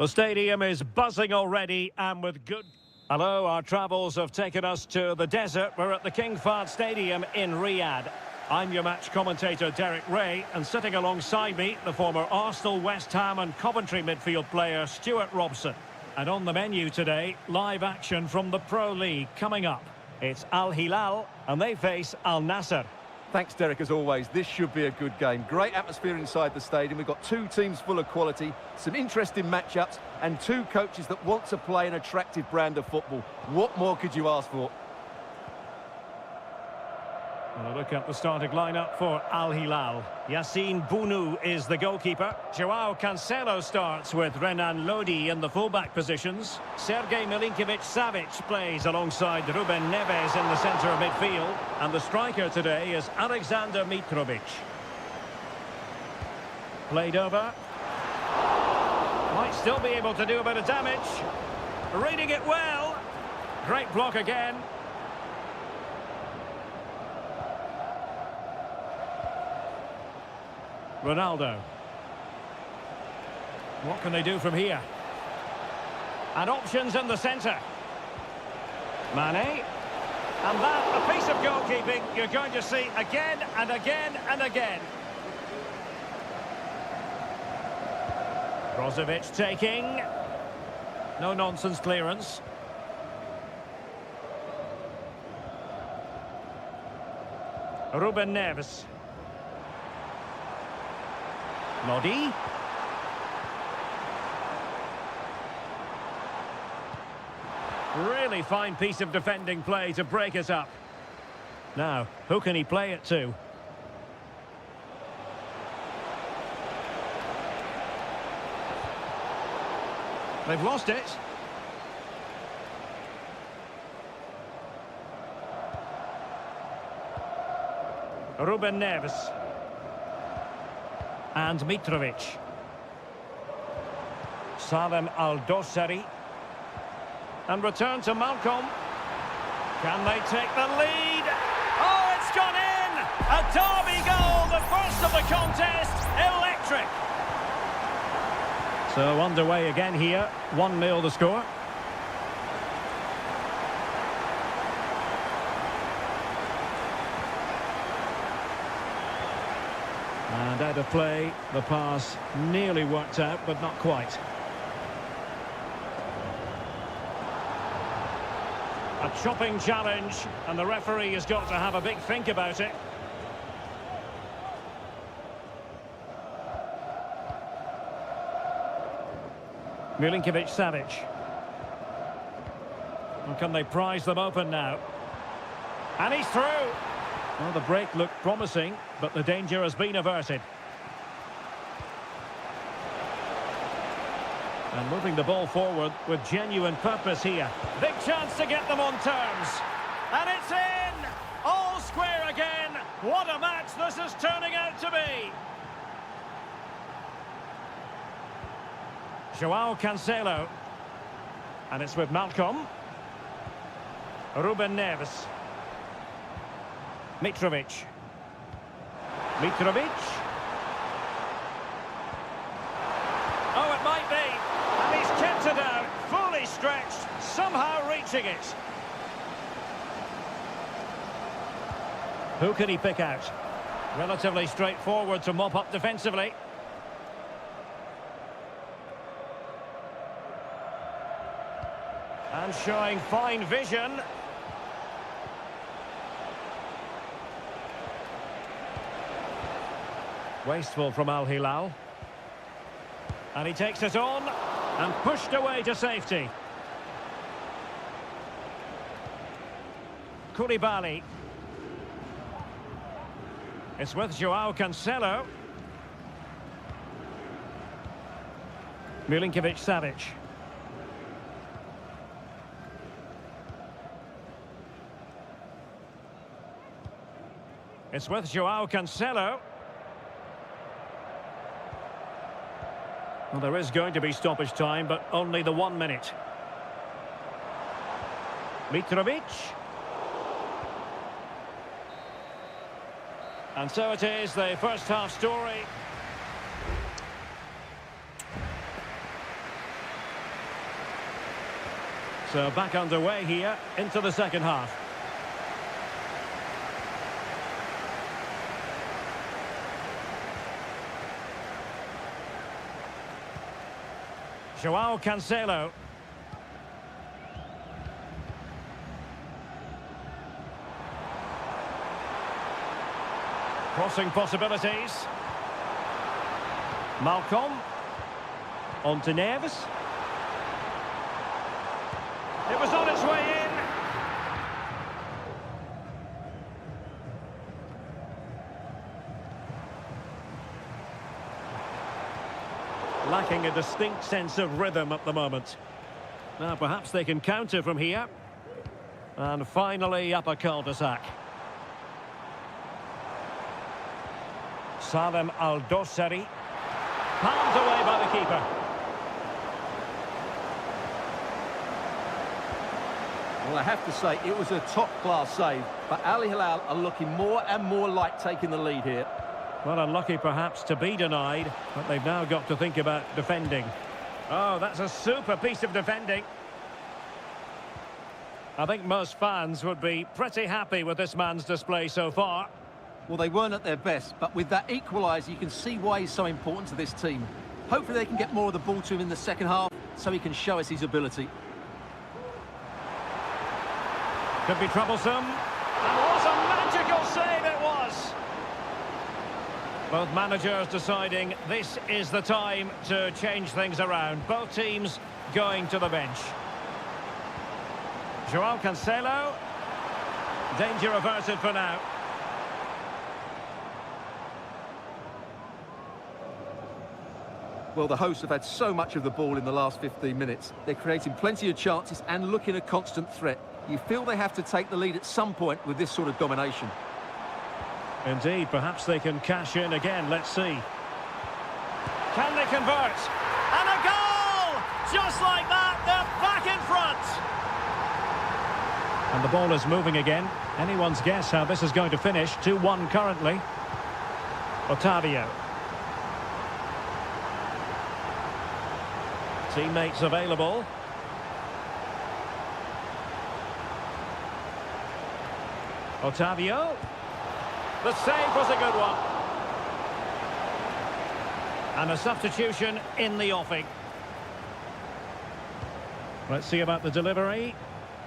The stadium is buzzing already and with good... Hello, our travels have taken us to the desert. We're at the King Fahd Stadium in Riyadh. I'm your match commentator, Derek Ray, and sitting alongside me, the former Arsenal, West Ham and Coventry midfield player, Stuart Robson. And on the menu today, live action from the Pro League coming up. It's Al Hilal, and they face Al Nassr. Thanks, Derek, as always. This should be a good game. Great atmosphere inside the stadium. We've got two teams full of quality, some interesting matchups, and two coaches that want to play an attractive brand of football. What more could you ask for? And a look at the starting lineup for Al Hilal. Yassine Bounou is the goalkeeper. Joao Cancelo starts with Renan Lodi in the fullback positions. Sergej Milinkovic-Savic plays alongside Ruben Neves in the centre of midfield. And the striker today is Alexander Mitrovic. Played over. Might still be able to do a bit of damage. Reading it well. Great block again. Ronaldo. What can they do from here? And options in the centre. Mane. And that, a piece of goalkeeping you're going to see again and again and again. Brozovic taking. No nonsense clearance. Ruben Neves. Lodi. Really fine piece of defending play to break us up. Now, who can he play it to? They've lost it. Ruben Neves. And Mitrovic. Salem Al-Dossari. And return to Malcolm. Can they take the lead? Oh, it's gone in! A derby goal, the first of the contest. Electric. So underway again here. 1-0 the score. And out of play, the pass nearly worked out, but not quite. A chopping challenge, and the referee has got to have a big think about it. Milinkovic-Savic. And can they prise them open now? And he's through! Well, the break looked promising, but the danger has been averted. And moving the ball forward with genuine purpose here. Big chance to get them on terms. And it's in! All square again. What a match this is turning out to be. Joao Cancelo. And it's with Malcolm. Ruben Neves. Mitrovic. Mitrovic. Oh, it might be. And he's kept it out, fully stretched, somehow reaching it. Who can he pick out? Relatively straightforward to mop up defensively. And showing fine vision. Wasteful from Al Hilal. And he takes it on and pushed away to safety. Koulibaly. It's with Joao Cancelo. Milinkovic-Savic. It's with Joao Cancelo. Well, there is going to be stoppage time, but only the 1 minute. Mitrovic. And so it is, the first half story. So back underway here into the second half. Joao Cancelo. Crossing possibilities. Malcolm. On to Neves. It was on its way in. Lacking a distinct sense of rhythm at the moment. Now perhaps they can counter from here. And finally up a cul-de-sac. Salem Al-Dossari. Palmed away by the keeper. Well, I have to say, it was a top-class save, but Al Hilal are looking more and more like taking the lead here. Well, unlucky perhaps to be denied, but they've now got to think about defending. Oh, that's a super piece of defending. I think most fans would be pretty happy with this man's display so far. Well, they weren't at their best, but with that equaliser, you can see why he's so important to this team. Hopefully they can get more of the ball to him in the second half, so he can show us his ability. Could be troublesome. And what a magical save it was! Both managers deciding this is the time to change things around. Both teams going to the bench. Joao Cancelo. Danger averted for now. Well, the hosts have had so much of the ball in the last 15 minutes. They're creating plenty of chances and looking a constant threat. You feel they have to take the lead at some point with this sort of domination. Indeed, perhaps they can cash in again. Let's see. Can they convert? And a goal! Just like that, they're back in front. And the ball is moving again. Anyone's guess how this is going to finish. 2-1 currently. Otavio. Teammates available. Otavio. The save was a good one. And a substitution in the offing. Let's see about the delivery.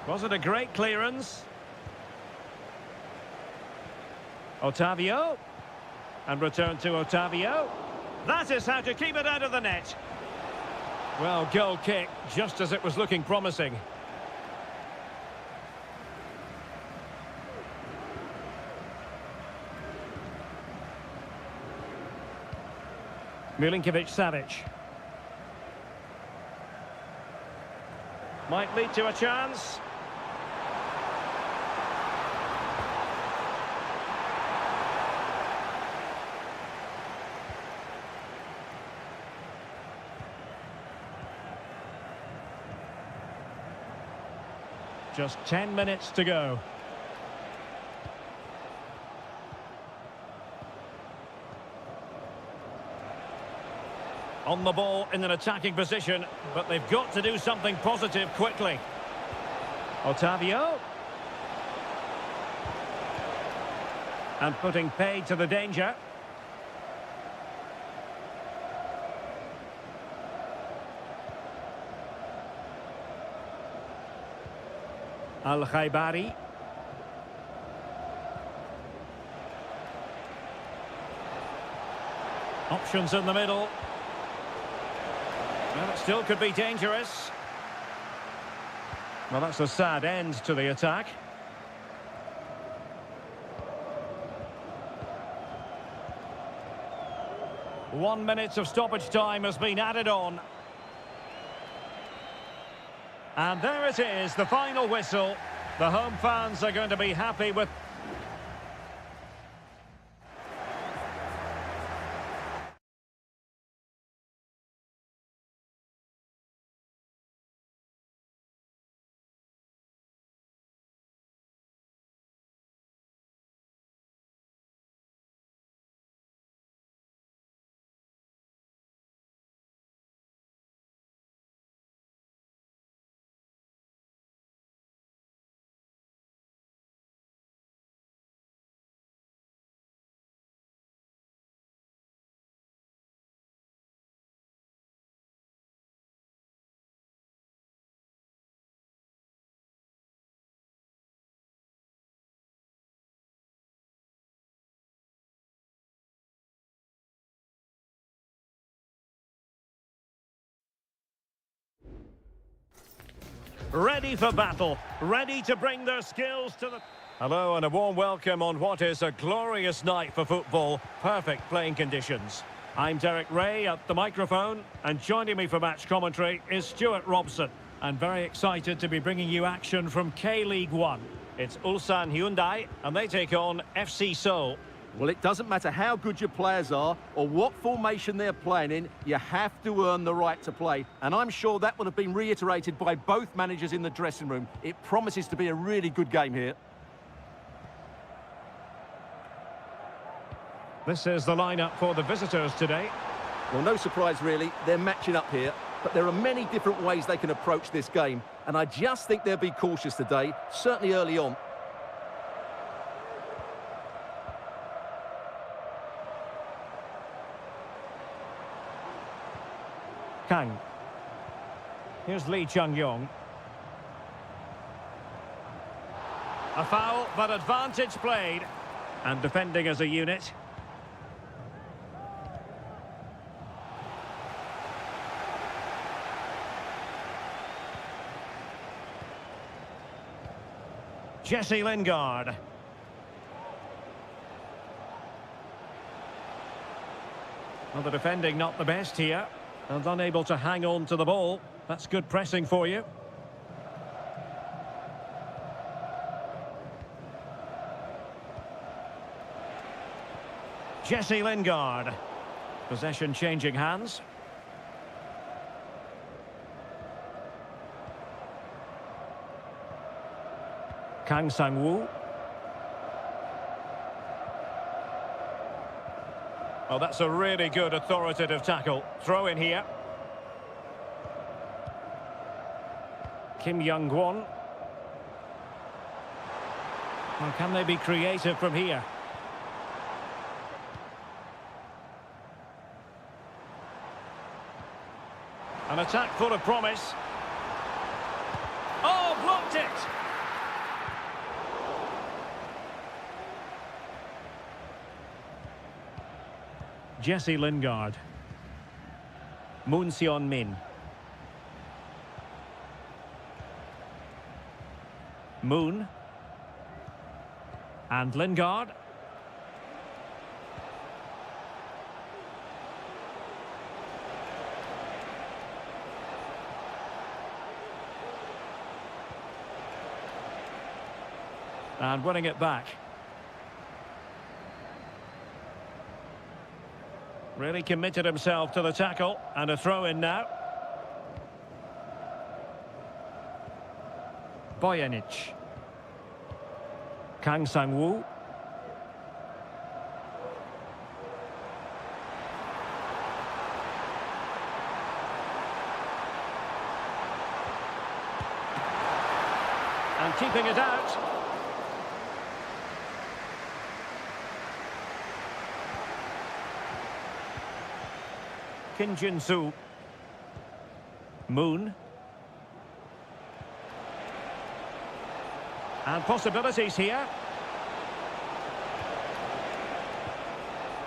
Was it a great clearance? Otavio. And return to Otavio. That is how to keep it out of the net. Well, goal kick, just as it was looking promising. Milinkovic-Savic. Might lead to a chance. Just 10 minutes to go. On the ball in an attacking position, but they've got to do something positive quickly. Otavio. And putting paid to the danger. Al-Khaibari. Options in the middle. Well, it still could be dangerous. Well, that's a sad end to the attack. One minute of stoppage time has been added on. And there it is, the final whistle. The home fans are going to be happy with ready for battle, ready to bring their skills to the... Hello and a warm welcome on what is a glorious night for football. Perfect playing conditions. I'm Derek Ray at the microphone, and joining me for match commentary is Stuart Robson. And very excited to be bringing you action from K-League 1. It's Ulsan Hyundai, and they take on FC Seoul. Well, it doesn't matter how good your players are or what formation they're playing in, you have to earn the right to play. And I'm sure that will have been reiterated by both managers in the dressing room. It promises to be a really good game here. This is the lineup for the visitors today. Well, no surprise really, they're matching up here, but there are many different ways they can approach this game, and I just think they'll be cautious today, certainly early on. Kang. Here's Lee Chung-yong. A foul, but advantage played. And defending as a unit. Jesse Lingard. Well, the defending not the best here. And unable to hang on to the ball. That's good pressing for you. Jesse Lingard. Possession changing hands. Kang Sang-woo. Oh, that's a really good authoritative tackle. Throw in here. Kim Young-kwon. Well, can they be creative from here? An attack full of promise. Oh, blocked it! Jesse Lingard. Moon Seon-min. Moon. And Lingard. And winning it back. Really committed himself to the tackle, and a throw-in now. Bojanic. Kang Sang-woo. And keeping it out. Kim Jin-soo. Moon. And possibilities here.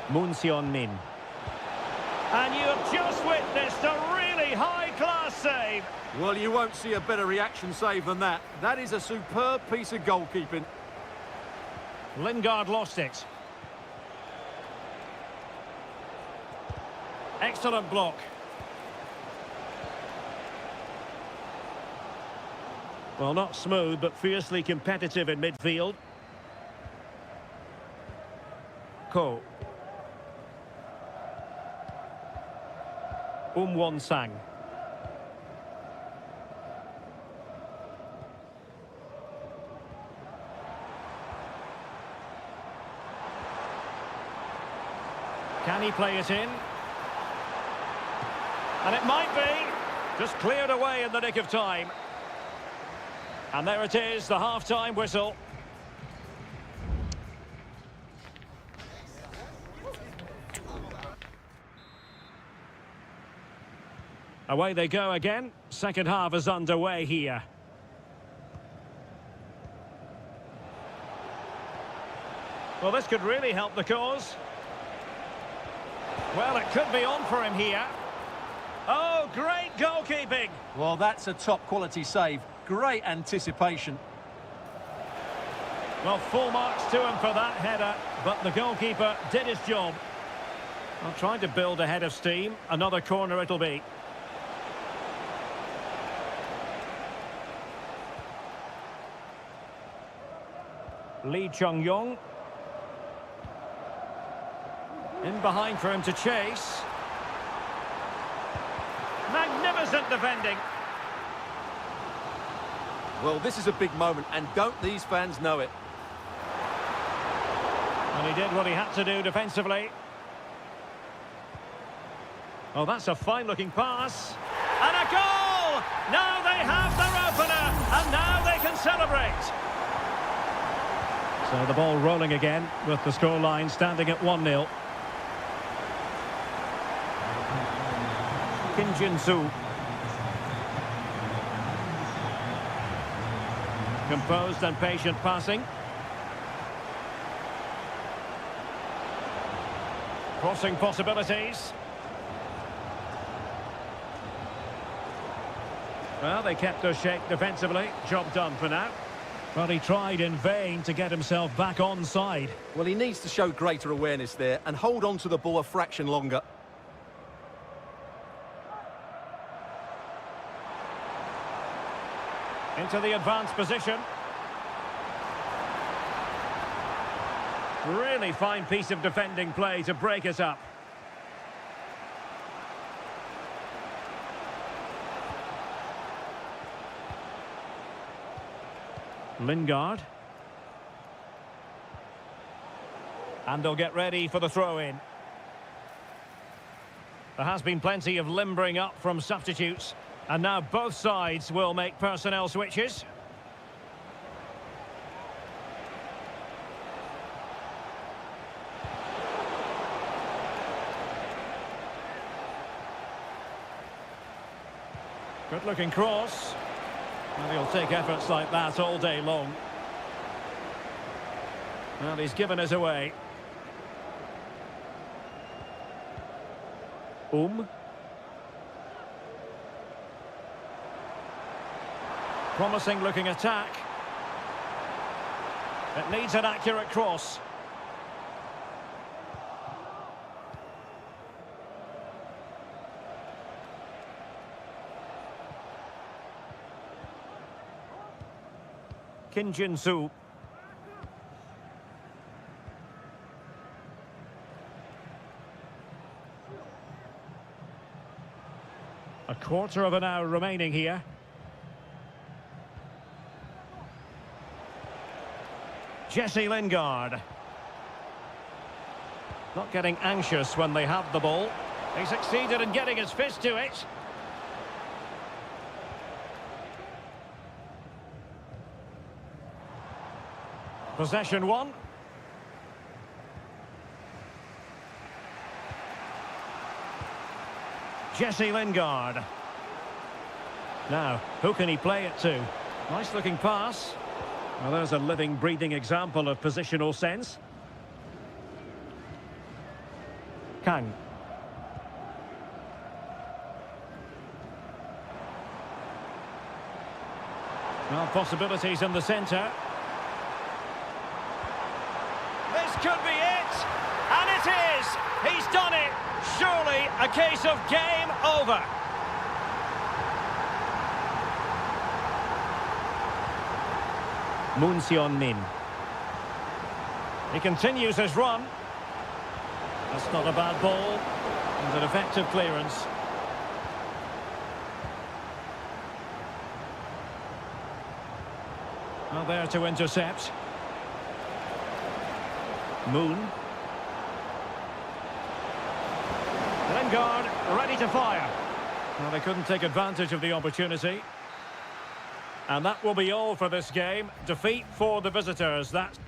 Moon Seon-min. And you have just witnessed a really high-class save. Well, you won't see a better reaction save than that. That is a superb piece of goalkeeping. Lingard lost it. Excellent block. Well, not smooth, but fiercely competitive in midfield. Ko. Won-sang. Can he play it in? And it might be. Just cleared away in the nick of time. And there it is, the half-time whistle. Away they go again. Second half is underway here. Well, this could really help the cause. Well, it could be on for him here. Oh, great goalkeeping. Well, that's a top-quality save. Great anticipation. Well, full marks to him for that header, but the goalkeeper did his job. Well, trying to build a head of steam. Another corner it'll be. Lee Chung-yong. In behind for him to chase. Magnificent defending. Well, this is a big moment, and don't these fans know it? And he did what he had to do defensively. Oh, that's a fine-looking pass. And a goal! Now they have their opener, and now they can celebrate. So the ball rolling again, with the scoreline standing at 1-0. Kim Jin-soo. Composed and patient passing. Crossing possibilities. Well, they kept their shape defensively. Job done for now. Well, he tried in vain to get himself back on side. Well, he needs to show greater awareness there and hold on to the ball a fraction longer. Into the advanced position. Really fine piece of defending play to break us up. Lingard. And they'll get ready for the throw-in. There has been plenty of limbering up from substitutes. And now both sides will make personnel switches. Good-looking cross. And he'll take efforts like that all day long. Well, he's given us away. Promising looking attack. It needs an accurate cross. Kim Jin-soo. A quarter of an hour remaining here. Jesse Lingard. Not getting anxious when they have the ball. He succeeded in getting his fist to it. Possession one. Jesse Lingard. Now, who can he play it to? Nice looking pass. Well, there's a living, breathing example of positional sense. Kang. Well, possibilities in the centre. This could be it! And it is! He's done it! Surely a case of game over. Moon Seon-min. He continues his run. That's not a bad ball. And an effective clearance. Well, there to intercept. Moon. Lingard ready to fire. Well, they couldn't take advantage of the opportunity. And that will be all for this game. Defeat for the visitors. That's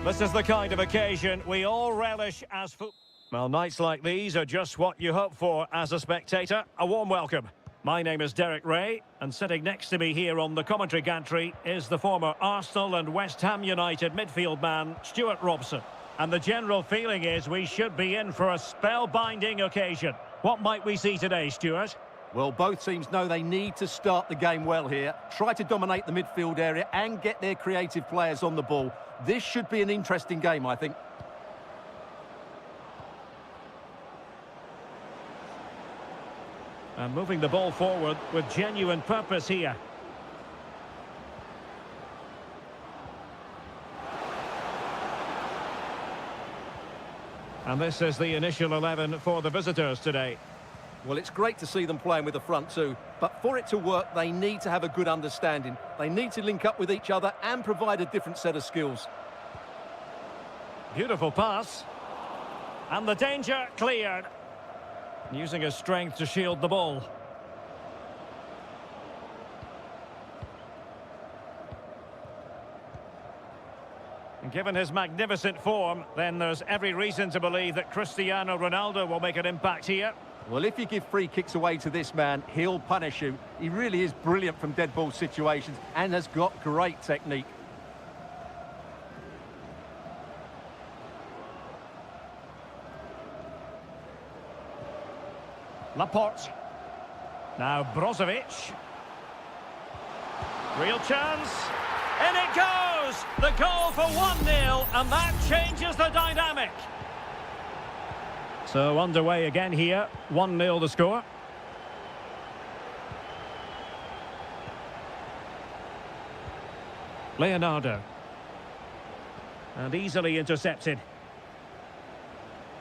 This is the kind of occasion we all relish as football. Well, nights like these are just what you hope for as a spectator. A warm welcome. My name is Derek Ray, and sitting next to me here on the commentary gantry is the former Arsenal and West Ham United midfield man, Stuart Robson. And the general feeling is we should be in for a spellbinding occasion. What might we see today, Stuart? Well, both teams know they need to start the game well here, try to dominate the midfield area and get their creative players on the ball. This should be an interesting game, I think. And moving the ball forward with genuine purpose here. And this is the initial 11 for the visitors today. Well, it's great to see them playing with the front two, but for it to work, they need to have a good understanding. They need to link up with each other and provide a different set of skills. Beautiful pass. And the danger cleared. Using his strength to shield the ball. And given his magnificent form, then there's every reason to believe that Cristiano Ronaldo will make an impact here. Well, if you give free kicks away to this man, he'll punish you. He really is brilliant from dead ball situations and has got great technique. Laporte. Now Brozovic. Real chance. In it goes! The goal for 1-0, and that changes the dynamic. So underway again here. 1-0 the score. Leonardo. And easily intercepted.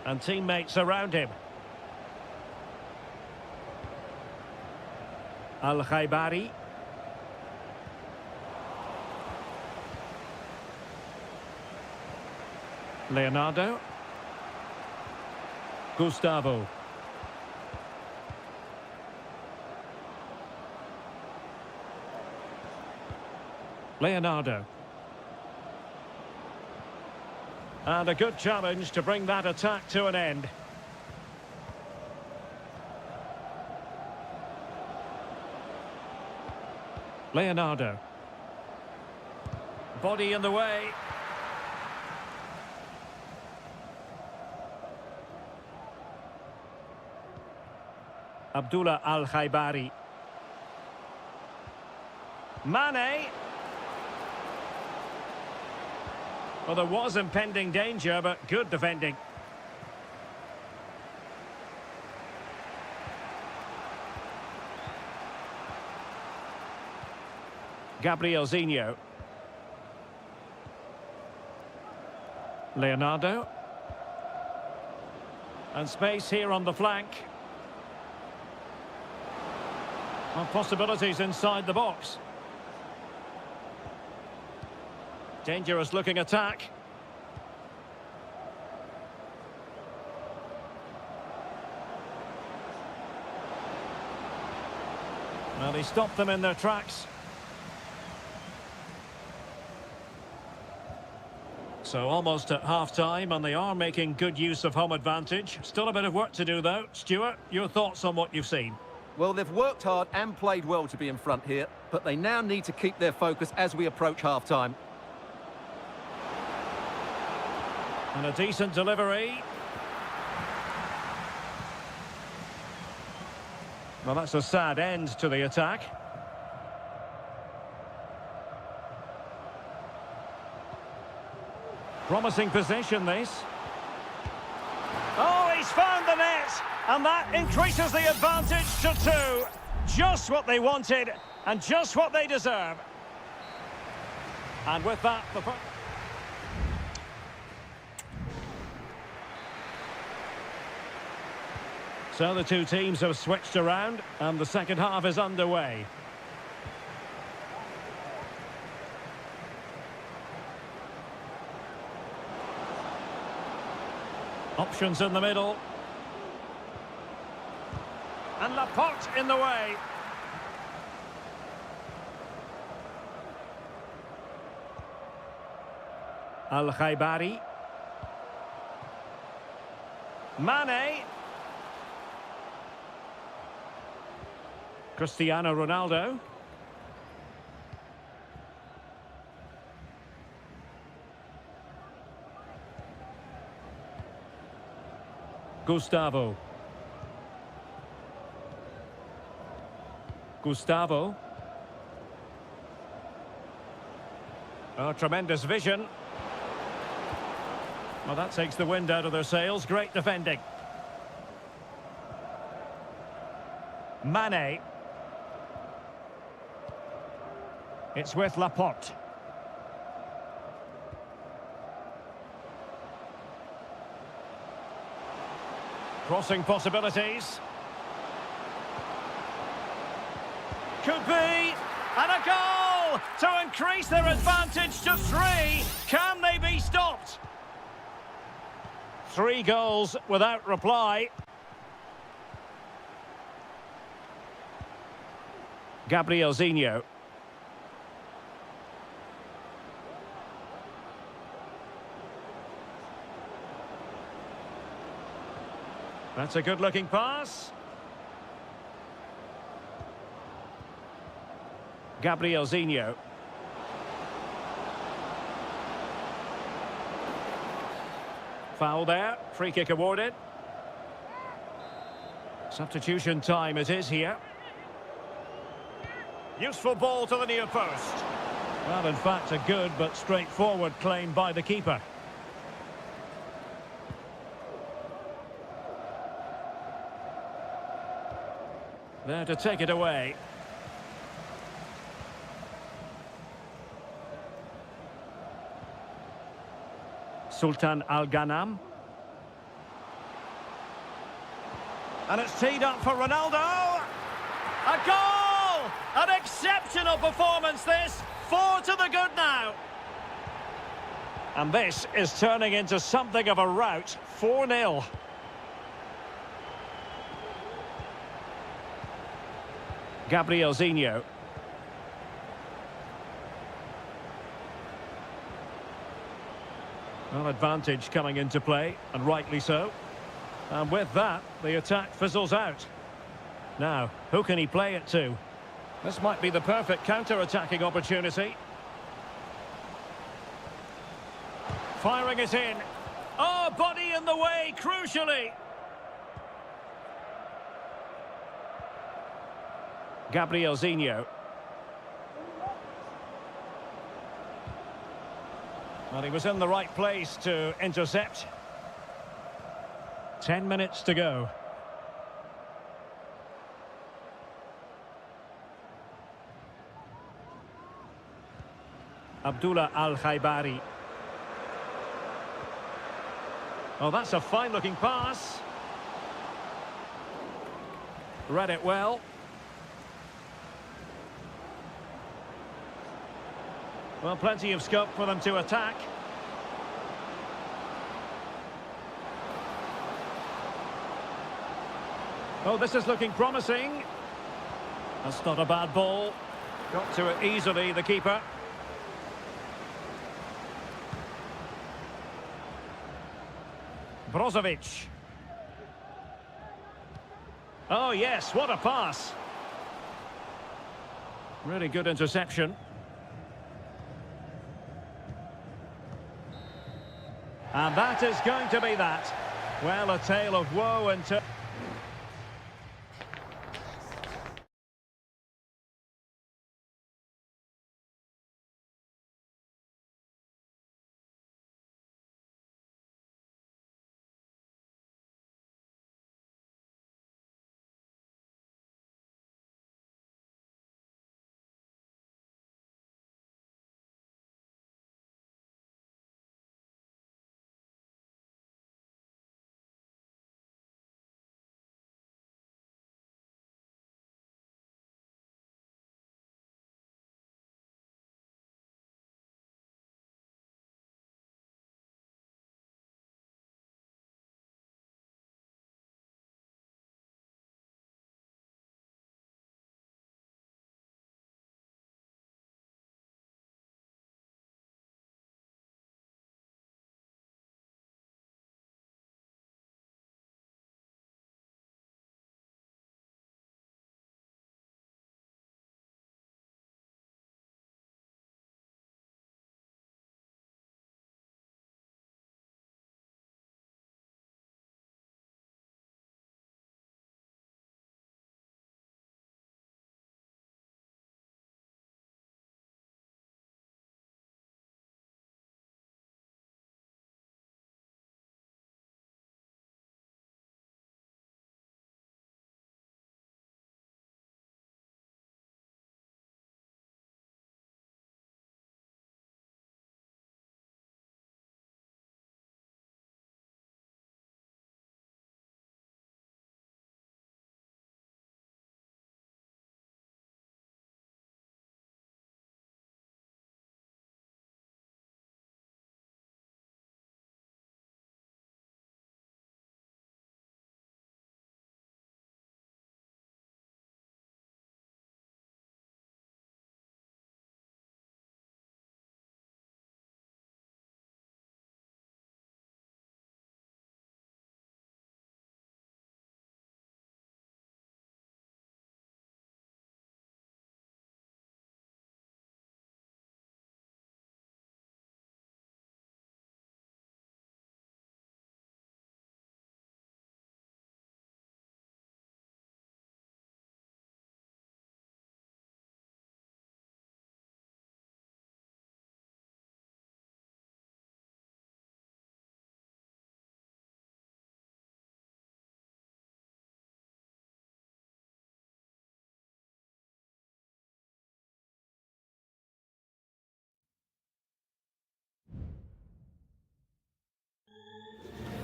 And teammates around him. Al-Khaibari. Leonardo. Gustavo. Leonardo. And a good challenge to bring that attack to an end. Leonardo. Body in the way. Abdullah Al-Khaibari. Mane. Well, there was impending danger, but good defending. Gabrielzinho. Leonardo. And space here on the flank. And possibilities inside the box. Dangerous looking attack. Well, he stopped them in their tracks. So almost at half-time, and they are making good use of home advantage. Still a bit of work to do, though. Stuart, your thoughts on what you've seen? Well, they've worked hard and played well to be in front here, but they now need to keep their focus as we approach half-time. And a decent delivery. Well, that's a sad end to the attack. Promising position, this. Oh, he's found the net! And that increases the advantage to 2. Just what they wanted, and just what they deserve. And with that, the... So the two teams have switched around, and the second half is underway. Options in the middle. And Laporte in the way. Al-Khaibari. Mane. Cristiano Ronaldo. Gustavo. Oh, tremendous vision. Well, that takes the wind out of their sails. Great defending. Mane. It's with Laporte. Crossing possibilities. Could be. And a goal to increase their advantage to 3. Can they be stopped? 3 goals without reply. Gabrielzinho. That's a good-looking pass. Gabrielzinho. Foul there. Free kick awarded. Substitution time it is here. Useful ball to the near post. Well, in fact, a good but straightforward claim by the keeper. There to take it away. Sultan Al-Ghanam. And it's teed up for Ronaldo. A goal! An exceptional performance this. 4 to the good now. And this is turning into something of a rout. 4-0. Gabrielzinho. Well, advantage coming into play, and rightly so. And with that, the attack fizzles out. Now, who can he play it to? This might be the perfect counter-attacking opportunity. Firing it in. Oh, body in the way, crucially. Gabrielzinho. Well, he was in the right place to intercept. 10 minutes to go. Abdullah Al-Khaibari. Oh, that's a fine-looking pass. Read it well. Well, plenty of scope for them to attack. Oh, this is looking promising. That's not a bad ball. Got to it easily, the keeper. Brozovic. Oh, yes, what a pass. Really good interception. And that is going to be that. Well, a tale of woe and...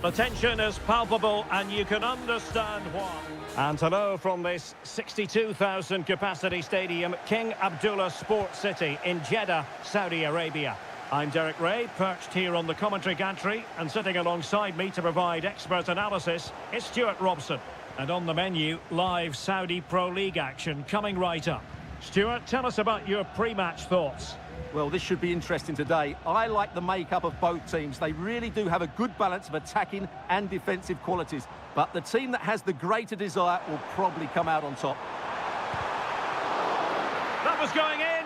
The tension is palpable and you can understand why. And hello from this 62,000 capacity stadium, King Abdullah Sports City in Jeddah, Saudi Arabia. I'm Derek Ray, perched here on the commentary gantry, and sitting alongside me to provide expert analysis is Stuart Robson. And on the menu, live Saudi Pro League action coming right up. Stuart, tell us about your pre-match thoughts. Well, this should be interesting today. I like the makeup of both teams. They really do have a good balance of attacking and defensive qualities. But the team that has the greater desire will probably come out on top. That was going in.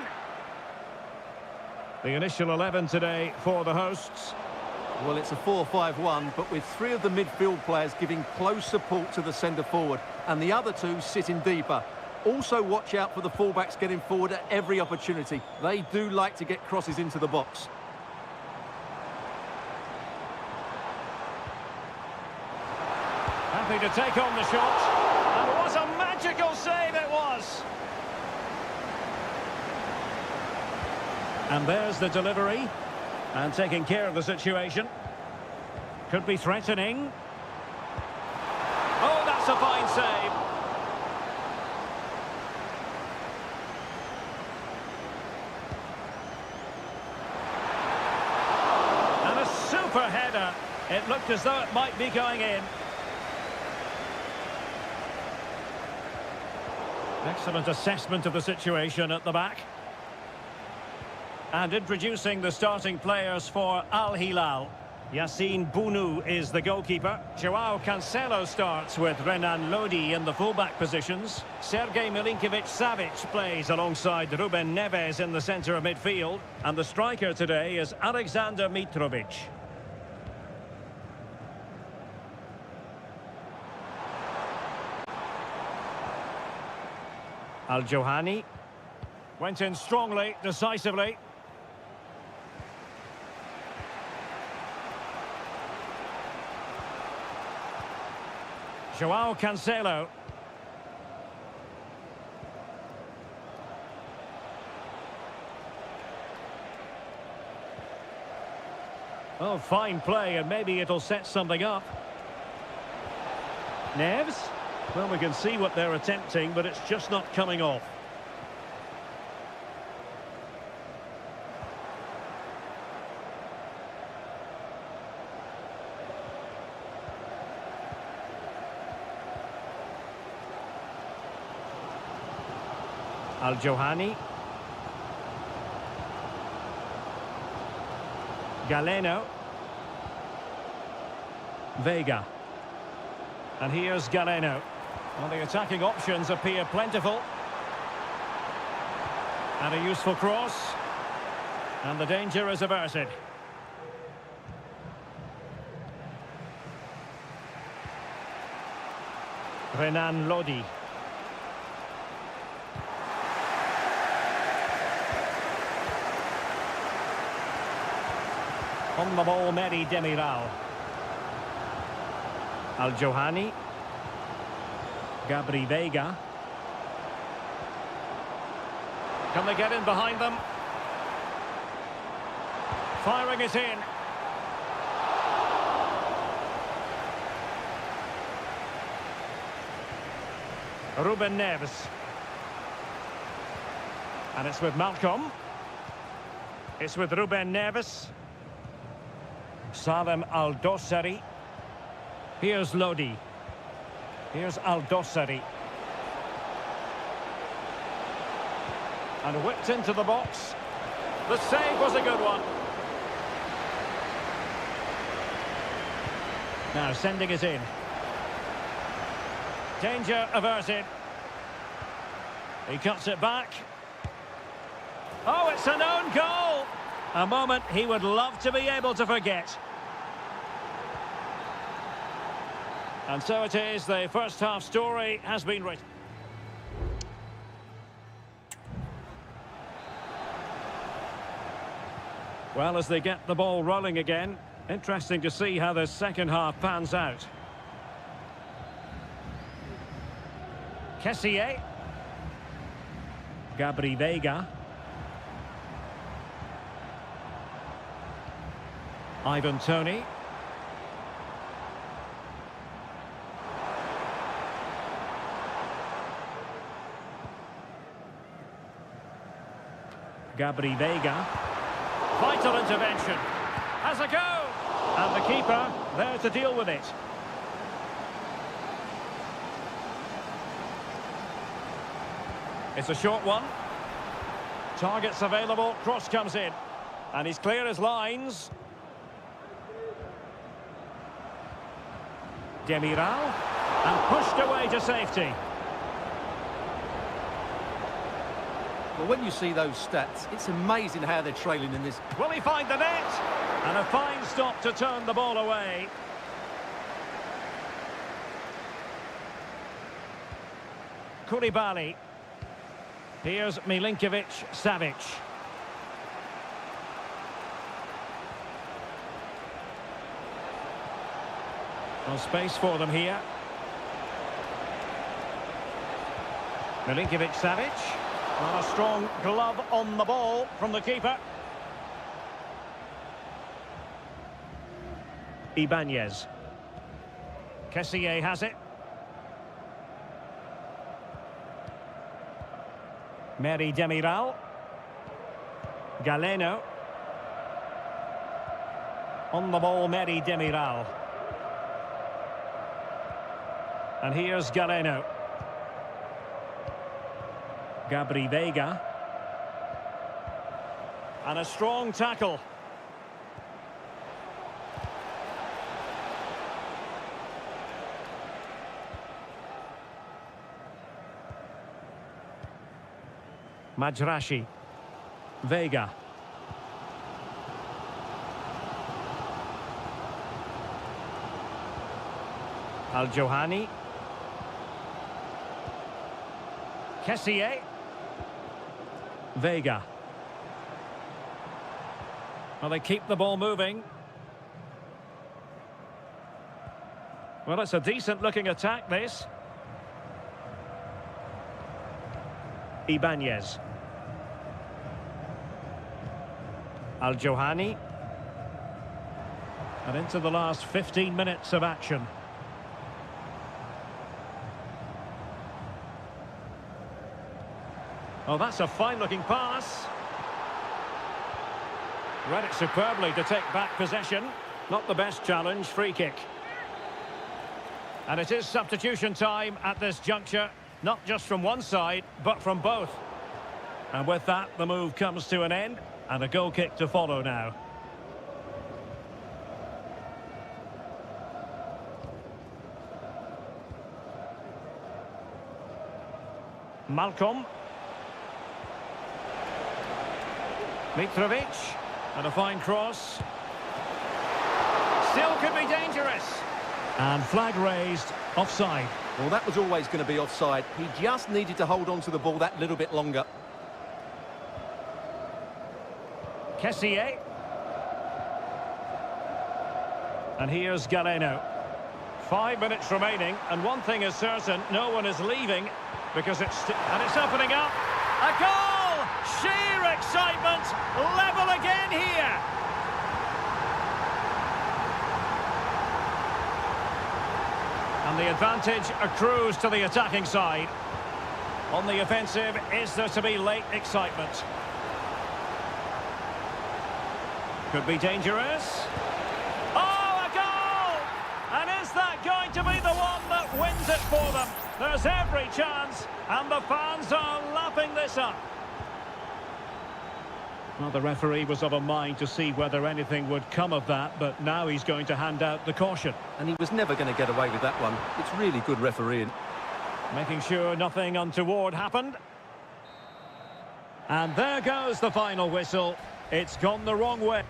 The initial 11 today for the hosts. Well, it's a 4-5-1, but with three of the midfield players giving close support to the centre forward and the other two sitting deeper. Also watch out for the fullbacks getting forward at every opportunity. They do like to get crosses into the box. Happy to take on the shot. And what a magical save it was. And there's the delivery. And taking care of the situation. Could be threatening. Oh, that's a fine save. Super header. It looked as though it might be going in. Excellent assessment of the situation at the back. And introducing the starting players for Al Hilal. Yassine Bounou is the goalkeeper. Joao Cancelo starts with Renan Lodi in the fullback positions. Sergej Milinkovic-Savic plays alongside Ruben Neves in the centre of midfield. And the striker today is Alexander Mitrovic. Al-Johani went in strongly, decisively. Joao Cancelo. Oh, fine play, and maybe it'll set something up. Neves. Well, we can see what they're attempting, but it's just not coming off. Al-Johani. Galeno. Vega. And here's Galeno. Well, the attacking options appear plentiful. And a useful cross. And the danger is averted. Renan Lodi. On the ball, Meri Demiral. Al-Johani. Gabri Vega. Can they get in behind them? Firing it in. Ruben Neves. And it's with Malcolm. It's with Ruben Neves. Salem Al-Dossari. Here's Lodi. Here's Al-Dossari. And whipped into the box. The save was a good one. Now sending it in. Danger averted. He cuts it back. Oh, it's an own goal! A moment he would love to be able to forget. And so it is, the first half story has been written. Well, as they get the ball rolling again, interesting to see how the second half pans out. Kessié. Gabri Vega. Ivan Toney. Gabri Vega. Vital intervention. Has a go. And the keeper there to deal with it. It's a short one. Targets available. Cross comes in. And he's clear as lines. Demiral. And pushed away to safety. Well, when you see those stats, it's amazing how they're trailing in this. Will he find the net? And a fine stop to turn the ball away. Koulibaly. Here's Milinkovic-Savic. No space for them here. Milinkovic-Savic. Not a strong glove on the ball from the keeper. Ibanez. Kessié has it. Meri Demiral. Galeno. On the ball, Meri Demiral. And here's Galeno. Gabri Vega. And a strong tackle. Majrashi. Vega. Al-Johani. Kessié. Vega. Well, they keep the ball moving. Well, it's a decent-looking attack, this. Ibanez. Al-Johani. And into the last 15 minutes of action. Oh, that's a fine-looking pass. Read it superbly to take back possession. Not the best challenge, free kick. And it is substitution time at this juncture. Not just from one side, but from both. And with that, the move comes to an end. And a goal kick to follow now. Malcolm. Mitrovic. And a fine cross. Still could be dangerous. And flag raised, offside. Well, that was always going to be offside. He just needed to hold on to the ball that little bit longer. Kessié. And here's Galeno. 5 minutes remaining, and one thing is certain, no one is leaving, because it's opening up. A goal! Sheer excitement! Level again here! And the advantage accrues to the attacking side. On the offensive, is there to be late excitement? Could be dangerous. Oh, a goal! And is that going to be the one that wins it for them? There's every chance, and the fans are lapping this up. Well, the referee was of a mind to see whether anything would come of that, but now he's going to hand out the caution. And he was never going to get away with that one. It's really good refereeing. Making sure nothing untoward happened. And there goes the final whistle. It's gone the wrong way.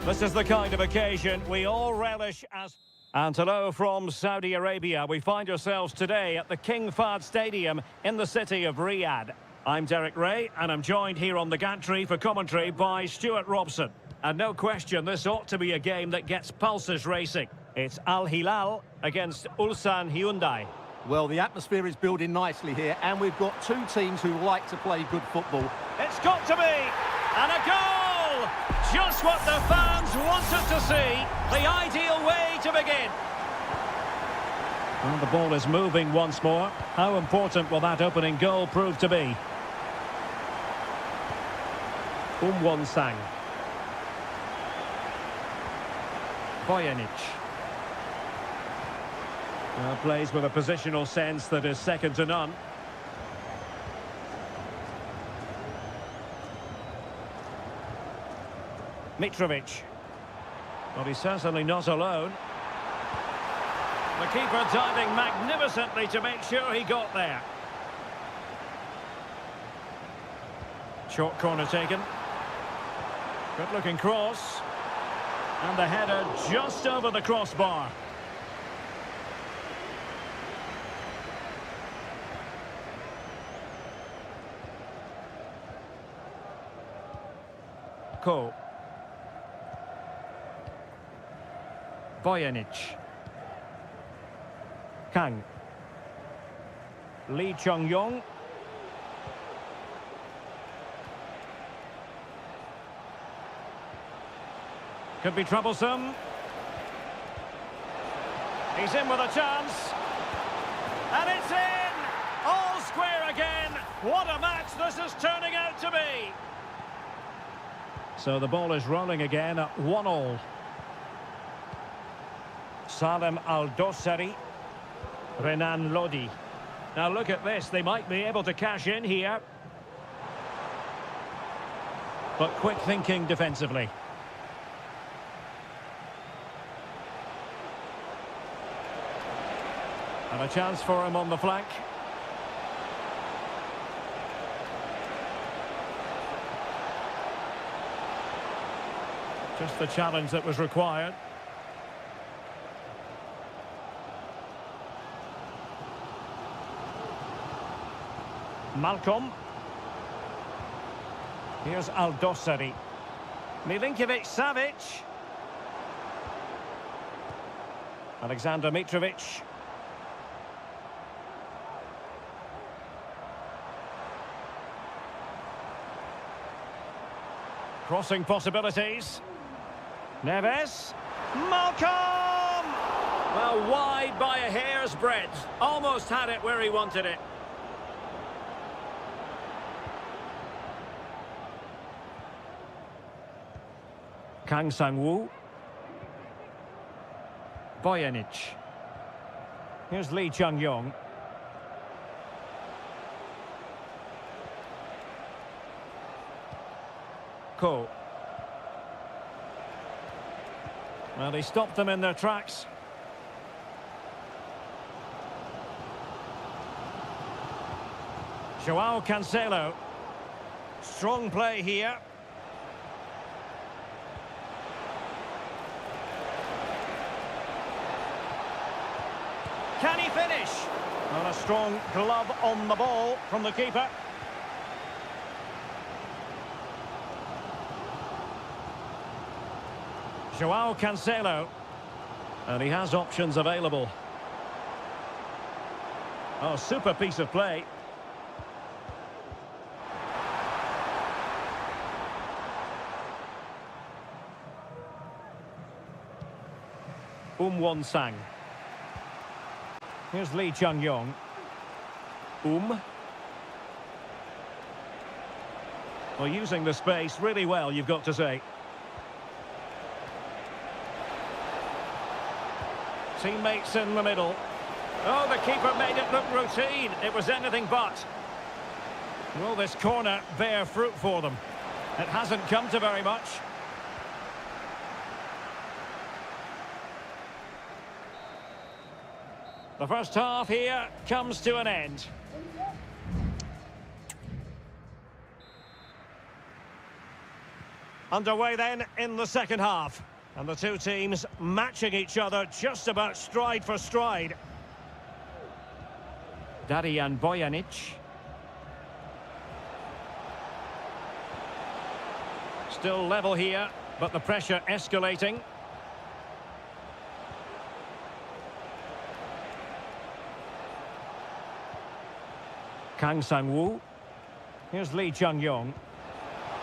This is the kind of occasion we all relish as... And hello from Saudi Arabia. We find ourselves today at the King Fahd Stadium in the city of Riyadh. I'm Derek Ray, and I'm joined here on the gantry for commentary by Stuart Robson. And no question, this ought to be a game that gets pulses racing. It's Al Hilal against Ulsan Hyundai. Well, the atmosphere is building nicely here, and we've got two teams who like to play good football. It's got to be! And a goal! Just what the fans wanted to see. The ideal way to begin. And the ball is moving once more. How important will that opening goal prove to be? Won-sang. Bojanic. Plays with a positional sense that is second to none. Mitrovic. Well, he's certainly not alone. The keeper diving magnificently to make sure he got there. Short corner taken. Good looking cross. And the header just over the crossbar. Ko. Bojanic. Kang. Lee Chung-yong. Could be troublesome. He's in with a chance. And it's in! All square again. What a match this is turning out to be. So the ball is rolling again at 1-1. Salem Al-Dossari. Renan Lodi. Now look at this. They might be able to cash in here. But quick thinking defensively. And a chance for him on the flank. Just the challenge that was required. Malcolm. Here's Al-Dossari. Milinkovic-Savic. Alexander Mitrovic. Crossing possibilities. Neves. Malcolm! Well, wide by a hair's breadth. Almost had it where he wanted it. Kang Sang-woo. Bojanic. Here's Lee Chung-yong. Ko. Well, he stopped them in their tracks. Joao Cancelo. Strong play here. Can he finish? Well, a strong glove on the ball from the keeper. Joao Cancelo. And he has options available. Oh, super piece of play. Won-sang. Here's Lee Chung-yong. Well, using the space really well, you've got to say. Teammates in the middle. Oh, the keeper made it look routine. It was anything but. Will this corner bear fruit for them? It hasn't come to very much. The first half here comes to an end. Underway then in the second half. And the two teams matching each other just about stride for stride. Darijan Bojanic. Still level here, but the pressure escalating. Kang Sang-woo. Here's Lee Chung-yong.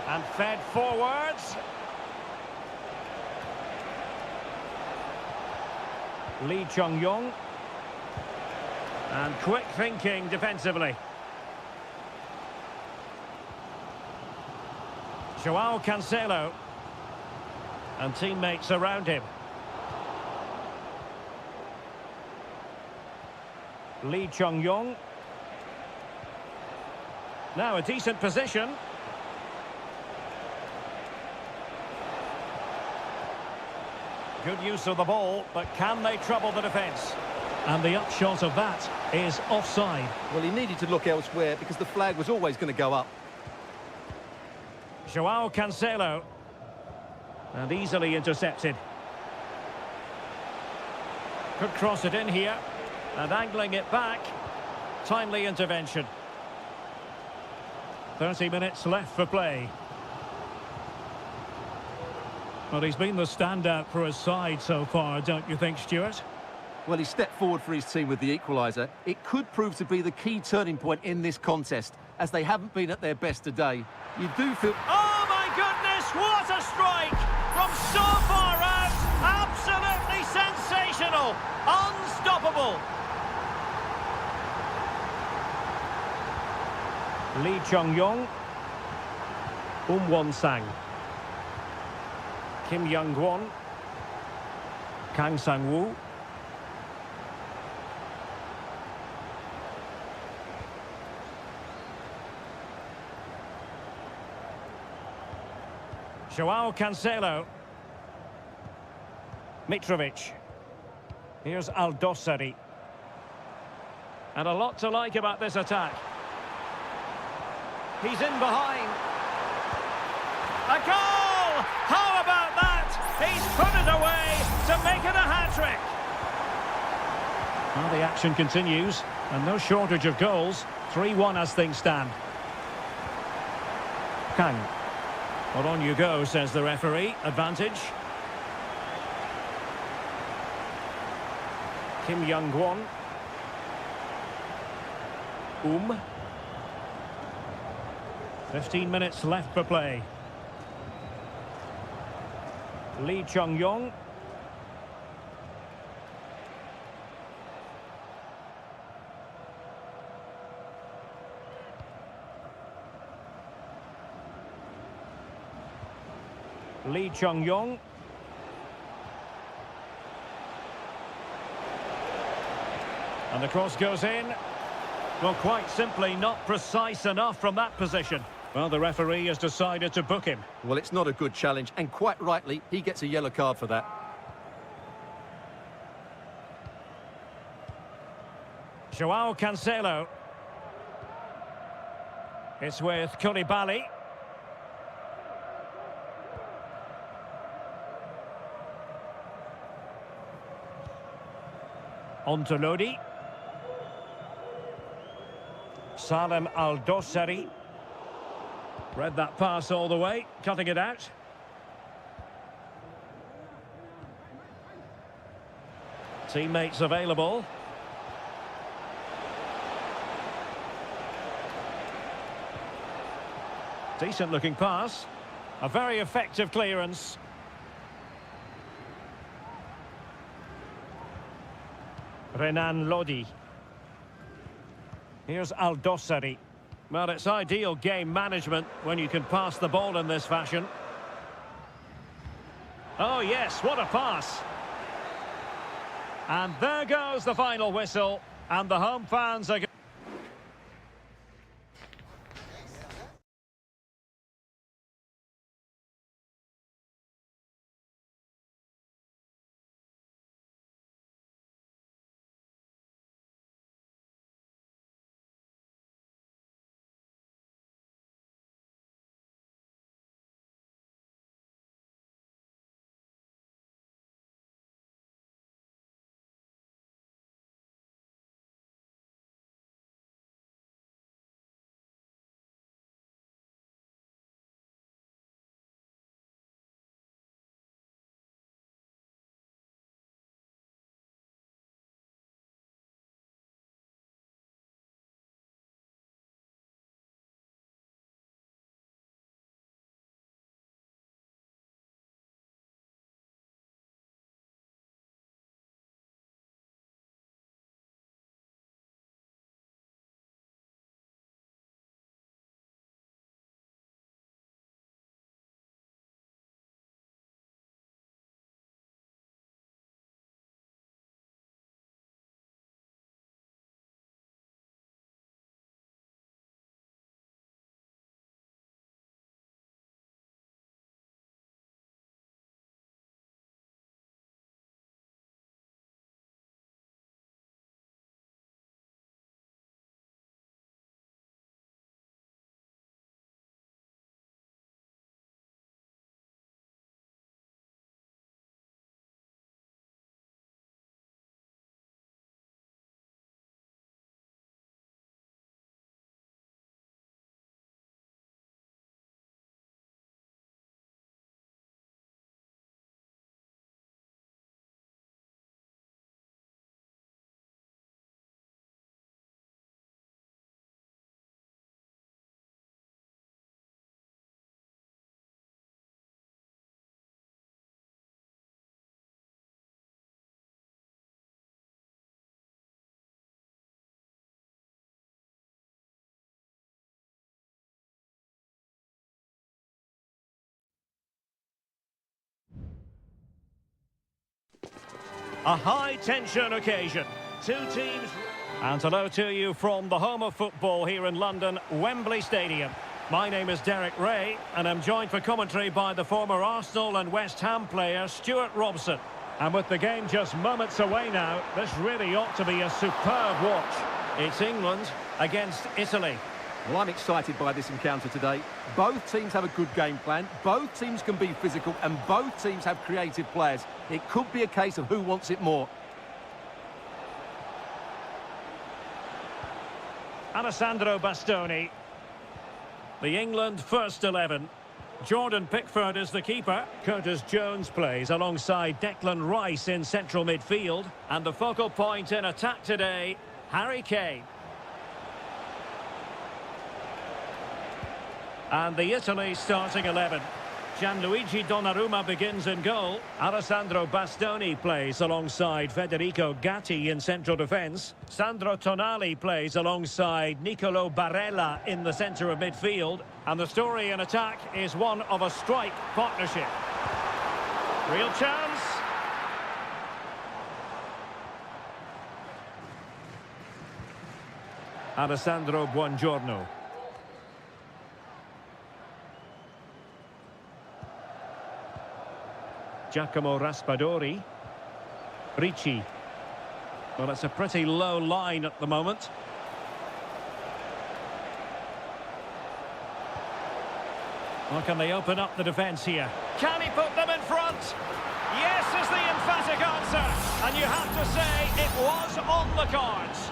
And fed forwards. Lee Chung-yong. And quick thinking defensively. Joao Cancelo. And teammates around him. Lee Chung-yong. Now a decent position. Good use of the ball, but can they trouble the defence? And the upshot of that is offside. Well, he needed to look elsewhere because the flag was always going to go up. Joao Cancelo. And easily intercepted. Could cross it in here. And angling it back. Timely intervention. 30 minutes left for play. Well, he's been the standout for his side so far, don't you think, Stuart? Well, he stepped forward for his team with the equaliser. It could prove to be the key turning point in this contest, as they haven't been at their best today. You do feel... Oh, my goodness, what a strike! From so far out, absolutely sensational! Unstoppable! Lee Chung-yong. Won-sang. Kim Young-won. Kang Sang-woo. Joao Cancelo. Mitrovic. Here's Aldosari. And a lot to like about this attack. He's in behind. A goal! How about that? He's put it away to make it a hat-trick. Well, the action continues, and no shortage of goals. 3-1 as things stand. Kang. Well, on you go, says the referee. Advantage. Kim Young-won. 15 minutes left for play. Lee Chung-yong. Lee Chung-yong. And the cross goes in. Well, quite simply not precise enough from that position. Well, the referee has decided to book him. Well, it's not a good challenge, and quite rightly, he gets a yellow card for that. Joao Cancelo. It's with Koulibaly. On to Lodi. Salem Aldosari. Read that pass all the way, cutting it out. Teammates available. Decent looking pass. A very effective clearance. Renan Lodi. Here's Aldosari. Well, it's ideal game management when you can pass the ball in this fashion. Oh, yes, what a pass. And there goes the final whistle. And the home fans are... A high-tension occasion. Two teams... And hello to you from the home of football here in London, Wembley Stadium. My name is Derek Ray, and I'm joined for commentary by the former Arsenal and West Ham player, Stuart Robson. And with the game just moments away now, this really ought to be a superb watch. It's England against Italy. Well, I'm excited by this encounter today. Both teams have a good game plan, both teams can be physical, and both teams have creative players. It could be a case of who wants it more. Alessandro Bastoni. The England first 11. Jordan Pickford is the keeper. Curtis Jones plays alongside Declan Rice in central midfield. And the focal point in attack today, Harry Kane. And the Italy starting 11. Gianluigi Donnarumma begins in goal. Alessandro Bastoni plays alongside Federico Gatti in central defence. Sandro Tonali plays alongside Nicolo Barella in the centre of midfield. And the story in attack is one of a strike partnership. Real chance. Alessandro Buongiorno. Giacomo Raspadori. Ricci. Well, it's a pretty low line at the moment. Well, can they open up the defence here? Can he put them in front? Yes is the emphatic answer. And you have to say it was on the cards.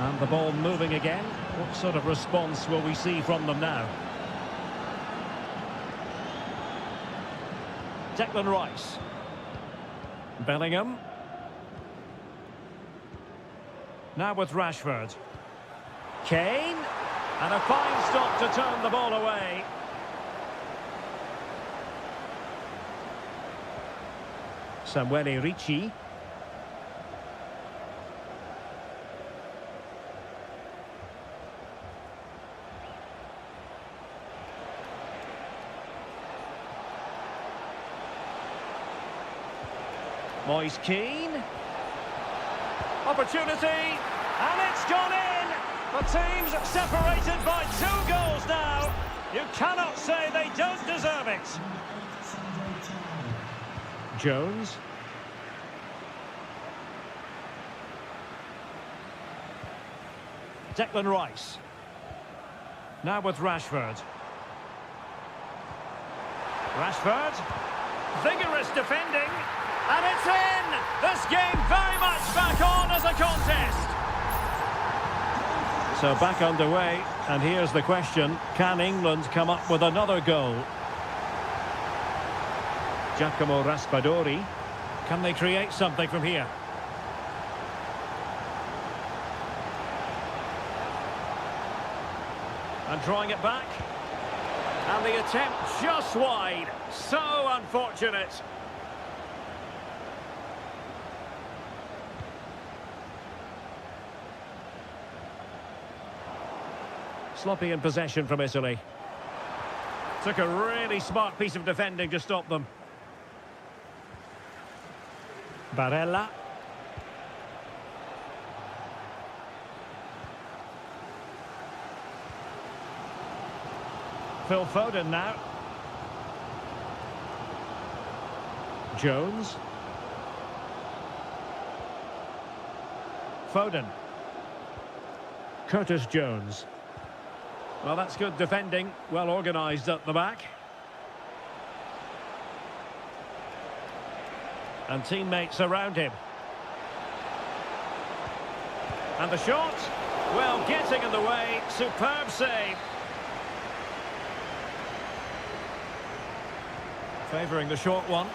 And the ball moving again. What sort of response will we see from them now? Declan Rice. Bellingham. Now with Rashford. Kane. And a fine stop to turn the ball away. Samuele Ricci. Moise Keane. Opportunity. And it's gone in. The team's separated by 2 goals now. You cannot say they don't deserve it. Jones. Declan Rice. Now with Rashford. Rashford. Vigorous defending. And it's in! This game very much back on as a contest. So back underway, and here's the question, can England come up with another goal? Giacomo Raspadori. Can they create something from here? And drawing it back. And the attempt just wide. So unfortunate. Sloppy in possession from Italy. Took a really smart piece of defending to stop them. Barella. Phil Foden now. Jones. Foden. Curtis Jones. Well, that's good defending, well organised at the back. And teammates around him. And the shot, well, getting in the way, superb save. Favouring the short one.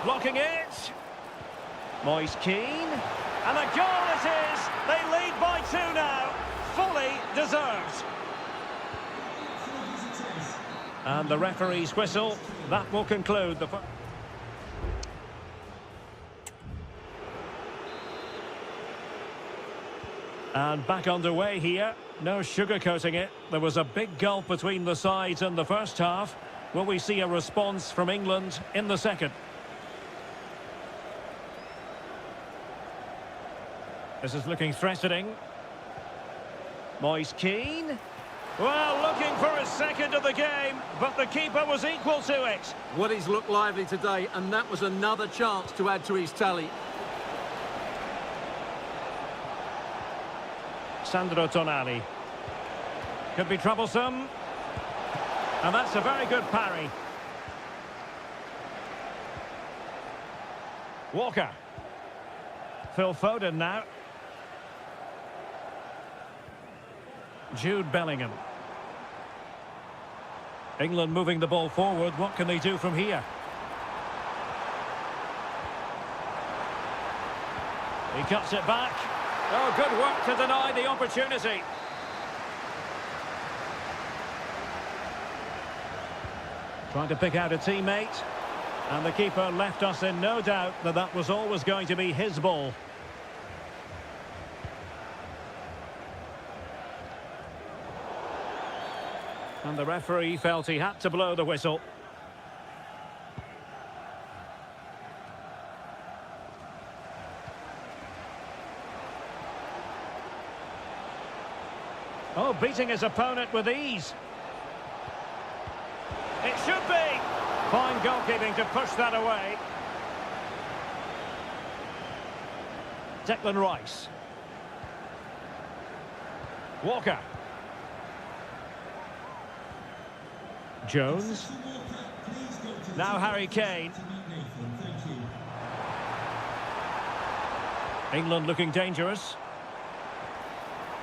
Blocking it. Moise Keane. And a goal it is. They lead by 2 now. Fully deserved. And the referee's whistle. That will conclude the... And back underway here. No sugarcoating it. There was a big gulf between the sides in the first half. Will we see a response from England in the second? This is looking threatening. Moise Keane. Well, looking for his second of the game, but the keeper was equal to it. Well, he's looked lively today, and that was another chance to add to his tally. Sandro Tonali. Could be troublesome. And that's a very good parry. Walker. Phil Foden now. Jude Bellingham. England moving the ball forward. What can they do from here? He cuts it back. Oh, good work to deny the opportunity. Trying to pick out a teammate. And the keeper left us in no doubt that that was always going to be his ball. And the referee felt he had to blow the whistle. Oh, beating his opponent with ease. It should be. Fine goalkeeping to push that away. Declan Rice. Walker. Jones. Now Harry Kane. England looking dangerous.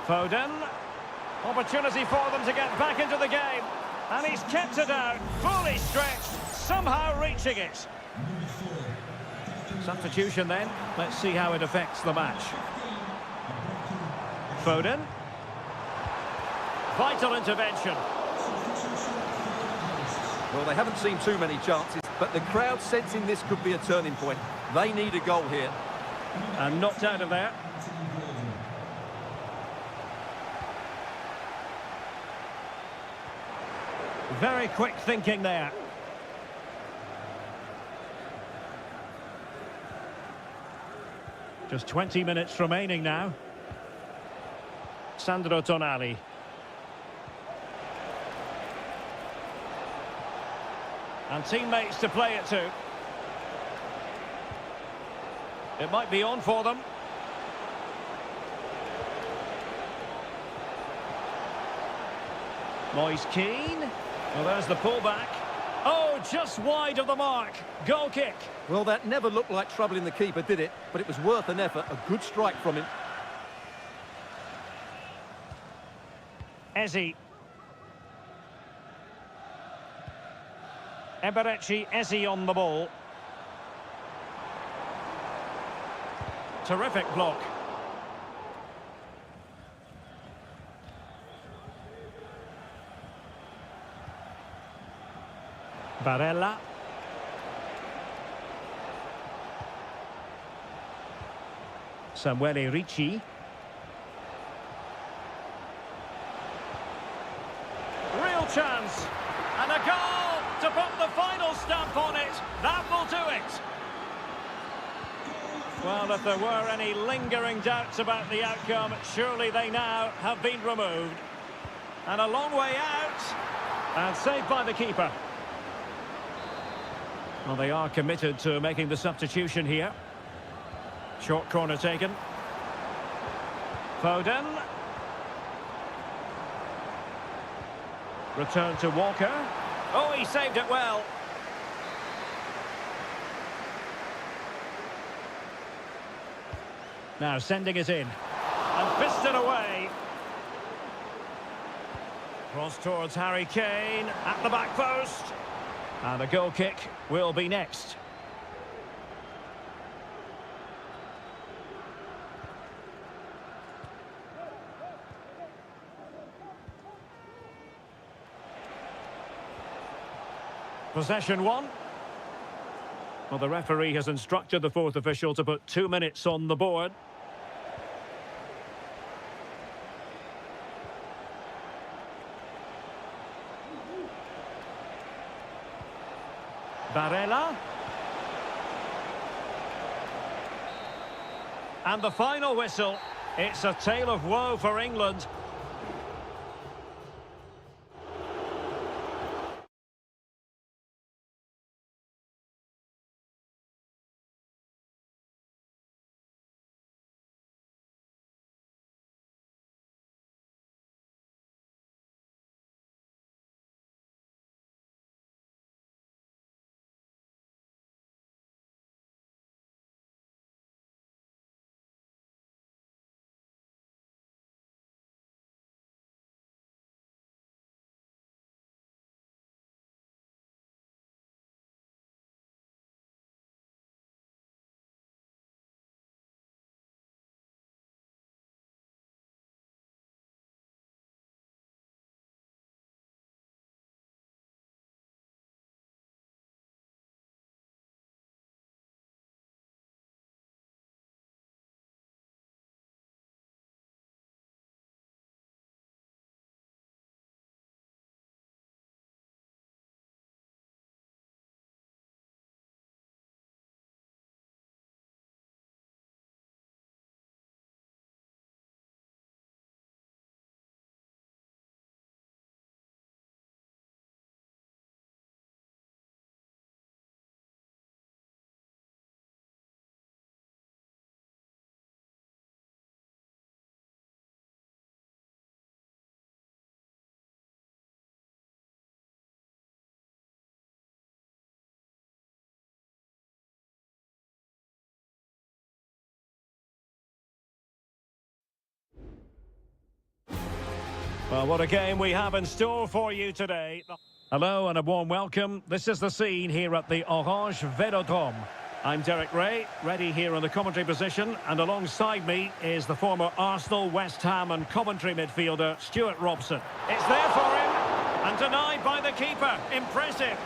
Foden. Opportunity for them to get back into the game. And he's kept it out, fully stretched, somehow reaching it. Substitution then. Let's see how it affects the match. Foden. Vital intervention. Well, they haven't seen too many chances, but the crowd sensing this could be a turning point. They need a goal here. And knocked out of there. Very quick thinking there. Just 20 minutes remaining now. Sandro Tonali. And teammates to play it to. It might be on for them. Moise Keane. Well, there's the pullback. Oh, just wide of the mark. Goal kick. Well, that never looked like troubling the keeper, did it? But it was worth an effort. A good strike from him. Eze. Eberechi Eze on the ball. Terrific block. Barella. Samuele Ricci. Real chance. And a goal to put the final stamp on it. That will do it. Well, if there were any lingering doubts about the outcome, surely they now have been removed. And a long way out. And saved by the keeper. Well, they are committed to making the substitution here. Short corner taken. Foden. Return to Walker. Oh, he saved it well. Now sending it in. And fisted away. Cross towards Harry Kane. At the back post. And the goal kick will be next. Possession one. Well, the referee has instructed the fourth official to put 2 minutes on the board. Barella. And the final whistle. It's a tale of woe for England. Well, what a game we have in store for you today. Hello and a warm welcome. This is the scene here at the Orange Velodrome. I'm Derek Ray, ready here in the commentary position, and alongside me is the former Arsenal, West Ham and Coventry midfielder, Stuart Robson. It's there for him, and denied by the keeper. Impressive.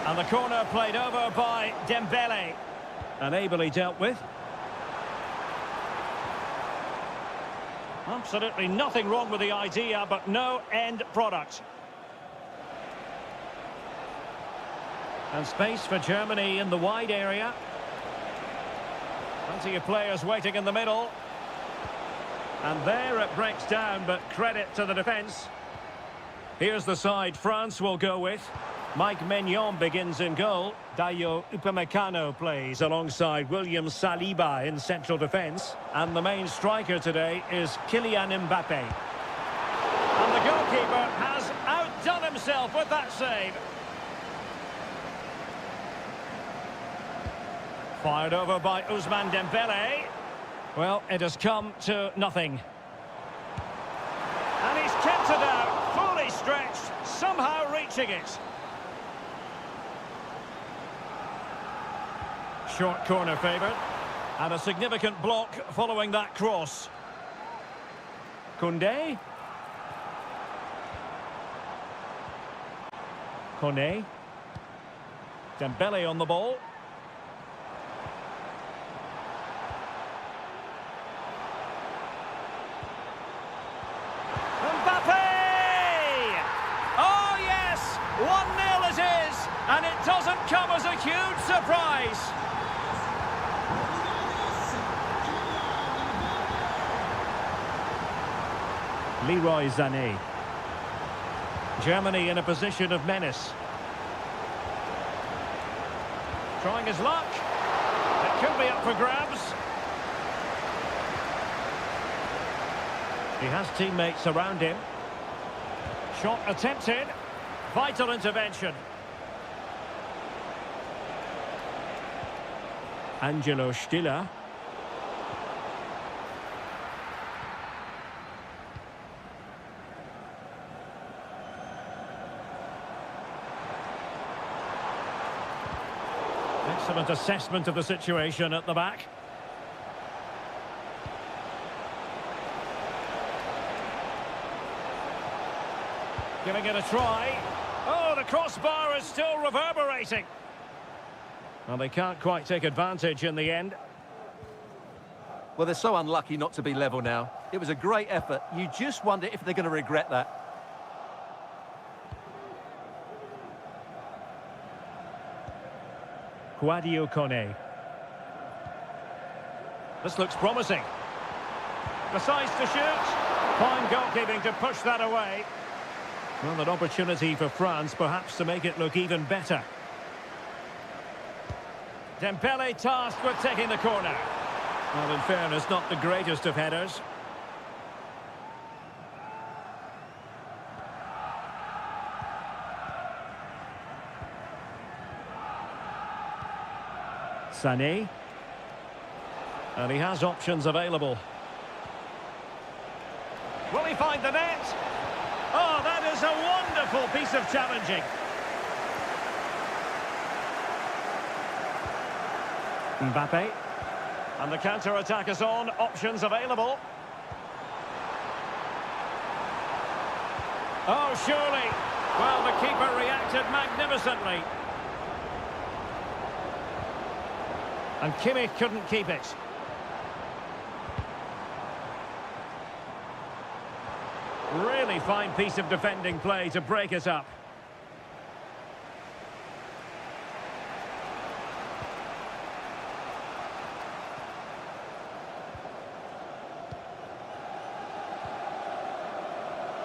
And the corner played over by Dembele. And ably dealt with. Absolutely nothing wrong with the idea, but no end product. And space for Germany in the wide area. Plenty of players waiting in the middle. And there it breaks down, but credit to the defence. Here's the side France will go with. Mike Maignan begins in goal. Dayo Upamecano plays alongside William Saliba in central defence. And the main striker today is Kylian Mbappe. And the goalkeeper has outdone himself with that save. Fired over by Ousmane Dembele. Well, it has come to nothing. And he's kept it out, fully stretched, somehow reaching it. Short corner favoured. And a significant block following that cross. Koundé. Koné. Dembele on the ball. Mbappe! Oh yes! 1-0 it is! And it doesn't come as a huge surprise. Leroy Sané. Germany in a position of menace. Trying his luck. It could be up for grabs. He has teammates around him. Shot attempted. Vital intervention. Angelo Stiller. Excellent assessment of the situation at the back. Giving it a try. Oh, the crossbar is still reverberating. Well, they can't quite take advantage in the end. Well, they're so unlucky not to be level now. It was a great effort. You just wonder if they're going to regret that. Kone. This looks promising. Decides to shoot. Fine goalkeeping to push that away. Well, an opportunity for France, perhaps, to make it look even better. Dembele tasked with taking the corner. Well, in fairness, not the greatest of headers. Sané. And he has options available. Will he find the net? Oh, that is a wonderful piece of challenging. Mbappe. And the counter-attack is on. Options available. Oh, surely. Well, the keeper reacted magnificently. And Kimmich couldn't keep it. Really fine piece of defending play to break it up.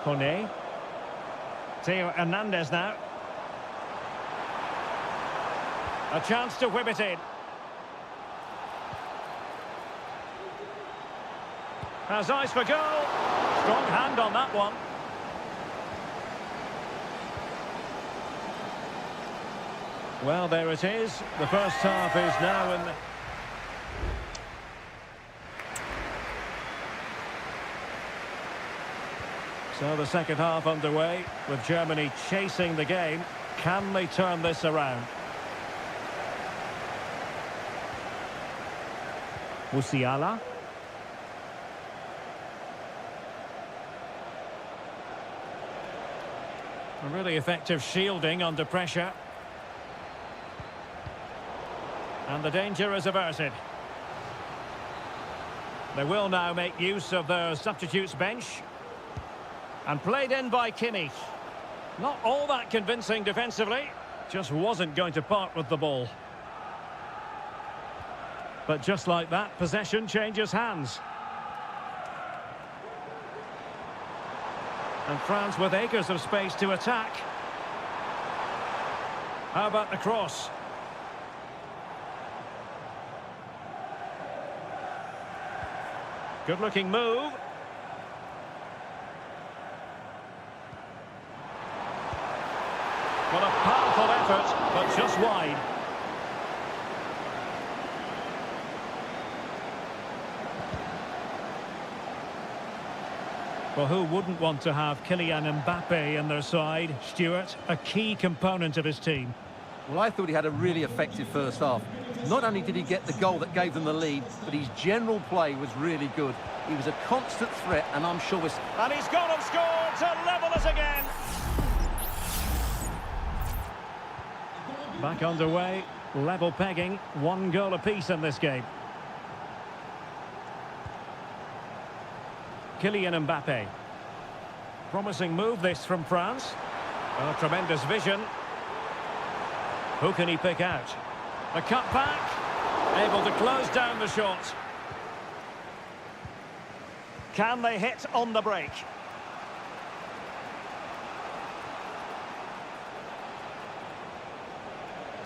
Kone. Theo Hernandez now. A chance to whip it in. Has eyes for goal. Strong hand on that one. Well, there it is. The first half is now in the... So the second half underway, with Germany chasing the game. Can they turn this around? Musiala. A really effective shielding under pressure. And the danger is averted. They will now make use of their substitutes bench. And played in by Kimmich. Not all that convincing defensively. Just wasn't going to part with the ball. But just like that, possession changes hands. And France with acres of space to attack. How about the cross? Good-looking move. Well, a powerful effort, but just wide. Well, who wouldn't want to have Kylian Mbappe in their side? Stuart, a key component of his team. Well, I thought he had a really effective first half. Not only did he get the goal that gave them the lead, but his general play was really good. He was a constant threat, and I'm sure we're... And he's gone and scored to level it again. Back underway, level pegging, 1 goal apiece in this game. Kylian Mbappe. Promising move this from France. Oh, tremendous vision. Who can he pick out? The cut back. Able to close down the shot. Can they hit on the break?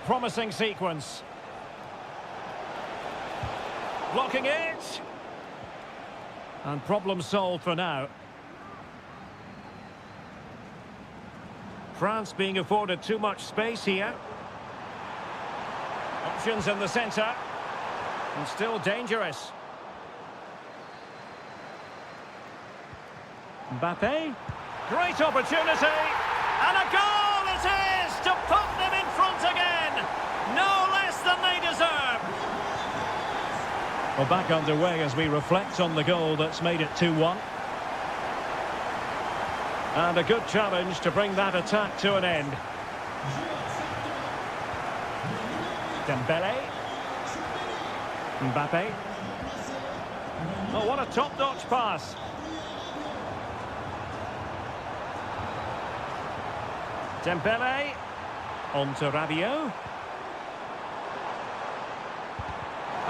Promising sequence. Blocking it. And problem solved for now. France being afforded too much space here. Options in the centre. And still dangerous. Mbappe. Great opportunity. And a goal it is to put them in front again. No less than they deserve. Well, back underway as we reflect on the goal that's made it 2-1. And a good challenge to bring that attack to an end. Dembele. Mbappe. Oh, what a top-notch pass. Dembele. On to Rabiot.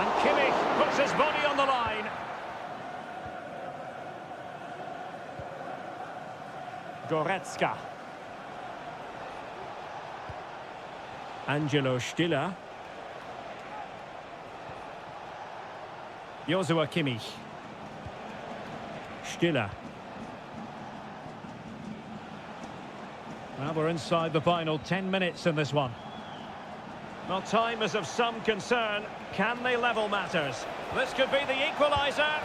And Kimmich puts his body on the line. Goretzka. Angelo Stiller. Joshua Kimmich. Stiller. Well, we're inside the final 10 minutes in this one. Well, time is of some concern. Can they level matters? This could be the equaliser.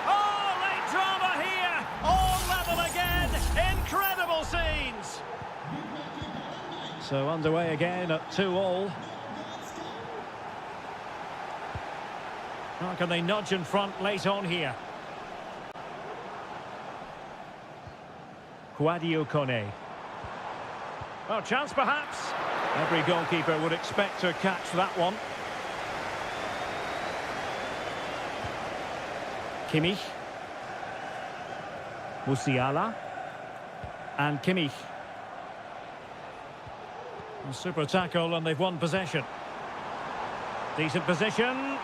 Oh, late drama here. All level again. Incredible scenes. So underway again at 2-2. How can they nudge in front late on here? Quadio Kone. Oh, chance perhaps. Every goalkeeper would expect to catch that one. Kimmich. Musiala. And Kimmich. A super tackle and they've won possession. Decent position.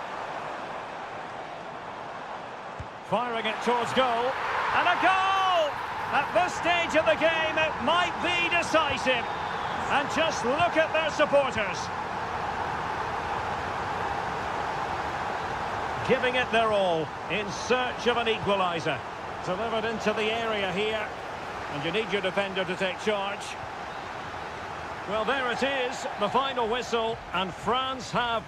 Firing it towards goal. And a goal! At this stage of the game, it might be decisive. And just look at their supporters. Giving it their all in search of an equaliser. Delivered into the area here. And you need your defender to take charge. Well, there it is, the final whistle. And France have...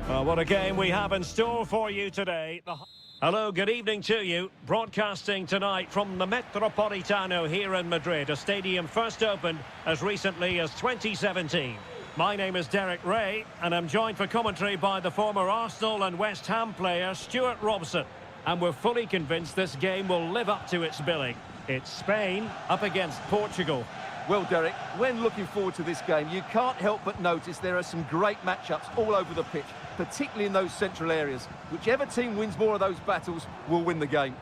Well, what a game we have in store for you today. Hello, good evening to you. Broadcasting tonight from the Metropolitano here in Madrid, a stadium first opened as recently as 2017. My name is Derek Ray, and I'm joined for commentary by the former Arsenal and West Ham player Stuart Robson. And we're fully convinced this game will live up to its billing. It's Spain up against Portugal. Well, Derek, when looking forward to this game, you can't help but notice there are some great matchups all over the pitch, particularly in those central areas. Whichever team wins more of those battles will win the game.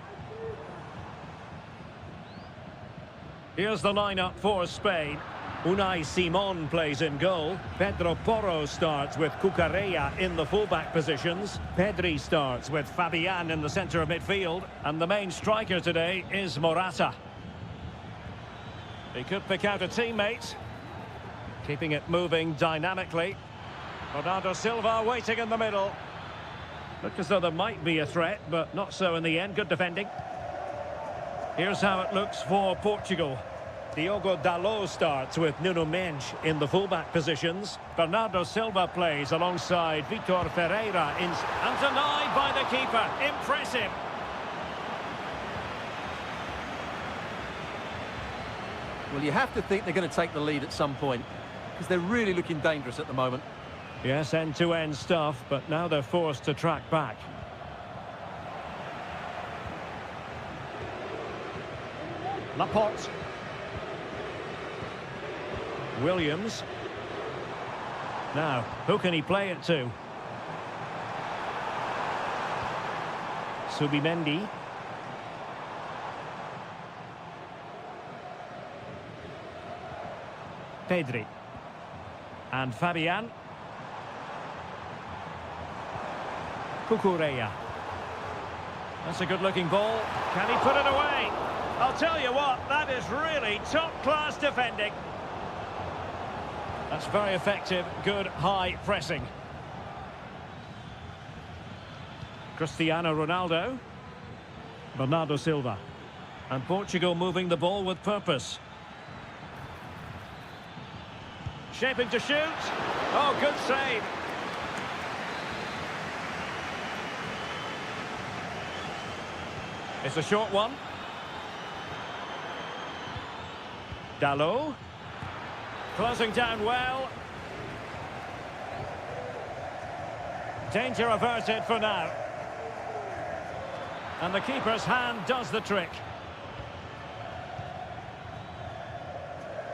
Here's the lineup for Spain. Unai Simon plays in goal. Pedro Porro starts with Cucurella in the fullback positions. Pedri starts with Fabian in the centre of midfield. And the main striker today is Morata. He could pick out a teammate. Keeping it moving dynamically. Bernardo Silva waiting in the middle. Looked as though there might be a threat, but not so in the end. Good defending. Here's how it looks for Portugal. Diogo Dalot starts with Nuno Mendes in the fullback positions. Bernardo Silva plays alongside Vitor Ferreira and denied by the keeper. Impressive. Well, you have to think they're going to take the lead at some point, because they're really looking dangerous at the moment. Yes, end-to-end stuff, but now they're forced to track back. Laporte. Williams. Now, who can he play it to? Subimendi. Pedri. And Fabian. Cucurella. That's a good-looking ball. Can he put it away? I'll tell you what, that is really top-class defending. That's very effective, good high pressing. Cristiano Ronaldo. Bernardo Silva. And Portugal moving the ball with purpose. Shaping to shoot. Oh, good save. It's a short one. Dalot. Closing down well. Danger averted for now. And the keeper's hand does the trick.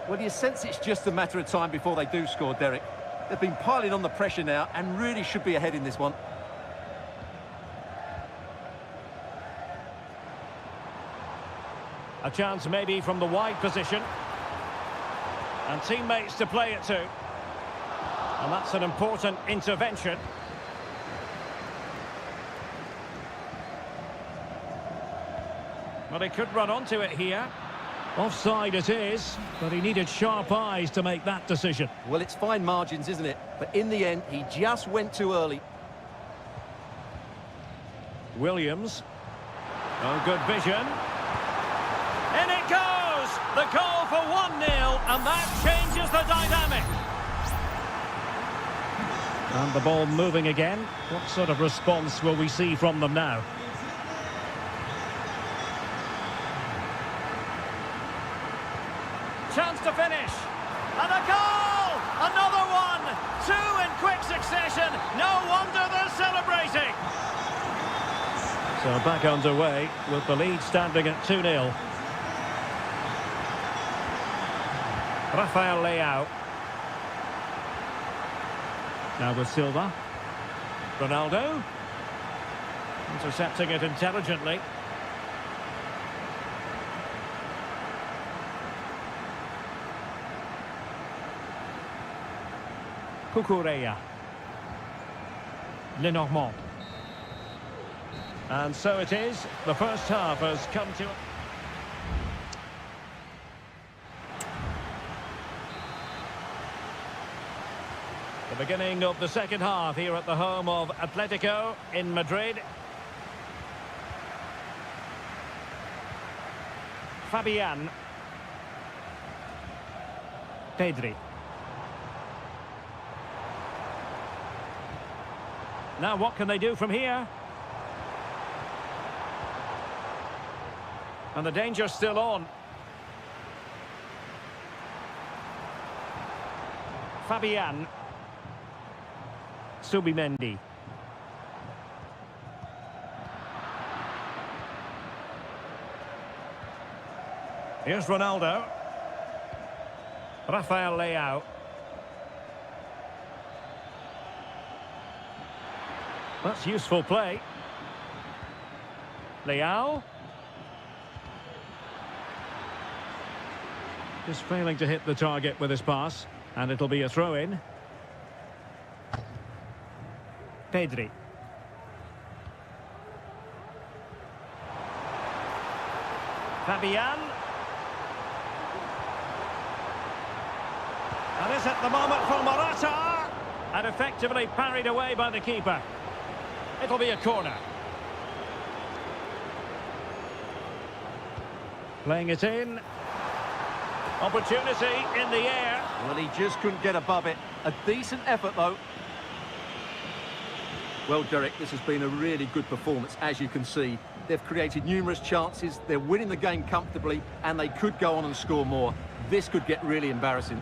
Well, you sense it's just a matter of time before they do score, Derek. They've been piling on the pressure now and really should be ahead in this one. A chance maybe from the wide position. And teammates to play it to. And that's an important intervention. Well, he could run onto it here. Offside it is, but he needed sharp eyes to make that decision. Well, it's fine margins, isn't it? But in the end, he just went too early. Williams. Oh, good vision. In it goes! The goal for 1-0, and that changes the dynamic. And the ball moving again. What sort of response will we see from them now? Chance to finish. And a goal! Another one! Two in quick succession. No wonder they're celebrating. So back underway with the lead standing at 2-0. Rafael Leao. Now with Silva. Ronaldo. Intercepting it intelligently. Cucurella. Lenormand. And so it is. The first half has come to... The beginning of the second half here at the home of Atletico in Madrid. Fabian. Pedri. Now what can they do from here? And the danger's still on. Fabian. Subimendi. Here's Ronaldo. Rafael Leao. That's useful play. Leao. Just failing to hit the target with his pass. And it'll be a throw-in. Pedri. Fabian. And is at the moment for Morata. And effectively parried away by the keeper. It'll be a corner. Playing it in. Opportunity in the air. Well, he just couldn't get above it. A decent effort, though. Well, Derek, this has been a really good performance, as you can see. They've created numerous chances, they're winning the game comfortably, and they could go on and score more. This could get really embarrassing.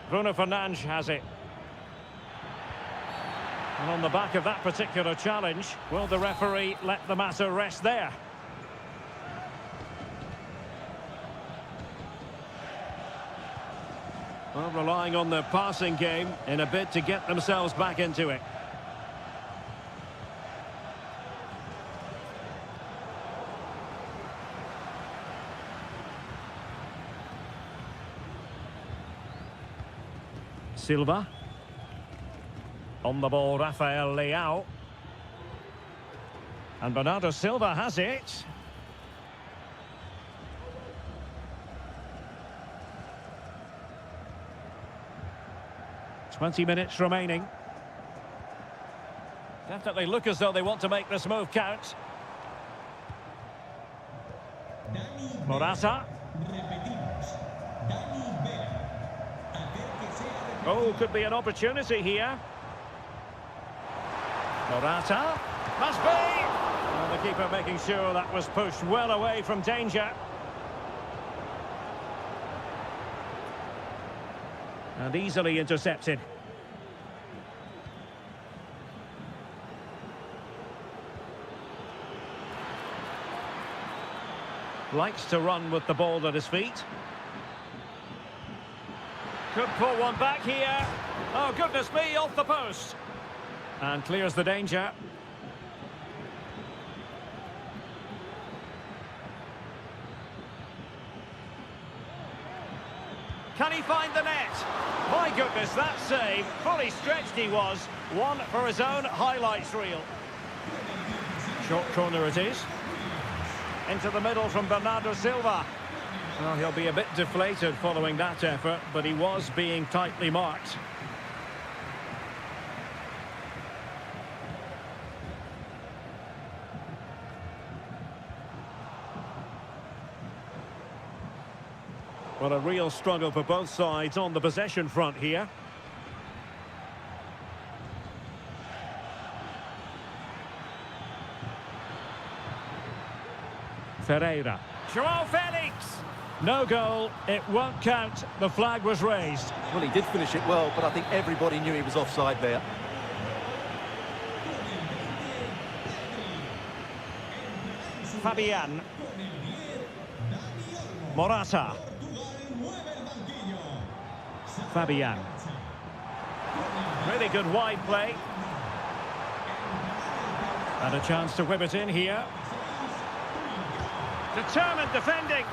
Bruno Fernandes has it. And on the back of that particular challenge, will the referee let the matter rest there? Well, relying on the passing game in a bid to get themselves back into it. Silva. On the ball, Rafael Leao. And Bernardo Silva has it. "20 minutes remaining. Definitely look as though they want to make this move count. Morata. Oh, could be an opportunity here. Morata. Must be! Well, the keeper making sure that was pushed well away from danger. And easily intercepted. Likes to run with the ball at his feet. Could pull one back here. Oh, goodness me, off the post. And clears the danger. Can he find the net? My goodness, that save. Fully stretched he was. One for his own highlights reel. Short corner it is. Into the middle from Bernardo Silva. Well, he'll be a bit deflated following that effort, but he was being tightly marked. Well, a real struggle for both sides on the possession front here. Ferreira. Joao Felix! No goal, it won't count. The flag was raised. Well, he did finish it well, but I think everybody knew he was offside there. Fabian. Morata. Fabian. Really good wide play. And a chance to whip it in here. Determined defending.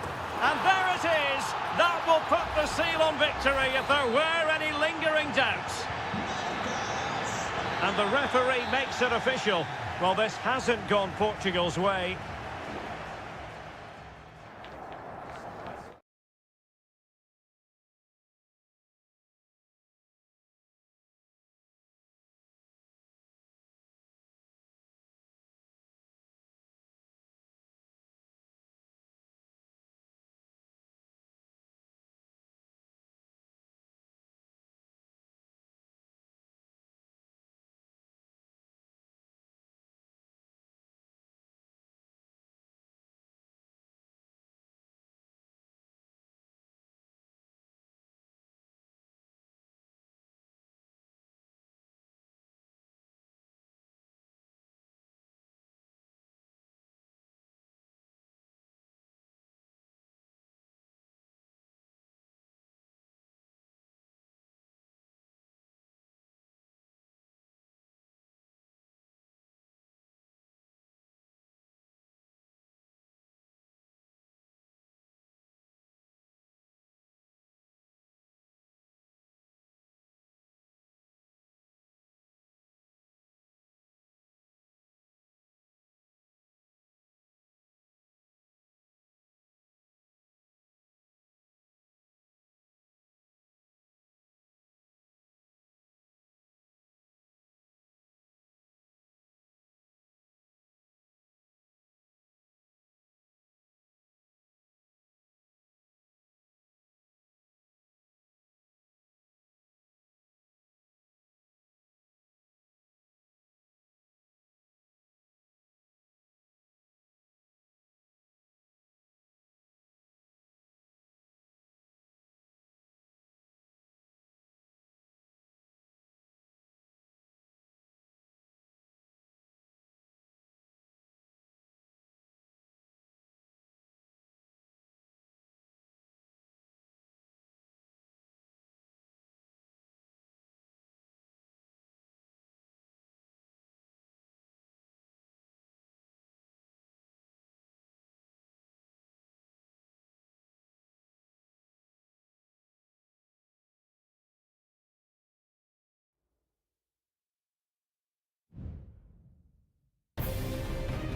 And there it is. That will put the seal on victory if there were any lingering doubts. And the referee makes it official. Well, this hasn't gone Portugal's way.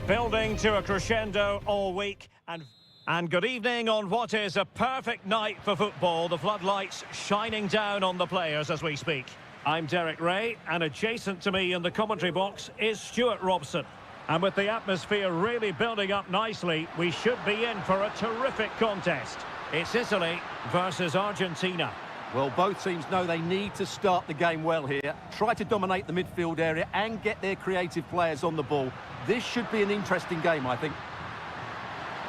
Building to a crescendo all week. And good evening on what is a perfect night for football. The floodlights shining down on the players as we speak. I'm Derek Ray, and adjacent to me in the commentary box is Stuart Robson. And with the atmosphere really building up nicely, we should be in for a terrific contest. It's Italy versus Argentina. Well, both teams know they need to start the game well here. Try to dominate the midfield area and get their creative players on the ball. This should be an interesting game, I think.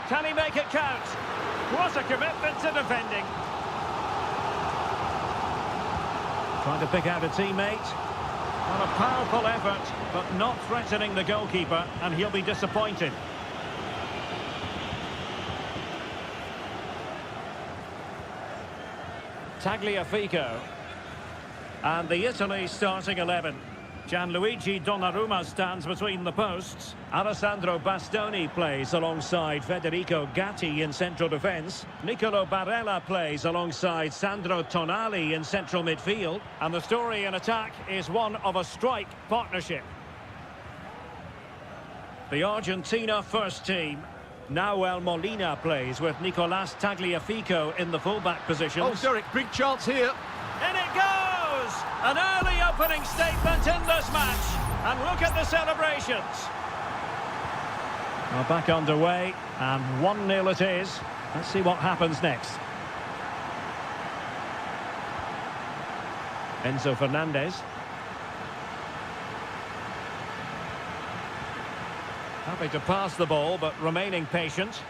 Can he make it count? What a commitment to defending. Trying to pick out a teammate. What a powerful effort, but not threatening the goalkeeper, and he'll be disappointed. Tagliafico. And the Italy starting 11. Gianluigi Donnarumma stands between the posts. Alessandro Bastoni plays alongside Federico Gatti in central defence. Nicolo Barella plays alongside Sandro Tonali in central midfield. And the story in attack is one of a strike partnership. The Argentina first team. Nahuel Molina plays with Nicolas Tagliafico in the fullback positions. Oh, Derek, big chance here. In it goes! An early opening statement in this match. And look at the celebrations. Well, back underway, and 1-0 it is. Let's see what happens next. Enzo Fernandez. Happy to pass the ball, but remaining patient.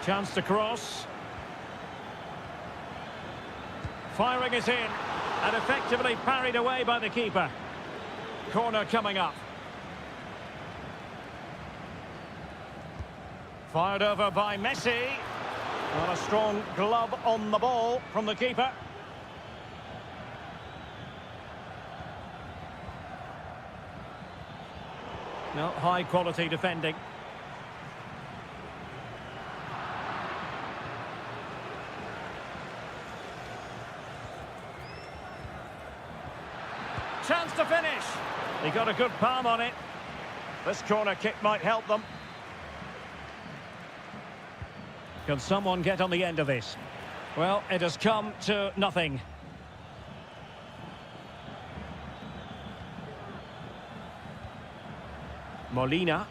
Chance to cross. Firing it in. And effectively parried away by the keeper. Corner coming up. Fired over by Messi. Not a strong glove on the ball from the keeper. No, high quality defending. Chance to finish. He got a good palm on it. This corner kick might help them. Can someone get on the end of this? Well, it has come to nothing. Molina.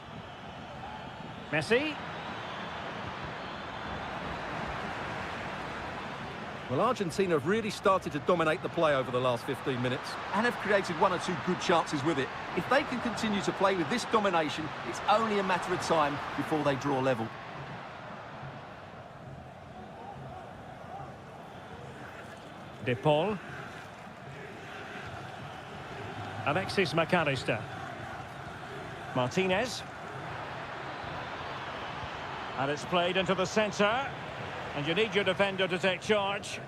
Messi. Well, Argentina have really started to dominate the play over the last 15 minutes and have created one or two good chances with it. If they can continue to play with this domination, it's only a matter of time before they draw level. De Paul. Alexis McAllister. Martinez. And it's played into the centre. And you need your defender to take charge.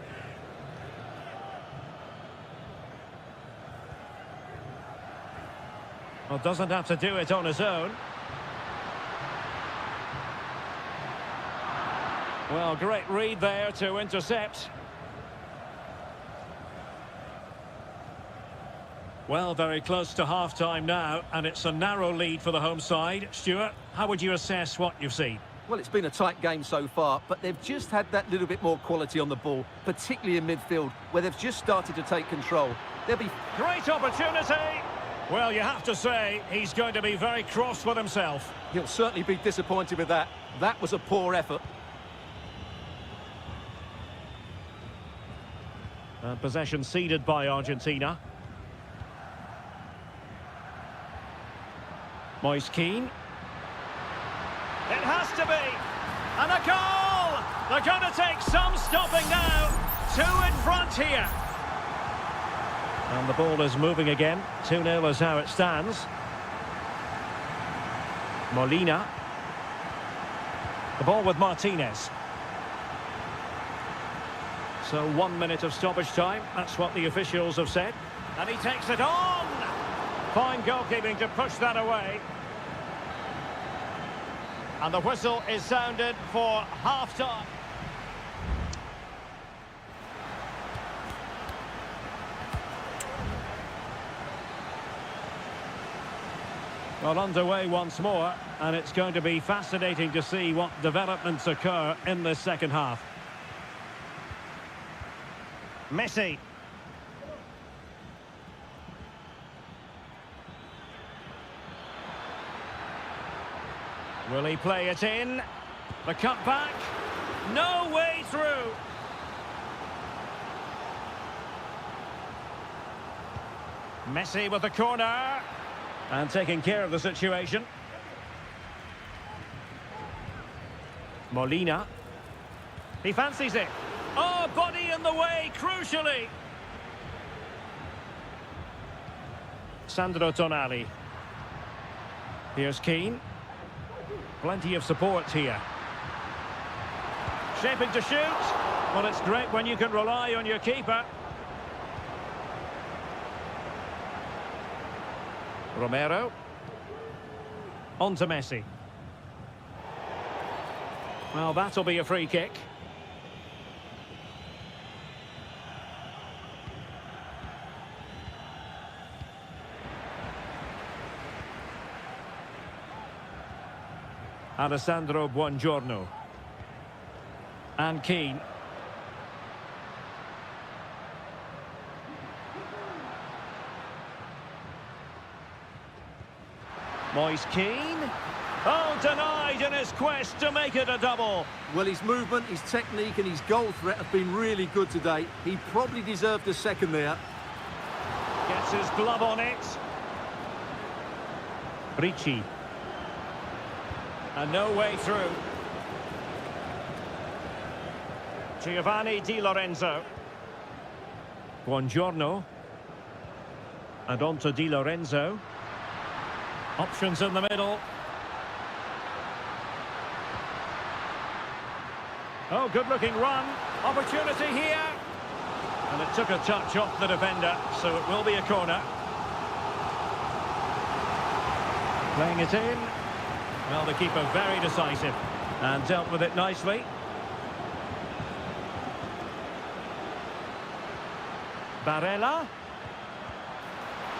Well, doesn't have to do it on his own. Well, great read there to intercept. Well, very close to half-time now, and it's a narrow lead for the home side. Stuart, how would you assess what you've seen? Well, it's been a tight game so far, but they've just had that little bit more quality on the ball, particularly in midfield, where they've just started to take control. There'll be great opportunity. Well, you have to say, he's going to be very cross with himself. He'll certainly be disappointed with that. That was a poor effort. Possession ceded by Argentina. Moise Keane. It has to be. And a goal! They're going to take some stopping now. 2 in front here. And the ball is moving again. 2-0 is how it stands. Molina. The ball with Martinez. So 1 minute of stoppage time. That's what the officials have said. And he takes it on. Fine goalkeeping to push that away. And the whistle is sounded for half-time. Well, underway once more, and it's going to be fascinating to see what developments occur in this second half. Messi. Will he play it in? The cutback. No way through. Messi with the corner. And taking care of the situation. Molina. He fancies it. Oh, body in the way, crucially. Sandro Tonali. Here's Keane. Plenty of support here. Shaping to shoot. Well, it's great when you can rely on your keeper. Romero. On to Messi. Well, that'll be a free kick. Alessandro Buongiorno. And Keane. Moise Keane. Oh, denied in his quest to make it a double. Well, his movement, his technique and his goal threat have been really good today. He probably deserved a second there. Gets his glove on it. Ricci. And no way through. Giovanni Di Lorenzo. Buongiorno. And on to Di Lorenzo. Options in the middle. Oh, good-looking run. Opportunity here. And it took a touch off the defender, so it will be a corner. Playing it in. Well, the keeper very decisive and dealt with it nicely. Barella.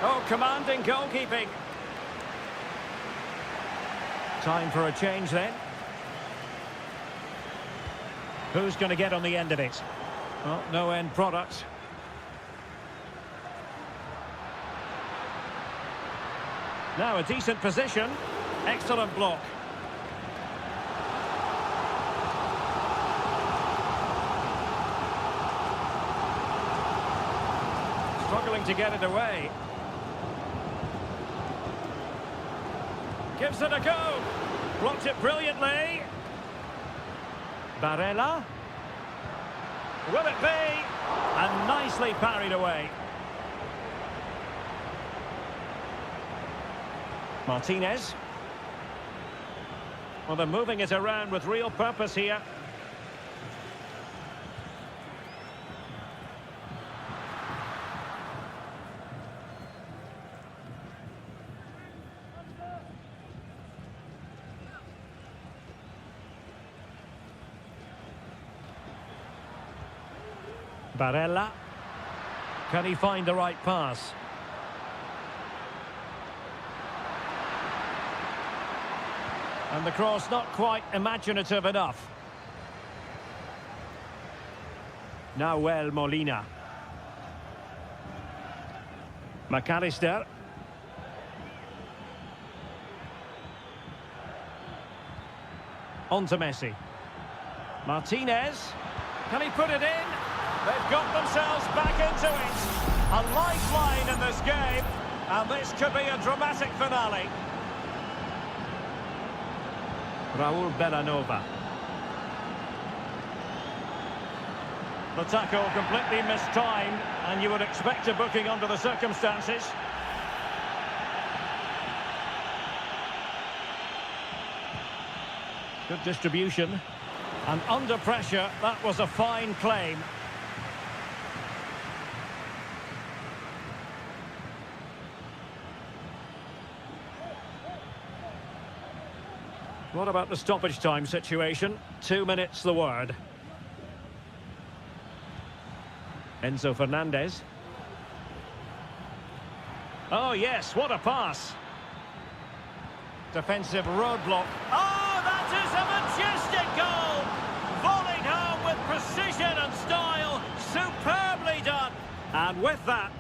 Oh, commanding goalkeeping. Time for a change then. Who's going to get on the end of it? Well, no end product. Now a decent position. Excellent block. Struggling to get it away. Gives it a go. Blocked it brilliantly. Barella. Will it be? And nicely parried away. Martinez. Well, they're moving it around with real purpose here. Barella. Can he find the right pass? And the cross not quite imaginative enough. Now Molina. McAllister. On to Messi. Martinez. Can he put it in? They've got themselves back into it. A lifeline in this game. And this could be a dramatic finale. Raul Bellanova. The tackle completely mistimed, and you would expect a booking under the circumstances. Good distribution. And under pressure, that was a fine claim. What about the stoppage time situation? 2 minutes the word. Enzo Fernandez. Oh yes, what a pass. defensive roadblock. Oh, that is a majestic goal! Volleyed home with precision and style. Superbly done. And with that...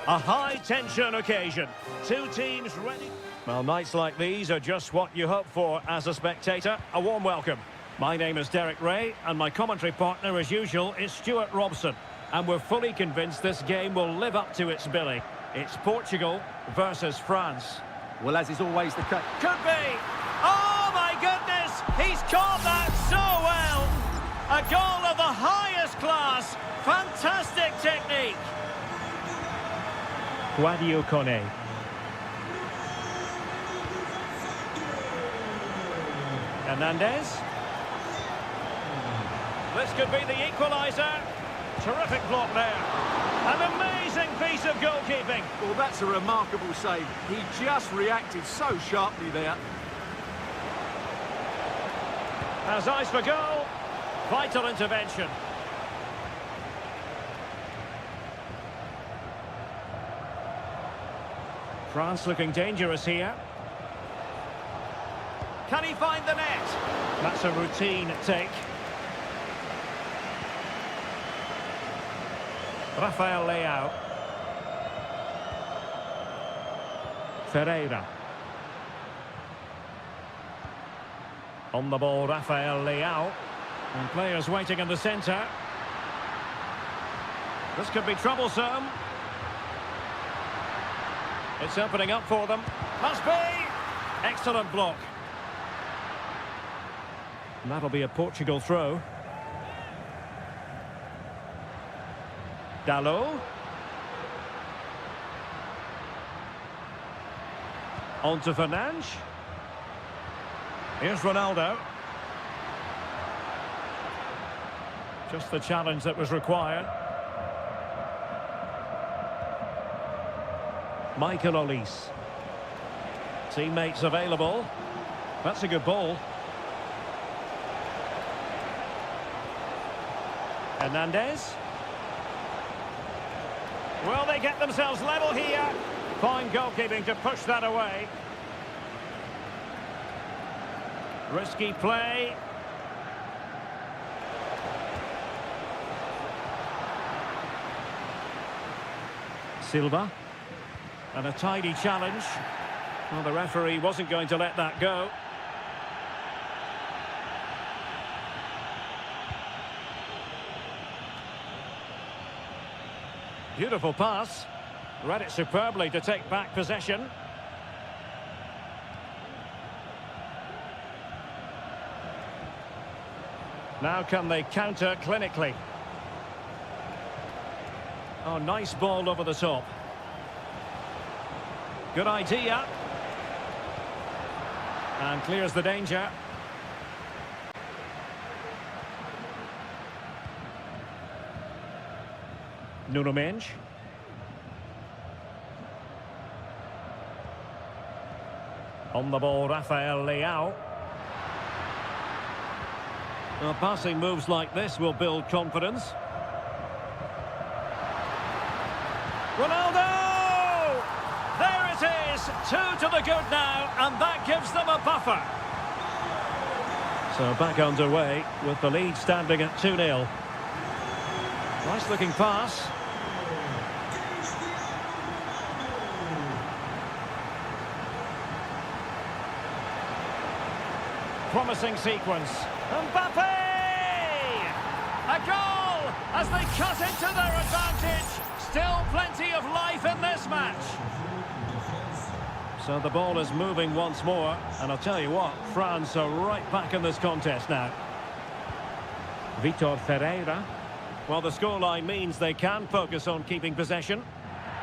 A high-tension occasion. Two teams ready. Well, nights like these are just what you hope for as a spectator. A warm welcome. My name is Derek Ray, and my commentary partner, as usual, is Stuart Robson. And we're fully convinced this game will live up to its billing. It's Portugal versus France. Well, as is always the case... Could be! Oh, my goodness! He's caught that so well! A goal of the highest class. Fantastic technique. Guadio Kone. Hernandez. This could be the equaliser. Terrific block there. An amazing piece of goalkeeping. Well, that's a remarkable save. He just reacted so sharply there. Has eyes for goal. Vital intervention. France looking dangerous here. Can he find the net? That's a routine take. Rafael Leao. Ferreira. On the ball, Rafael Leao. And players waiting in the centre. This could be troublesome. It's opening up for them. Must be! Excellent block. And that'll be a Portugal throw. Dalot. On to Fernandes. Here's Ronaldo. Just the challenge that was required. Michael Olise. Teammates available. That's a good ball. Hernandez. Well, they get themselves level here. Fine goalkeeping to push that away. Risky play. Silva. And a tidy challenge. Well, the referee wasn't going to let that go. Beautiful pass. Read it superbly to take back possession. Now can they counter clinically? Oh, nice ball over the top. Good idea. And clears the danger. Nuno Mendes. On the ball, Rafael Leao. Well, passing moves like this will build confidence. Ronaldo! There it is! 2 to the good now, and that gives them a buffer. So back underway with the lead standing at 2-0. Nice looking pass. Promising sequence. Mbappe! A goal as they cut into their advantage. Still plenty of life in this match. So the ball is moving once more, and I'll tell you what, France are right back in this contest now. Vitor Ferreira. Well, the scoreline means they can focus on keeping possession.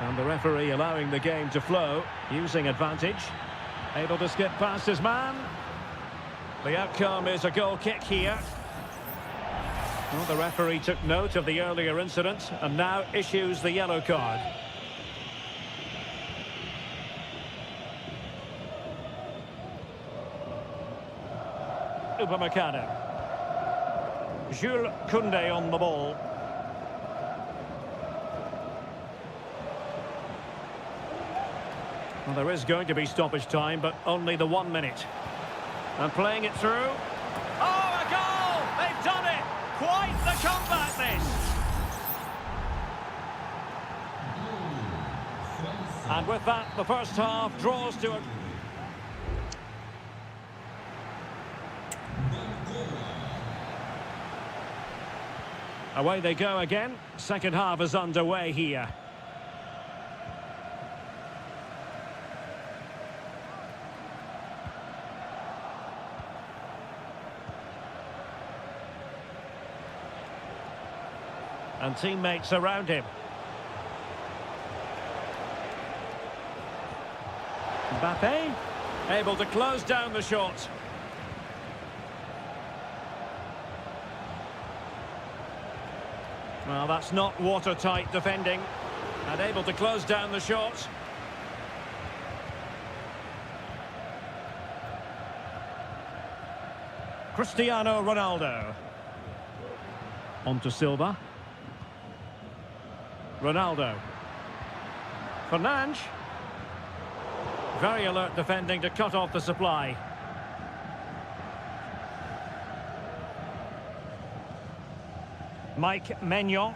And the referee allowing the game to flow, using advantage. Able to skip past his man. The outcome is a goal kick here. Well, the referee took note of the earlier incident and now issues the yellow card. Upamecano. Jules Koundé on the ball. Well, there is going to be stoppage time, but only the 1 minute. And playing it through. Oh, a goal! They've done it! Quite the comeback, this! And with that, the first half draws to a... Away they go again. Second half is underway here. And teammates around him. Mbappe, able to close down the shot. Well, that's not watertight defending. And able to close down the shot. Cristiano Ronaldo. On to Silva. Ronaldo. Fernandes. Very alert defending to cut off the supply. Mike Maignan.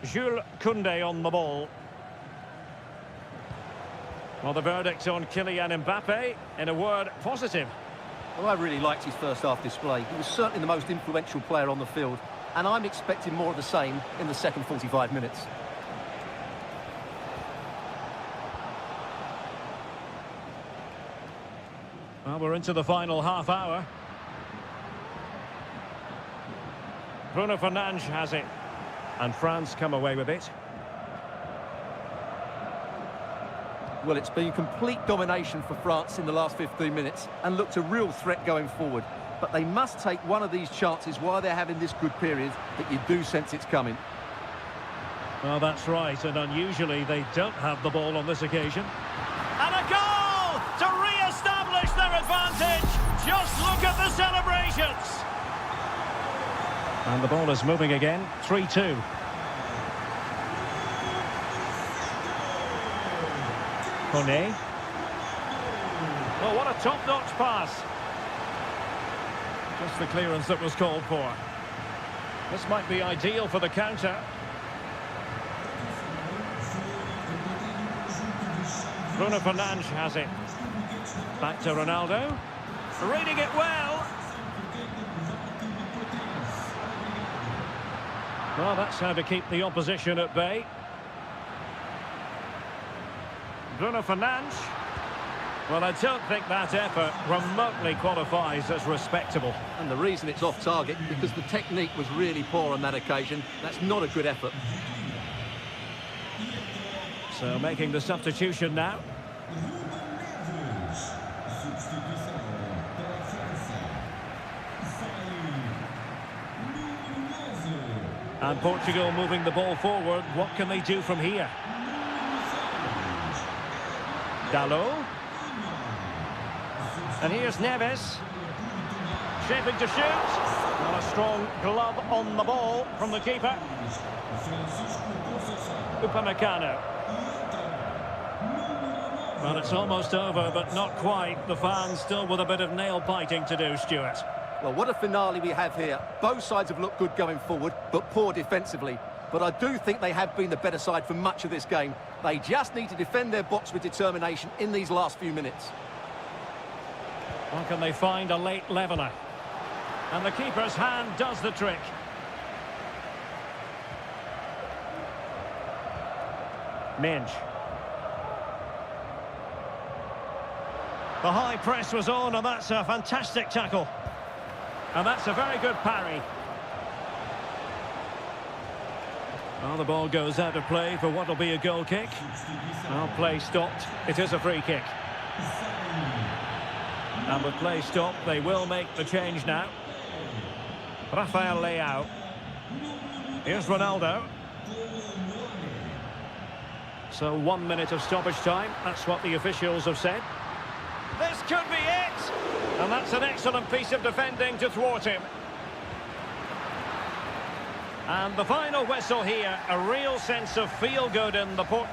Jules Koundé on the ball. Well, the verdict on Kylian Mbappe, in a word, positive. Well, I really liked his first half display. He was certainly the most influential player on the field, and I'm expecting more of the same in the second 45 minutes. Well, we're into the final half hour. Bruno Fernandes has it, and France come away with it. Well, it's been complete domination for France in the last 15 minutes and looked a real threat going forward. But they must take one of these chances while they're having this good period that you do sense it's coming. Well, that's right, and unusually they don't have the ball on this occasion. And a goal to re-establish their advantage. Just look at the celebrations. And the ball is moving again, 3-2. Kone. Oh, what a top-notch pass. Just the clearance that was called for. This might be ideal for the counter. Bruno Fernandes has it. Back to Ronaldo. Reading it well. Well, that's how to keep the opposition at bay. Bruno Fernandes. Well, I don't think that effort remotely qualifies as respectable. And the reason it's off target, because the technique was really poor on that occasion. That's not a good effort. So making the substitution now. And Portugal moving the ball forward. What can they do from here? Dalot. And here's Neves. Shaping to shoot. Not a strong glove on the ball from the keeper. Upamecano. Well, it's almost over, but not quite. The fans still with a bit of nail-biting to do, Stuart. Well, what a finale we have here. Both sides have looked good going forward, but poor defensively. But I do think they have been the better side for much of this game. They just need to defend their box with determination in these last few minutes. Or can they find a late leveller? And the keeper's hand does the trick. Minge. The high press was on, and that's a fantastic tackle. And that's a very good parry. Well, the ball goes out of play for what will be a goal kick. Well, play stopped. It is a free kick. And with play stopped, they will make the change now. Rafael Leao. Here's Ronaldo. So 1 minute of stoppage time. That's what the officials have said. This could be it! And that's an excellent piece of defending to thwart him. And the final whistle here, a real sense of feel-good in the port.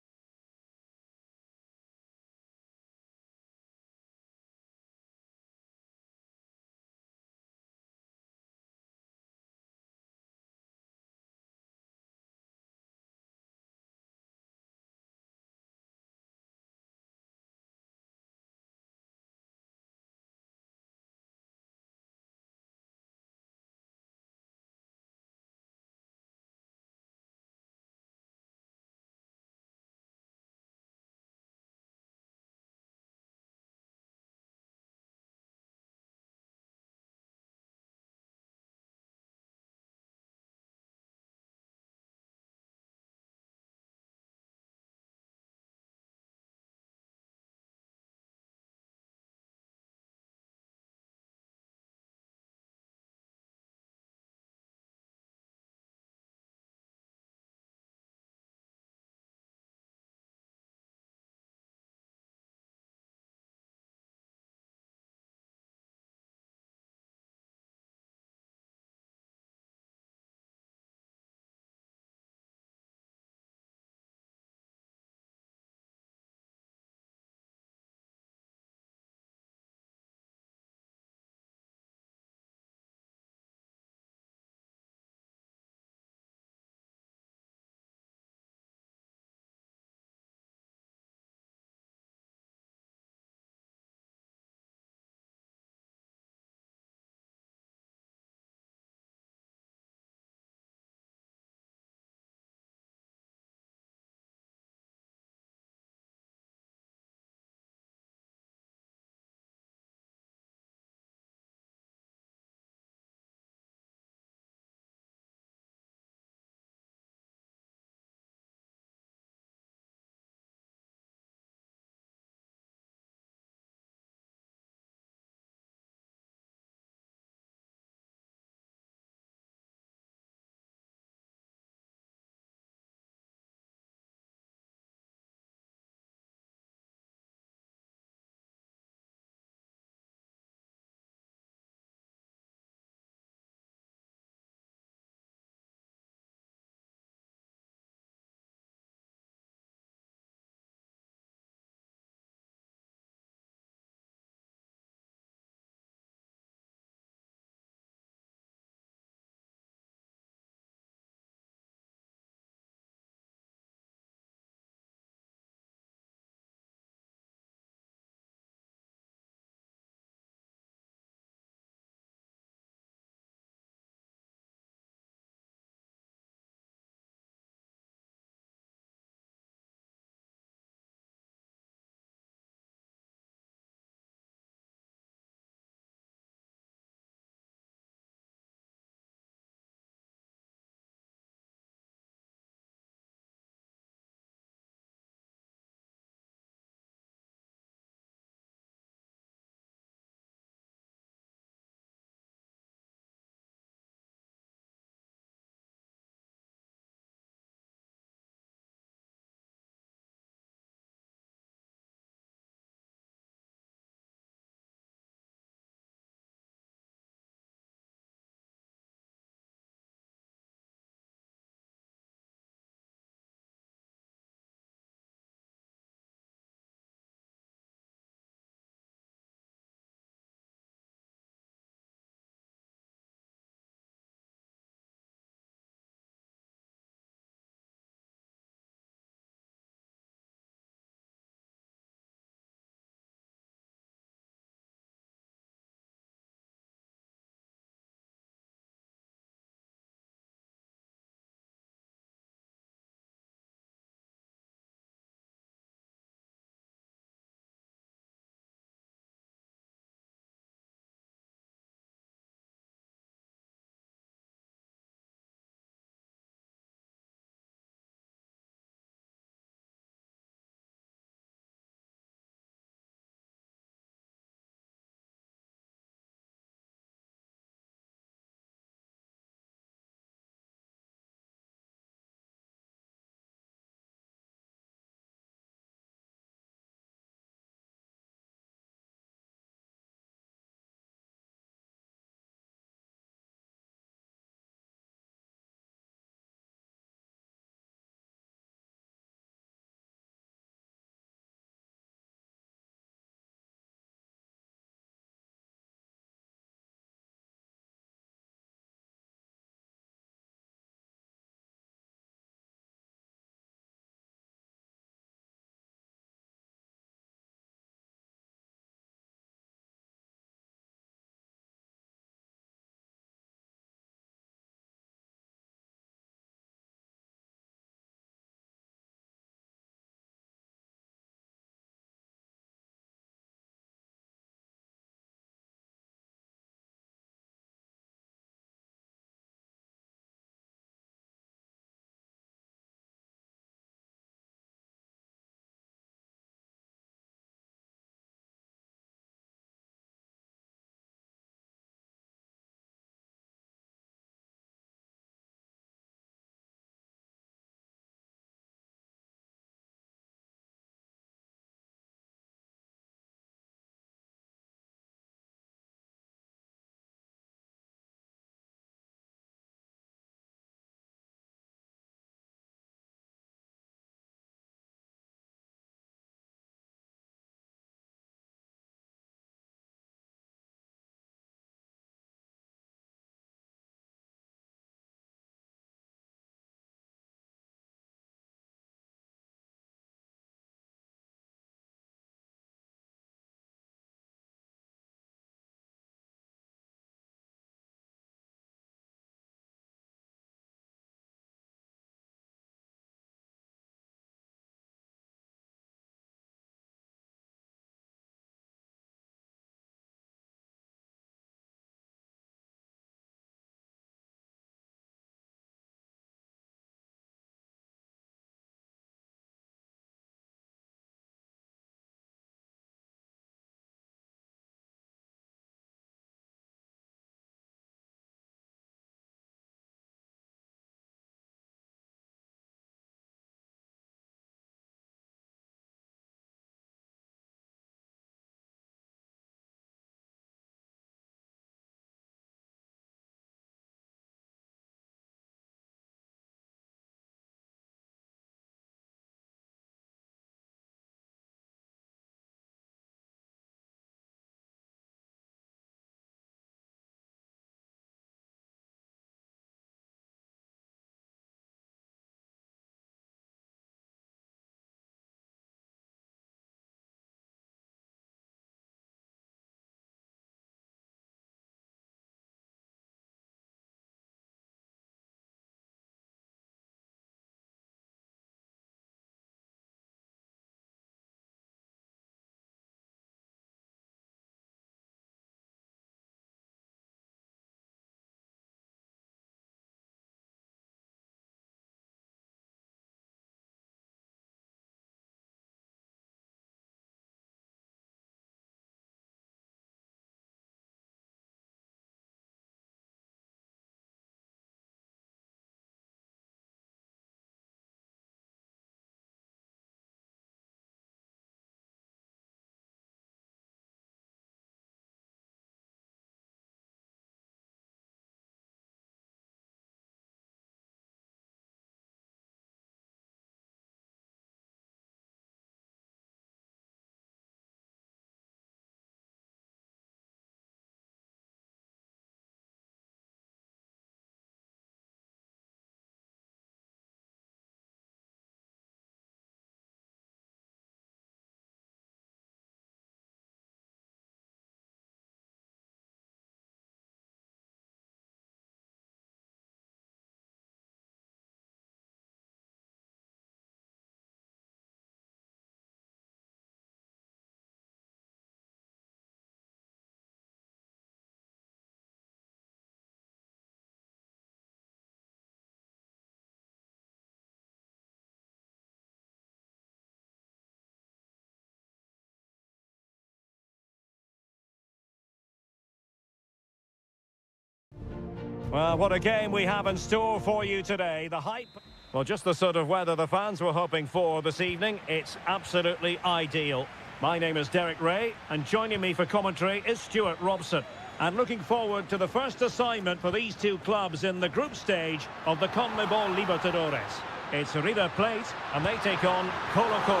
Well, what a game we have in store for you today. The hype... Well, just the sort of weather the fans were hoping for this evening. It's absolutely ideal. My name is Derek Ray, and joining me for commentary is Stuart Robson. And looking forward to the first assignment for these two clubs in the group stage of the CONMEBOL Libertadores. It's River Plate, and they take on Colo-Colo.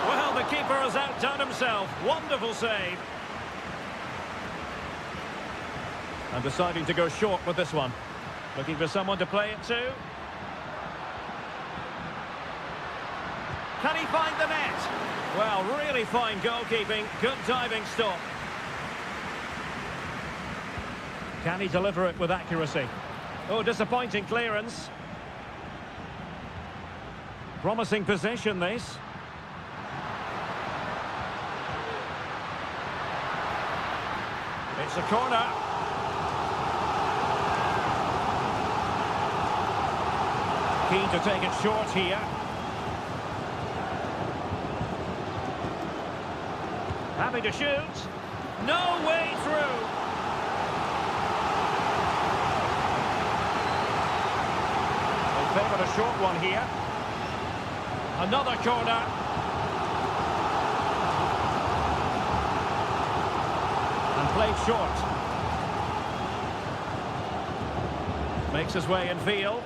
Well, the keeper has outdone himself. Wonderful save. And deciding to go short with this one. Looking for someone to play it to. Can he find the net? Well, really fine goalkeeping. Good diving stop. Can he deliver it with accuracy? Oh, disappointing clearance. Promising possession, this. It's a corner. Keen to take it short here. Happy to shoot. No way through. They favoured a short one here. Another corner. And played short. Makes his way in field.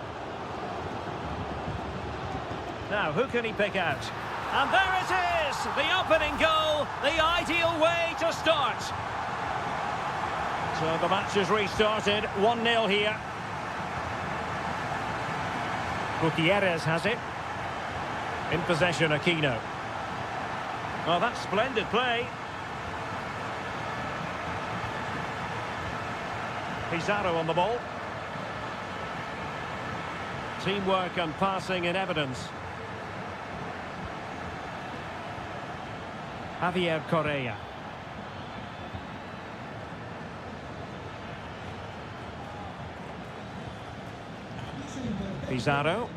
Now, who can he pick out? And there it is! The opening goal, the ideal way to start. So the match is restarted, 1-0 here. Gutierrez has it. In possession, Aquino. Oh, that's splendid play. Pizarro on the ball. Teamwork and passing in evidence. Javier Correa. Pizarro.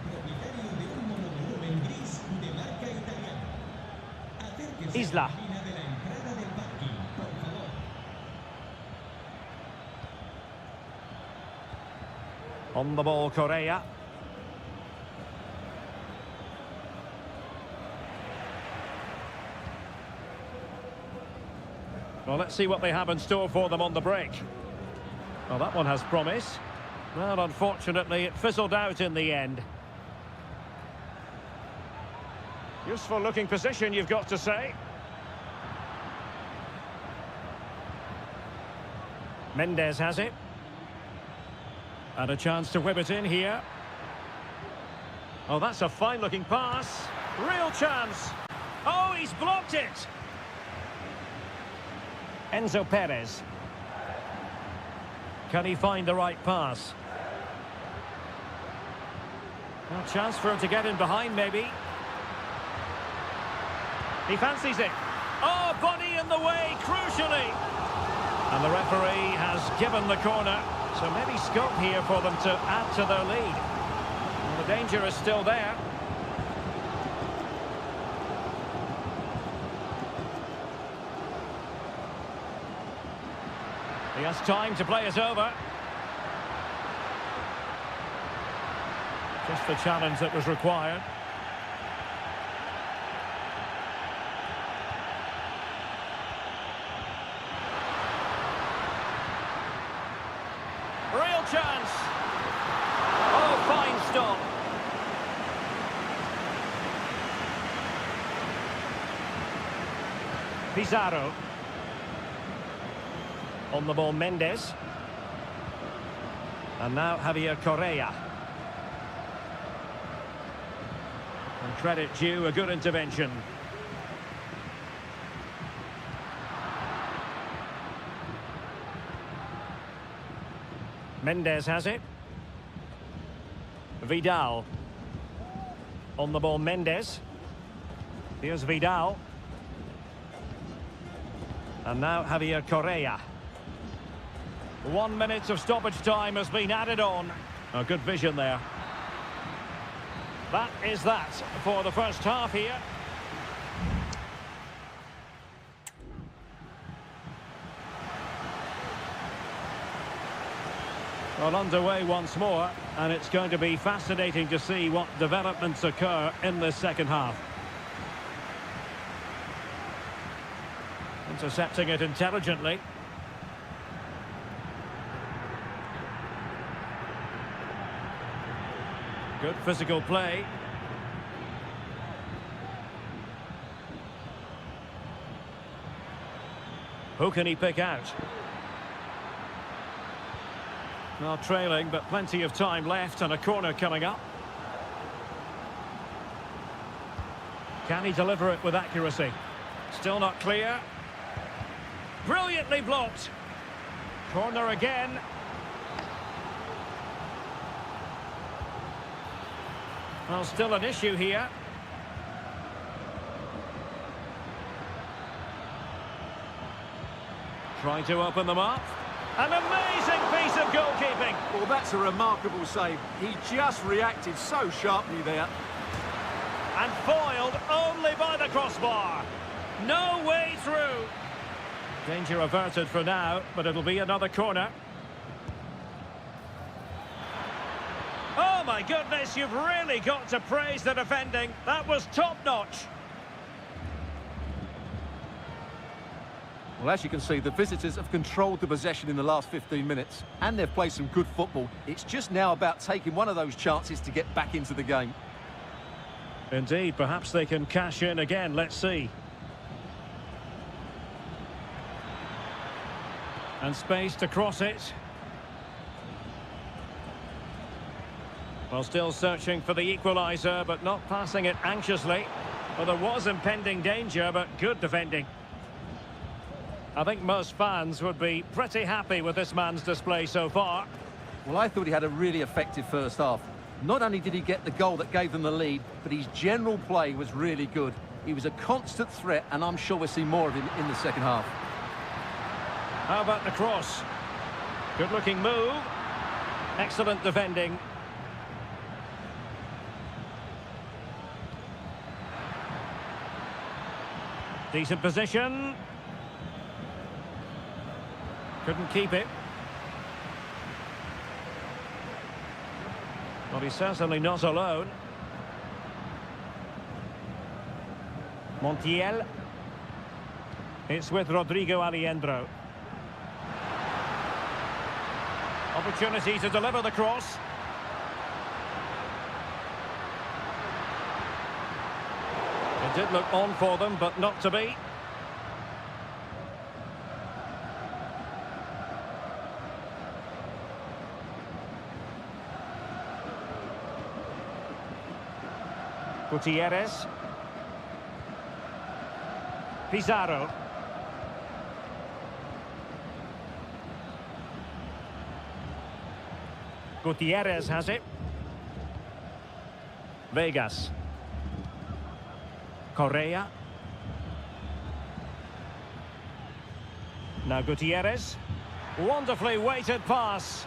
Isla. On the ball, Correa. Well, let's see what they have in store for them on the break. Well, that one has promise. Well, unfortunately, it fizzled out in the end. Useful looking position, you've got to say. Mendes has it. And a chance to whip it in here. Oh, that's a fine looking pass. Real chance. Oh, he's blocked it. Enzo Perez. Can he find the right pass? A chance for him to get in behind, maybe. He fancies it. Oh, body in the way, crucially. And the referee has given the corner. So maybe scope here for them to add to their lead. And the danger is still there. He has time to play it over. Just the challenge that was required. Real chance. Oh, fine stop. Pizarro. On the ball, Mendes. And now Javier Correa. And credit due, a good intervention. Mendes has it. Vidal. On the ball, Mendes. Here's Vidal. And now Javier Correa. 1 minute of stoppage time has been added on. A good vision there. That is that for the first half here. Well, underway once more, and it's going to be fascinating to see what developments occur in this second half. Intercepting it intelligently. Good physical play. Who can he pick out? Well, trailing, but plenty of time left and a corner coming up. Can he deliver it with accuracy? Still not clear. Brilliantly blocked. Corner again. Well, still an issue here. Trying to open them up. An amazing piece of goalkeeping. Well, that's a remarkable save. He just reacted so sharply there. And foiled only by the crossbar. No way through. Danger averted for now, but it'll be another corner. Oh my goodness, you've really got to praise the defending. That was top-notch. Well, as you can see, the visitors have controlled the possession in the last 15 minutes, and they've played some good football. It's just now about taking one of those chances to get back into the game. Indeed, perhaps they can cash in again. Let's see. And space to cross it. Well, still searching for the equaliser, but not passing it anxiously. Well, there was impending danger, but good defending. I think most fans would be pretty happy with this man's display so far. Well, I thought he had a really effective first half. Not only did he get the goal that gave them the lead, but his general play was really good. He was a constant threat, and I'm sure we'll see more of him in the second half. How about the cross? Good-looking move. Excellent defending. Decent position. Couldn't keep it. Well, he's certainly not alone. Montiel. It's with Rodrigo Alejandro. Opportunity to deliver the cross. It did look on for them, but not to be. Gutierrez. Pizarro. Gutierrez has it. Vegas. Correa. Now Gutierrez. Wonderfully weighted pass.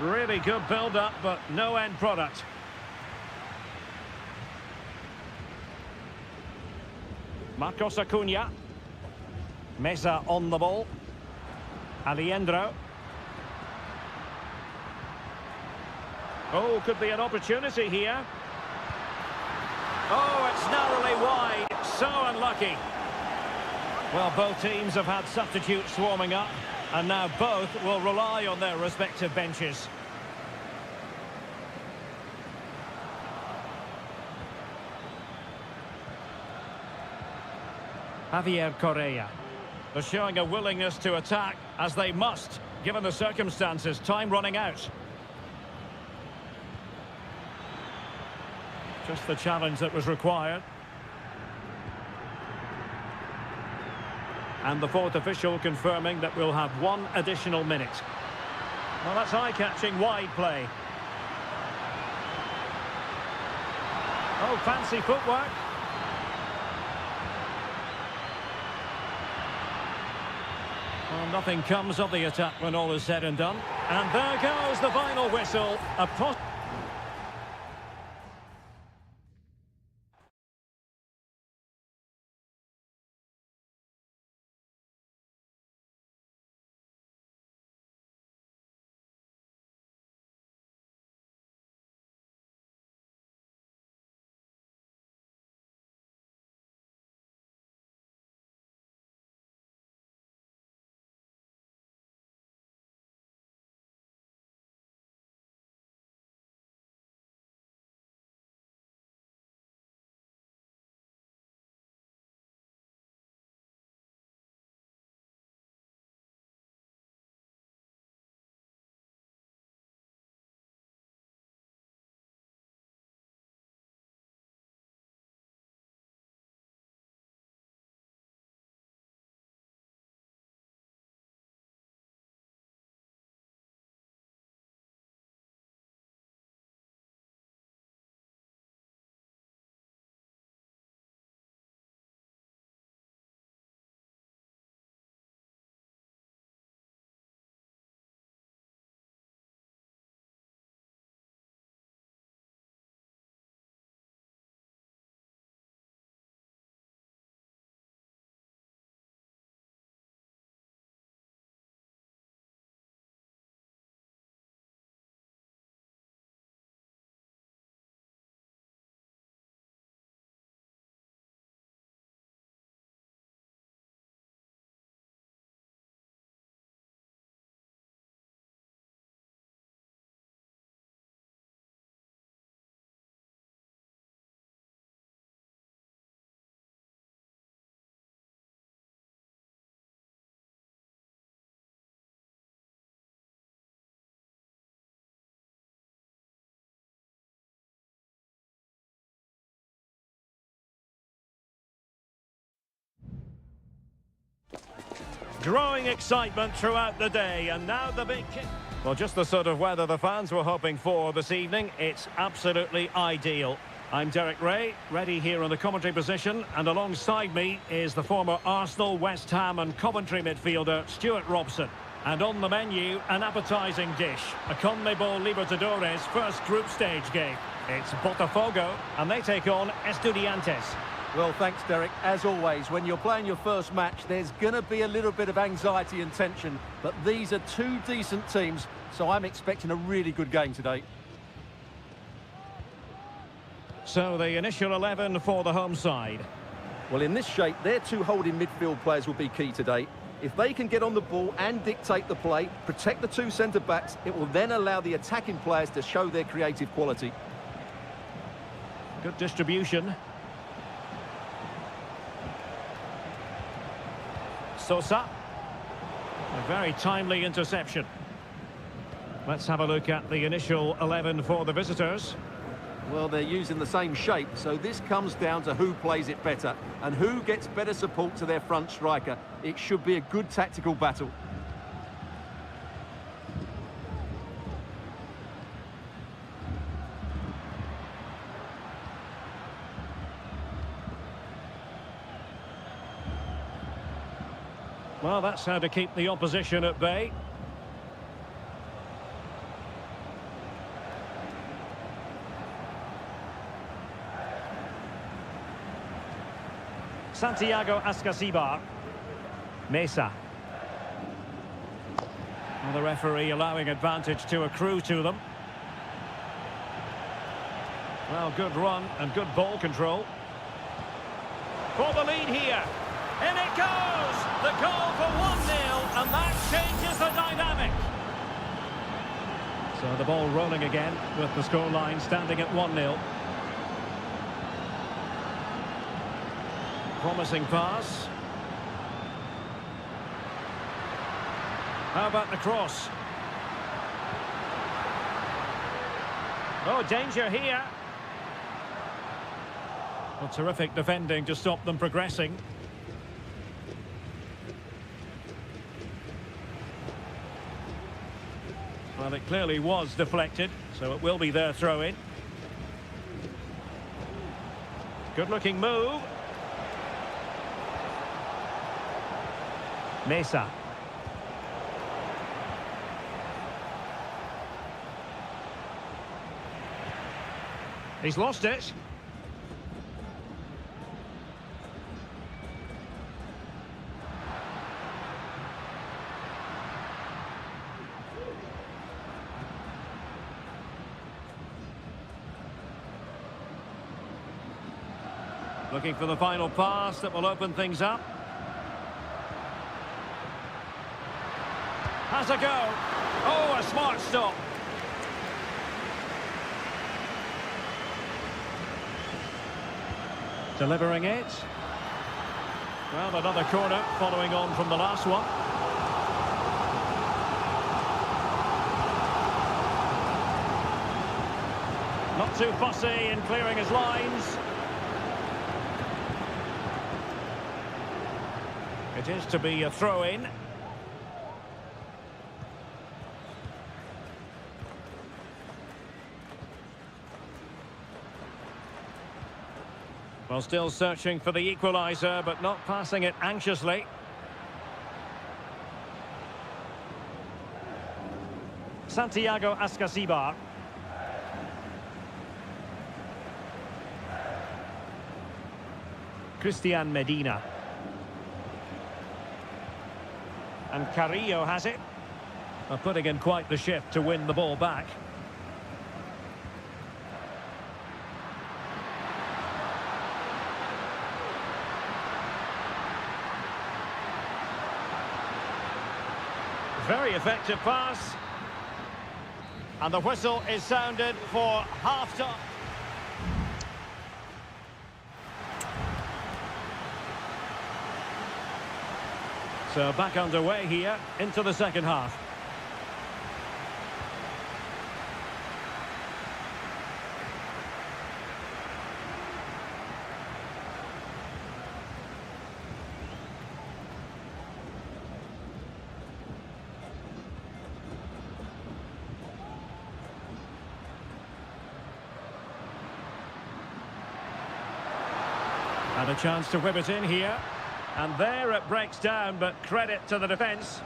Really good build-up, but no end product. Marcos Acuna. Mesa on the ball. Alejandro. Oh, could be an opportunity here. Oh, it's narrowly wide. So unlucky. Well, both teams have had substitutes swarming up, and now both will rely on their respective benches. Javier Correa. They're showing a willingness to attack, as they must, given the circumstances. Time running out. Just the challenge that was required. And the fourth official confirming that we'll have one additional minute. Well, that's eye-catching wide play. Oh, fancy footwork. Well, nothing comes of the attack when all is said and done. And there goes the final whistle. A Growing excitement throughout the day, and now the big kick. Well, just the sort of weather the fans were hoping for this evening. It's absolutely ideal. I'm Derek Ray, ready here in the commentary position, and alongside me is the former Arsenal, West Ham and Coventry midfielder Stuart Robson. And on the menu, an appetising dish, a CONMEBOL Libertadores first group stage game. It's Botafogo, and they take on Estudiantes. Well, thanks, Derek. As always, when you're playing your first match, there's going to be a little bit of anxiety and tension. But these are two decent teams, so I'm expecting a really good game today. So the initial 11 for the home side. Well, in this shape, their two holding midfield players will be key today. If they can get on the ball and dictate the play, protect the two centre-backs, it will then allow the attacking players to show their creative quality. Good distribution. Sosa. A very timely interception. Let's have a look at the initial 11 for the visitors. Well, they're using the same shape, so this comes down to who plays it better and who gets better support to their front striker. It should be a good tactical battle. Well, that's how to keep the opposition at bay. Santiago Ascasibar. Mesa. Well, the referee allowing advantage to accrue to them. Well, good run and good ball control. For the lead here. In it goes! The goal for 1-0, and that changes the dynamic. So the ball rolling again with the scoreline standing at 1-0. Promising pass. How about the cross? Oh, danger here. Well, terrific defending to stop them progressing. Well, it clearly was deflected, so it will be their throw-in. Good-looking move. Mesa. He's lost it. Looking for the final pass that will open things up. Has a go. Oh, a smart stop. Delivering it. Well, another corner following on from the last one. Not too fussy in clearing his lines. It is to be a throw-in. Well, still searching for the equaliser, but not passing it anxiously. Santiago Ascasibar. Christian Medina. And Carrillo has it. Putting in quite the shift to win the ball back. Very effective pass. And the whistle is sounded for half-time. So back underway here into the second half. And a chance to whip it in here. And there it breaks down, but credit to the defence.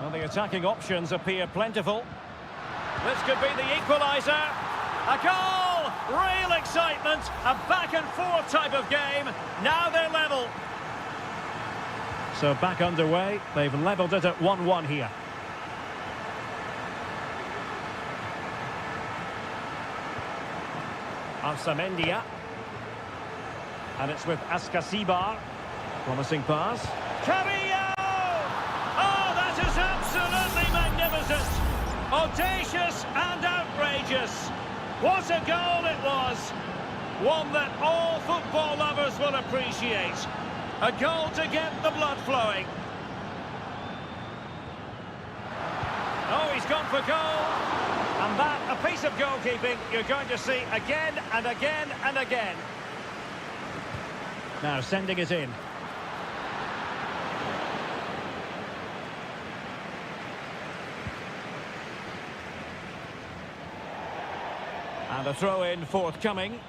Well, the attacking options appear plentiful. This could be the equaliser. A goal! Real excitement. A back-and-forth type of game. Now they're level. So back underway. They've levelled it at 1-1 here. Arsamendia. And it's with Askasibar. Promising pass. Carrillo! Oh, that is absolutely magnificent! Audacious and outrageous. What a goal it was! One that all football lovers will appreciate. A goal to get the blood flowing. Oh, he's gone for goal. And that, a piece of goalkeeping you're going to see again and again and again. Now sending it in. And a throw-in forthcoming.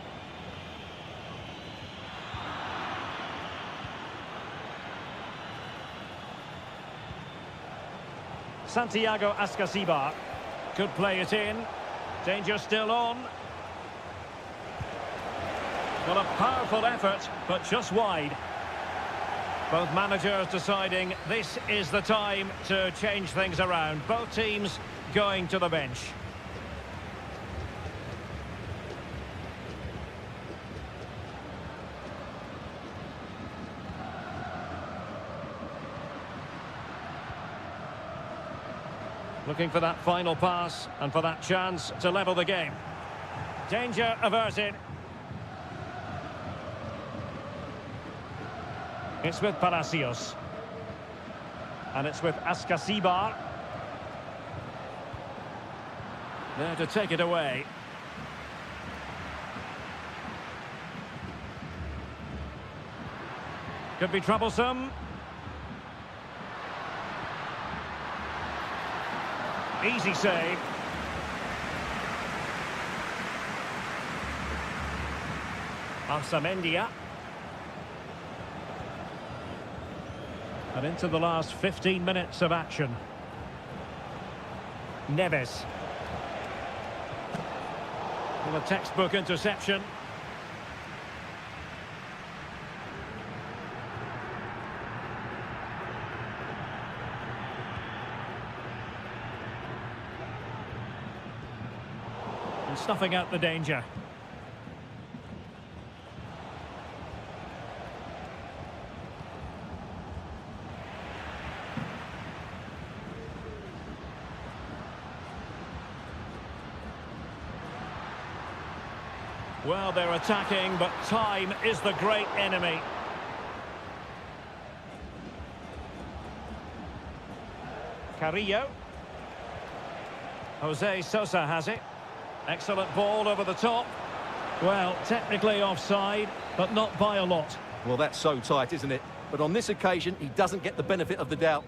Santiago Askasibar could play it in. Danger still on. Well, a powerful effort, but just wide. Both managers deciding this is the time to change things around. Both teams going to the bench. Looking for that final pass and for that chance to level the game. Danger averted. It's with Palacios. And it's with Askasibar. There to take it away. Could be troublesome. Easy save. Arsamendia. And into the last 15 minutes of action. Neves. Well, a textbook interception. And snuffing out the danger. Well, they're attacking, but time is the great enemy. Carrillo. Jose Sosa has it. Excellent ball over the top. Well, technically offside, but not by a lot. Well, that's so tight, isn't it? But on this occasion, he doesn't get the benefit of the doubt.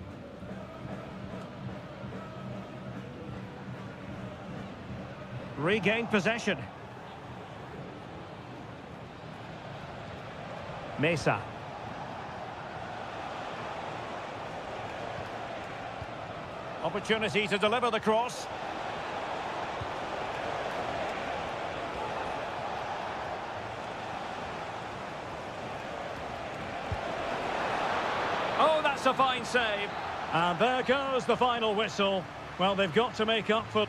Regained possession. Mesa. Opportunity to deliver the cross. Oh, that's a fine save. And there goes the final whistle. Well, they've got to make up for...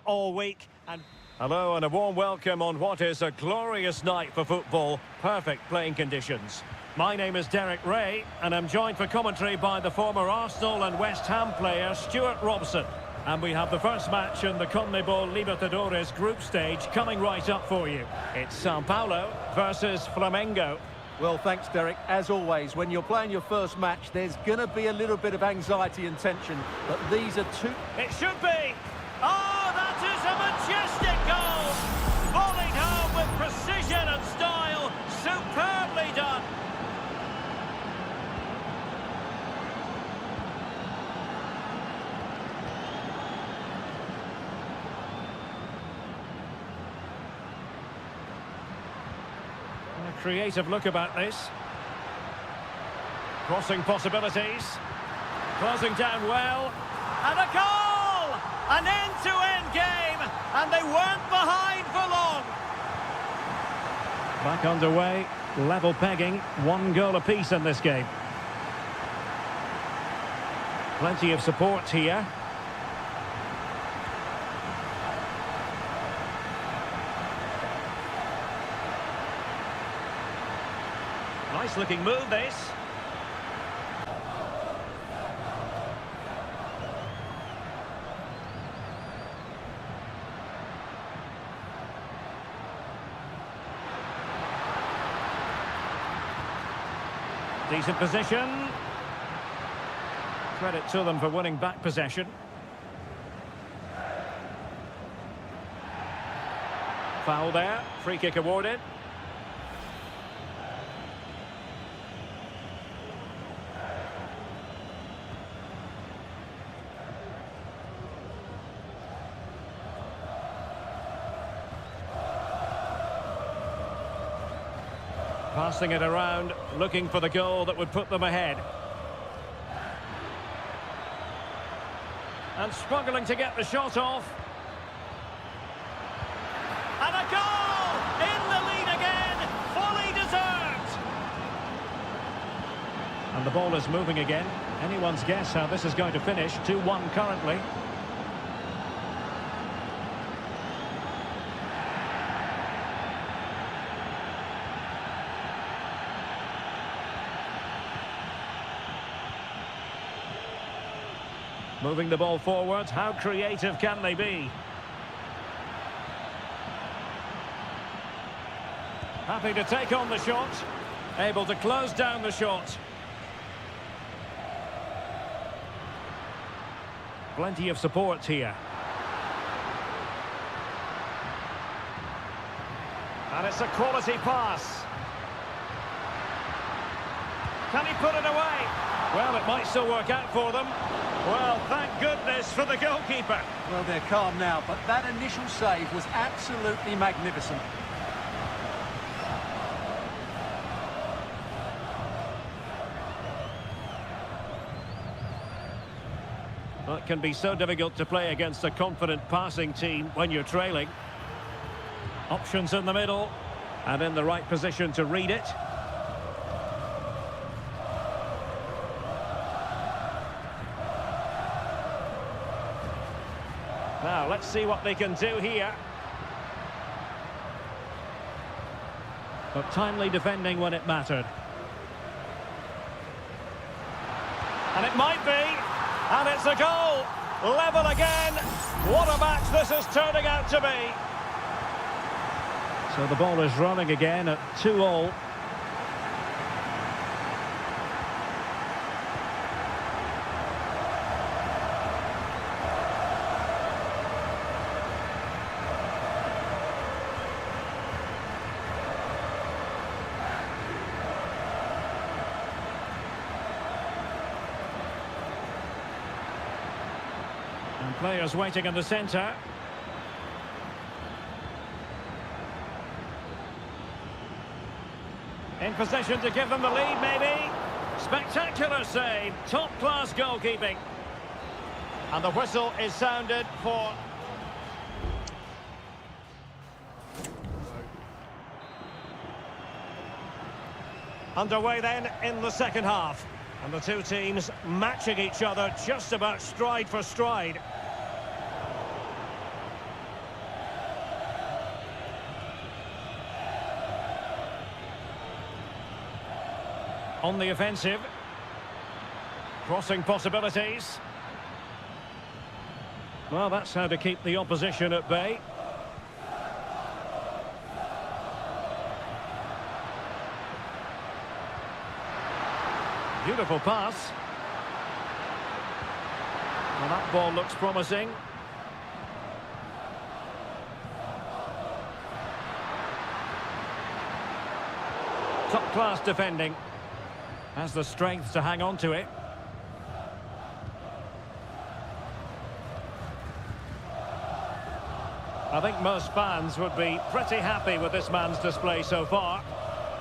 All week. And hello and a warm welcome on what is a glorious night for football. Perfect playing conditions. My name is Derek Ray and I'm joined for commentary by the former Arsenal and West Ham player Stuart Robson. And we have the first match in the CONMEBOL Libertadores group stage coming right up for you. It's Sao Paulo versus Flamengo. Well, thanks, Derek. As always, when you're playing your first match, there's going to be a little bit of anxiety and tension. But these are two... It should be! Oh, that is a majestic goal! Volleyed home with precision and style. Superbly done. A creative look about this. Crossing possibilities. Closing down well. And a goal! An end-to-end game, and they weren't behind for long. Back underway, level pegging, 1 goal apiece in this game. Plenty of support here. Nice looking move, this. Decent position. Credit to them for winning back possession. Foul there. Free kick awarded. Passing it around, looking for the goal that would put them ahead. And struggling to get the shot off. And a goal! In the lead again! Fully deserved! And the ball is moving again. Anyone's guess how this is going to finish. 2-1 currently. Moving the ball forward, how creative can they be? Happy to take on the shot, able to close down the shot. Plenty of support here. And it's a quality pass. Can he put it away? Well, it might still work out for them. Well, thank goodness for the goalkeeper. Well, they're calm now, but that initial save was absolutely magnificent. Well, it can be so difficult to play against a confident passing team when you're trailing. Options in the middle, and in the right position to read it. Now, let's see what they can do here. But timely defending when it mattered. And it might be. And it's a goal. Level again. What a match this is turning out to be. So the ball is running again at 2-2. And players waiting in the centre. In position to give them the lead, maybe. Spectacular save. Top-class goalkeeping. And the whistle is sounded for... Underway then in the second half. And the two teams matching each other just about stride for stride. On the offensive. Crossing possibilities. Well, that's how to keep the opposition at bay. Beautiful pass. Well, that ball looks promising. Top-class defending. Has the strength to hang on to it. I think most fans would be pretty happy with this man's display so far.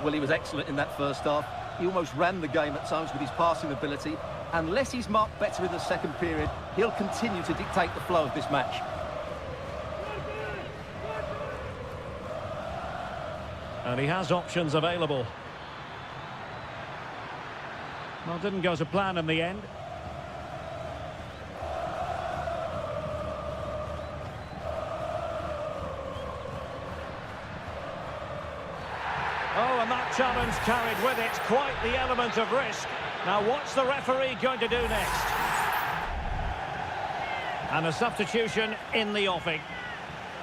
Well, he was excellent in that first half. He almost ran the game at times with his passing ability. Unless he's marked better in the second period, he'll continue to dictate the flow of this match. And he has options available. Well, didn't go to plan in the end. Oh, and that challenge carried with it quite the element of risk. Now, what's the referee going to do next? And a substitution in the offing.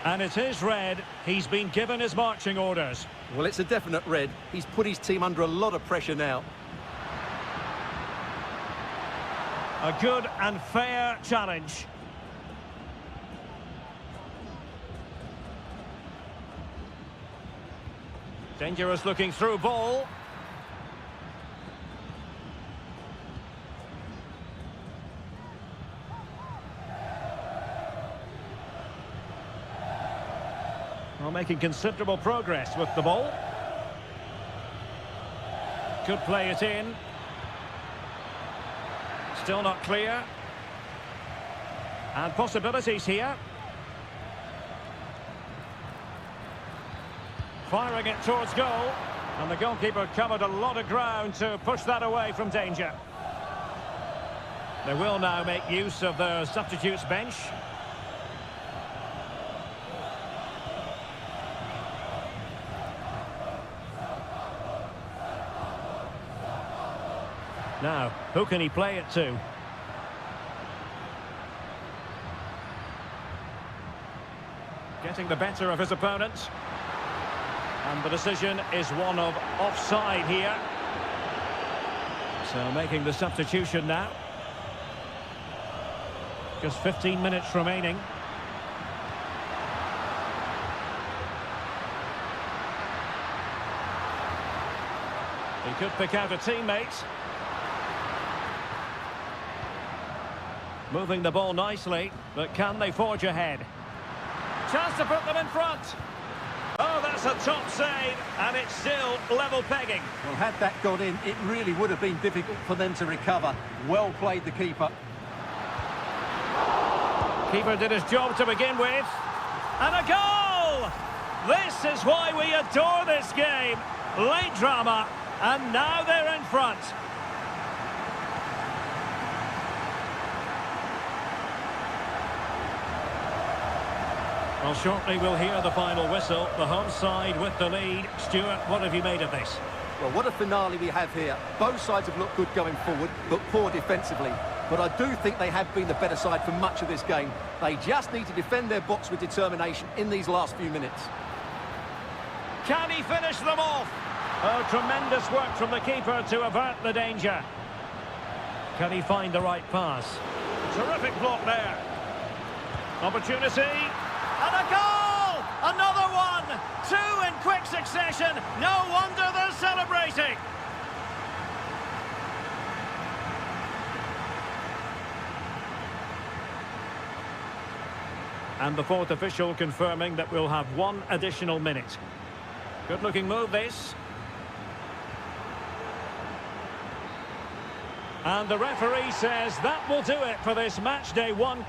And it is red. He's been given his marching orders. Well, it's a definite red. He's put his team under a lot of pressure now. A good and fair challenge. Dangerous looking through ball. Well, making considerable progress with the ball. Could play it in. Still not clear. And possibilities here. Firing it towards goal. And the goalkeeper covered a lot of ground to push that away from danger. They will now make use of their substitutes bench. Now, who can he play it to? Getting the better of his opponent. And the decision is one of offside here. So making the substitution now. Just 15 minutes remaining. He could pick out a teammate. Moving the ball nicely, but can they forge ahead? Chance to put them in front. Oh, that's a top save, and it's still level pegging. Well, had that gone in, it really would have been difficult for them to recover. Well played, the keeper. Keeper did his job to begin with. And a goal! This is why we adore this game. Late drama, and now they're in front. Well, shortly we'll hear the final whistle. The home side with the lead. Stuart, what have you made of this? Well, what a finale we have here. Both sides have looked good going forward, but poor defensively. But I do think they have been the better side for much of this game. They just need to defend their box with determination in these last few minutes. Can he finish them off? Oh, tremendous work from the keeper to avert the danger. Can he find the right pass? Terrific block there. Opportunity. And a goal! Another one! Two in quick succession. No wonder they're celebrating. And the fourth official confirming that we'll have one additional minute. Good-looking move, this. And the referee says that will do it for this match day one.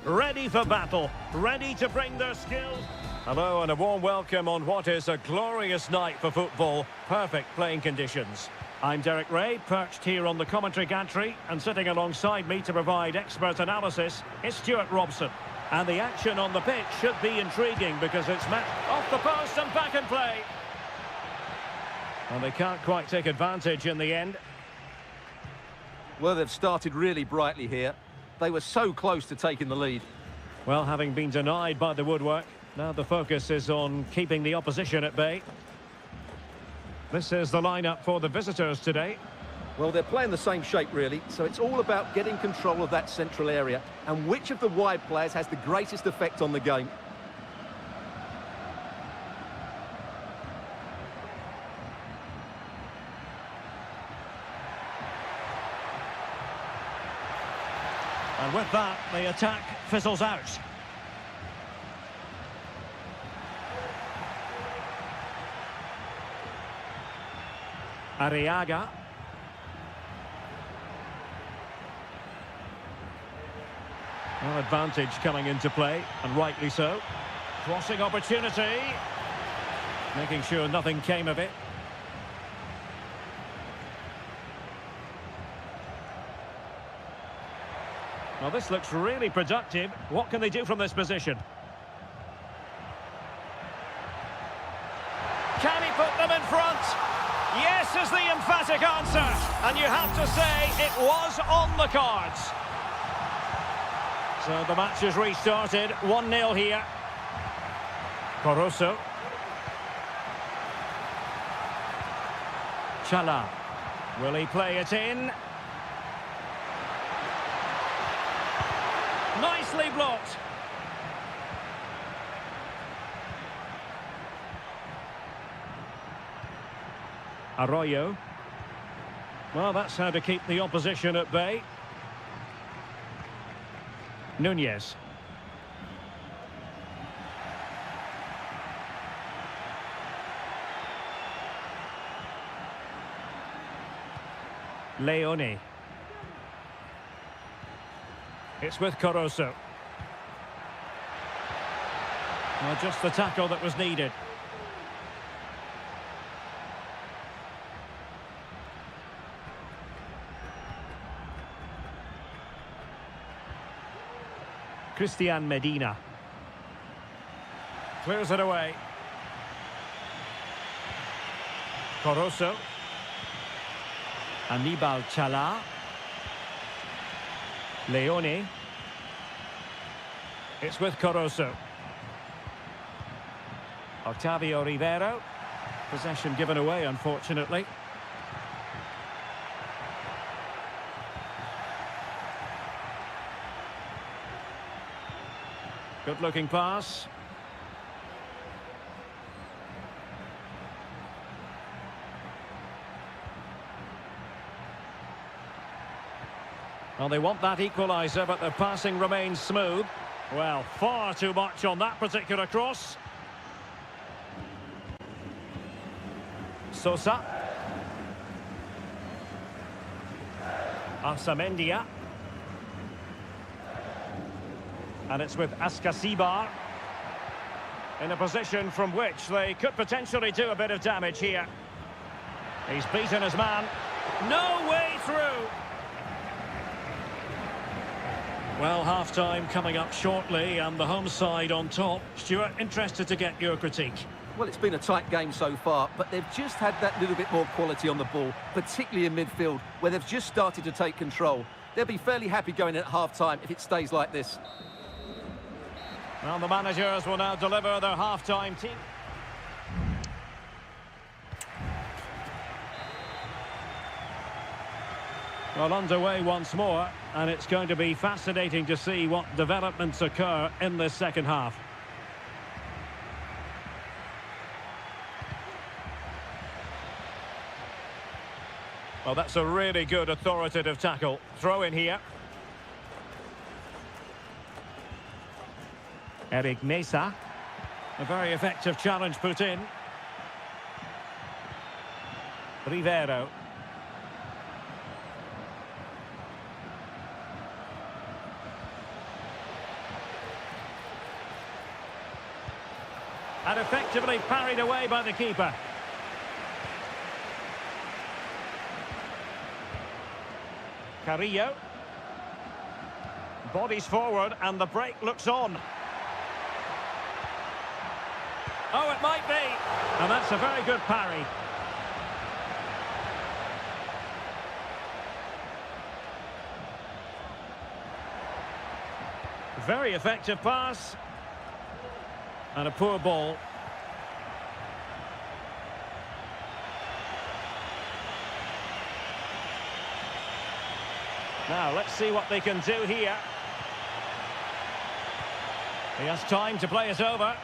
ready for battle, ready to bring their skills. Hello and a warm welcome on what is a glorious night for football. Perfect playing conditions. I'm Derek Ray, perched here on the commentary gantry, and sitting alongside me to provide expert analysis is Stuart Robson. And the action on the pitch should be intriguing because it's met off the post and back in play. And they can't quite take advantage in the end. Well, they've started really brightly here. They were so close to taking the lead. Well, having been denied by the woodwork, now the focus is on keeping the opposition at bay. This is the lineup for the visitors today. Well, they're playing the same shape, really, so it's all about getting control of that central area and which of the wide players has the greatest effect on the game. And with that, the attack fizzles out. Arriaga. Well, advantage coming into play, and rightly so. Crossing opportunity. Making sure nothing came of it. Well, this looks really productive. What can they do from this position? Can he put them in front? Yes is the emphatic answer. And you have to say it was on the cards. So the match has restarted. 1-0 here. Caruso. Chala. Will he play it in? Nicely blocked. Arroyo. Well, that's how to keep the opposition at bay. Nunez. Leone. It's with Caruso. Well, just the tackle that was needed. Christian Medina. Clears it away. Caruso. Anibal Chala. Leone. It's with Caruso. Octavio Rivero. Possession given away, unfortunately. Good-looking pass. Well, they want that equaliser, but the passing remains smooth. Well, far too much on that particular cross. Sosa. Arsamendia. And it's with Ascasibar. In a position from which they could potentially do a bit of damage here. He's beaten his man. No way through. Well, half-time coming up shortly and the home side on top. Stuart, interested to get your critique. Well, it's been a tight game so far, but they've just had that little bit more quality on the ball, particularly in midfield, where they've just started to take control. They'll be fairly happy going at half-time if it stays like this. Well, the managers will now deliver their half-time team. Well, underway once more, and it's going to be fascinating to see what developments occur in this second half. Well, that's a really good authoritative tackle. Throw in here. Eric Mesa. A very effective challenge put in. Rivero. And effectively parried away by the keeper. Carrillo. Bodies forward and the break looks on. Oh, it might be. And that's a very good parry. Very effective pass. And a poor ball. Now, let's see what they can do here. He has time to play it over.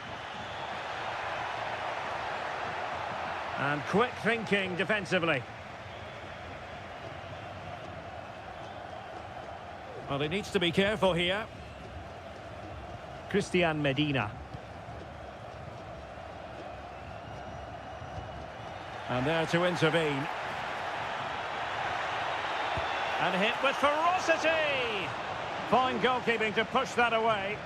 And quick thinking defensively. Well, he needs to be careful here. Christian Medina. And there to intervene. And hit with ferocity! Fine goalkeeping to push that away.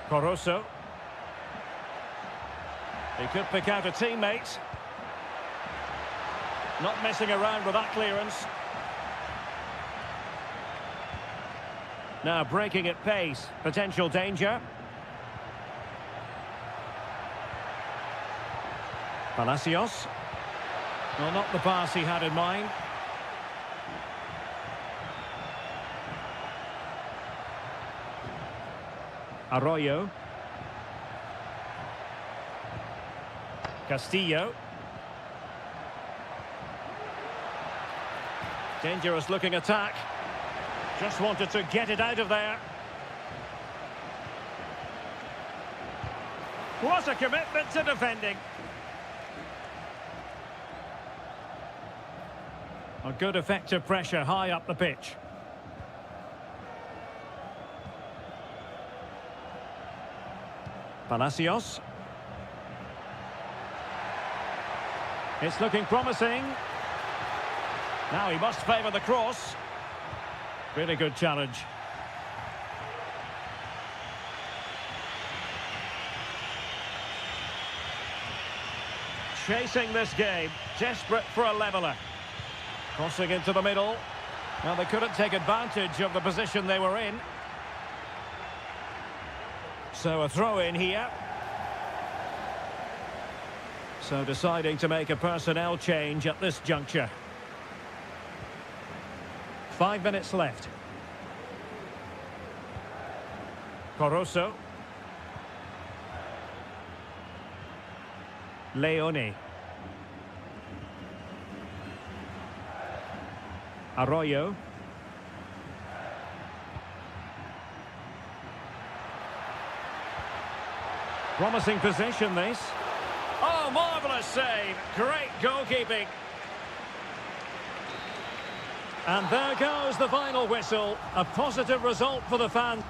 Corosso. He could pick out a teammate. Not messing around with that clearance. Now breaking at pace. Potential danger. Palacios. Well, not the pass he had in mind. Arroyo. Castillo. Dangerous looking attack. Just wanted to get it out of there. What a commitment to defending. A good effective pressure high up the pitch. Palacios. It's looking promising. Now he must favour the cross. Really good challenge. Chasing this game, desperate for a leveller. Crossing into the middle. Well, they couldn't take advantage of the position they were in. So a throw in here. So deciding to make a personnel change at this juncture. 5 minutes left. Corosso. Leone. Arroyo. Promising position, this. Oh, marvellous save. Great goalkeeping. And there goes the final whistle. A positive result for the fans.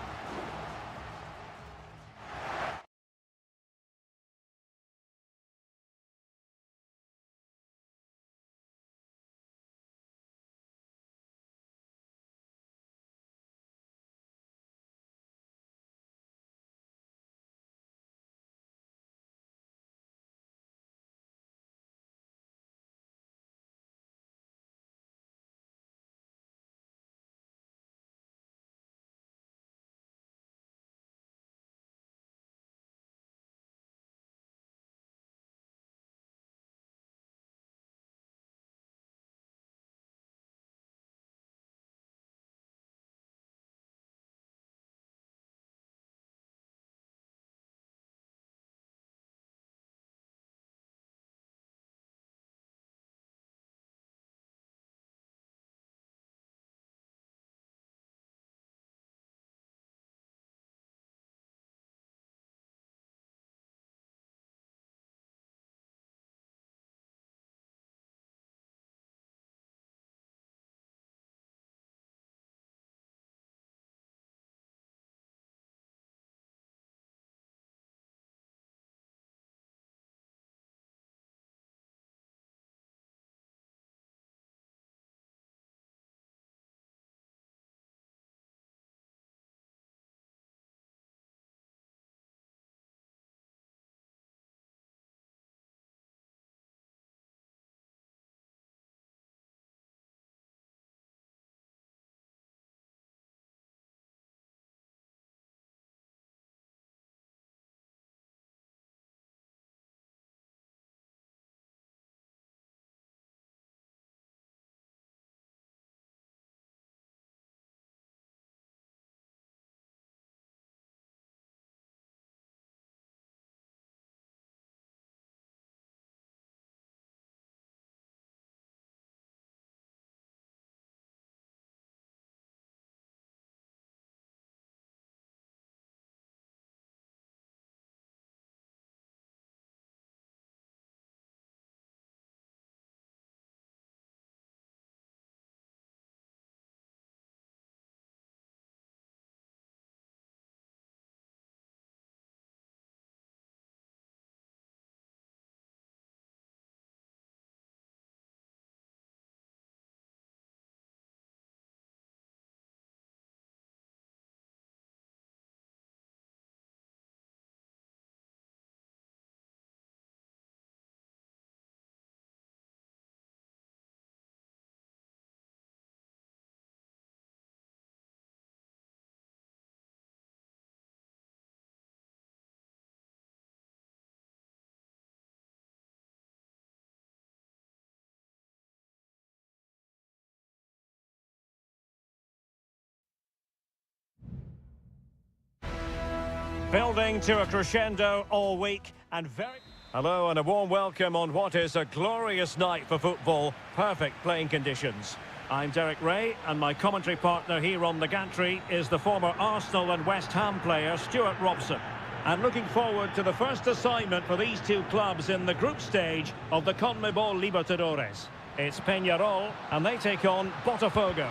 Building to a crescendo all week and very... Hello and a warm welcome on what is a glorious night for football. Perfect playing conditions. I'm Derek Ray and my commentary partner here on the gantry is the former Arsenal and West Ham player Stuart Robson. And looking forward to the first assignment for these two clubs in the group stage of the CONMEBOL Libertadores. It's Peñarol and they take on Botafogo.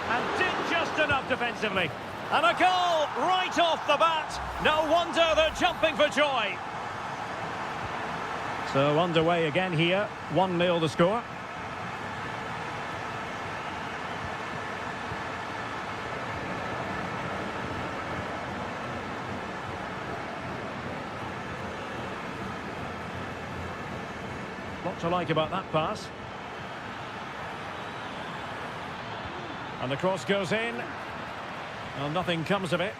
And did just enough defensively. And a goal right off the bat. No wonder they're jumping for joy. So underway again here. 1-0 the score. What to like about that pass. And the cross goes in. Well, nothing comes of it.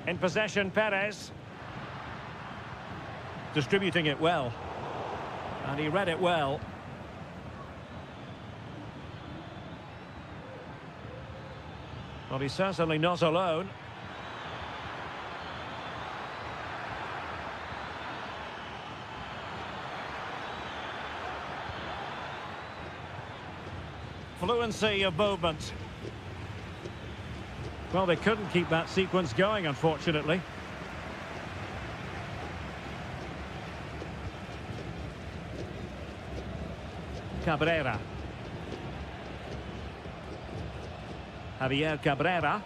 In possession, Perez. Distributing it well. And he read it well. Well, he's certainly not alone. Fluency of movement. Well, they couldn't keep that sequence going, unfortunately. Cabrera. Javier Cabrera.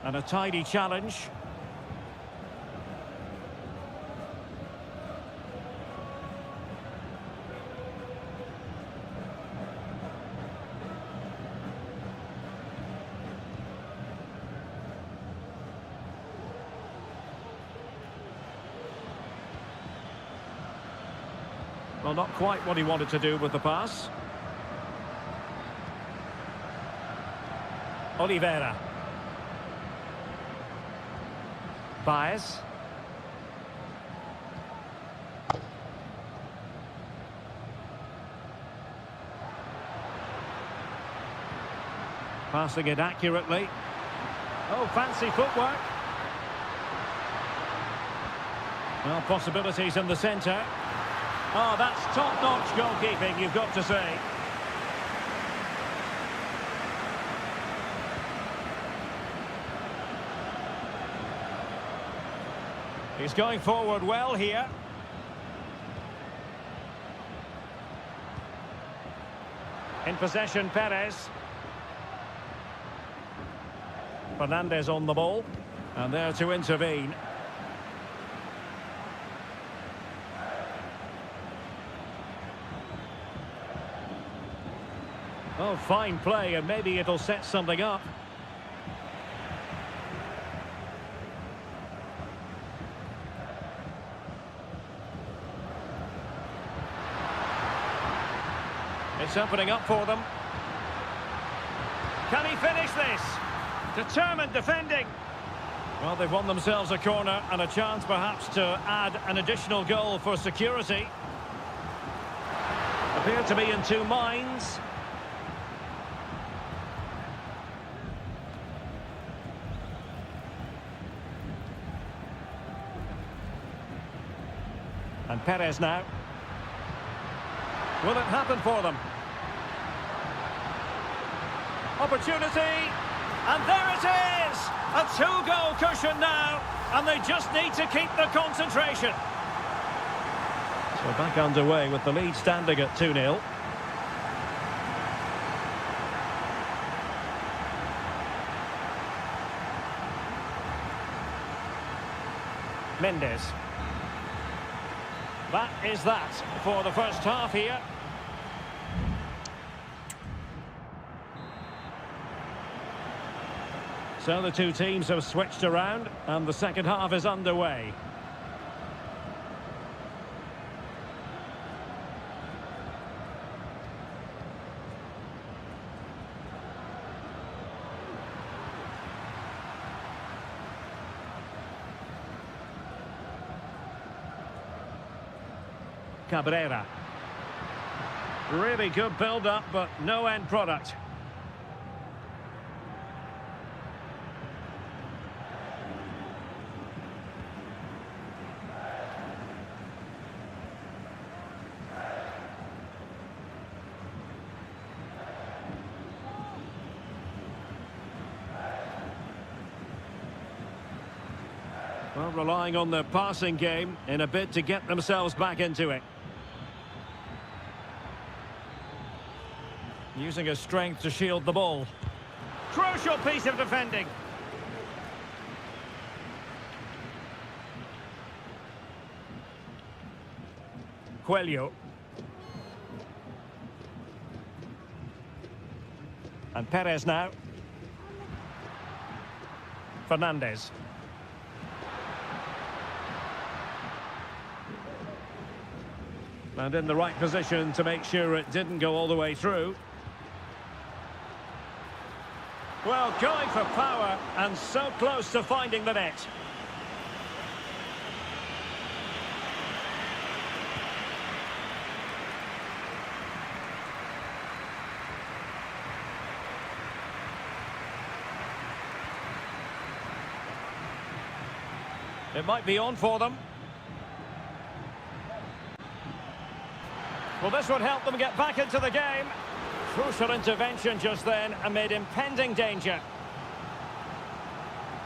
And a tidy challenge. Well, not quite what he wanted to do with the pass. Oliveira. Baez. Passing it accurately. Oh, fancy footwork. Well, possibilities in the centre. Oh, that's top-notch goalkeeping, you've got to say. He's going forward well here. In possession, Perez. Fernandez on the ball. And there to intervene. Oh, fine play, and maybe it'll set something up. It's opening up for them. Can he finish this? Determined defending. Well, they've won themselves a corner and a chance perhaps to add an additional goal for security. Appear to be in two minds. And Perez now. Will it happen for them? Opportunity. And there it is! A two-goal cushion now. And they just need to keep the concentration. So back underway with the lead standing at 2-0. Mendes. That is that for the first half here. So the two teams have switched around and the second half is underway. Cabrera. Really good build-up, but no end product. Well, relying on their passing game in a bid to get themselves back into it. Using his strength to shield the ball. Crucial piece of defending. Coelho. And Perez now. Fernandez. And in the right position to make sure it didn't go all the way through. Well, going for power and so close to finding the net. It might be on for them. Well, this would help them get back into the game. Crucial intervention just then amid impending danger.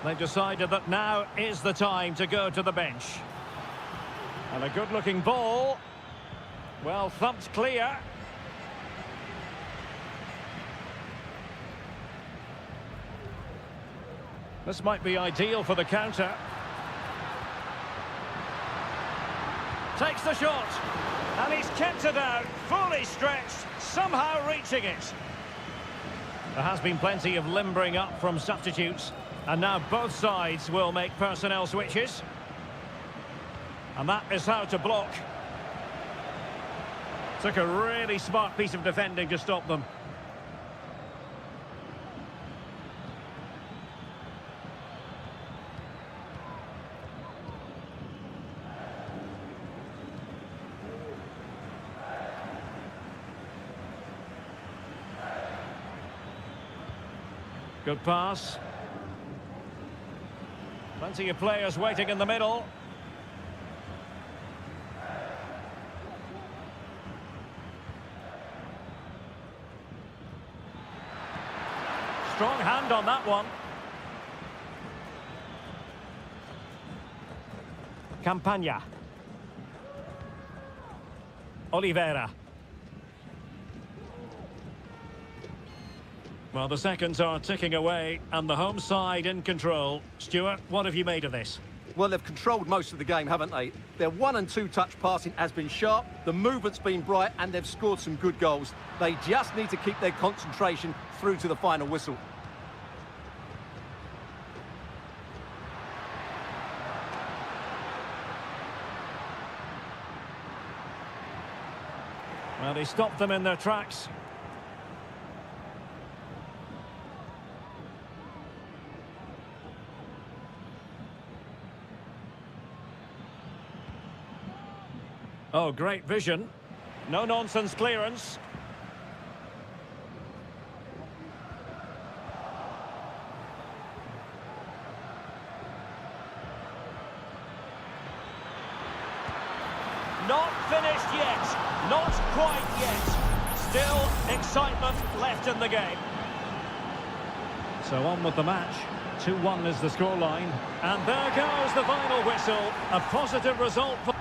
They've decided that now is the time to go to the bench. And a good-looking ball. Well, thumped clear. This might be ideal for the counter. Takes the shot. And he's kept it out, fully stretched, somehow reaching it. There has been plenty of limbering up from substitutes, and now both sides will make personnel switches. And that is how to block. Took a really smart piece of defending to stop them. Good pass. Plenty of players waiting in the middle. Strong hand on that one. Campagna. Oliveira. Well, the seconds are ticking away, and the home side in control. Stuart, what have you made of this? Well, they've controlled most of the game, haven't they? Their 1- and 2-touch passing has been sharp, the movement's been bright, and they've scored some good goals. They just need to keep their concentration through to the final whistle. Well, he stopped them in their tracks. Oh, great vision. No-nonsense clearance. Not finished yet. Not quite yet. Still excitement left in the game. So on with the match. 2-1 is the scoreline. And there goes the final whistle. A positive result for...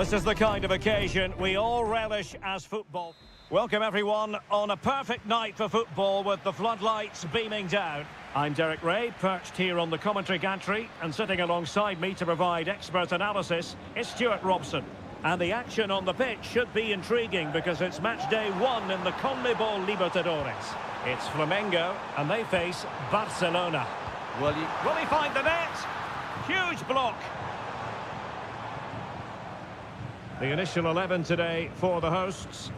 This is the kind of occasion we all relish as football. Welcome everyone on a perfect night for football with the floodlights beaming down. I'm Derek Ray, perched here on the commentary gantry, and sitting alongside me to provide expert analysis is Stuart Robson. And the action on the pitch should be intriguing because it's match day 1 in the CONMEBOL Libertadores. It's Flamengo and they face Barcelona. Will he find the net? Huge block. The initial 11 today for the hosts.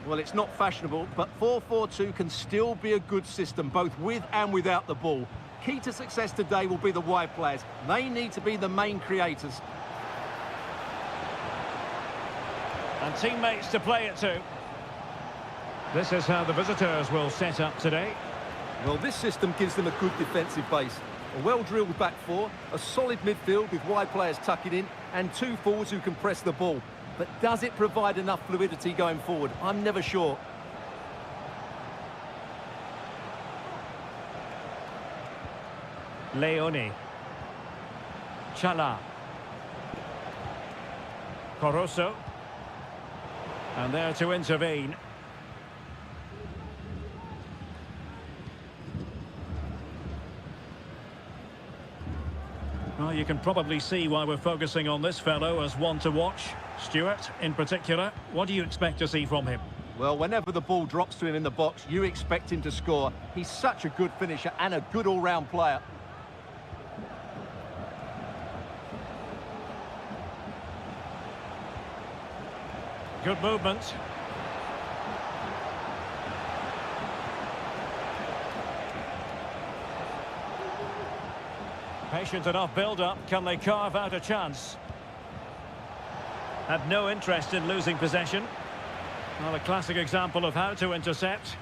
Well, it's not fashionable, but 4-4-2 can still be a good system, both with and without the ball. Key to success today will be the wide players. They need to be the main creators. And teammates to play it to. This is how the visitors will set up today. Well, this system gives them a good defensive base. A well-drilled back four, a solid midfield with wide players tucking in, and two forwards who can press the ball. But does it provide enough fluidity going forward? I'm never sure. Leone. Chala. Corosso. And there to intervene. Well, you can probably see why we're focusing on this fellow as one to watch. Stuart, in particular, what do you expect to see from him? Well, whenever the ball drops to him in the box, you expect him to score. He's such a good finisher and a good all-round player. Good movement. Patient enough build-up. Can they carve out a chance? Had no interest in losing possession. Well, a classic example of how to intercept.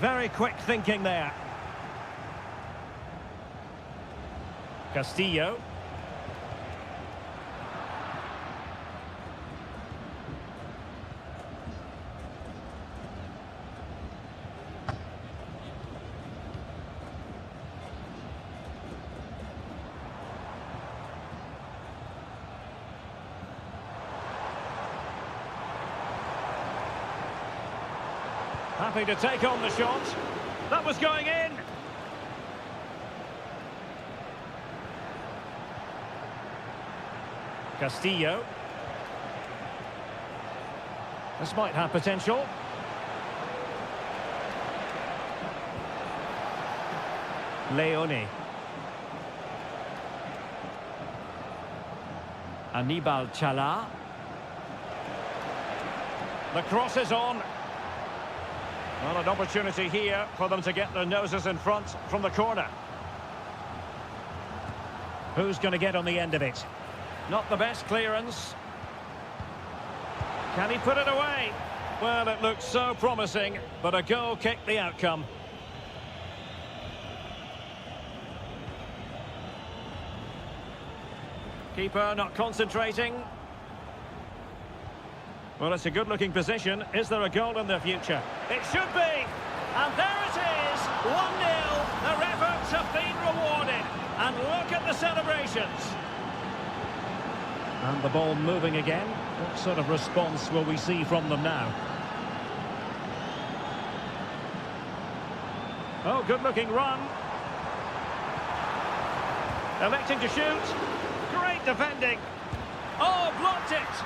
Very quick thinking there. Castillo. Happy to take on the shot. That was going in. Castillo. This might have potential. Leone. Aníbal Chala. The cross is on. Well, an opportunity here for them to get their noses in front from the corner. Who's going to get on the end of it? Not the best clearance. Can he put it away? Well, it looked so promising, but a goal kicked the outcome. Keeper not concentrating. Well, it's a good-looking position. Is there a goal in the future? It should be! And there it is! 1-0. Their efforts have been rewarded. And look at the celebrations. And the ball moving again. What sort of response will we see from them now? Oh, good-looking run. Electing to shoot. Great defending. Oh, blocked it!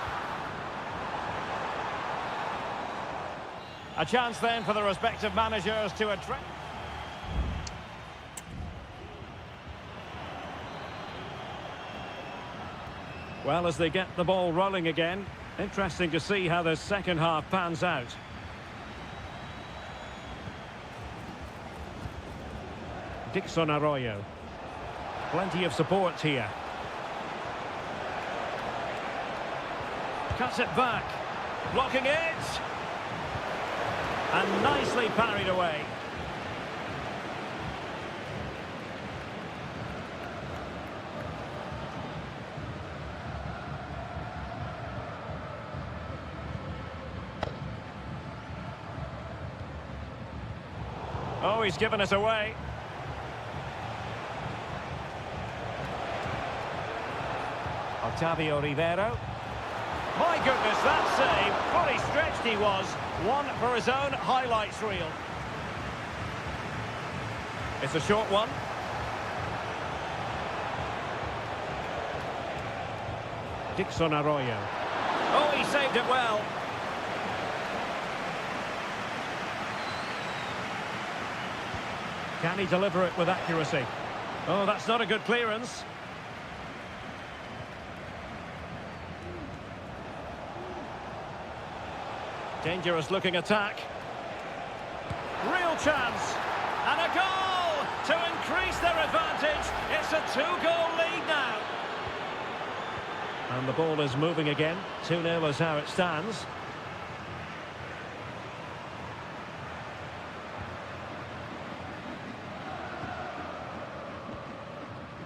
A chance then for the respective managers to address. Well, as they get the ball rolling again, interesting to see how the second half pans out. Dixon Arroyo. Plenty of support here. Cuts it back. Blocking it. And nicely parried away. Oh, he's given it away. Otávio Ribeiro. My goodness, that save. Fully stretched he was. One for his own highlights reel. It's a short one. Dixon Arroyo. Oh, he saved it well. Can he deliver it with accuracy? Oh, that's not a good clearance. Dangerous looking attack. Real chance. And a goal to increase their advantage. It's a 2-goal lead now. And the ball is moving again. 2-0 is how it stands.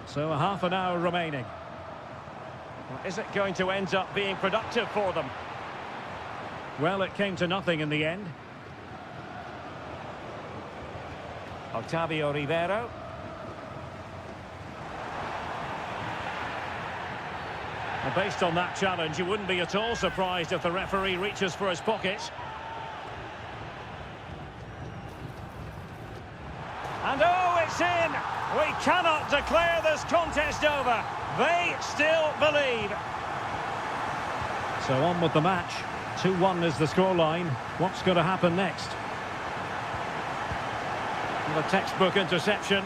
So a half an hour remaining. Well, is it going to end up being productive for them? Well, it came to nothing in the end. Otávio Ribeiro. Well, based on that challenge, you wouldn't be at all surprised if the referee reaches for his pocket. And oh, it's in! We cannot declare this contest over. They still believe. So on with the match. 2-1 is the scoreline. What's going to happen next? The textbook interception.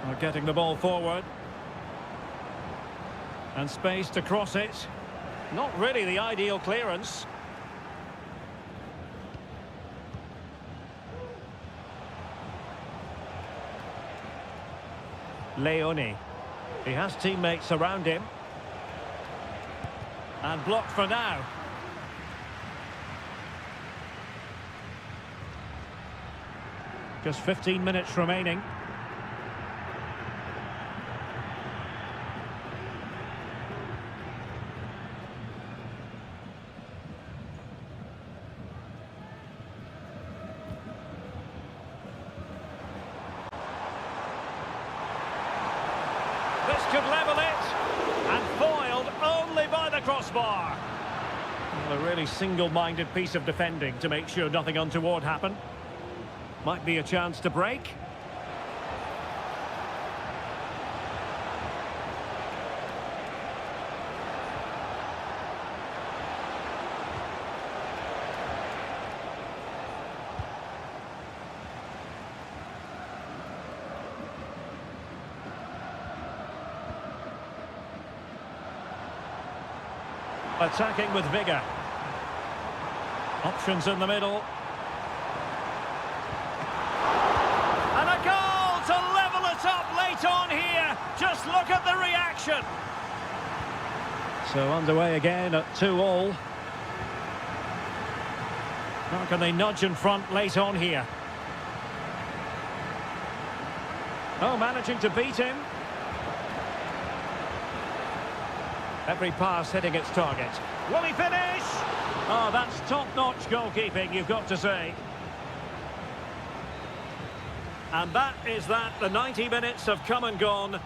Well, getting the ball forward. And space to cross it. Not really the ideal clearance. Leone. He has teammates around him. And blocked for now. Just 15 minutes remaining. This could level it, and foiled only by the crossbar. Well, a really single-minded piece of defending to make sure nothing untoward happened. Might be a chance to break. Attacking with vigour. Options in the middle. And a goal to level it up late on here. Just look at the reaction. So underway again at 2-2. How can they nudge in front late on here? Oh, managing to beat him. Every pass hitting its target. Will he finish? Oh, that's top-notch goalkeeping, you've got to say. And that is that. The 90 minutes have come and gone.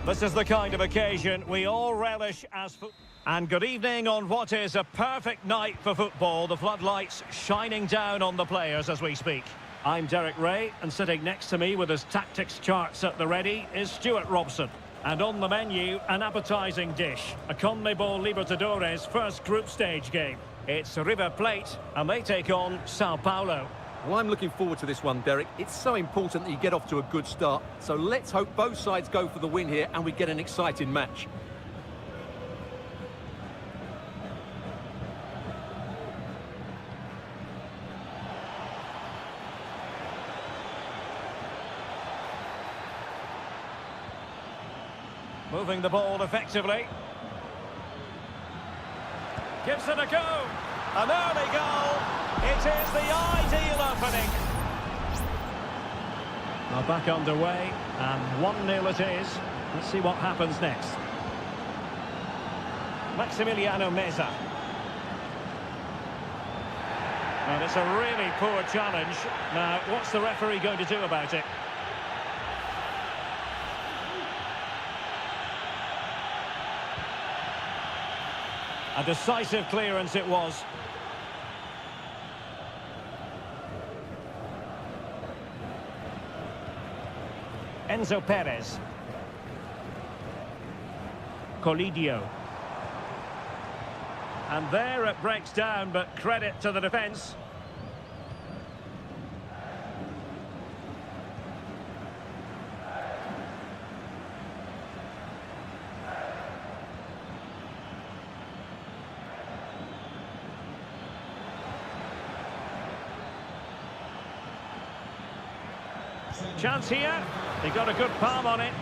This is the kind of occasion we all relish as And good evening on what is a perfect night for football. The floodlights shining down on the players as we speak. I'm Derek Ray, and sitting next to me with his tactics charts at the ready is Stuart Robson. And on the menu, an appetising dish, a CONMEBOL Libertadores first group stage game. It's River Plate, and they take on Sao Paulo. Well, I'm looking forward to this one, Derek. It's so important that you get off to a good start. So let's hope both sides go for the win here and we get an exciting match. Moving the ball effectively. Gives it a go. An early goal. It is the ideal opening. Now back underway, and 1-0 it is. Let's see what happens next. Maximiliano Meza. And it's a really poor challenge. Now, what's the referee going to do about it? A decisive clearance it was. Enzo Perez. Colidio. And there it breaks down, but credit to the defence. Chance here. They got a good palm on it.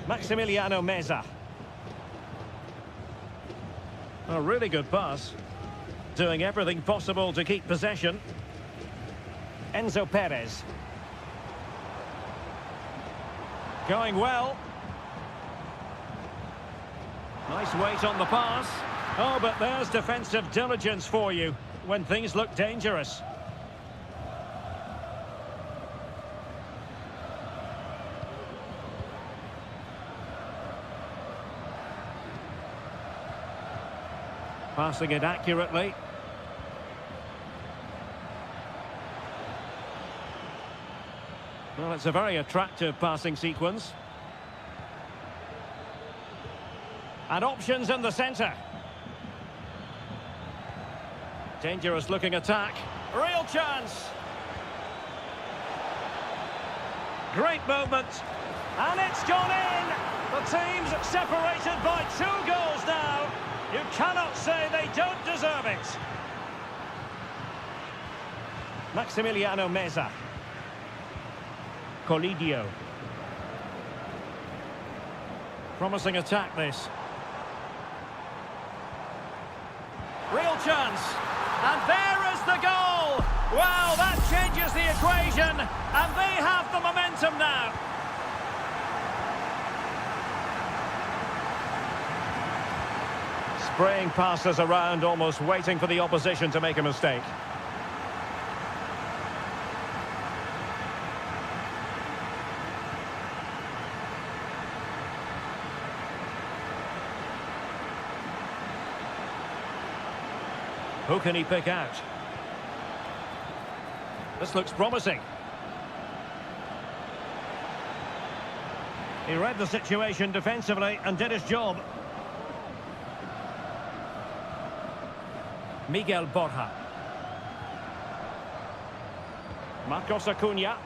Maximiliano Meza. A really good pass. Doing everything possible to keep possession. Enzo Perez. Going well. Nice weight on the pass. Oh, but there's defensive diligence for you when things look dangerous. Passing it accurately. Well, it's a very attractive passing sequence. And options in the centre. Dangerous looking attack. Real chance. Great movement. And it's gone in. The team's separated by 2 goals now. You cannot say they don't deserve it. Maximiliano Meza. Colidio. Promising attack this. Real chance. And there is the goal! Wow, that changes the equation, and they have the momentum now. Spraying passes around, almost waiting for the opposition to make a mistake. Who can he pick out? This looks promising. He read the situation defensively and did his job. Miguel Borja. Marcos Acuna.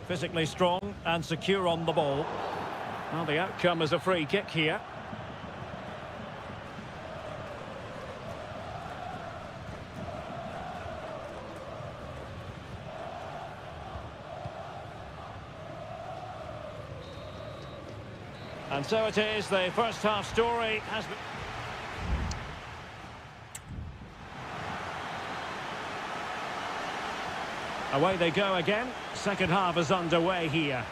Physically strong and secure on the ball. Well, the outcome is a free kick here. And so it is, the first half story has been... Away they go again. Second half is underway here.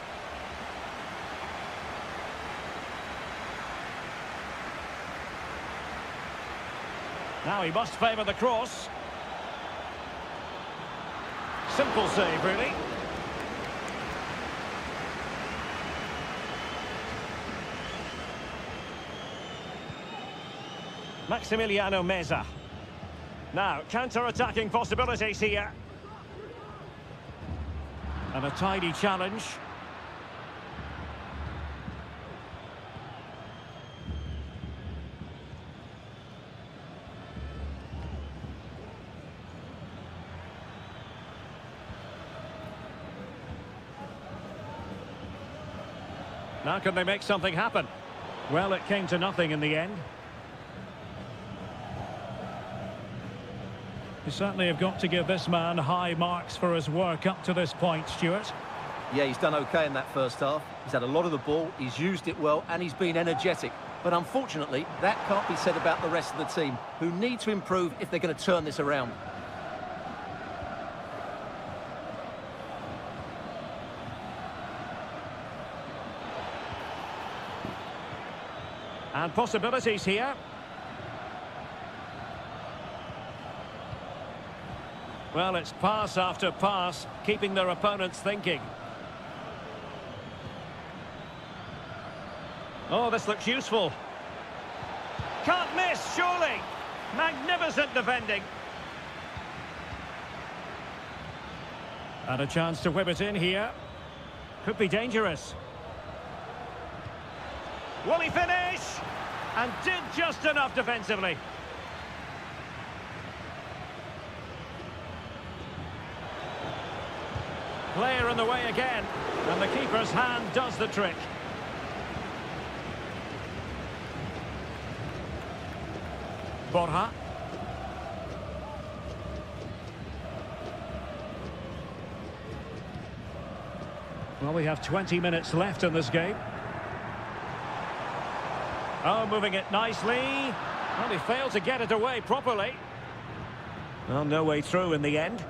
Now he must favour the cross. Simple save, really. Maximiliano Meza. Now, counter-attacking possibilities here. And a tidy challenge. Now can they make something happen? Well, it came to nothing in the end. You certainly have got to give this man high marks for his work up to this point, Stuart. Yeah, he's done okay in that first half. He's had a lot of the ball, he's used it well, and he's been energetic. But unfortunately, that can't be said about the rest of the team, who need to improve if they're going to turn this around. And possibilities here. Well, it's pass after pass, keeping their opponents thinking. Oh, this looks useful. Can't miss, surely. Magnificent defending. And a chance to whip it in here. Could be dangerous. Will he finish? And did just enough defensively. Player in the way again, and the keeper's hand does the trick. Borja. Well, we have 20 minutes left in this game. Oh, moving it nicely. Well, he failed to get it away properly. Well, no way through in the end.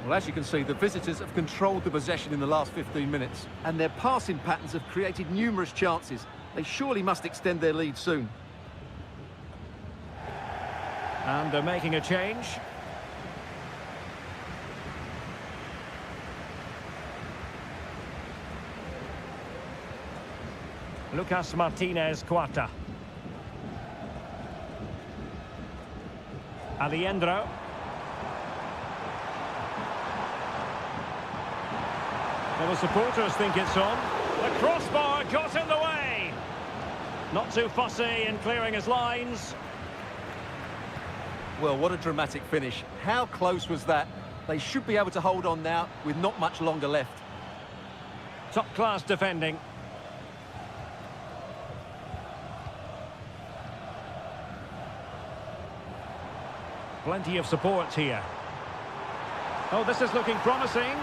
Well, as you can see, the visitors have controlled the possession in the last 15 minutes, and their passing patterns have created numerous chances. They surely must extend their lead soon. And they're making a change. Lucas Martinez Cuarta. Aliendro. Well, the supporters think it's on. The crossbar got in the way. Not too fussy in clearing his lines. Well, what a dramatic finish. How close was that? They should be able to hold on now with not much longer left. Top-class defending. Plenty of support here. Oh, this is looking promising.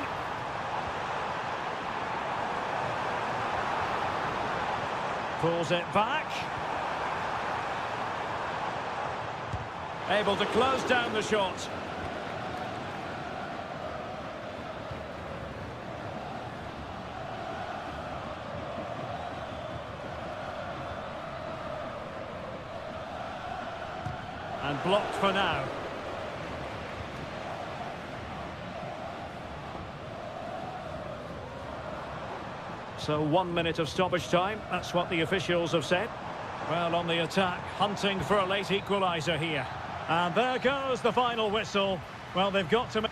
Pulls it back. Able to close down the shot. And blocked for now. So 1 minute of stoppage time, that's what the officials have said. Well, on the attack, hunting for a late equaliser here. And there goes the final whistle. Well, they've got to make...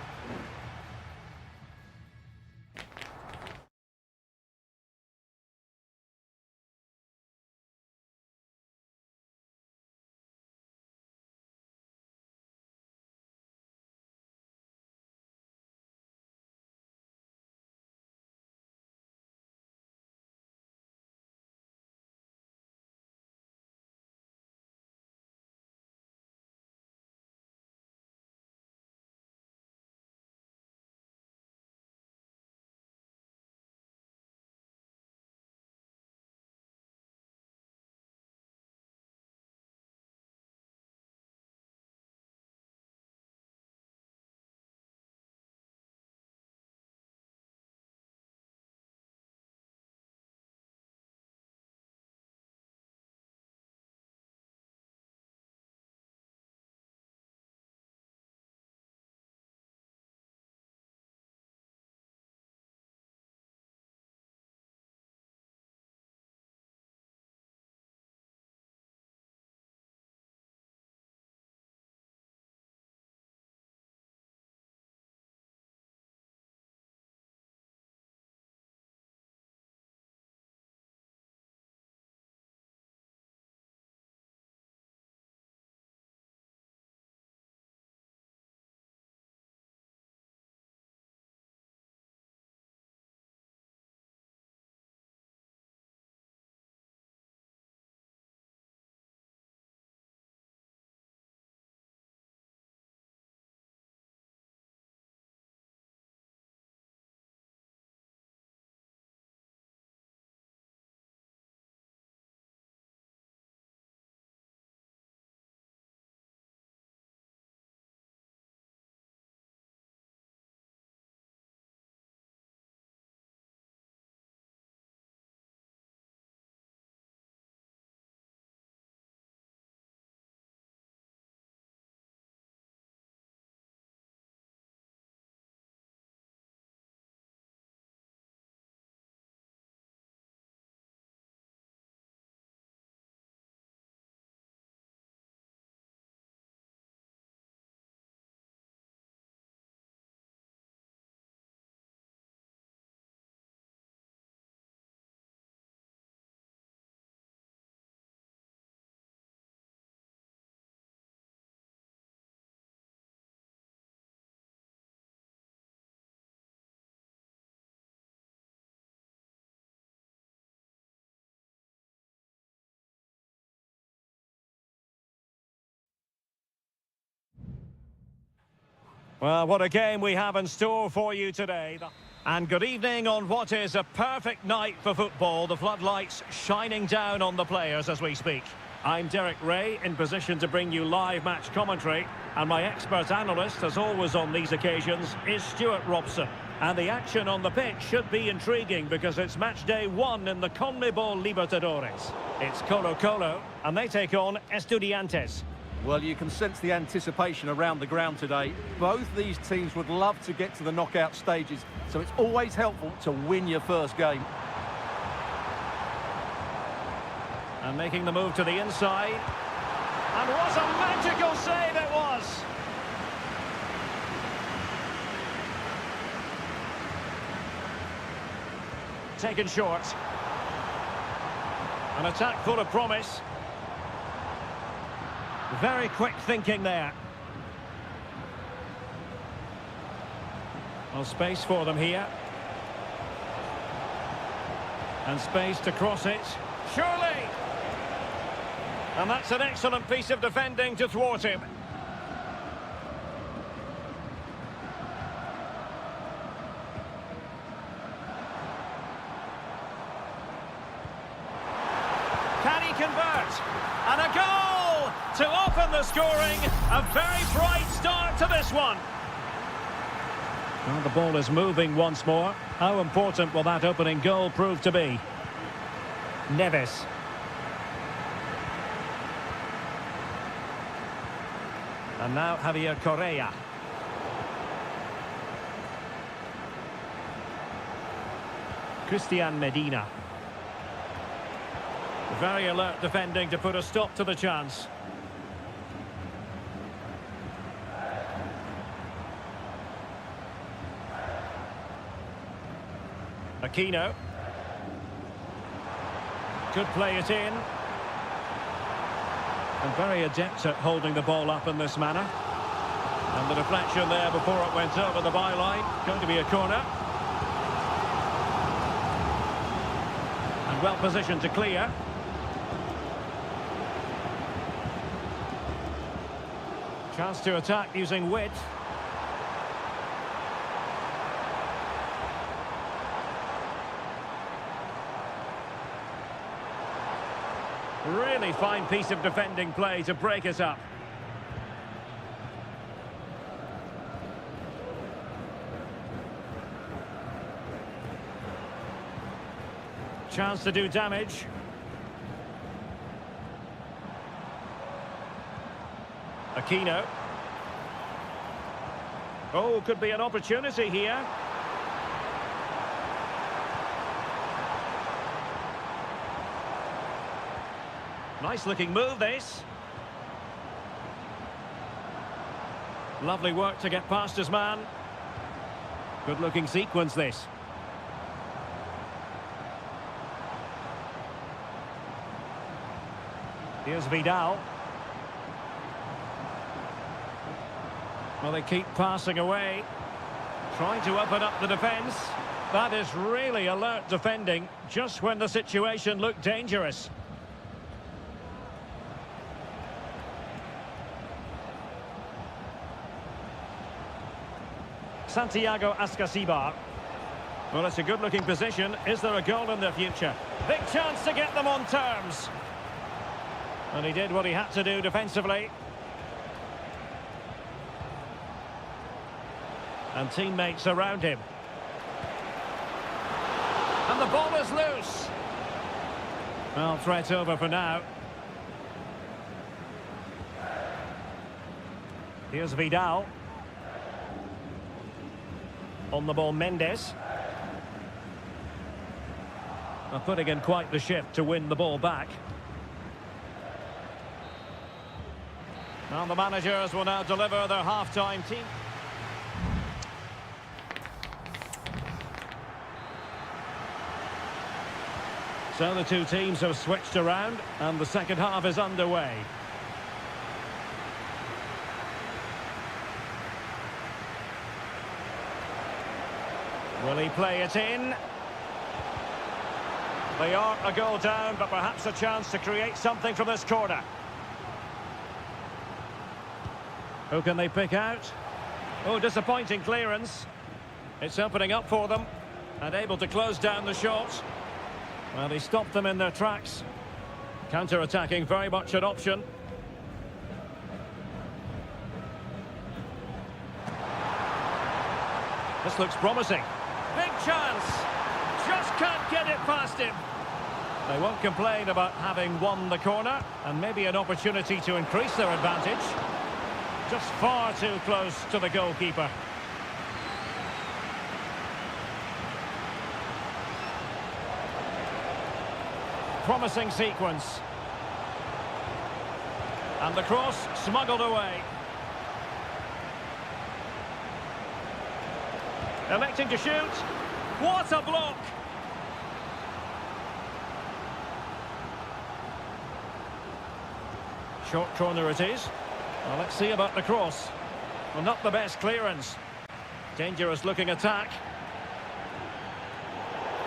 Well, what a game we have in store for you today. And good evening on what is a perfect night for football. The floodlights shining down on the players as we speak. I'm Derek Ray, in position to bring you live match commentary. And my expert analyst, as always on these occasions, is Stuart Robson. And the action on the pitch should be intriguing because it's match day 1 in the CONMEBOL Libertadores. It's Colo-Colo, and they take on Estudiantes. Well, you can sense the anticipation around the ground today. Both these teams would love to get to the knockout stages, so it's always helpful to win your first game. And making the move to the inside. And what a magical save it was! Taken short. An attack full of promise. Very quick thinking there. Well, space for them here. And space to cross it. Surely! And that's an excellent piece of defending to thwart him. Can he convert? And a goal to open the scoring. A very bright start to this one. Well, the ball is moving once more. How important will that opening goal prove to be? Neves. And now Javier Correa. Christian Medina. Very alert defending to put a stop to the chance. Aquino. Could play it in. And very adept at holding the ball up in this manner. And the deflection there before it went over the byline. Going to be a corner. And well positioned to clear. Chance to attack using width. Really fine piece of defending play to break it up. Chance to do damage. Aquino. Oh, could be an opportunity here. Nice looking move, this. Lovely work to get past his man. Good looking sequence, this. Here's Vidal. Well, they keep passing away. Trying to open up the defence. That is really alert defending, just when the situation looked dangerous. Santiago Ascasibar. Well, it's a good-looking position. Is there a goal in the future? Big chance to get them on terms. And he did what he had to do defensively. And teammates around him. And the ball is loose. Well, threat over for now. Here's Vidal. On the ball, Mendes. Putting in quite the shift to win the ball back. And the managers will now deliver their half-time team. So the two teams have switched around and the second half is underway. Will he play it in? They are a goal down, but perhaps a chance to create something from this corner. Who can they pick out? Oh, disappointing clearance. It's opening up for them and able to close down the shot. Well, he stopped them in their tracks. Counter-attacking, very much an option. This looks promising. Big chance. Just can't get it past him. They won't complain about having won the corner, and maybe an opportunity to increase their advantage. Just far too close to the goalkeeper. Promising sequence. And the cross smuggled away. Electing to shoot. What a block! Short corner it is. Well, let's see about the cross. Well, not the best clearance. Dangerous looking attack.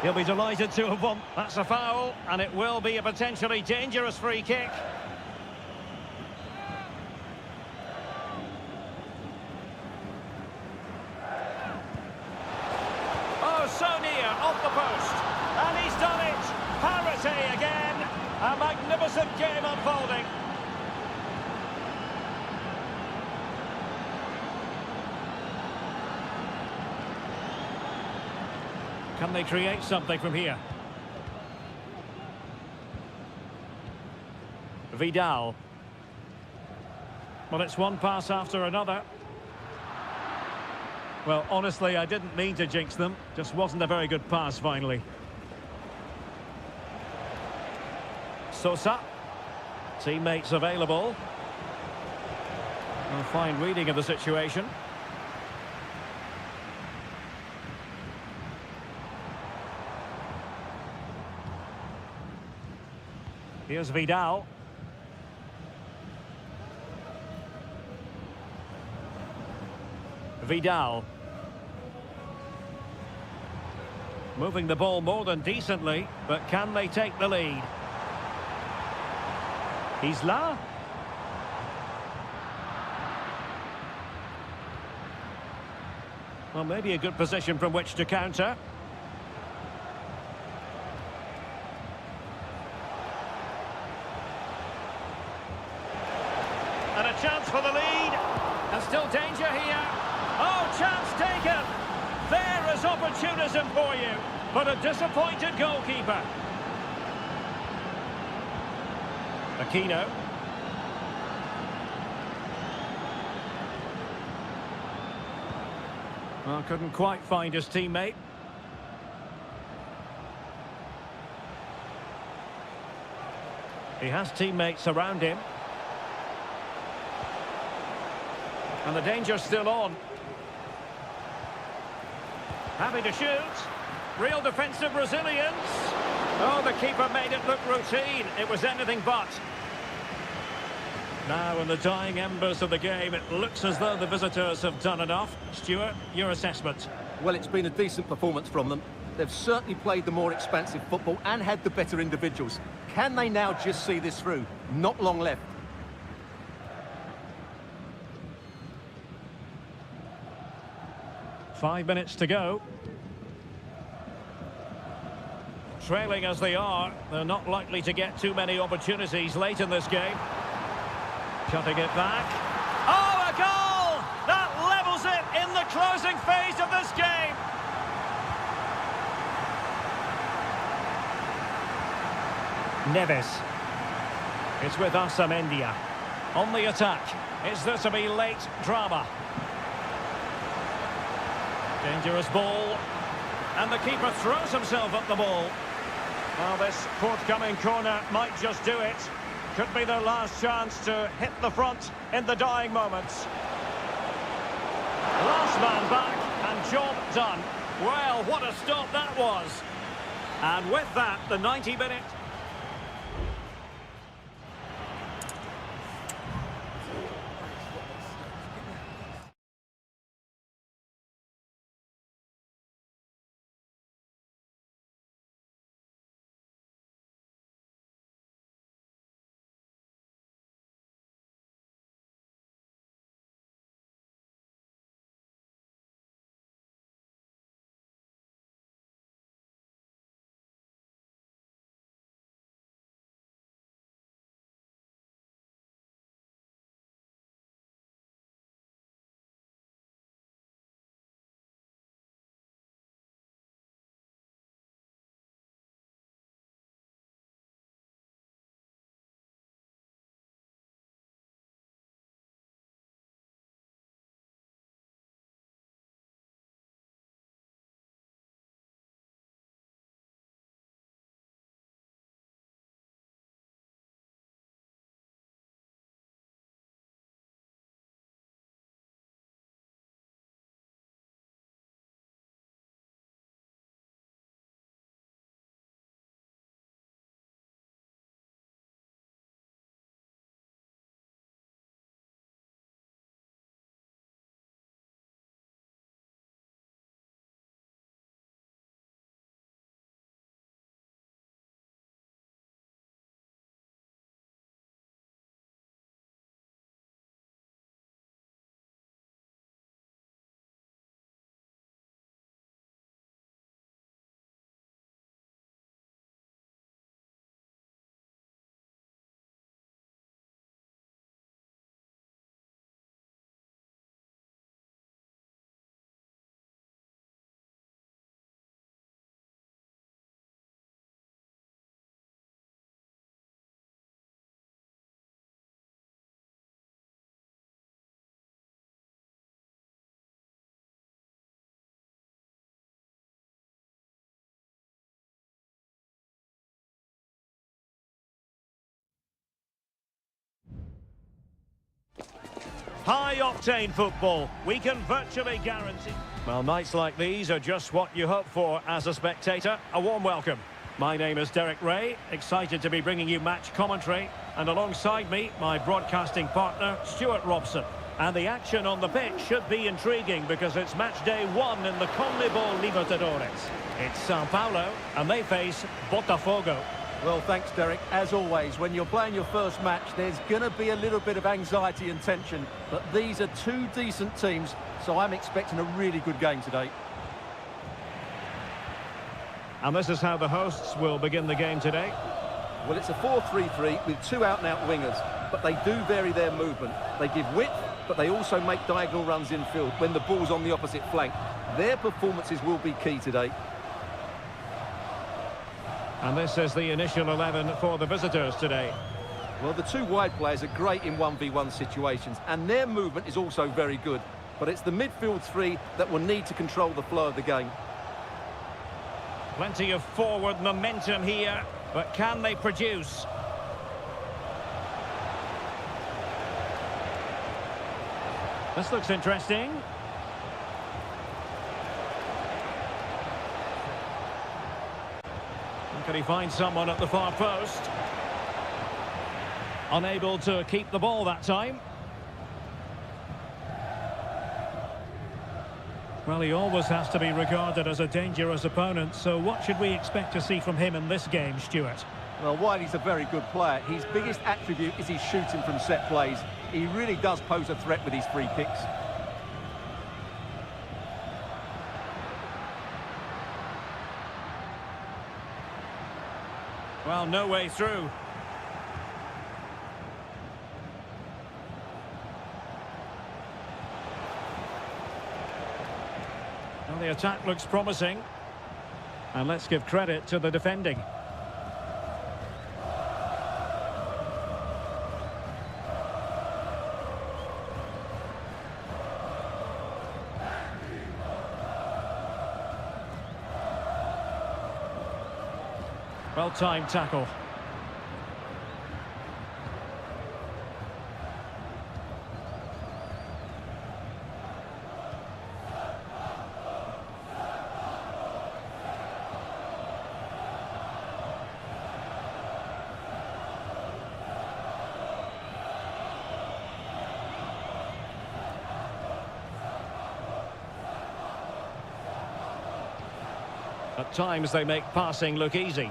He'll be delighted to have won. That's a foul, and it will be a potentially dangerous free kick. Oh, so near, off the post. And he's done it. Parity again. A magnificent game unfolding. Can they create something from here? Vidal. Well, it's one pass after another. Well, honestly, I didn't mean to jinx them. Just wasn't a very good pass, finally. Sosa. Teammates available. A fine reading of the situation. Here's Vidal. Vidal. Moving the ball more than decently, but can they take the lead? Isla. Well, maybe a good position from which to counter. And a chance for the lead. And still danger here. Oh, chance taken. There is opportunism for you. But a disappointed goalkeeper. Aquino. Well, couldn't quite find his teammate. He has teammates around him. And the danger's still on. Happy to shoot. Real defensive resilience. Oh, the keeper made it look routine. It was anything but. Now, in the dying embers of the game, it looks as though the visitors have done enough. Stuart, your assessment? Well, it's been a decent performance from them. They've certainly played the more expansive football and had the better individuals. Can they now just see this through? Not long left. Five minutes to go. Trailing as they are, they're not likely to get too many opportunities late in this game. Cutting it back. Oh, a goal! That levels it in the closing phase of this game. Neves. It's with Asamendia. On the attack. Is there to be late drama? Dangerous ball. And the keeper throws himself at the ball. Well, this forthcoming corner might just do it. Could be their last chance to hit the front in the dying moments. Last man back and job done. Well, what a stop that was. And with that, the 90-minute High-octane football, we can virtually guarantee. Well, nights like these are just what you hope for as a spectator. A warm welcome. My name is Derek Ray, excited to be bringing you match commentary. And alongside me, my broadcasting partner, Stuart Robson. And the action on the pitch should be intriguing because it's match day 1 in the CONMEBOL Libertadores. It's Sao Paulo, and they face Botafogo. Well, thanks, Derek. As always, when you're playing your first match, there's going to be a little bit of anxiety and tension. But these are two decent teams, so I'm expecting a really good game today. And this is how the hosts will begin the game today. Well, it's a 4-3-3 with two out-and-out wingers, but they do vary their movement. They give width, but they also make diagonal runs infield when the ball's on the opposite flank. Their performances will be key today. And this is the initial 11 for the visitors today. Well, the two wide players are great in 1v1 situations, and their movement is also very good. But it's the midfield three that will need to control the flow of the game. Plenty of forward momentum here, but can they produce? This looks interesting. Can he find someone at the far post? Unable to keep the ball that time. Well, he always has to be regarded as a dangerous opponent, so what should we expect to see from him in this game, Stuart? Well, while he's a very good player, his biggest attribute is his shooting from set plays. He really does pose a threat with his free kicks. Well, no way through. Well, the attack looks promising. And let's give credit to the defending. Well-timed tackle. At times they make passing look easy.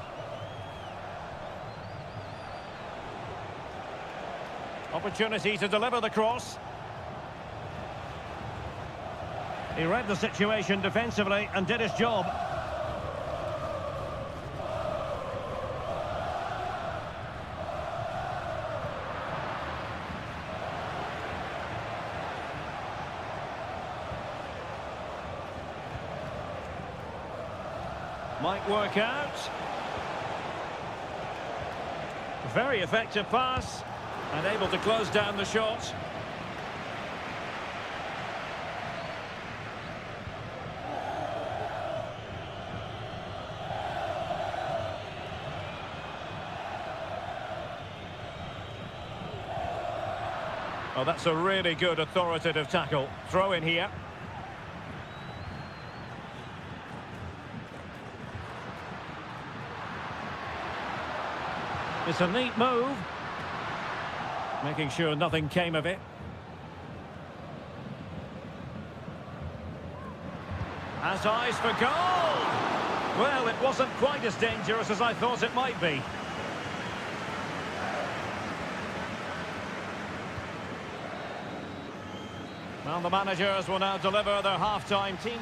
Opportunity to deliver the cross. He read the situation defensively and did his job. Might work out. Very effective pass. And able to close down the shot. Oh, that's a really good authoritative tackle. Throw in here. It's a neat move. Making sure nothing came of it. Has eyes for goal! Well, it wasn't quite as dangerous as I thought it might be. Well, the managers will now deliver their half-time team.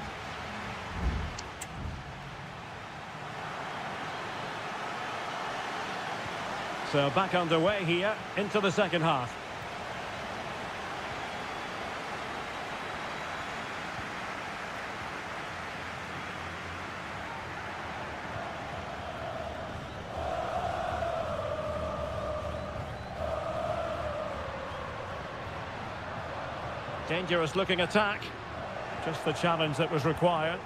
So back underway here into the second half. Dangerous looking attack. Just the challenge that was required.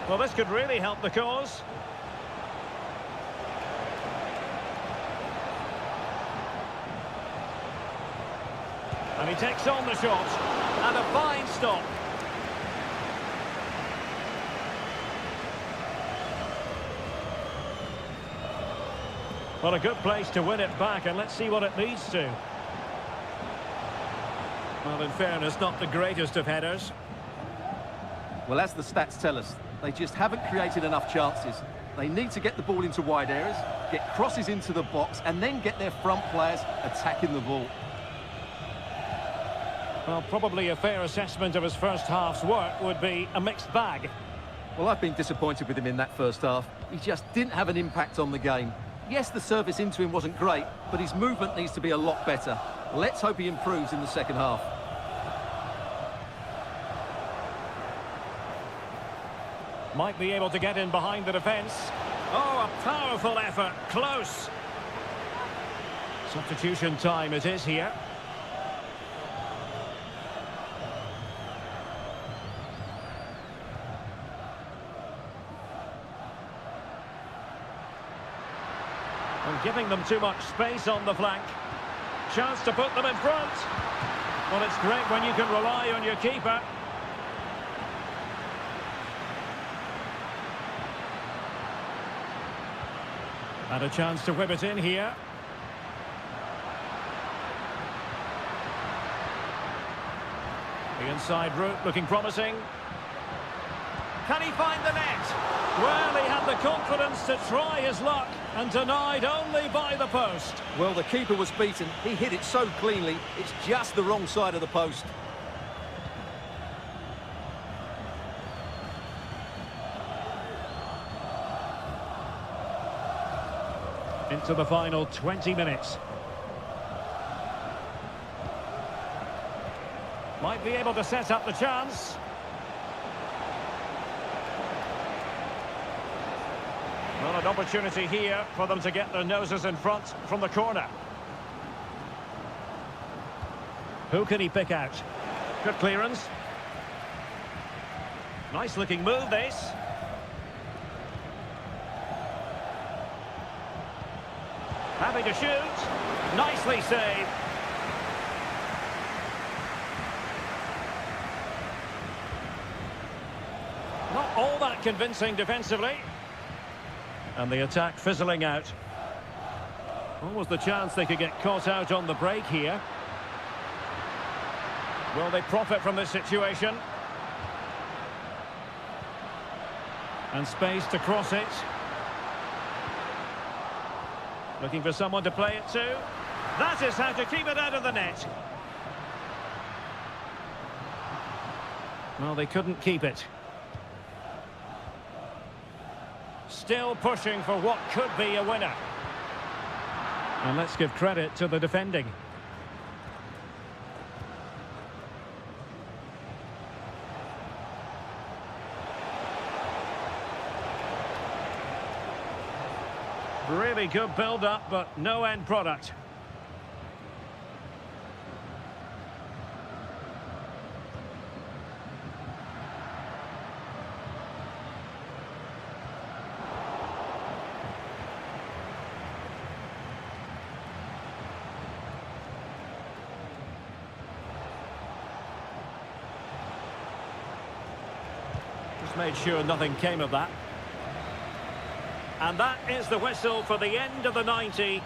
Well, this could really help the cause. And he takes on the shot. And a fine stop. Well, a good place to win it back, and let's see what it leads to. Well, in fairness, not the greatest of headers. Well, as the stats tell us, they just haven't created enough chances. They need to get the ball into wide areas, get crosses into the box, and then get their front players attacking the ball. Well, probably a fair assessment of his first half's work would be a mixed bag. Well, I've been disappointed with him in that first half. He just didn't have an impact on the game. Yes, the service into him wasn't great, but his movement needs to be a lot better. Let's hope he improves in the second half. Might be able to get in behind the defence. Oh, a powerful effort. Close. Substitution time it is here. And giving them too much space on the flank. Chance to put them in front. Well, it's great when you can rely on your keeper. And a chance to whip it in here. The inside route looking promising. Can he find the net? Well, he had the confidence to try his luck and denied only by the post. Well, the keeper was beaten. He hit it so cleanly, it's just the wrong side of the post. Into the final 20 minutes. Might be able to set up the chance. Well, an opportunity here for them to get their noses in front from the corner. Who can he pick out? Good clearance. Nice looking move, this. Happy to shoot. Nicely saved. Not all that convincing defensively. And the attack fizzling out. What was the chance they could get caught out on the break here? Will they profit from this situation? And space to cross it. Looking for someone to play it to. That is how to keep it out of the net. Well, they couldn't keep it. Still pushing for what could be a winner. And let's give credit to the defending. Really good build-up, but no end product. Just made sure nothing came of that. And that is the whistle for the end of the 90.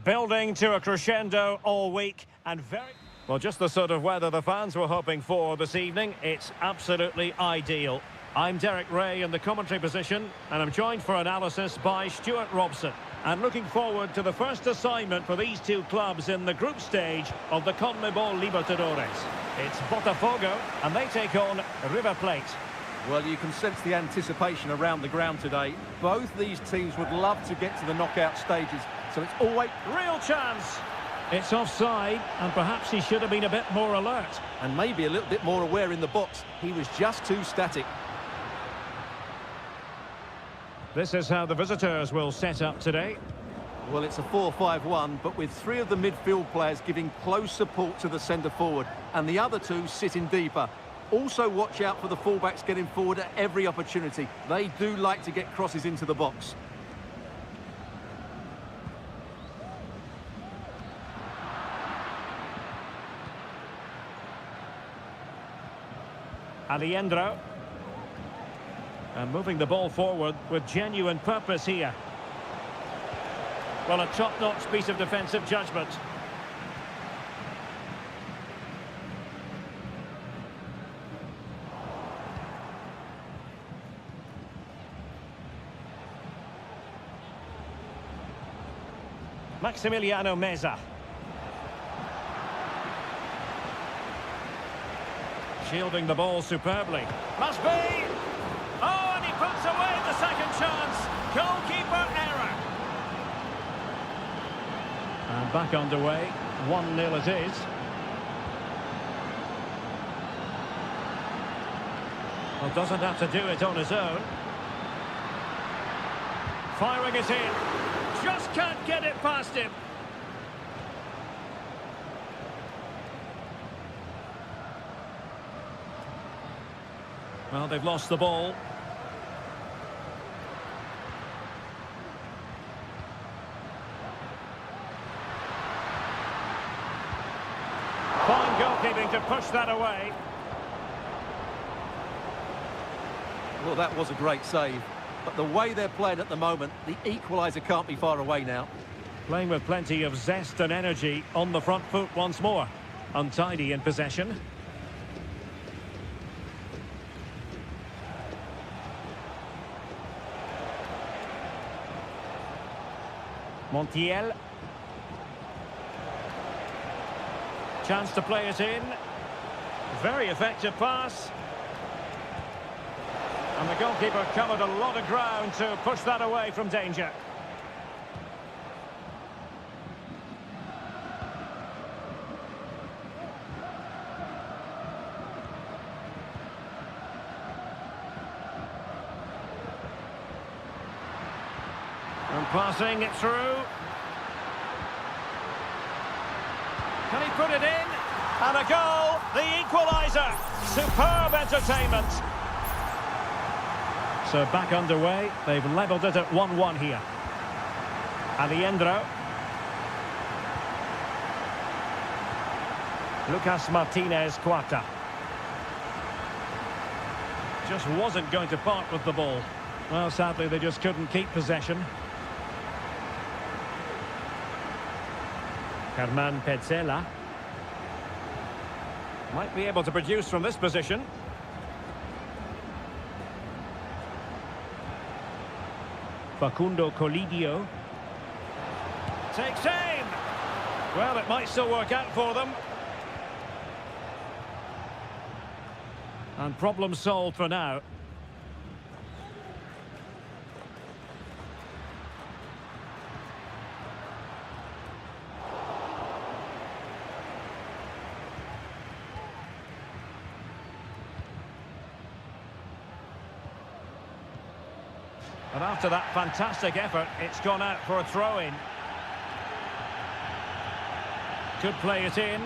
Building to a crescendo all week and very... Well, just the sort of weather the fans were hoping for this evening. It's absolutely ideal. I'm Derek Ray in the commentary position, and I'm joined for analysis by Stuart Robson. And looking forward to the first assignment for these two clubs in the group stage of the CONMEBOL Libertadores. It's Botafogo, and they take on River Plate. Well, you can sense the anticipation around the ground today. Both these teams would love to get to the knockout stages, so it's always... Real chance! It's offside, and perhaps he should have been a bit more alert. And maybe a little bit more aware in the box. He was just too static. This is how the visitors will set up today. Well, it's a 4-5-1, but with three of the midfield players giving close support to the centre-forward, and the other two sitting deeper. Also watch out for the fullbacks getting forward at every opportunity. They do like to get crosses into the box. Aliendro. And moving the ball forward with genuine purpose here. Well, a top-notch piece of defensive judgment. Maximiliano Meza. Shielding the ball superbly. Must be! Oh, and he puts away the second chance. Goalkeeper error. And back underway. 1-0 it is. Well, doesn't have to do it on his own. Firing it in. Just can't get it past him. Well, they've lost the ball. Fine goalkeeping to push that away. Well, that was a great save. But the way they're playing at the moment, the equaliser can't be far away now. Playing with plenty of zest and energy on the front foot once more. Untidy in possession. Montiel. Chance to play it in. Very effective pass. And the goalkeeper covered a lot of ground to push that away from danger. And passing it through. Can he put it in? And a goal, the equaliser. Superb entertainment. So back underway, they've levelled it at 1-1 here. Aliendro. Lucas Martinez Cuarta. Just wasn't going to part with the ball. Well, sadly, they just couldn't keep possession. Herman Petzela. Might be able to produce from this position. Facundo Colidio. Takes aim! Well, it might still work out for them. And problem solved for now. And after that fantastic effort, it's gone out for a throw-in. Could play it in.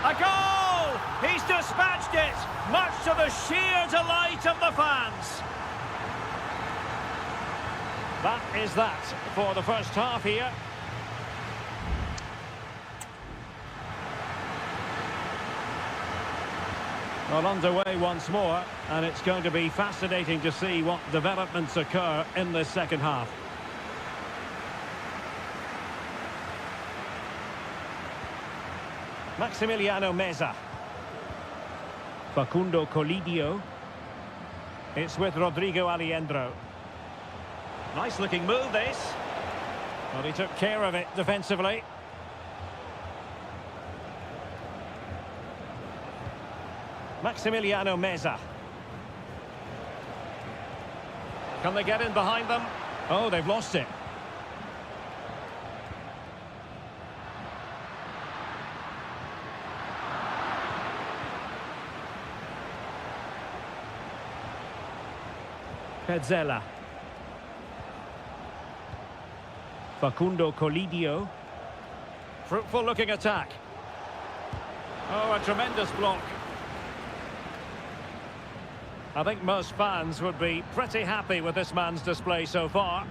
A goal! He's dispatched it, much to the sheer delight of the fans. That is that for the first half here. Well, underway once more, and it's going to be fascinating to see what developments occur in this second half. Maximiliano Meza. Facundo Colidio. It's with Rodrigo Aliendro. Nice looking move this. Well, he took care of it defensively. Maximiliano Meza. Can they get in behind them? Oh, they've lost it. Pezzella. Facundo Colidio. Fruitful looking attack. Oh, a tremendous block. I think most fans would be pretty happy with this man's display so far.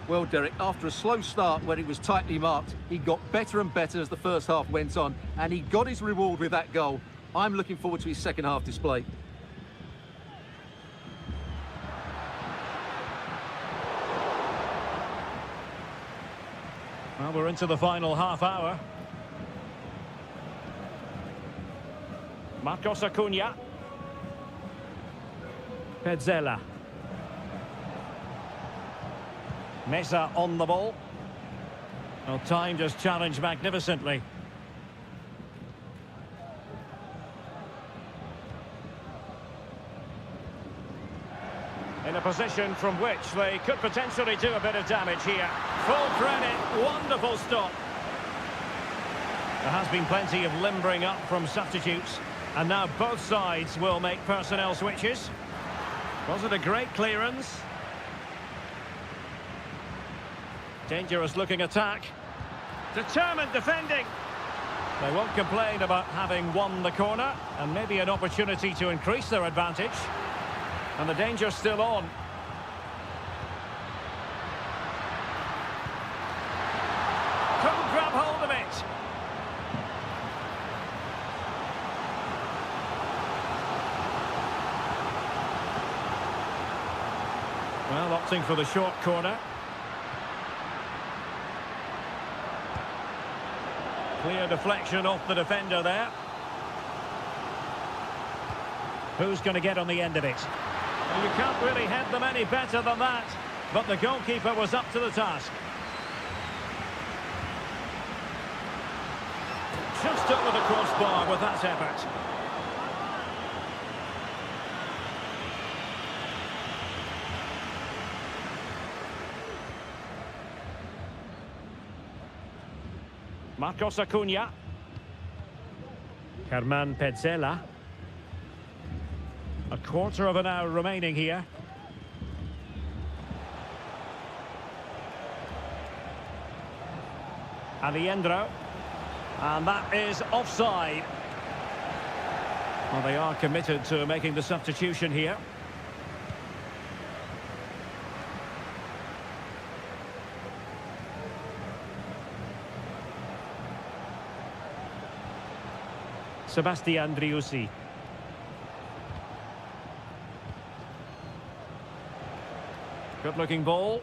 Well, Derek, after a slow start when it was tightly marked, he got better and better as the first half went on, and he got his reward with that goal. I'm looking forward to his second half display. Well, we're into the final half hour. Marcos Acuna. Pezzella. Meza on the ball. Well, time just challenged magnificently. In a position from which they could potentially do a bit of damage here. Full credit, wonderful stop. There has been plenty of limbering up from substitutes, and now both sides will make personnel switches. Was it a great clearance? Dangerous looking attack. Determined defending. They won't complain about having won the corner, and maybe an opportunity to increase their advantage. And the danger's still on. Couldn't grab hold of it. Well, opting for the short corner. Clear deflection off the defender there. Who's going to get on the end of it? Well, you can't really head them any better than that, but the goalkeeper was up to the task. Just over the crossbar with that effort. Marcos Acuna. Germán Pezzella. A quarter of an hour remaining here. Aliendro. And that is offside. Well, they are committed to making the substitution here. Sebastian Driussi. Good-looking ball.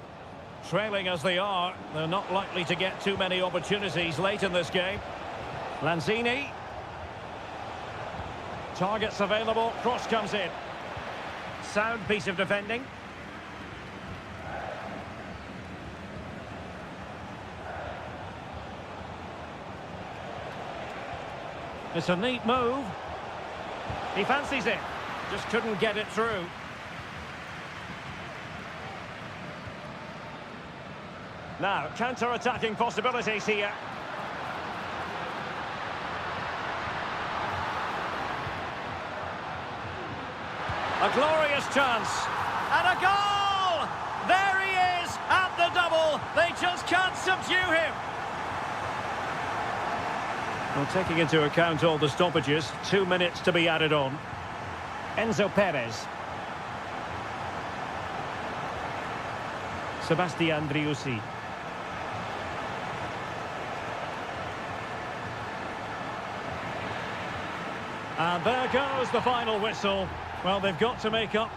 Trailing as they are, they're not likely to get too many opportunities late in this game. Lanzini. Targets available, cross comes in. Sound piece of defending. It's a neat move. He fancies it. Just couldn't get it through. Now, counter-attacking possibilities here. A glorious chance. And a goal! There he is at the double. They just can't subdue him. Well, taking into account all the stoppages, 2 minutes to be added on. Enzo Perez. Sebastian Driussi. And there goes the final whistle. Well, they've got to make up.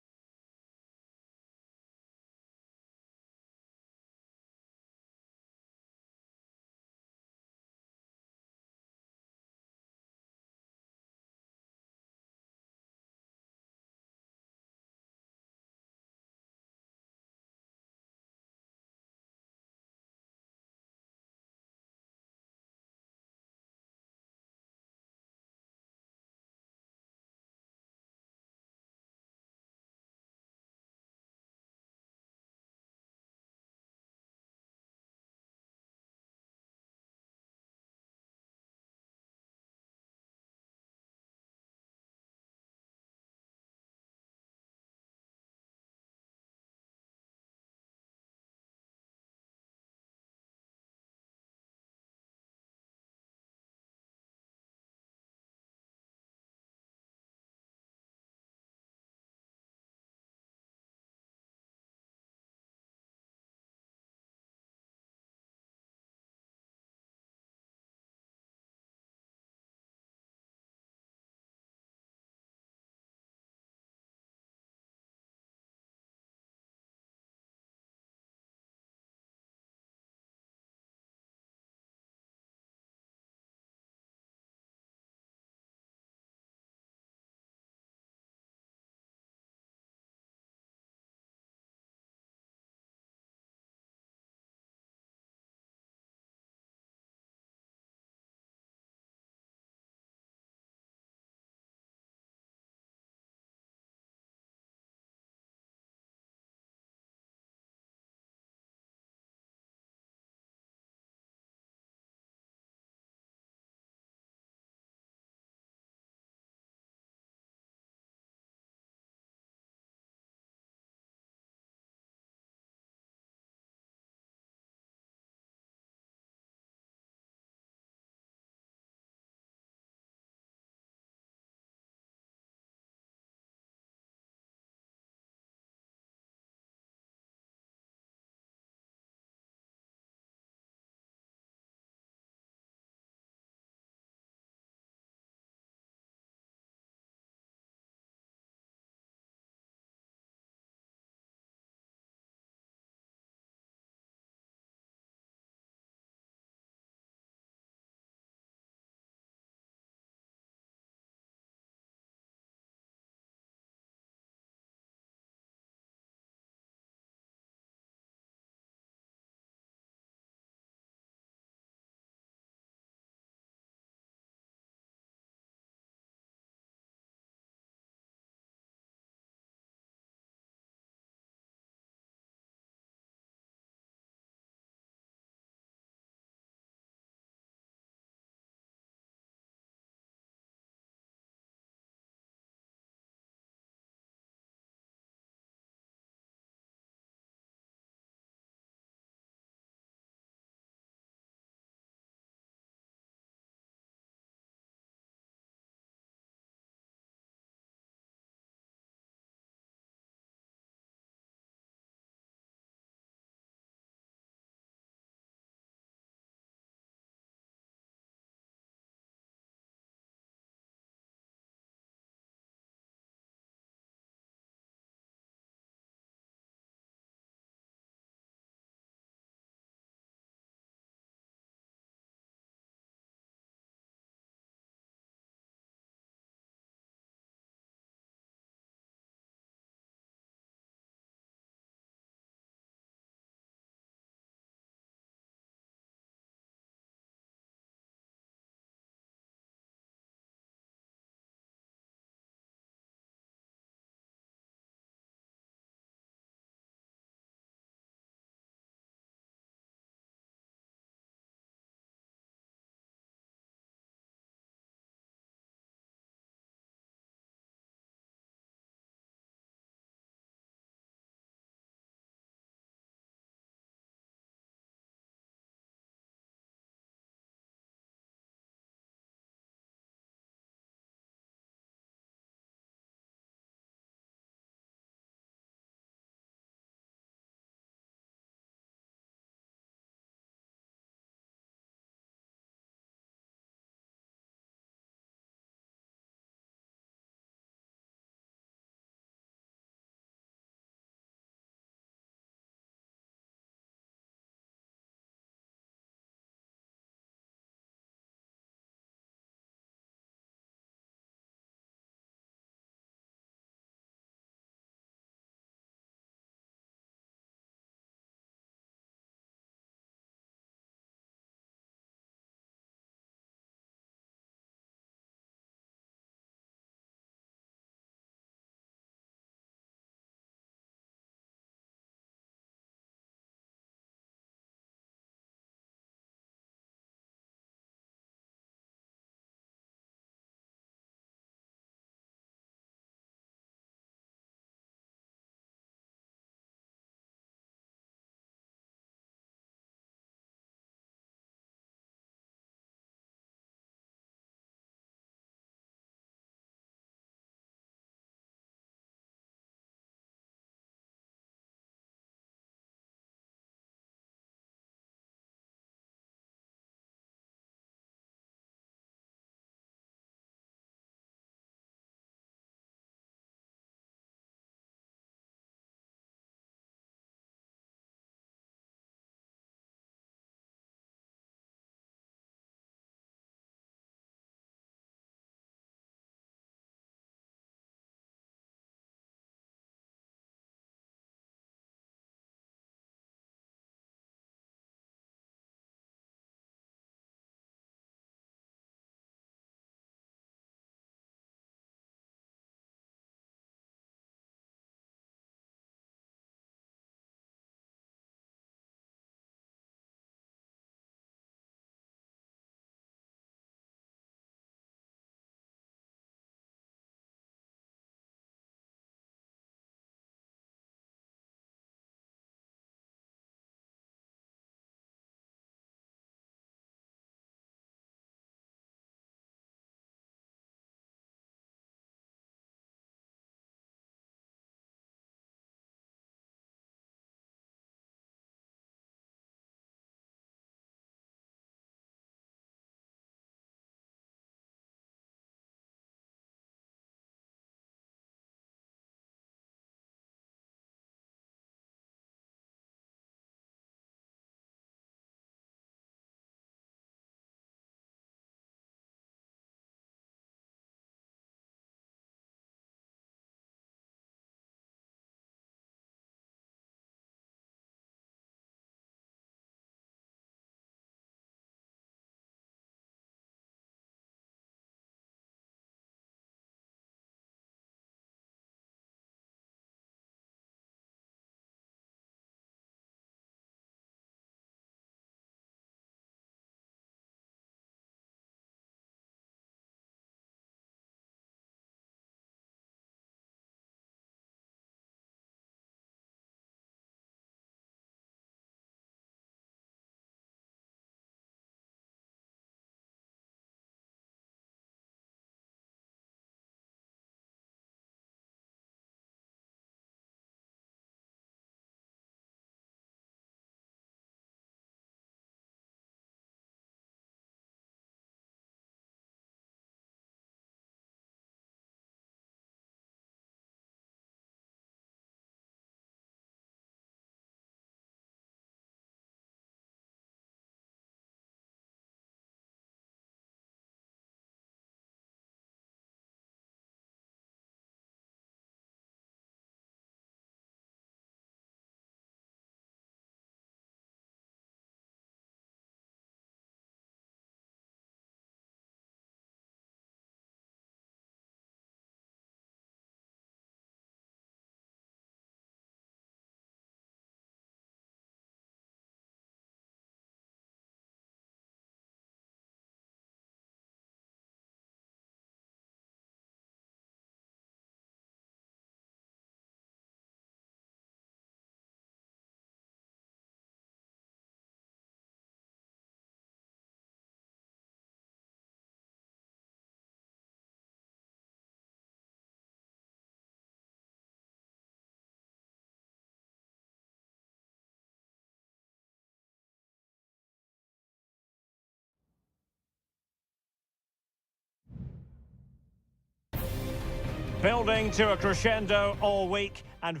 Building to a crescendo all week and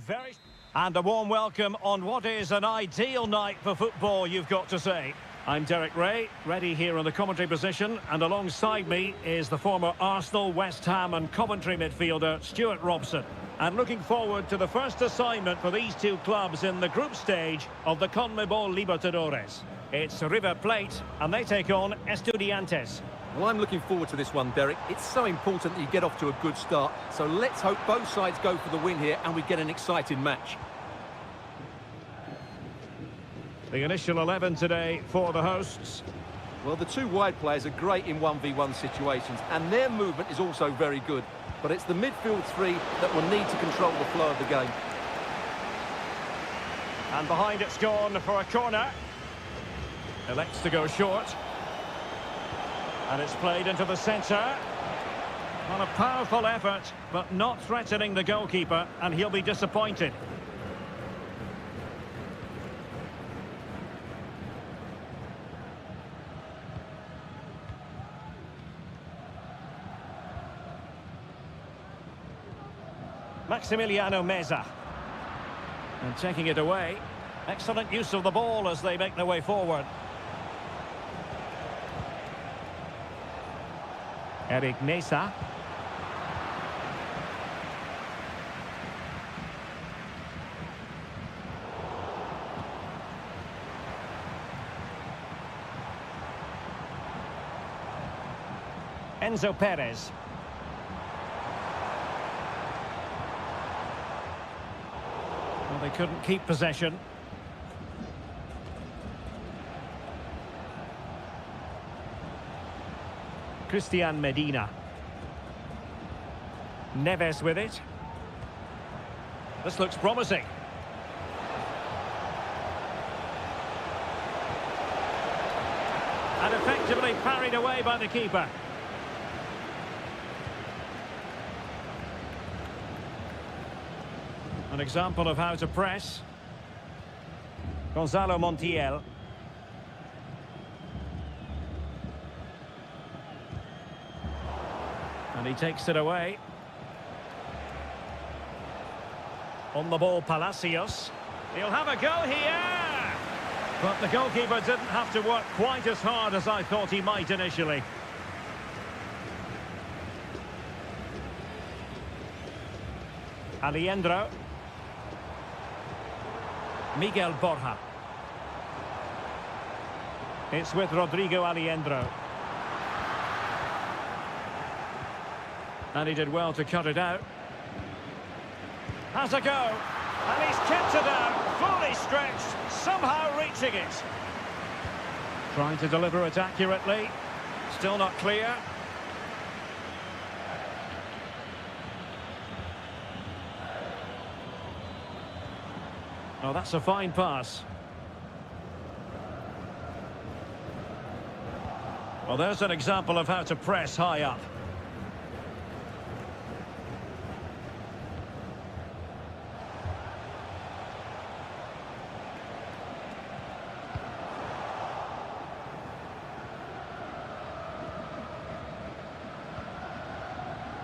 a warm welcome on what is an ideal night for football, you've got to say. I'm Derek Ray, ready here in the commentary position, and alongside me is the former Arsenal, West Ham and Coventry midfielder Stuart Robson. And looking forward to the first assignment for these two clubs in the group stage of the CONMEBOL Libertadores. It's River Plate, and they take on Estudiantes. Well, I'm looking forward to this one, Derek. It's so important that you get off to a good start. So let's hope both sides go for the win here and we get an exciting match. The initial 11 today for the hosts. Well, the two wide players are great in 1v1 situations, and their movement is also very good. But it's the midfield three that will need to control the flow of the game. And behind it's gone for a corner. Elects to go short. And it's played into the centre. On a powerful effort, but not threatening the goalkeeper, and he'll be disappointed. Maximiliano Meza. And taking it away. Excellent use of the ball as they make their way forward. Eric Nesa. Enzo Perez. Well, they couldn't keep possession. Christian Medina. Neves with it. This looks promising. And effectively parried away by the keeper. An example of how to press. Gonzalo Montiel. And he takes it away. On the ball, Palacios. He'll have a go here! But the goalkeeper didn't have to work quite as hard as I thought he might initially. Aliendro. Miguel Borja. It's with Rodrigo Aliendro. And he did well to cut it out. Has a go. And he's kept it out. Fully stretched. Somehow reaching it. Trying to deliver it accurately. Still not clear. Oh, that's a fine pass. Well, there's an example of how to press high up.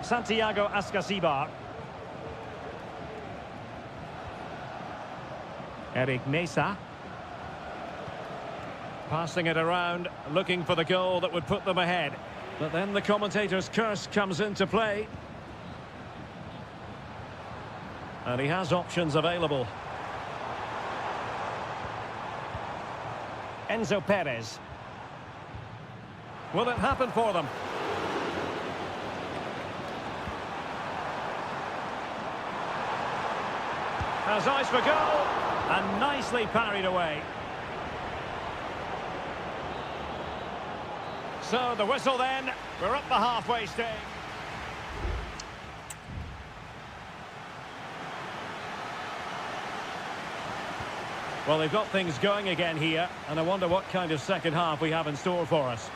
Santiago Ascasibar. Eric Nesa. Passing it around, looking for the goal that would put them ahead. But then the commentator's curse comes into play. And he has options available. Enzo Perez. Will it happen for them? Has eyes for goal, and nicely parried away. So the whistle then, we're up the halfway stage. Well, they've got things going again here, and I wonder what kind of second half we have in store for us.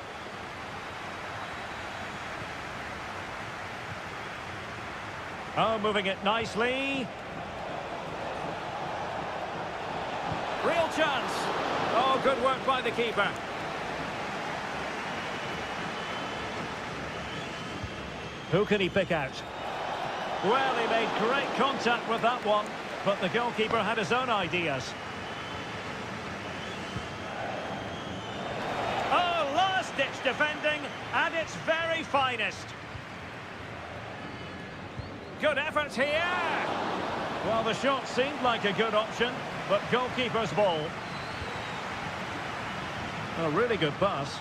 Oh, moving it nicely. Real chance. Oh, good work by the keeper. Who can he pick out? Well, he made great contact with that one, but the goalkeeper had his own ideas. Oh, last-ditch defending at its very finest. Good effort here. Well, the shot seemed like a good option, but goalkeeper's ball. A really good pass.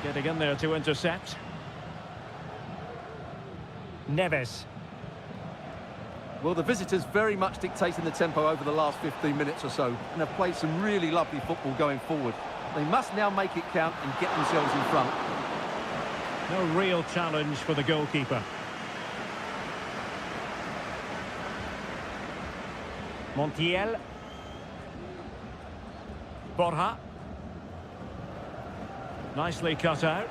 Getting in there to intercept. Neves. Well, the visitors very much dictating the tempo over the last 15 minutes or so and have played some really lovely football going forward. They must now make it count and get themselves in front. No real challenge for the goalkeeper. Montiel. Borja. Nicely cut out.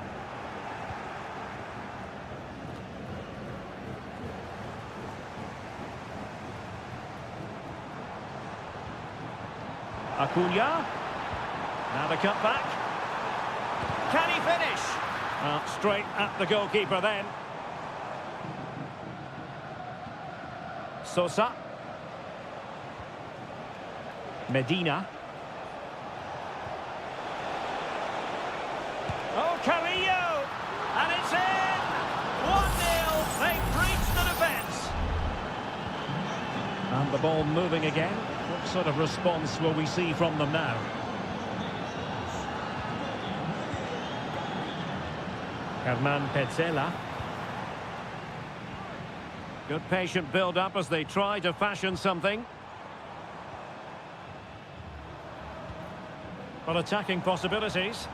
Acuna. Now the cut back. Can he finish? Straight at the goalkeeper then. Sosa. Medina. Oh, Carrillo! And it's in! 1-0. They've breached the defence. And the ball moving again. What sort of response will we see from them now? Herman Petzela. Good patient build-up as they try to fashion something. But attacking possibilities.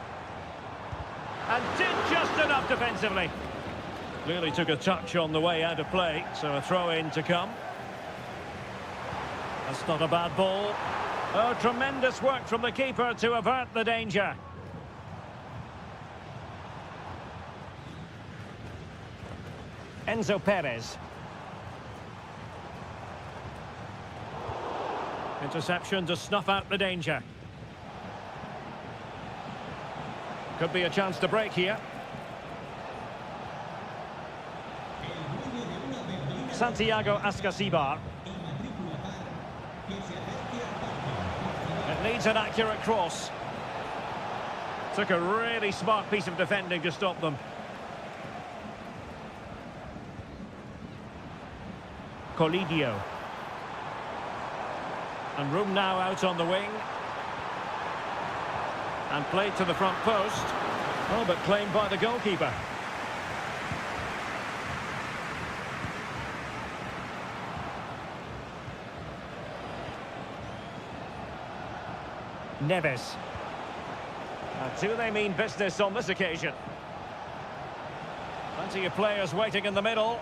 And did just enough defensively. Clearly took a touch on the way out of play, so a throw-in to come. That's not a bad ball. Oh, tremendous work from the keeper to avert the danger. Enzo Perez. Interception to snuff out the danger. Could be a chance to break here. Santiago Ascasibar. It needs an accurate cross. Took a really smart piece of defending to stop them. Colidio. And room now out on the wing. And played to the front post. Oh, but claimed by the goalkeeper. Neves. Do they mean business on this occasion? Plenty of players waiting in the middle.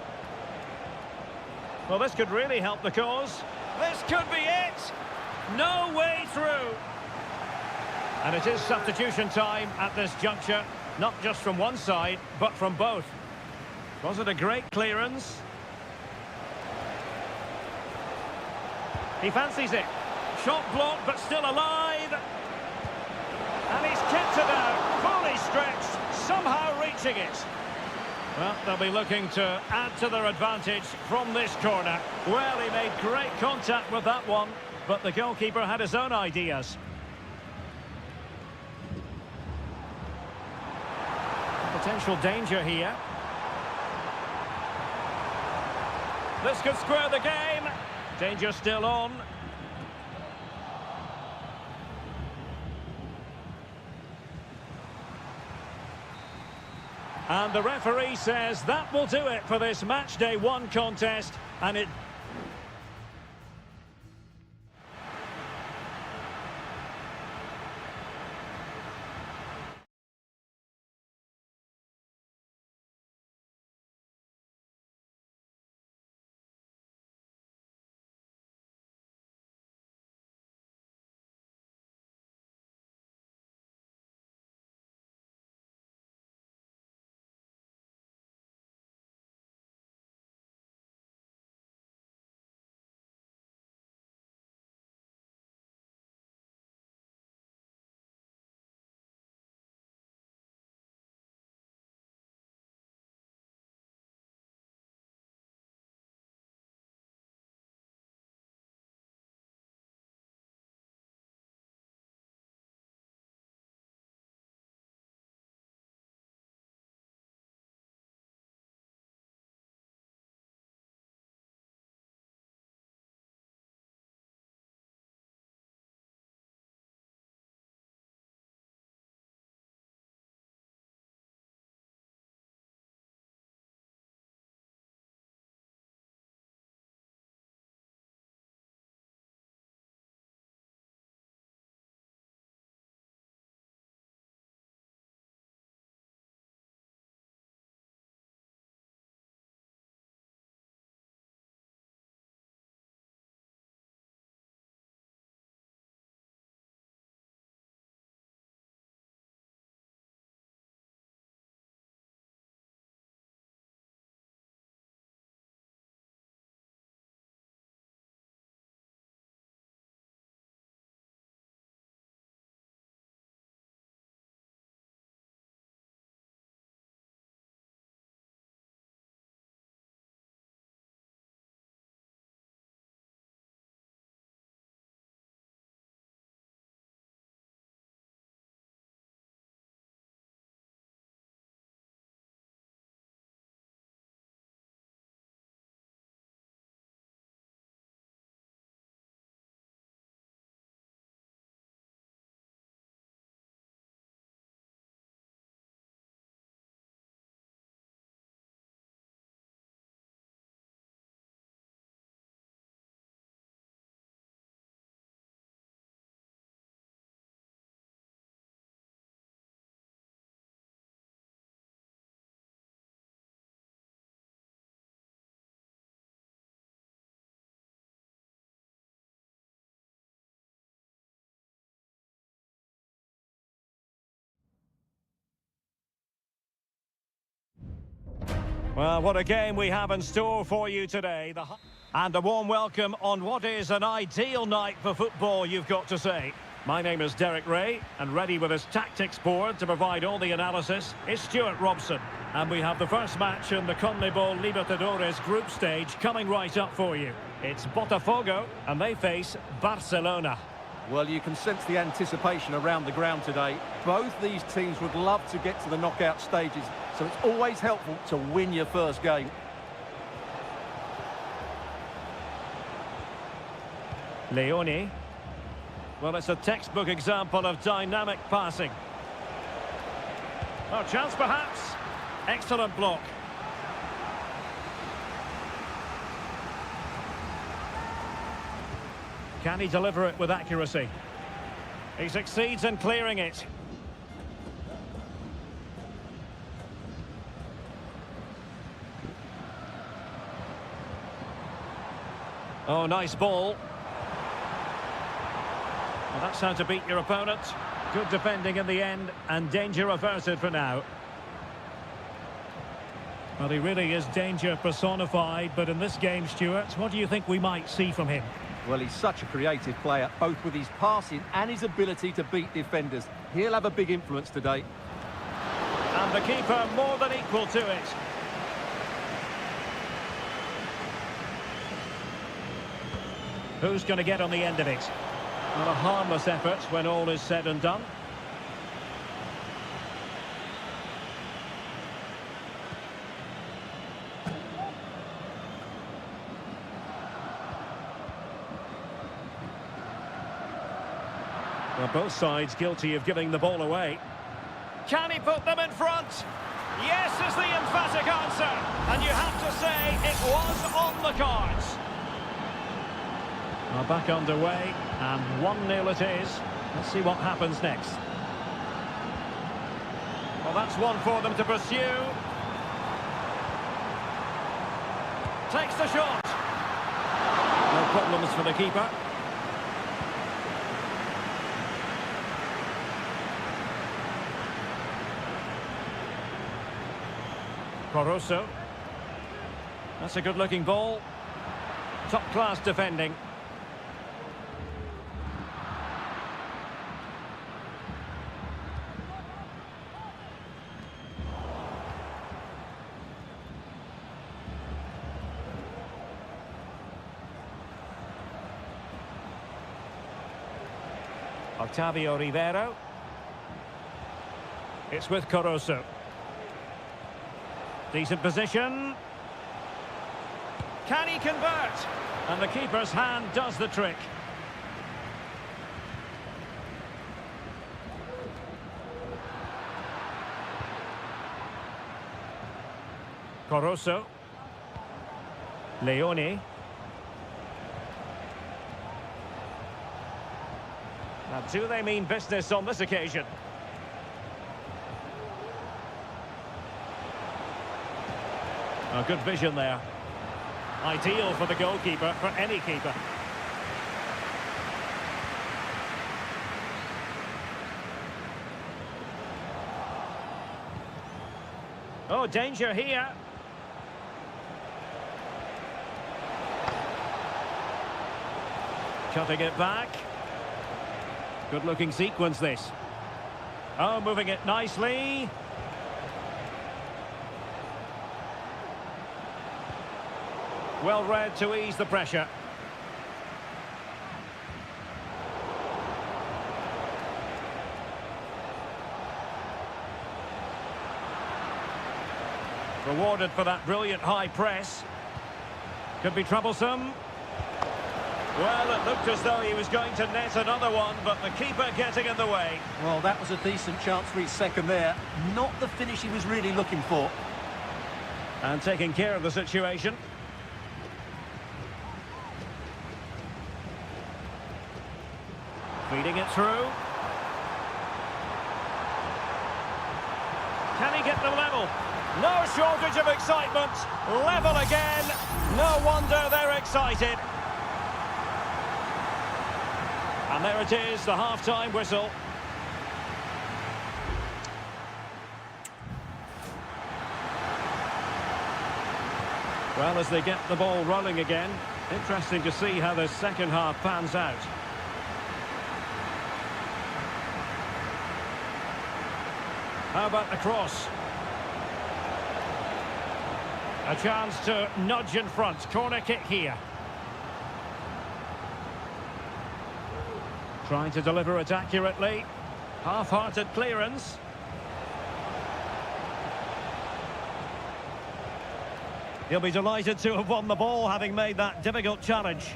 Well, this could really help the cause. This could be it! No way through! And it is substitution time at this juncture, not just from one side, but from both. Was it a great clearance? He fancies it. Shot blocked, but still alive. And he's kept it out, fully stretched, somehow reaching it. Well, they'll be looking to add to their advantage from this corner. Well, he made great contact with that one, but the goalkeeper had his own ideas. Potential danger here. This could square the game. Danger still on. And the referee says that will do it for this match day 1 contest, and it Well, what a game we have in store for you today. And a warm welcome on what is an ideal night for football, you've got to say. My name is Derek Ray, and ready with his tactics board to provide all the analysis is Stuart Robson. And we have the first match in the CONMEBOL Libertadores group stage coming right up for you. It's Botafogo, and they face Barcelona. Well, you can sense the anticipation around the ground today. Both these teams would love to get to the knockout stages, so it's always helpful to win your first game. Leone. Well, it's a textbook example of dynamic passing. Oh, chance perhaps. Excellent block. Can he deliver it with accuracy? He succeeds in clearing it. Oh, nice ball. Well, that's how to beat your opponent. Good defending in the end, and danger averted for now. Well, he really is danger personified, but in this game, Stuart, what do you think we might see from him? Well, he's such a creative player, both with his passing and his ability to beat defenders. He'll have a big influence today. And the keeper more than equal to it. Who's going to get on the end of it? Not a harmless effort when all is said and done. Well, both sides guilty of giving the ball away. Can he put them in front? Yes is the emphatic answer. And you have to say it was on the cards. Well, back underway, and 1-0 it is. Let's see what happens next. Well, that's one for them to pursue. Takes the shot. No problems for the keeper. Caruso. That's a good-looking ball. Top-class defending. Octavio Rivero. It's with Caruso. Decent position. Can he convert? And the keeper's hand does the trick. Caruso. Leone. Now, do they mean business on this occasion? Oh, good vision there. Ideal for the goalkeeper, for any keeper. Oh, danger here. Cutting it back. Good-looking sequence, this. Oh, moving it nicely. Well read to ease the pressure. Rewarded for that brilliant high press. Could be troublesome. Well, it looked as though he was going to net another one, but the keeper getting in the way. Well, that was a decent chance for his second there. Not the finish he was really looking for. And taking care of the situation. Feeding it through. Can he get them level? No shortage of excitement. Level again. No wonder they're excited. And there it is, the half-time whistle. Well, as they get the ball rolling again, interesting to see how this second half pans out. How about the cross? A chance to nudge in front. Corner kick here. Trying to deliver it accurately. Half-hearted clearance. He'll be delighted to have won the ball, having made that difficult challenge.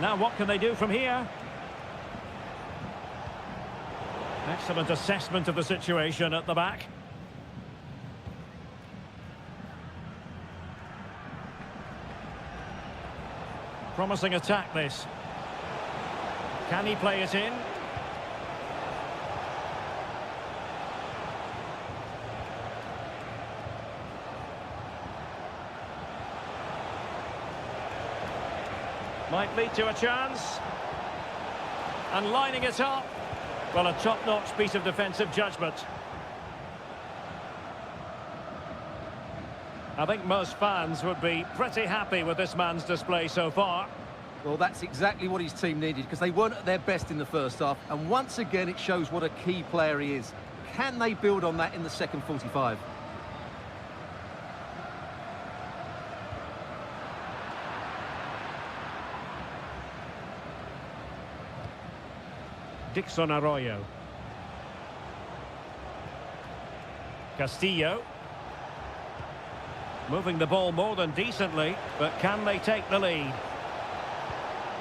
Now what can they do from here? Excellent assessment of the situation at the back. Promising attack, this. Can he play it in? Might lead to a chance. And lining it up. Well, a top-notch piece of defensive judgment. I think most fans would be pretty happy with this man's display so far. Well, that's exactly what his team needed, because they weren't at their best in the first half. And once again, it shows what a key player he is. Can they build on that in the second 45? Dixon Arroyo. Castillo. Moving the ball more than decently, but can they take the lead?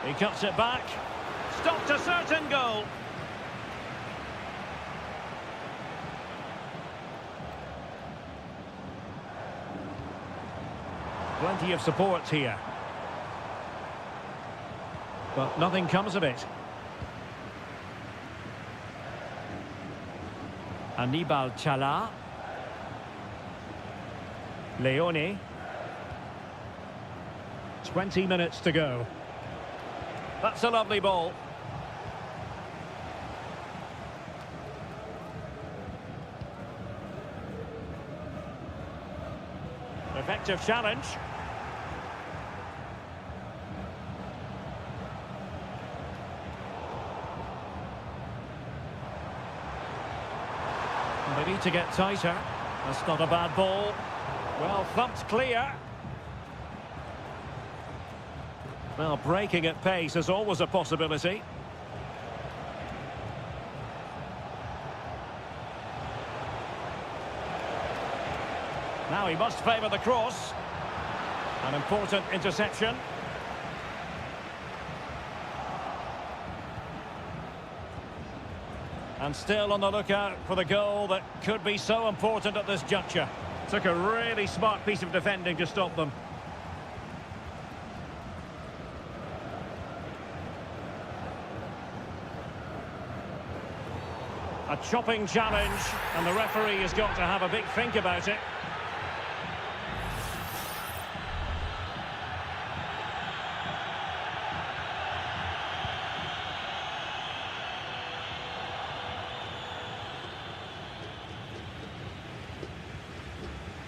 He cuts it back. Stopped a certain goal. Plenty of support here. But nothing comes of it. Anibal Chala. Leone. 20 minutes to go. That's a lovely ball. Effective challenge. They need to get tighter. That's not a bad ball. Well, thumped clear. Well, breaking at pace is always a possibility. Now he must favour the cross. An important interception. And still on the lookout for the goal that could be so important at this juncture. Took a really smart piece of defending to stop them. A chopping challenge, and the referee has got to have a big think about it.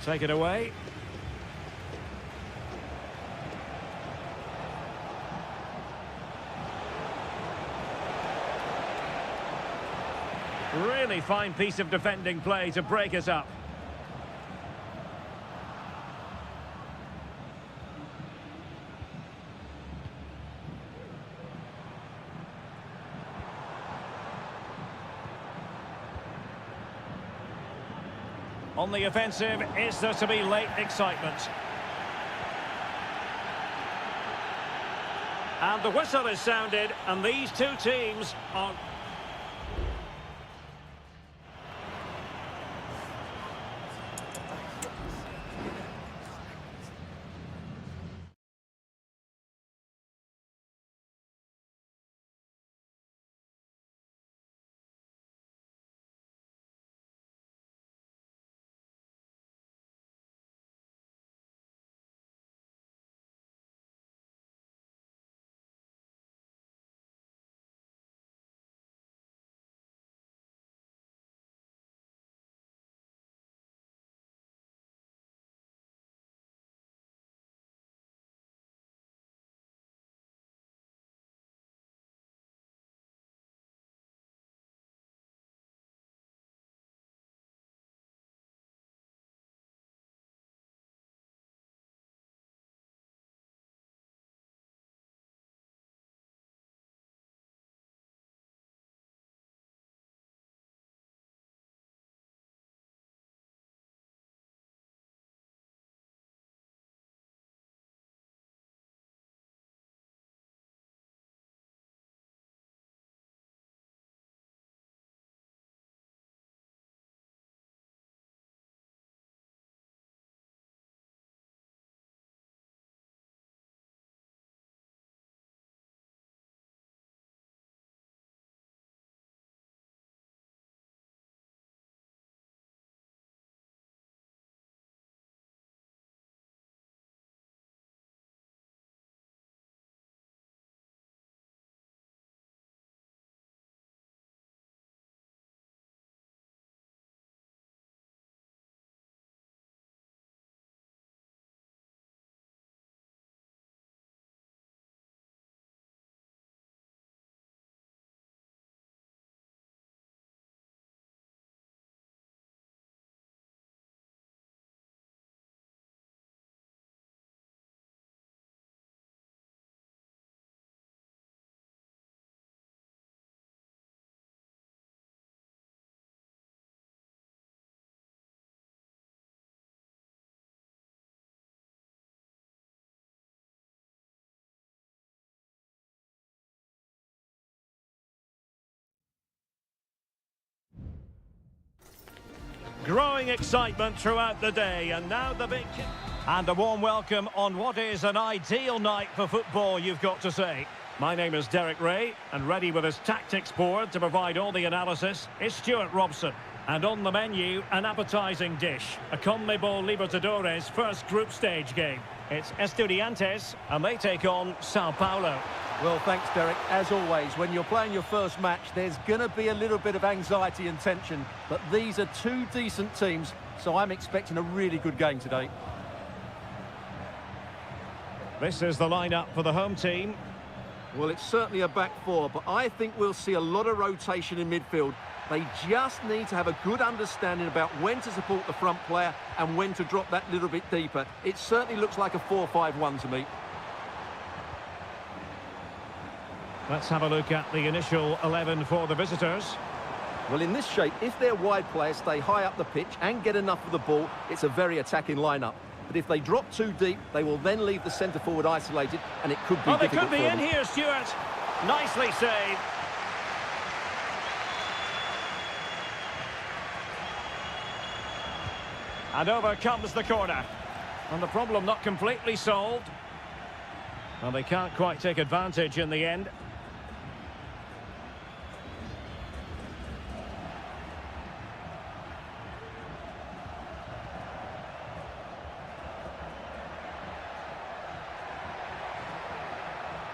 Take it away. Really fine piece of defending play to break us up. On the offensive, is there to be late excitement? And the whistle is sounded, and these two teams are... Growing excitement throughout the day, and now the big... And a warm welcome on what is an ideal night for football, you've got to say. My name is Derek Ray, and ready with his tactics board to provide all the analysis is Stuart Robson. And on the menu, an appetising dish, a CONMEBOL Libertadores first group stage game. It's Estudiantes, and they take on Sao Paulo. Well, thanks, Derek. As always, when you're playing your first match, there's going to be a little bit of anxiety and tension, but these are two decent teams, so I'm expecting a really good game today. This is the lineup for the home team. Well, it's certainly a back four, but I think we'll see a lot of rotation in midfield. They just need to have a good understanding about when to support the front player and when to drop that little bit deeper. It certainly looks like a 4-5-1 to me. Let's have a look at the initial 11 for the visitors. Well, in this shape, if their wide players stay high up the pitch and get enough of the ball, it's a very attacking lineup. But if they drop too deep, they will then leave the centre-forward isolated, and it could be difficult for them. They could be in here, Stuart. Nicely saved. And over comes the corner. And the problem not completely solved. And they can't quite take advantage in the end.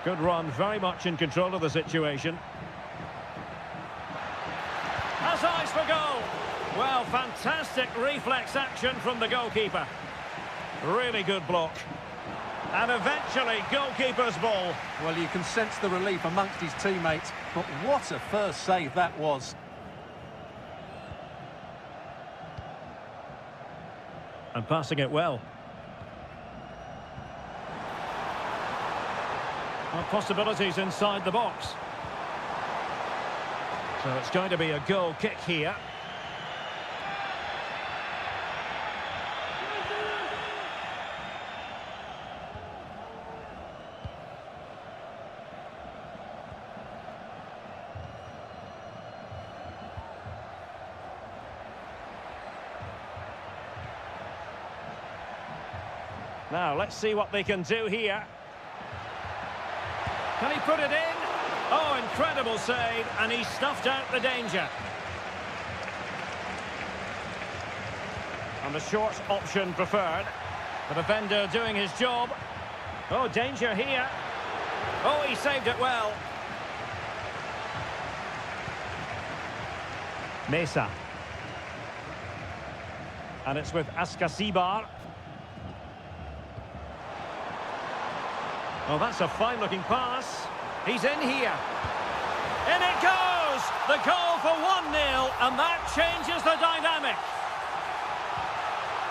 Good run, very much in control of the situation. Has eyes for goal. Well, fantastic reflex action from the goalkeeper. Really good block. And eventually, goalkeeper's ball. Well, you can sense the relief amongst his teammates, but what a first save that was. And passing it well. Well, possibilities inside the box. So it's going to be a goal kick here. Now, let's see what they can do here. Can he put it in? Oh, incredible save, and he stuffed out the danger. And the short option preferred. The defender doing his job. Oh, danger here. Oh, he saved it well. Mesa. And it's with Ascasibar. Oh, that's a fine-looking pass. He's in here. In it goes! The goal for 1-0, and that changes the dynamic.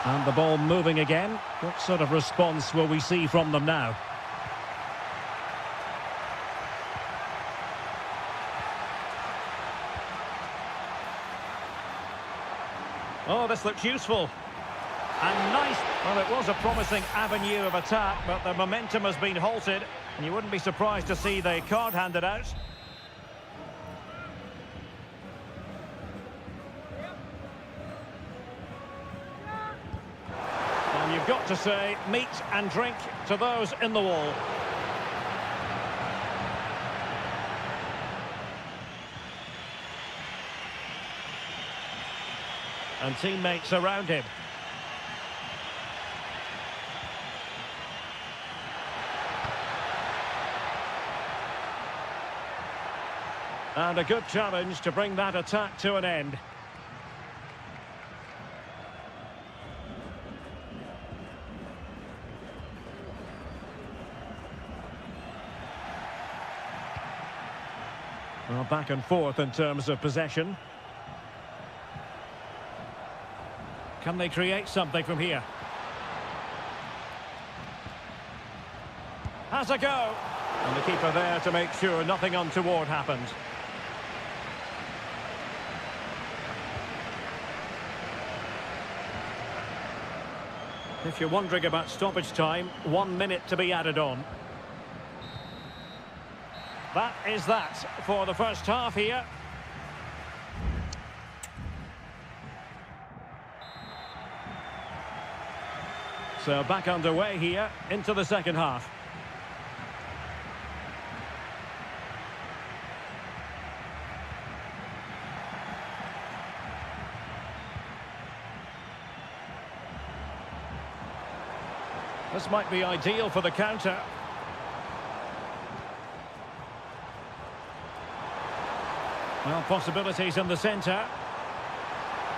And the ball moving again. What sort of response will we see from them now? Oh, this looks useful. And nice. Well, it was a promising avenue of attack, but the momentum has been halted, and you wouldn't be surprised to see the card handed out. And you've got to say, meat and drink to those in the wall. And teammates around him. And a good challenge to bring that attack to an end. Well, back and forth in terms of possession. Can they create something from here? Has a go. And the keeper there to make sure nothing untoward happened. If you're wondering about stoppage time, 1 minute to be added on. That is that for the first half here. So back underway here into the second half. This might be ideal for the counter. Well, possibilities in the centre.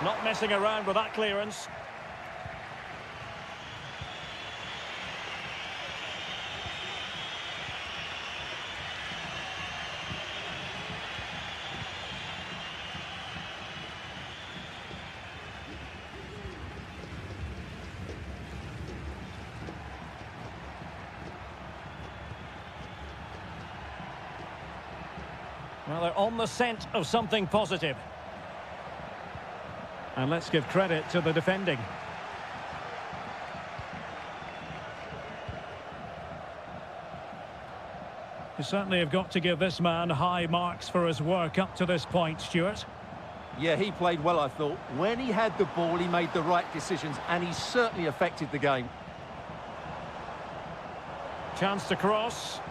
Not messing around with that clearance. Well, they're on the scent of something positive. And let's give credit to the defending. You certainly have got to give this man high marks for his work up to this point, Stuart. Yeah, he played well, I thought. When he had the ball, he made the right decisions, and he certainly affected the game. Chance to cross.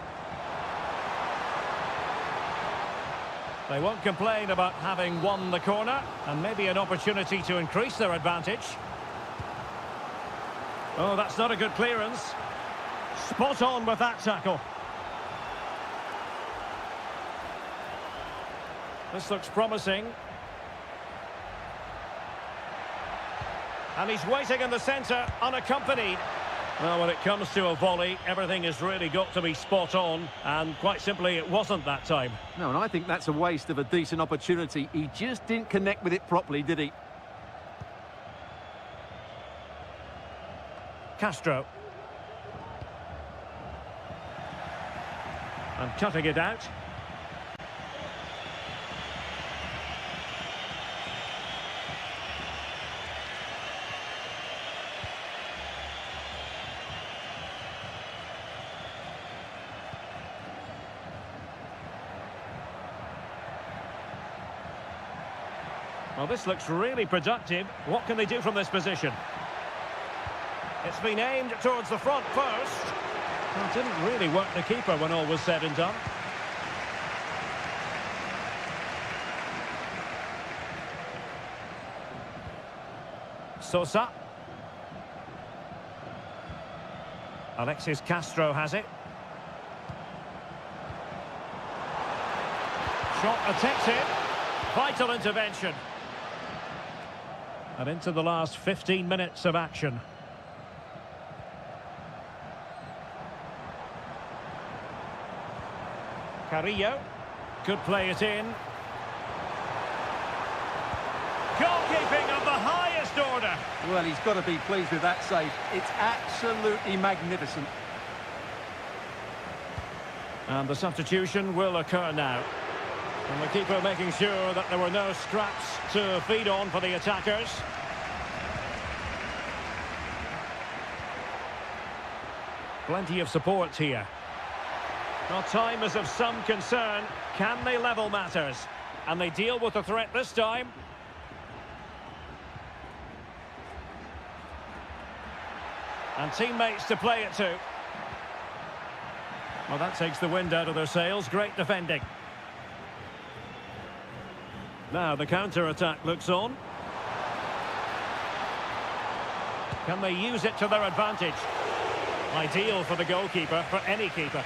They won't complain about having won the corner, and maybe an opportunity to increase their advantage. Oh, that's not a good clearance. Spot on with that tackle. This looks promising. And he's waiting in the centre, unaccompanied. Well, when it comes to a volley, everything has really got to be spot on, and quite simply, it wasn't that time. No, and I think that's a waste of a decent opportunity. He just didn't connect with it properly, did he? Castro. And cutting it out. Well, this looks really productive. What can they do from this position? It's been aimed towards the front post. Well, it didn't really work the keeper when all was said and done. Sosa. Alexis Castro has it. Shot attempted. Vital intervention. And into the last 15 minutes of action. Carrillo could play it in. Goalkeeping of the highest order. Well, he's got to be pleased with that save. It's absolutely magnificent. And the substitution will occur now. And the keeper making sure that there were no scraps to feed on for the attackers. Plenty of support here. Well, time is of some concern. Can they level matters? And they deal with the threat this time. And teammates to play it to. Well, that takes the wind out of their sails. Great defending. Now the counter-attack looks on. Can they use it to their advantage? Ideal for the goalkeeper, for any keeper.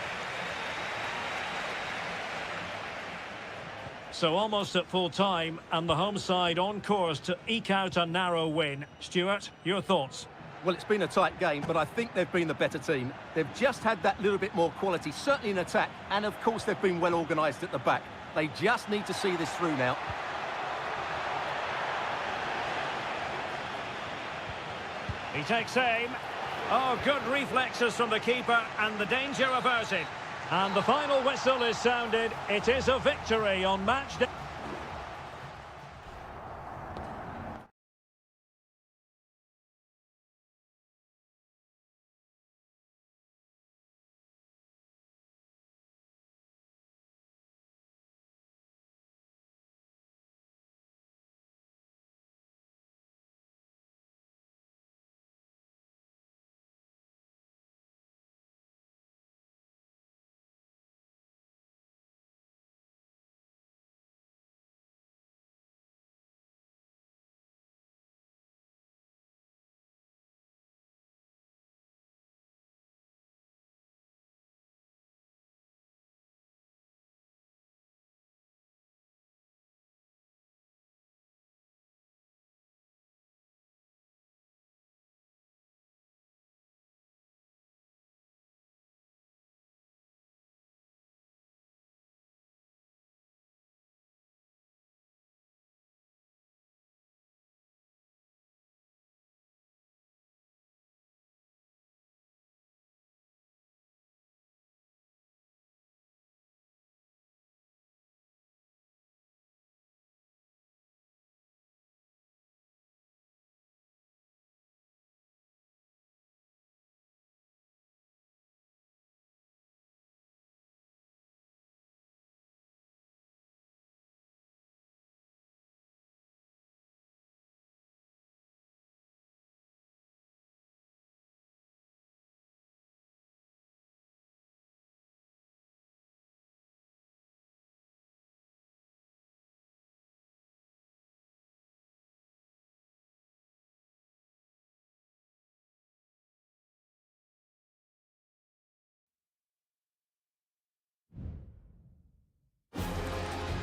So almost at full time, and the home side on course to eke out a narrow win. Stuart, your thoughts? Well, it's been a tight game, but I think they've been the better team. They've just had that little bit more quality, certainly in attack, and of course they've been well organised at the back. They just need to see this through now. He takes aim. Oh, good reflexes from the keeper, and the danger averted. And the final whistle is sounded. It is a victory on match day.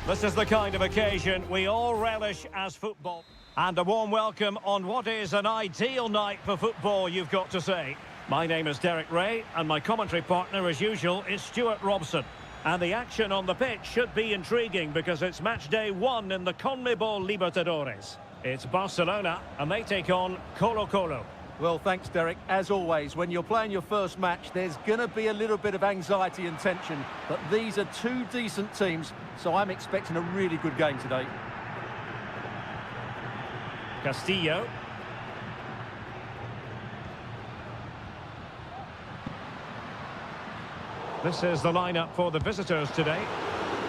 This is the kind of occasion we all relish as football. And a warm welcome on what is an ideal night for football, you've got to say. My name is Derek Ray, and my commentary partner, as usual, is Stuart Robson. And the action on the pitch should be intriguing because it's match day 1 in the CONMEBOL Libertadores. It's Barcelona, and they take on Colo-Colo. Well, thanks, Derek. As always, when you're playing your first match, there's going to be a little bit of anxiety and tension. But these are two decent teams, so I'm expecting a really good game today. Castillo. This is the lineup for the visitors today.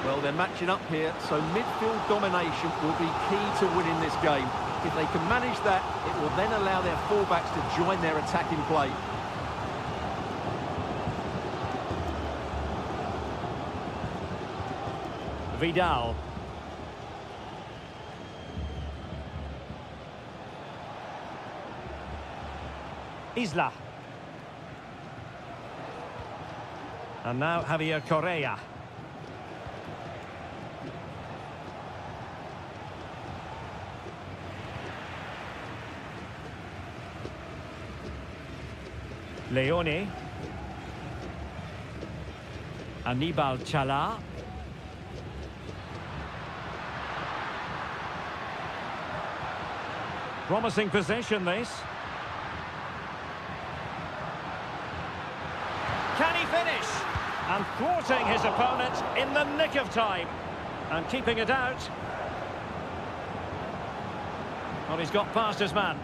Well, they're matching up here, so midfield domination will be key to winning this game. If they can manage that, it will then allow their fullbacks to join their attacking play. Vidal. Isla. And now Javier Correa. Leone. Anibal Chala. Promising possession, this. Can he finish? And thwarting his opponent in the nick of time. And keeping it out. Well, he's got past his man.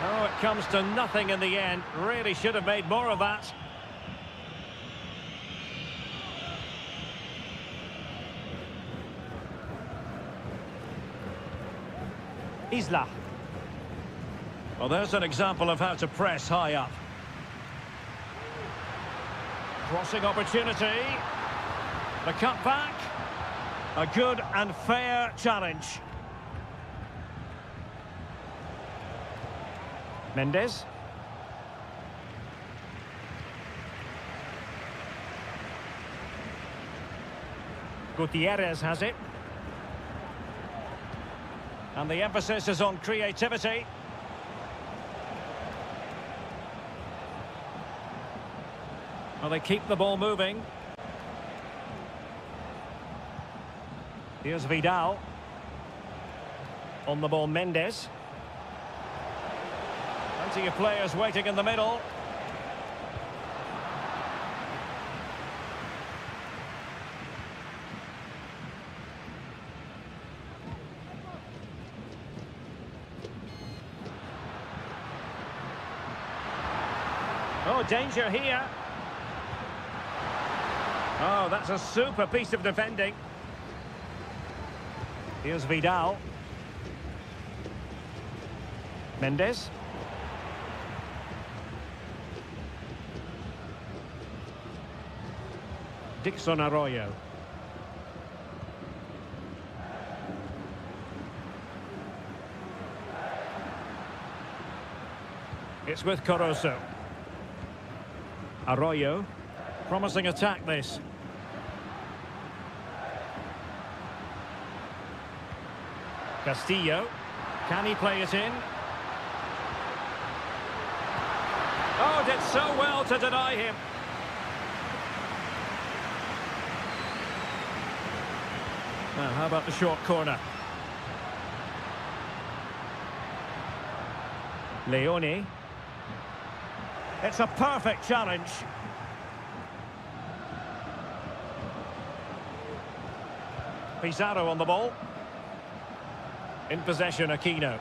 Oh, it comes to nothing in the end. Really should have made more of that. Isla. Well, there's an example of how to press high up. Crossing opportunity. The cut back. A good and fair challenge. Mendes. Gutierrez has it. And the emphasis is on creativity. Well, they keep the ball moving. Here's Vidal. On the ball, Mendes. Plenty of players waiting in the middle. Oh, danger here. Oh, that's a super piece of defending. Here's Vidal. Mendes. Dixon Arroyo. It's with Caruso. Arroyo. Promising attack, this. Castillo. Can he play it in? Oh, did so well to deny him. Now, how about the short corner? Leone. It's a perfect challenge. Pizarro on the ball. In possession, Aquino.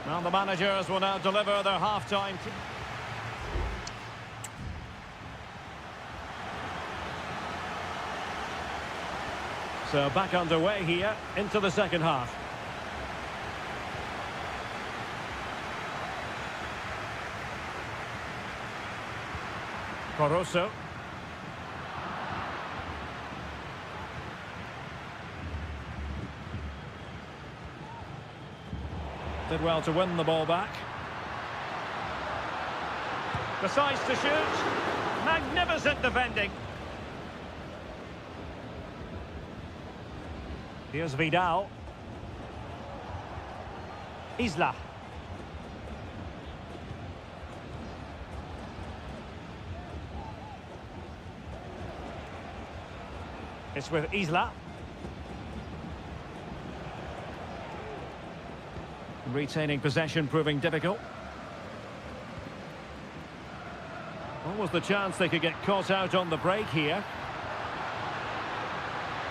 Now the managers will now deliver their half-time. So back underway here into the second half. Caruso. Did well to win the ball back. Decides to shoot. Magnificent defending. Here's Vidal. Isla. It's with Isla. Retaining possession proving difficult. What was the chance they could get caught out on the break here?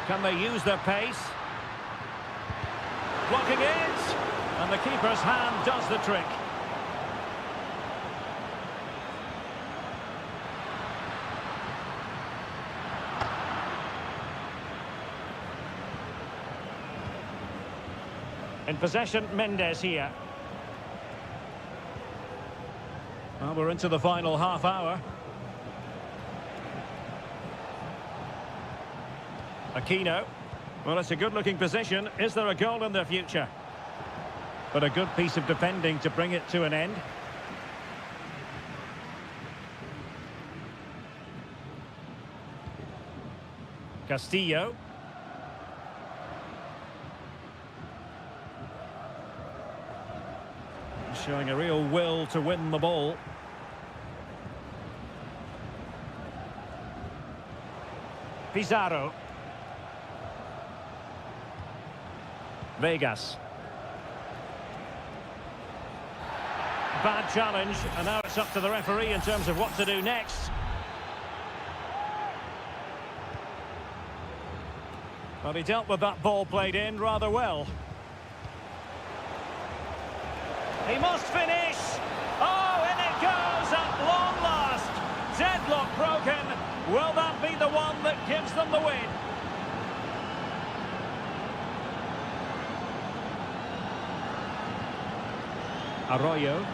Can they use their pace? Blocking it! And the keeper's hand does the trick. In possession, Mendes here. Well, we're into the final half hour. Aquino. Well, it's a good-looking position. Is there a goal in the future? But a good piece of defending to bring it to an end. Castillo. Showing a real will to win the ball. Pizarro. Vegas. Bad challenge, and now it's up to the referee in terms of what to do next. Well, he dealt with that ball played in rather well. He must finish. Oh, in it goes at long last. Deadlock broken. Will that be the one that gives them the win? Arroyo.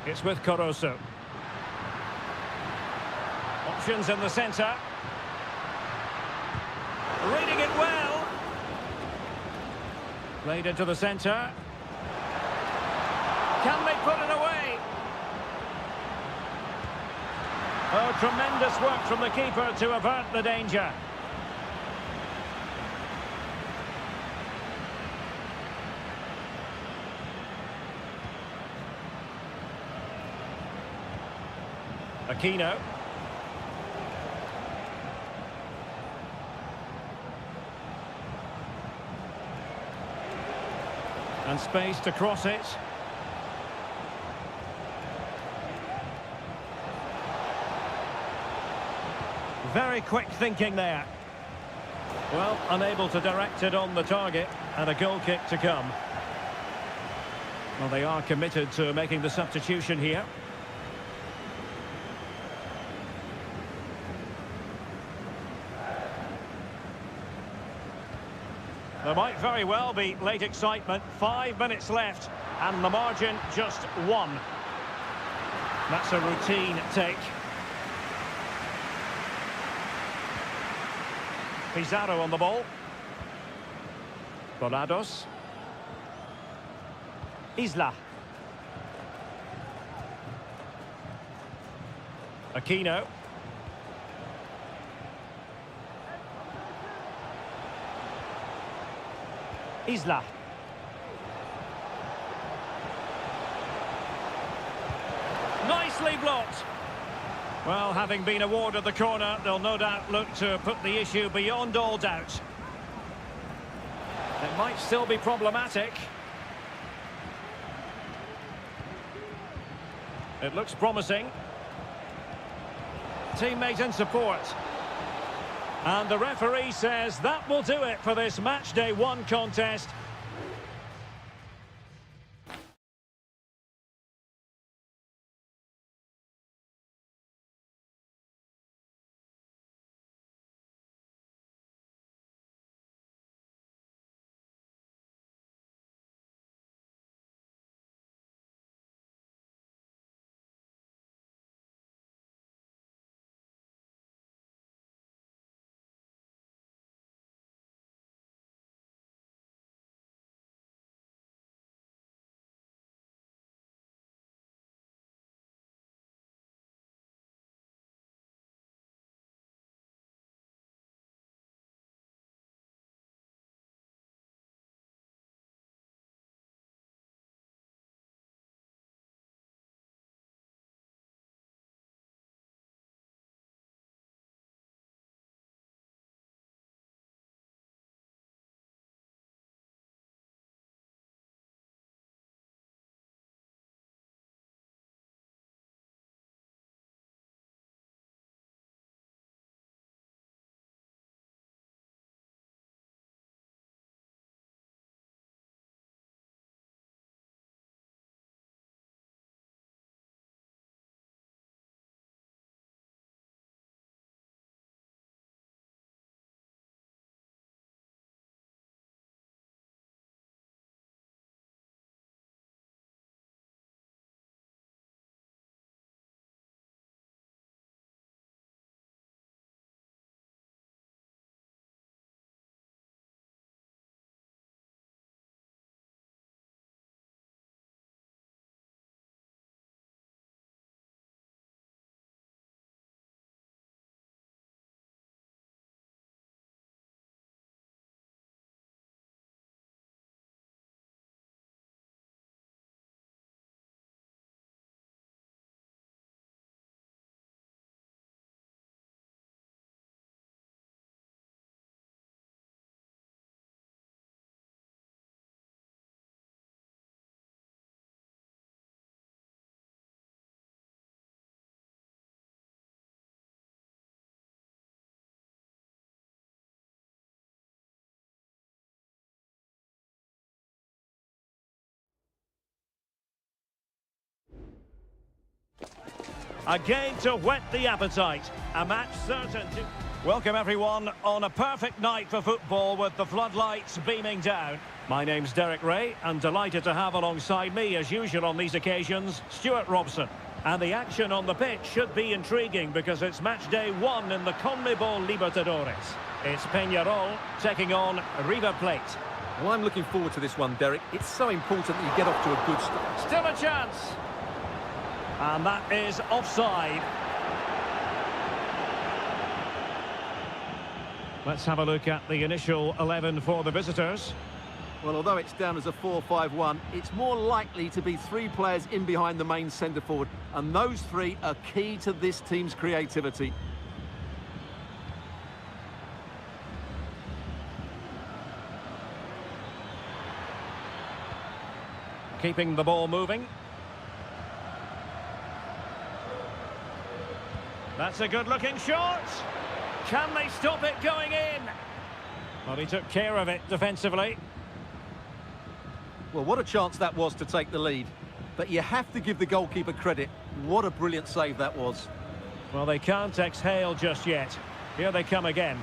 It's with Corozo. Options in the centre. Reading it well. Played into the centre. Can they put it away? Oh, tremendous work from the keeper to avert the danger. Aquino. And space to cross it. Very quick thinking there. Well, unable to direct it on the target, and a goal kick to come. Well, they are committed to making the substitution here. There might very well be late excitement. 5 minutes left, and the margin just 1. That's a routine take. Pizarro on the ball. Volados. Isla. Aquino. Isla. Nicely blocked. Well, having been awarded the corner, they'll no doubt look to put the issue beyond all doubt. It might still be problematic. It looks promising. Teammate in support. And the referee says that will do it for this match day 1 contest. A game to whet the appetite. A match certain to... Welcome everyone on a perfect night for football with the floodlights beaming down. My name's Derek Ray and delighted to have alongside me as usual on these occasions, Stuart Robson. And the action on the pitch should be intriguing because it's match day 1 in the CONMEBOL Libertadores. It's Peñarol taking on River Plate. Well, I'm looking forward to this one, Derek. It's so important that you get off to a good start. Still a chance. And that is offside. Let's have a look at the initial 11 for the visitors. Well, although it's down as a 4-5-1, it's more likely to be 3 players in behind the main centre-forward, and those 3 are key to this team's creativity. Keeping the ball moving. That's a good-looking shot. Can they stop it going in? Well, he took care of it defensively. Well, what a chance that was to take the lead. But you have to give the goalkeeper credit. What a brilliant save that was. Well, they can't exhale just yet. Here they come again.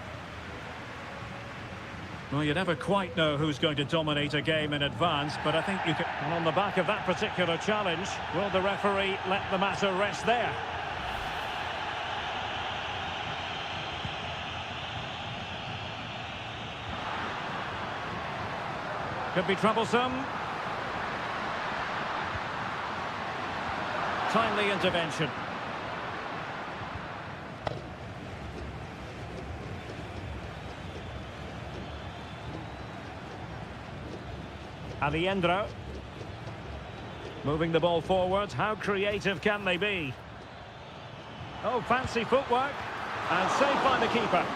Well, you never quite know who's going to dominate a game in advance, but I think you can... And on the back of that particular challenge, will the referee let the matter rest there? Could be troublesome. Timely intervention. Aliendro. Moving the ball forward. How creative can they be? Oh, fancy footwork. And saved by the keeper.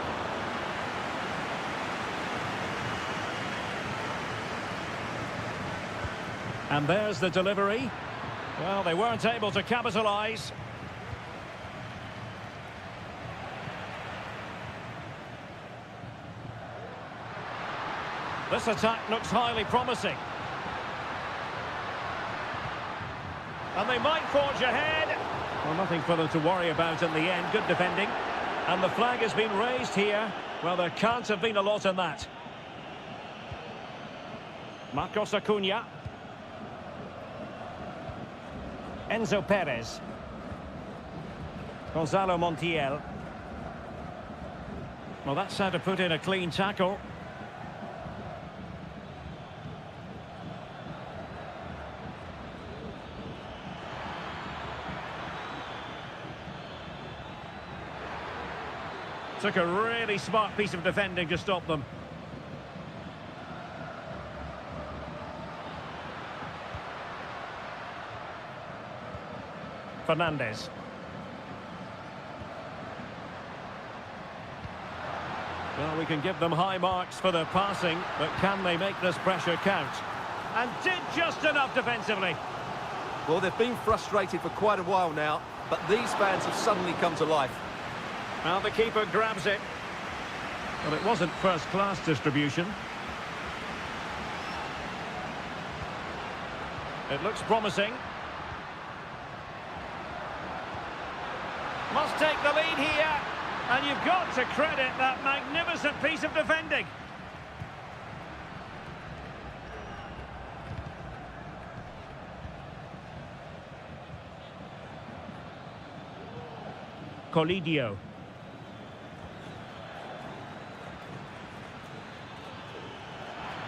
And there's the delivery. Well, they weren't able to capitalise. This attack looks highly promising. And they might forge ahead. Well, nothing for them to worry about in the end. Good defending. And the flag has been raised here. Well, there can't have been a lot in that. Marcos Acuna. Enzo Perez. Gonzalo Montiel. Well, that's how to put in a clean tackle. Took a really smart piece of defending to stop them. Fernandez. Well, we can give them high marks for their passing, but can they make this pressure count? And did just enough defensively. Well, they've been frustrated for quite a while now, but these fans have suddenly come to life. Well, the keeper grabs it. Well, it wasn't first-class distribution. It looks promising. Must take the lead here, and you've got to credit that magnificent piece of defending. Colidio.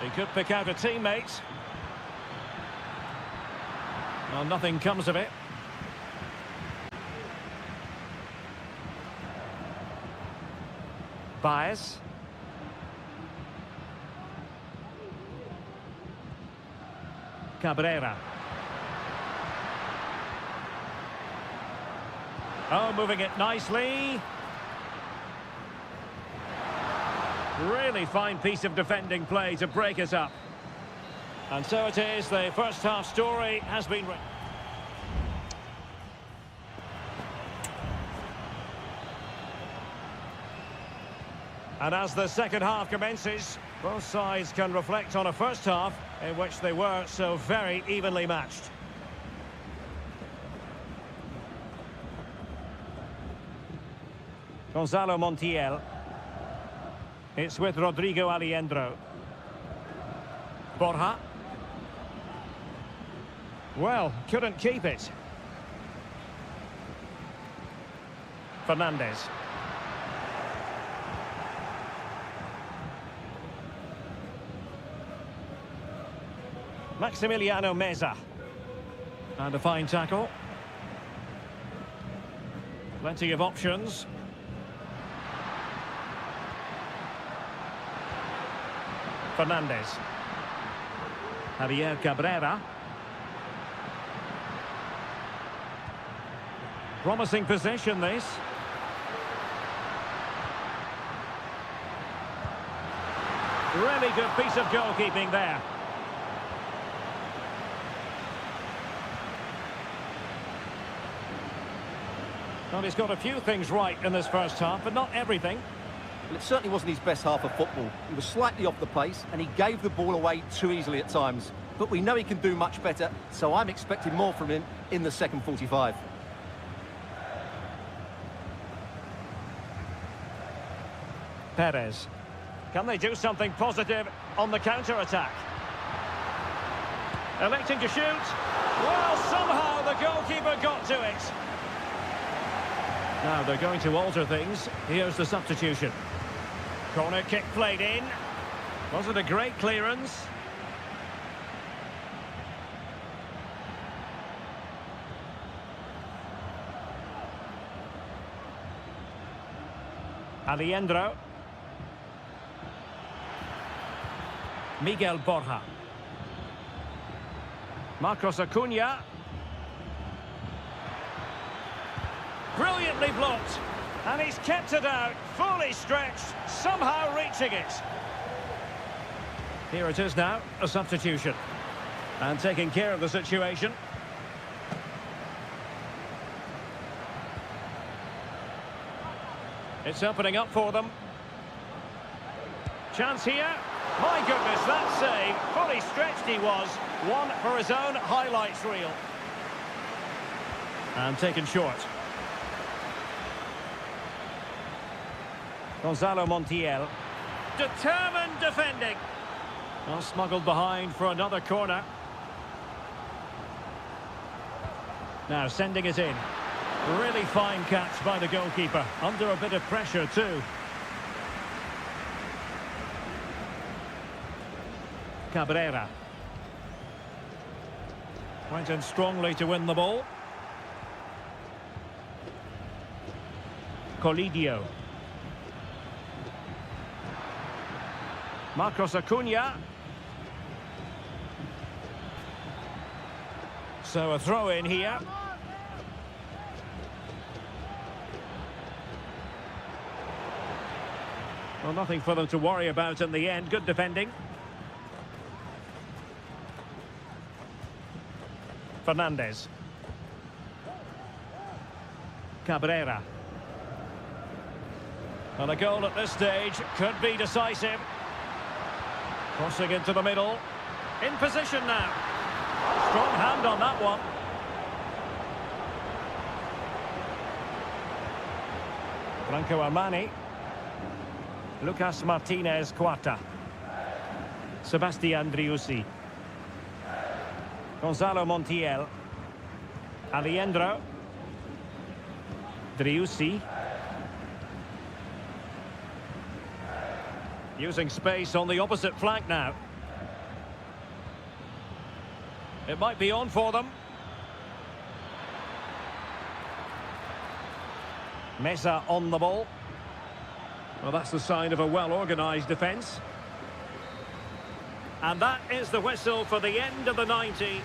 He could pick out a teammate. Well, nothing comes of it. Baez. Cabrera. Oh, moving it nicely. Really fine piece of defending play to break us up. And so it is, the first half story has been written. And as the second half commences, both sides can reflect on a first half in which they were so very evenly matched. Gonzalo Montiel. It's with Rodrigo Aliendro. Borja. Well, couldn't keep it. Fernandez. Maximiliano Meza. And a fine tackle. Plenty of options. Fernandez. Javier Cabrera. Promising possession, this. Really good piece of goalkeeping there. Well, he's got a few things right in this first half, but not everything. Well, it certainly wasn't his best half of football. He was slightly off the pace, and he gave the ball away too easily at times. But we know he can do much better, so I'm expecting more from him in the second 45. Perez. Can they do something positive on the counter-attack? Electing to shoot. Well, somehow the goalkeeper got to it. Now they're going to alter things. Here's the substitution. Corner kick played in. Was it a great clearance? Aliendro. Miguel Borja. Marcos Acuna. Brilliantly blocked. And he's kept it out, fully stretched, somehow reaching it. Here it is now, a substitution. And taking care of the situation. It's opening up for them. Chance here. My goodness, that save. Fully stretched he was. One for his own highlights reel. And taken short. Gonzalo Montiel. Determined defending. Well, smuggled behind for another corner. Now sending it in. Really fine catch by the goalkeeper. Under a bit of pressure too. Cabrera. Went in strongly to win the ball. Colidio. Marcos Acuna. So a throw in here. Well, nothing for them to worry about in the end. Good defending. Fernandez. Cabrera. Well, a goal at this stage could be decisive. Crossing into the middle. In position now. Strong hand on that one. Franco Armani. Lucas Martinez Quarta. Sebastian Driussi. Gonzalo Montiel. Aliendro. Driussi. Using space on the opposite flank now. It might be on for them. Meza on the ball. Well, that's the sign of a well-organised defence. And that is the whistle for the end of the 90.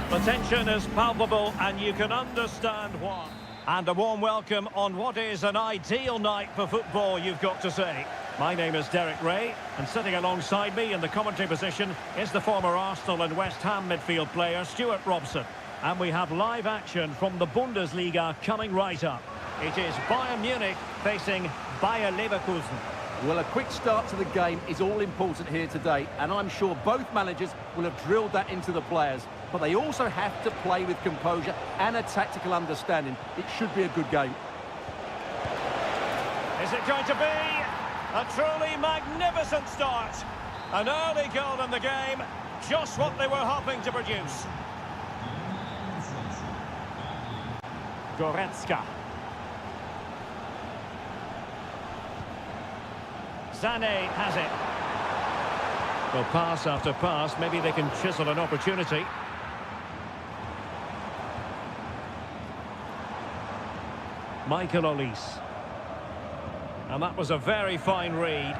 The tension is palpable and you can understand why. And a warm welcome on what is an ideal night for football, you've got to say. My name is Derek Ray, and sitting alongside me in the commentary position is the former Arsenal and West Ham midfield player, Stuart Robson. And we have live action from the Bundesliga coming right up. It is Bayern Munich facing Bayer Leverkusen. Well, a quick start to the game is all important here today, and I'm sure both managers will have drilled that into the players. But they also have to play with composure and a tactical understanding. It should be a good game. Is it going to be a truly magnificent start? An early goal in the game, just what they were hoping to produce. Goretzka. Sané has it. Well, pass after pass, maybe they can chisel an opportunity. Michael Olise. And that was a very fine read.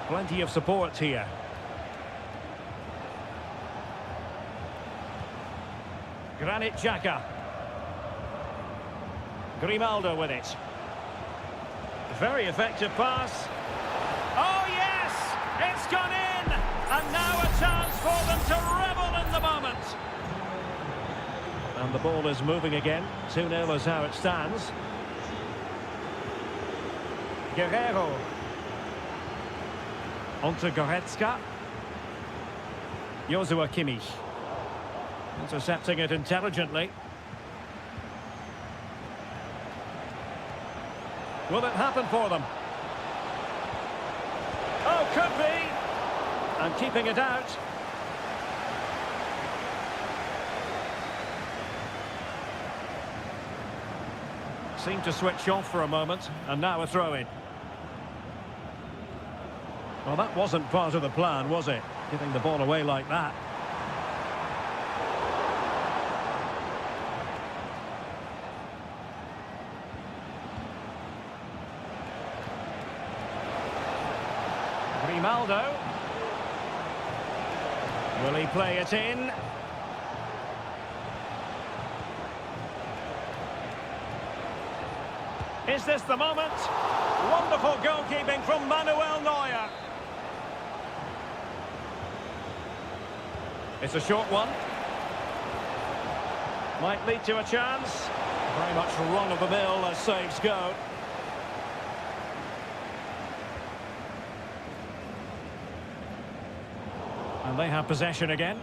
Plenty of support here. Granit Xhaka. Grimaldo with it. Very effective pass. Oh, yes! It's gone in! And now a chance for them to revel in the moment. And the ball is moving again. 2-0 is how it stands. Guerrero. Onto Goretzka. Joshua Kimmich. Intercepting it intelligently. Will it happen for them? Oh, could be! And keeping it out. Seemed to switch off for a moment, and now a throw-in. Well, that wasn't part of the plan, was it? Giving the ball away like that. Grimaldo. Will he play it in? Is this the moment? Wonderful goalkeeping from Manuel Neuer. It's a short one. Might lead to a chance. Very much run-of-the-mill as saves go. And they have possession again.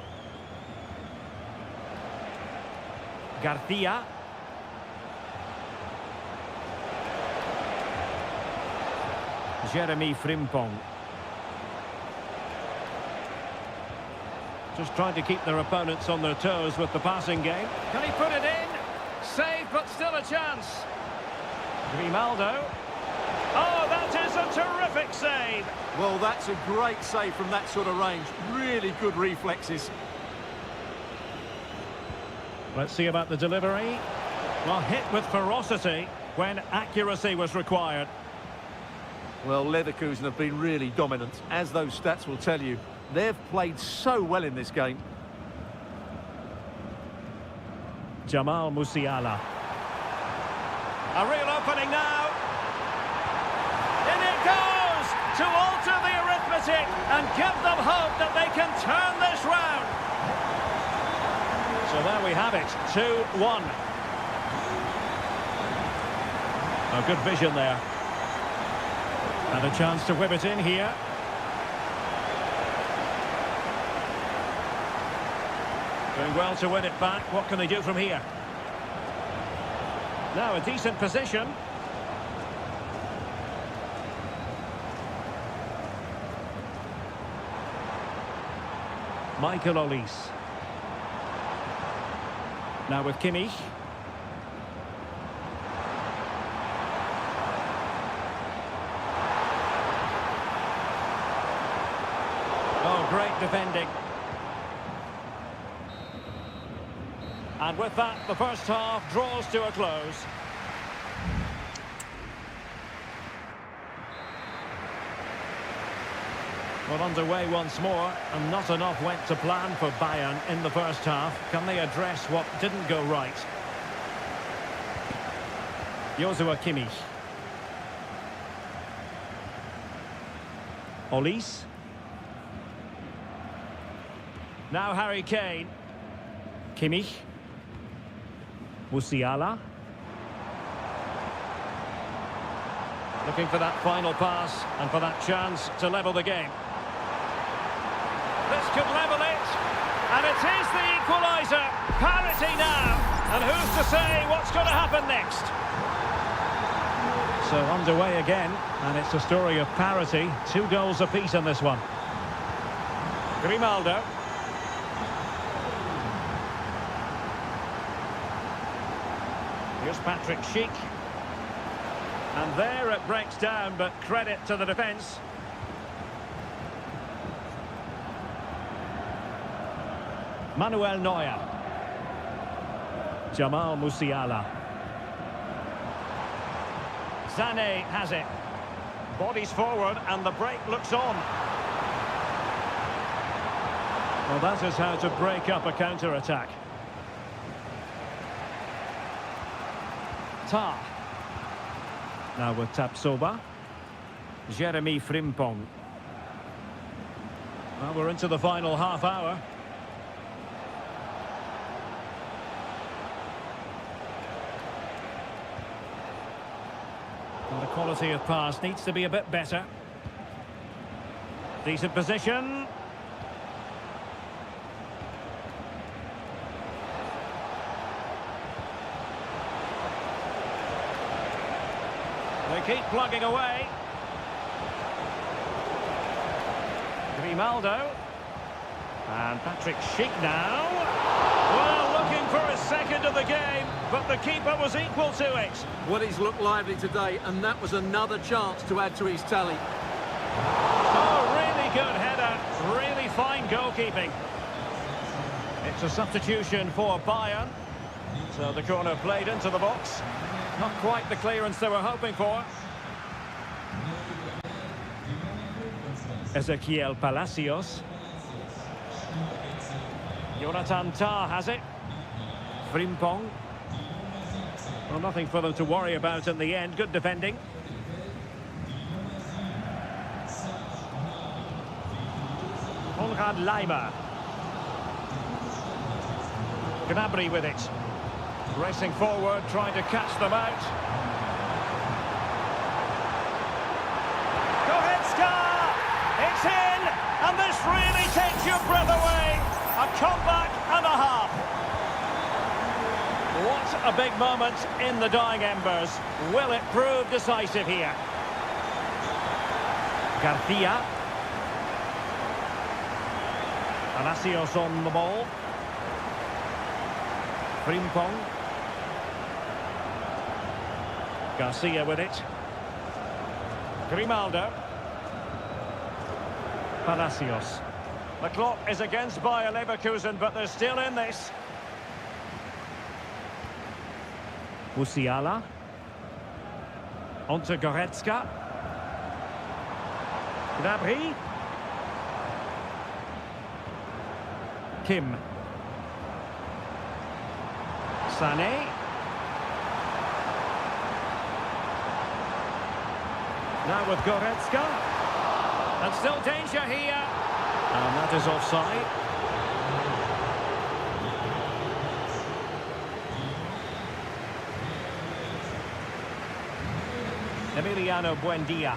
Garcia. Jeremy Frimpong. Just trying to keep their opponents on their toes with the passing game. Can he put it in? Save, but still a chance. Grimaldo. Oh, that is a terrific save. Well, that's a great save from that sort of range. Really good reflexes. Let's see about the delivery. Well, hit with ferocity when accuracy was required. Well, Leverkusen have been really dominant, as those stats will tell you. They've played so well in this game. Jamal Musiala. A real opening now. In it goes to alter the arithmetic and give them hope that they can turn this round. So there we have it, 2-1. A good vision there. And a chance to whip it in here. Doing well to win it back. What can they do from here? Now a decent position. Michael Olise. Now with Kimmich. Oh, great defending. And with that, the first half draws to a close. Well, underway once more, and not enough went to plan for Bayern in the first half. Can they address what didn't go right? Joshua Kimmich. Olise. Now Harry Kane. Kimmich. Musiala. Looking for that final pass and for that chance to level the game. This could level it, and it is the equaliser. Parity now, and who's to say what's going to happen next? So underway again, and it's a story of parity. 2 goals apiece in this one. Grimaldo. Here's Patrick Schick. And there it breaks down, but credit to the defence. Manuel Neuer. Jamal Musiala. Sané has it. Bodies forward and the break looks on. Well, that is how to break up a counter-attack. Tar. Now with Tapsoba. Jeremy Frimpong. Well, we're into the final half hour. And the quality of pass needs to be a bit better. Decent position. They keep plugging away. Grimaldo. And Patrick Schick now. Well, looking for his second of the game, but the keeper was equal to it. Well, he's looked lively today, and that was another chance to add to his tally. Oh, really good header. Really fine goalkeeping. It's a substitution for Bayern. So the corner played into the box. Not quite the clearance they were hoping for. Ezequiel Palacios. Jonathan Tah has it. Frimpong. Well, nothing for them to worry about in the end. Good defending. Konrad Laimer. Gnabry with it. Racing forward, trying to catch them out. Goretzka! It's in! And this really takes your breath away. A comeback and a half. What a big moment in the dying embers. Will it prove decisive here? Garcia. Palacios on the ball. Frimpong. Garcia with it. Grimaldo. Palacios. The clock is against Bayer Leverkusen, but they're still in this. Musiala. Onto Goretzka. Gnabry. Kim. Sané. Now with Goretzka. And still danger here. And that is offside. Emiliano Buendia.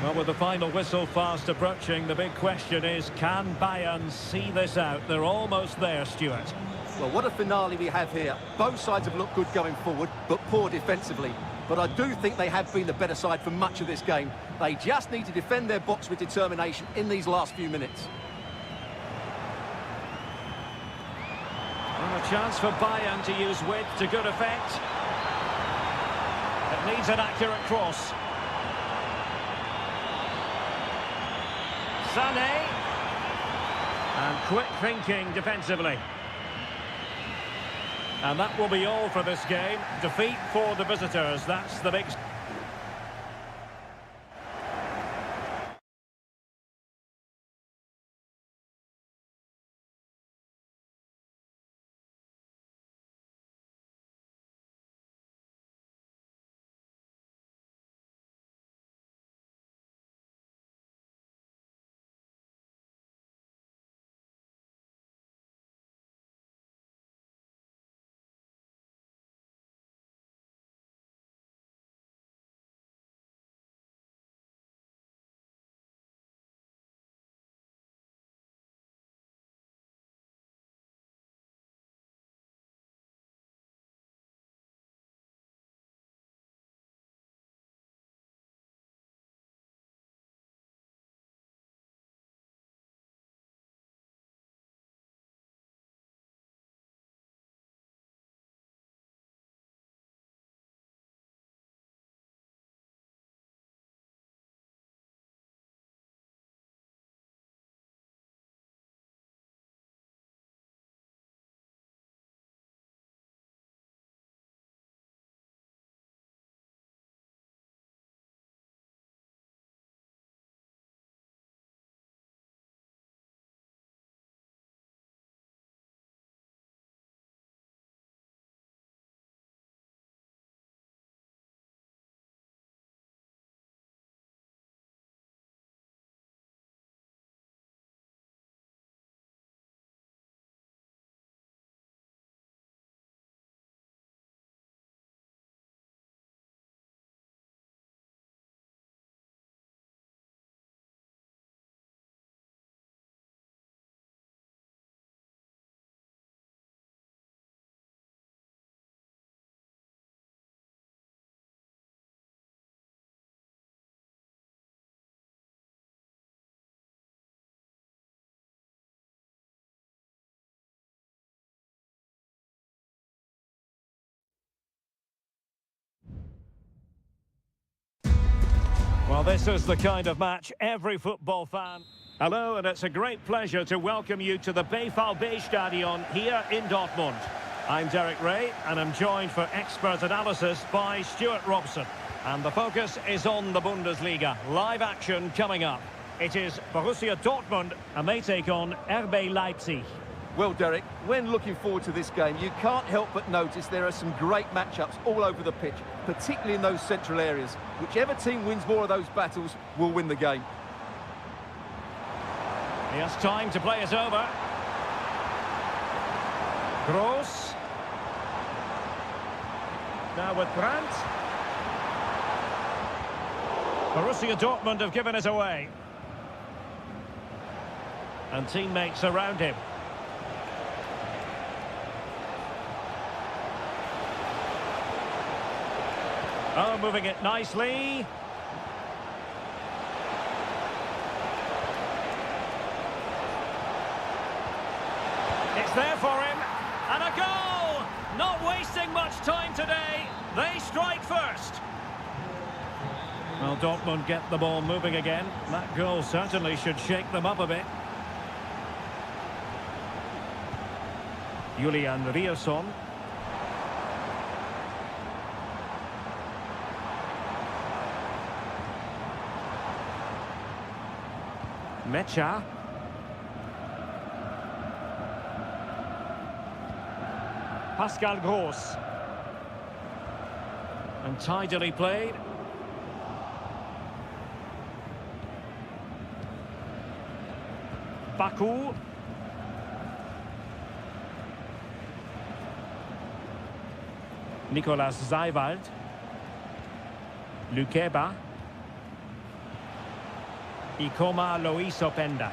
Well, with the final whistle fast approaching, the big question is, can Bayern see this out? They're almost there, Stuart. Well, what a finale we have here. Both sides have looked good going forward, but poor defensively. But I do think they have been the better side for much of this game. They just need to defend their box with determination in these last few minutes. And a chance for Bayern to use width to good effect. It needs an accurate cross. Sané. And quick thinking defensively. And that will be all for this game. Defeat for the visitors. That's the big... this is the kind of match every football fan... Hello, and it's a great pleasure to welcome you to the Stadion here in Dortmund. I'm Derek Ray, and I'm joined for expert analysis by Stuart Robson. And the focus is on the Bundesliga. Live action coming up. It is Borussia Dortmund, and they take on RB Leipzig. Well, Derek, when looking forward to this game, you can't help but notice there are some great matchups all over the pitch, particularly in those central areas. Whichever team wins more of those battles will win the game. He has time to play it over. Gross. Now with Brandt. Borussia Dortmund have given it away. And teammates around him. Oh, moving it nicely. It's there for him. And a goal! Not wasting much time today. They strike first. Well, Dortmund get the ball moving again. That goal certainly should shake them up a bit. Julian Rierson. Mecha. Pascal Gross. And tidily played. Baku. Nicolas Seiwald. Lukeba. Ikoma Lois Openda.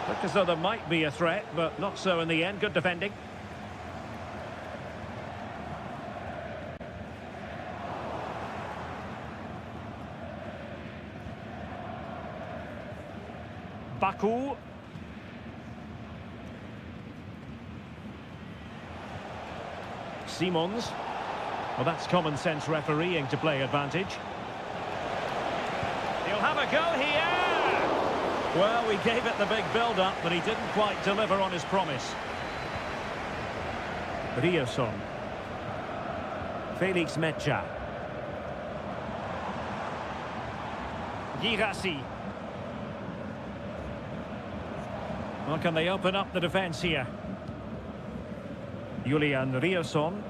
Looked as though there might be a threat, but not so in the end. Good defending. Baku. Simons. Well, that's common sense refereeing to play advantage. He'll have a go here. Well, we gave it the big build-up, but he didn't quite deliver on his promise. Rierson. Felix Mecha. Girassi. Well, can they open up the defence here? Julian Rierson.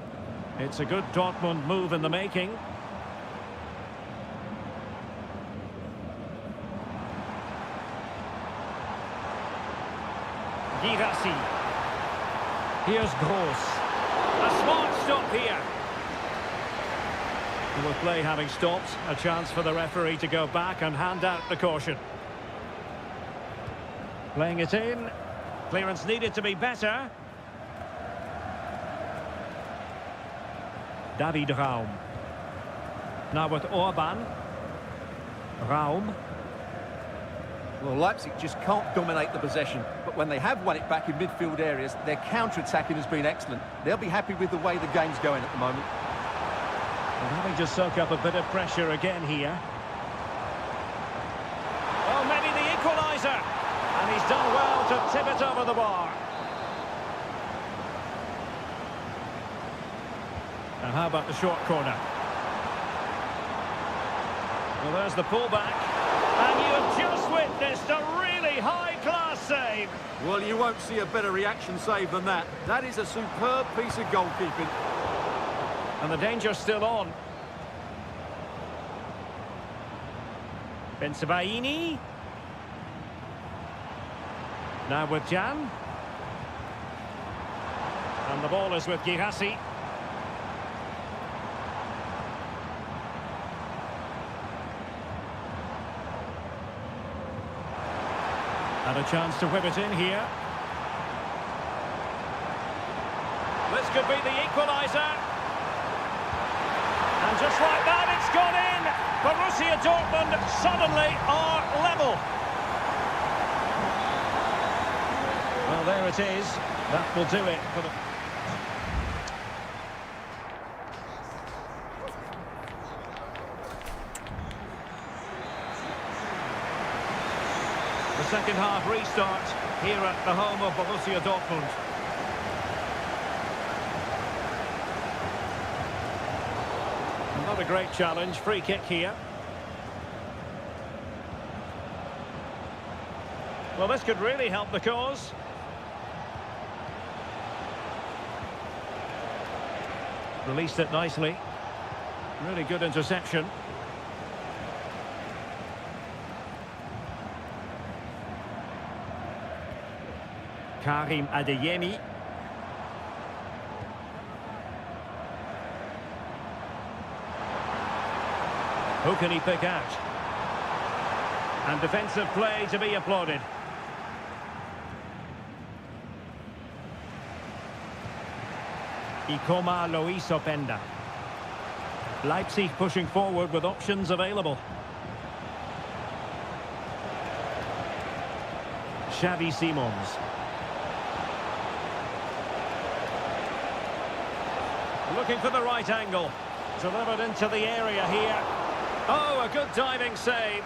It's a good Dortmund move in the making. Girassi. Here's Gross. A smart stop here. And with play having stopped, a chance for the referee to go back and hand out the caution. Playing it in. Clearance needed to be better. David Raum. Now with Orban. Raum. Well, Leipzig just can't dominate the possession, but when they have won it back in midfield areas, their counter-attacking has been excellent. They'll be happy with the way the game's going at the moment. And having to soak up a bit of pressure again here. Oh, maybe the equaliser. And he's done well to tip it over the bar. And how about the short corner? Well, there's the pullback. And you've just witnessed a really high-class save. Well, you won't see a better reaction save than that. That is a superb piece of goalkeeping. And the danger's still on. Bensebaini. Now with Jan. And the ball is with Girassi. And a chance to whip it in here. This could be the equaliser. And just like that, it's gone in. Borussia Dortmund suddenly are level. Well, there it is. That will do it for the... second half restart here at the home of Borussia Dortmund. Not a great challenge, free kick here. Well, this could really help the cause. Released it nicely. Really good interception. Karim Adeyemi. Who can he pick out? And defensive play to be applauded. Ikoma Lois Openda. Leipzig pushing forward with options available. Xavi Simons. Looking for the right angle. Delivered into the area here. Oh, a good diving save.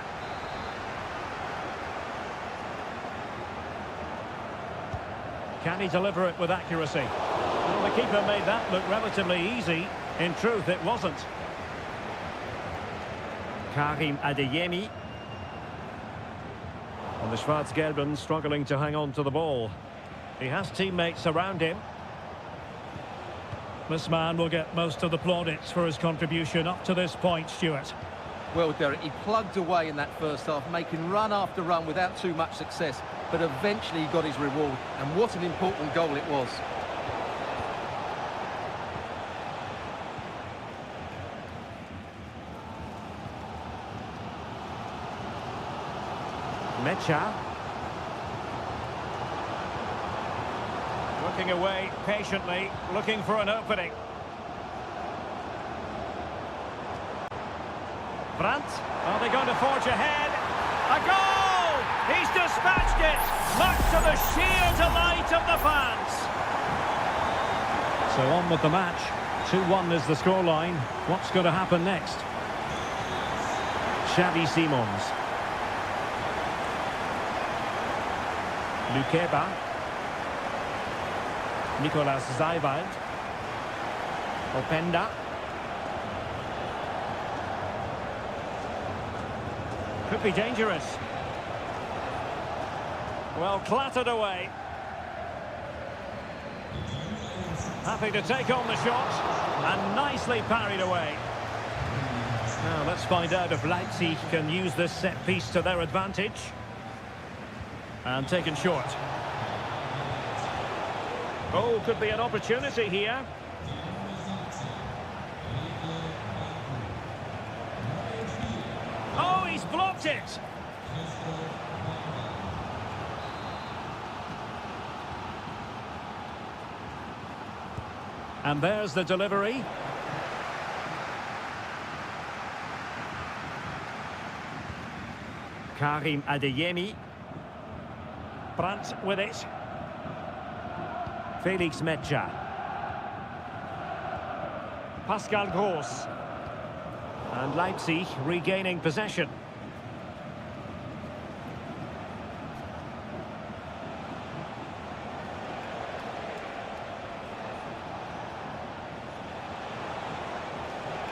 Can he deliver it with accuracy? Well, the keeper made that look relatively easy. In truth, it wasn't. Karim Adeyemi. And the Schwarz-Gelben struggling to hang on to the ball. He has teammates around him. This man will get most of the plaudits for his contribution up to this point, Stuart. Well, Derek, he plugged away in that first half, making run after run without too much success, but eventually he got his reward, and what an important goal it was. Mecha. Looking away patiently, looking for an opening. Brandt, are they going to forge ahead? A goal! He's dispatched it, much to the sheer delight of the fans. So on with the match. 2-1 is the scoreline. What's going to happen next? Xavi Simons. Lukeba. Nicolas Zaiwald. Openda. Could be dangerous. Well, clattered away. Happy to take on the shot. And nicely parried away. Now, let's find out if Leipzig can use this set piece to their advantage. And taken short. Oh, could be an opportunity here. Oh, he's blocked it. And there's the delivery. Karim Adeyemi. Brandt with it. Felix Mecha. Pascal Gross. And Leipzig regaining possession.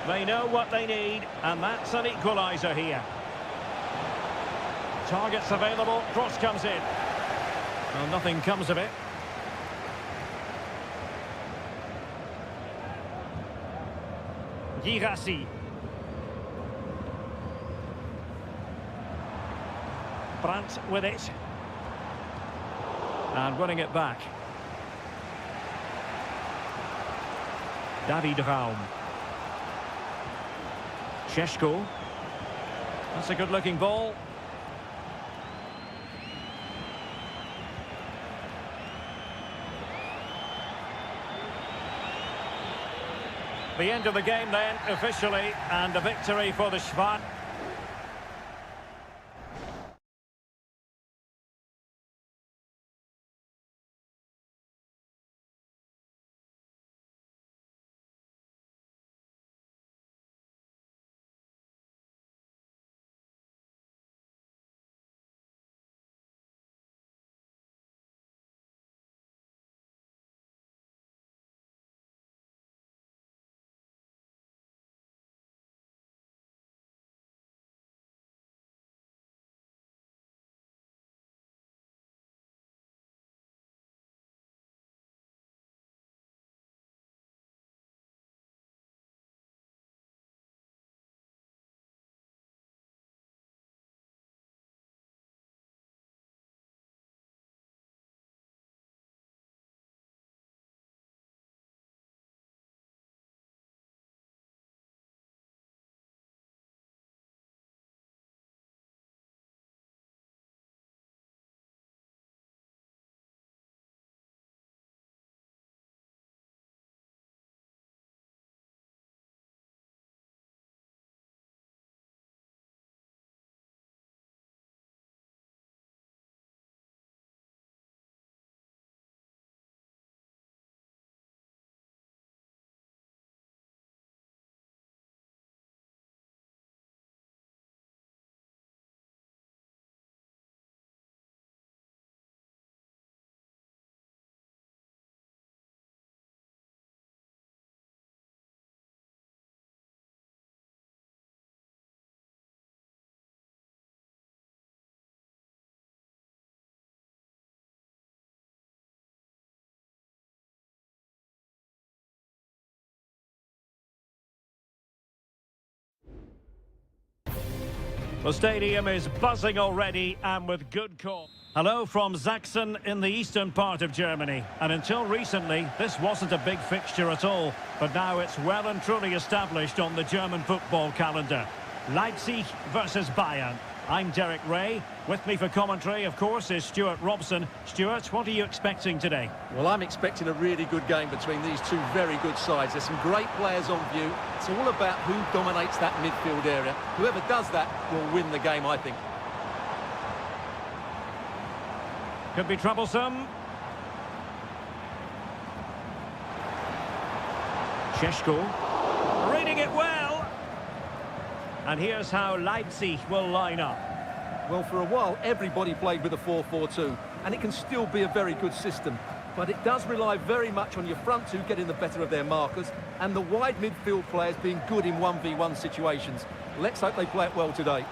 They know what they need, and that's an equaliser here. Targets available, cross comes in. Well, nothing comes of it. Girassi. Brandt with it. And running it back. David Raum. Šeško. That's a good-looking ball. The end of the game then, officially, and a victory for the Schwarz. The stadium is buzzing already and with good call. Hello from Sachsen in the eastern part of Germany. And until recently, this wasn't a big fixture at all. But now it's well and truly established on the German football calendar. Leipzig versus Bayern. I'm Derek Ray. With me for commentary, of course, is Stuart Robson. Stuart, what are you expecting today? Well, I'm expecting a really good game between these two very good sides. There's some great players on view. It's all about who dominates that midfield area. Whoever does that will win the game, I think. Could be troublesome. Šeško. Reading it well. And here's how Leipzig will line up. Well, for a while, everybody played with a 4-4-2, and it can still be a very good system. But it does rely very much on your front two getting the better of their markers, and the wide midfield players being good in 1v1 situations. Let's hope they play it well today.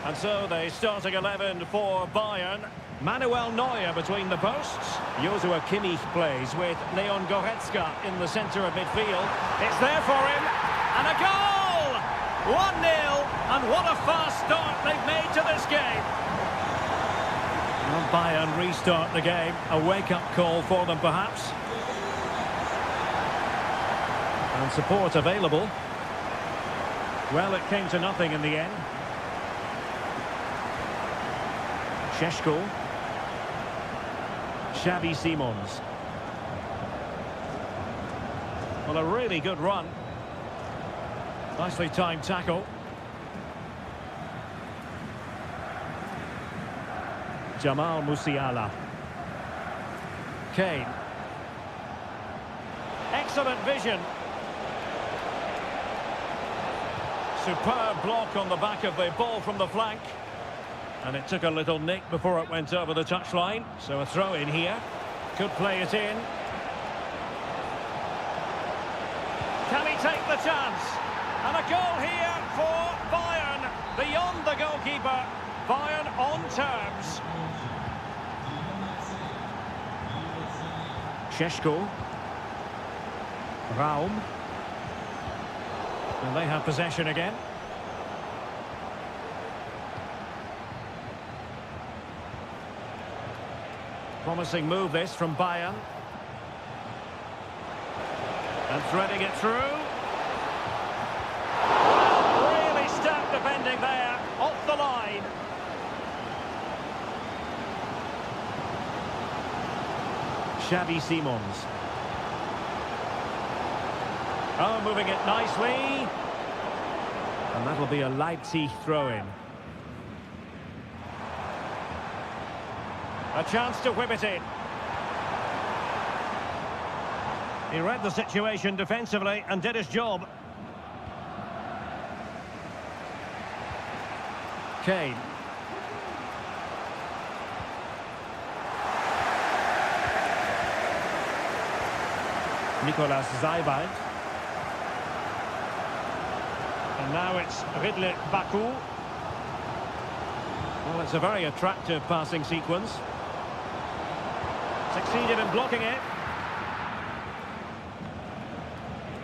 And so the starting 11 for Bayern. Manuel Neuer between the posts. Joshua Kimmich plays with Leon Goretzka in the centre of midfield. It's there for him. And a goal! 1-0. And what a fast start they've made to this game. Well, Bayern restart the game. A wake-up call for them, perhaps. And support available. Well, it came to nothing in the end. Šeško. Xavi Simons. Well, a really good run. Nicely timed tackle. Jamal Musiala. Kane. Excellent vision. Superb block on the back of the ball from the flank. And it took a little nick before it went over the touchline. So a throw in here. Could play it in. Can he take the chance? And a goal here for Bayern. Beyond the goalkeeper. Bayern on terms. Šeško. Raum. And they have possession again. Promising move this from Bayern. And threading it through. Well, really stout defending there. Off the line. Xavi Simons. Oh, moving it nicely. And that'll be a Leipzig throw-in. A chance to whip it in. He read the situation defensively and did his job. Kane. Nicolas Zaybalt. And now it's Ridley Baku. Well, it's a very attractive passing sequence. Succeeded in blocking it.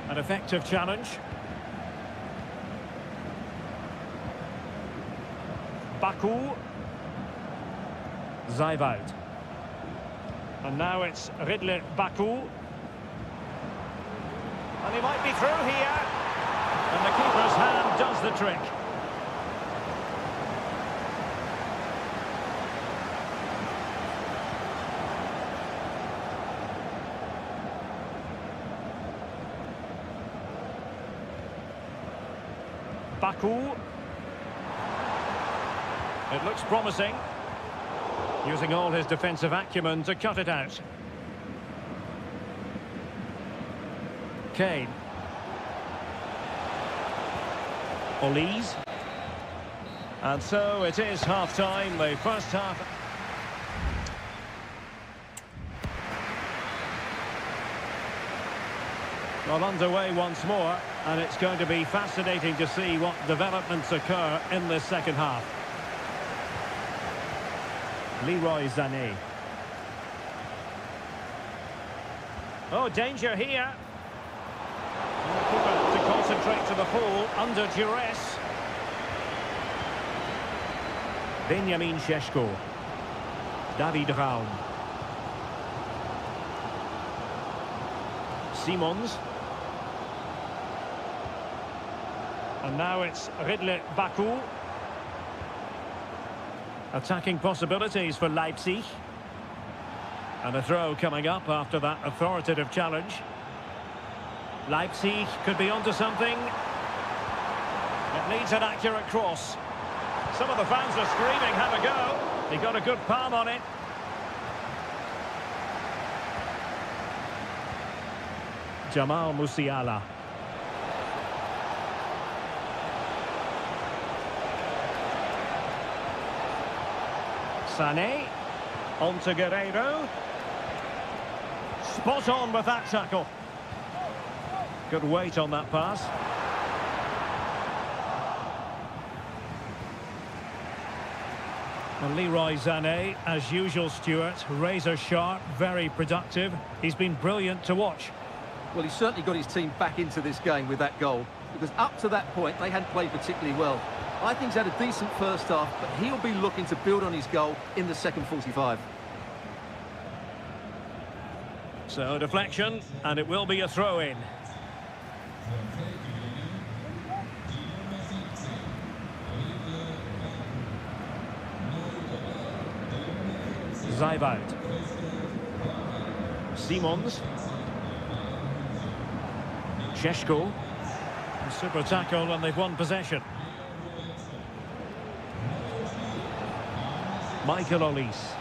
An effective challenge. Baku. Zaybalt. And now it's Ridley Baku. And he might be through here. And the keeper's hand does the trick. Baku. It looks promising. Using all his defensive acumen to cut it out. Kane. Olise. And so it is half-time, the first half. Well, underway once more, and it's going to be fascinating to see what developments occur in this second half. Leroy Sané. Oh, danger here. To concentrate to the full under duress. Benjamin Šeško. David Raum. Simons. And now it's Ridley Baku. Attacking possibilities for Leipzig. And a throw coming up after that authoritative challenge. Leipzig could be onto something. It needs an accurate cross. Some of the fans are screaming, have a go. He got a good palm on it. Jamal Musiala. Sané. On to Guerreiro. Spot on with that tackle. Good weight on that pass. And Leroy Sané, as usual, Stuart, razor sharp, very productive. He's been brilliant to watch. Well, he's certainly got his team back into this game with that goal, because up to that point, they hadn't played particularly well. I think he's had a decent first half, but he'll be looking to build on his goal in the second 45. So, deflection, and it will be a throw-in. Zajvald. Simons. Šeško. Super tackle, and they've won possession. Michael Olise.